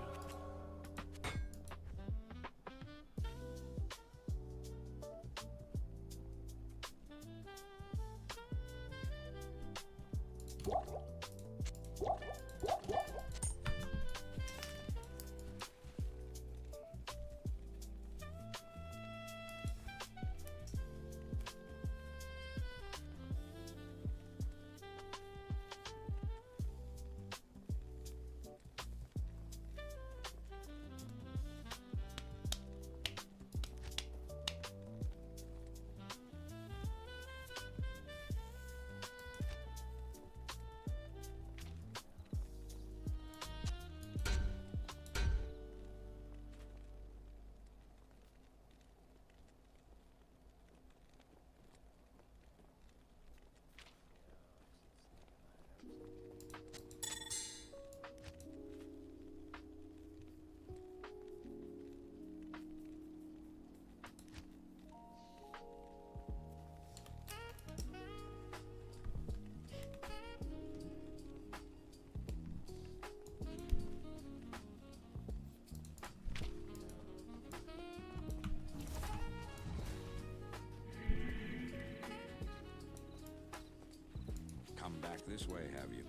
Come back this way, have you?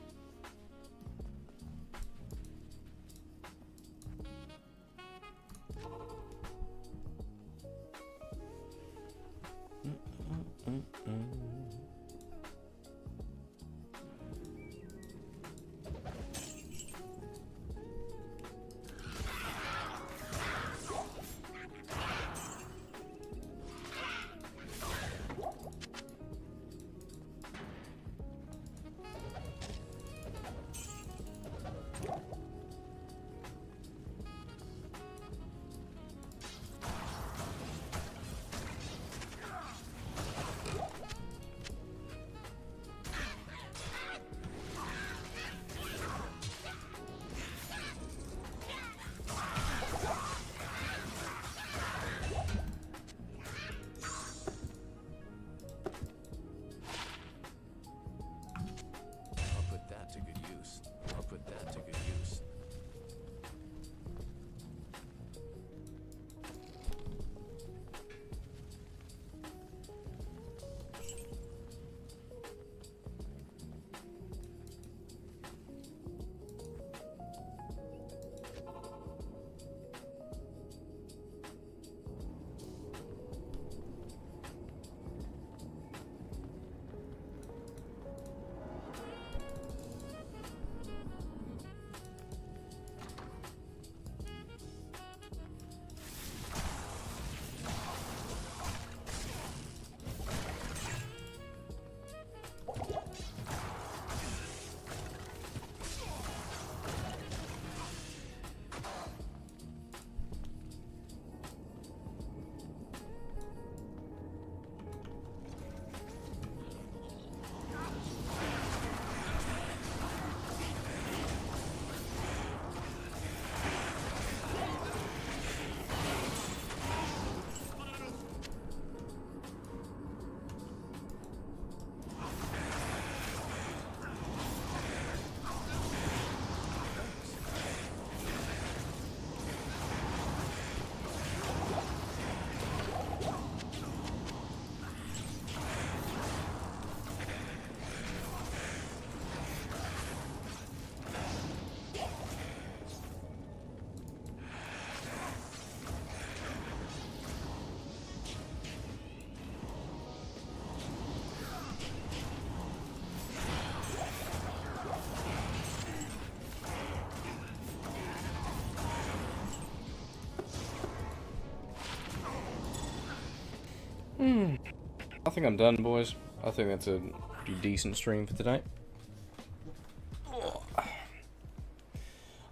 think I'm done, boys. I think that's a pretty decent stream for today.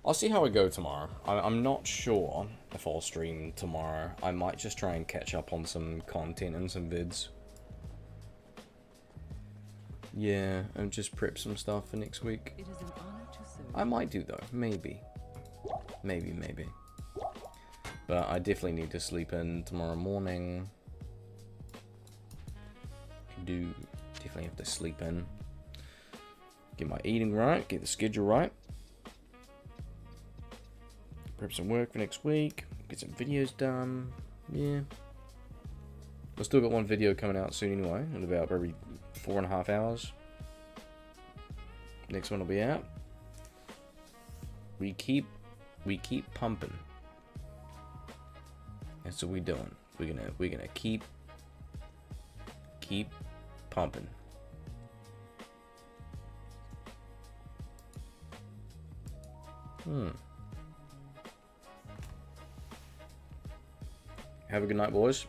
I'll see how I go tomorrow. I'm not sure if I'll stream tomorrow. I might just try and catch up on some content and some vids. Yeah, and just prep some stuff for next week. It is an honor to serve. I might do though, maybe. Maybe. But I definitely need to sleep in tomorrow morning. I do definitely have to sleep in. Get my eating right, get the schedule right. Prep some work for next week, get some videos done. Yeah. I've still got one video coming out soon anyway, in about probably 4.5 hours. Next one will be out. We keep pumping. That's what we're doing. We're gonna keep pumping. Have a good night, boys.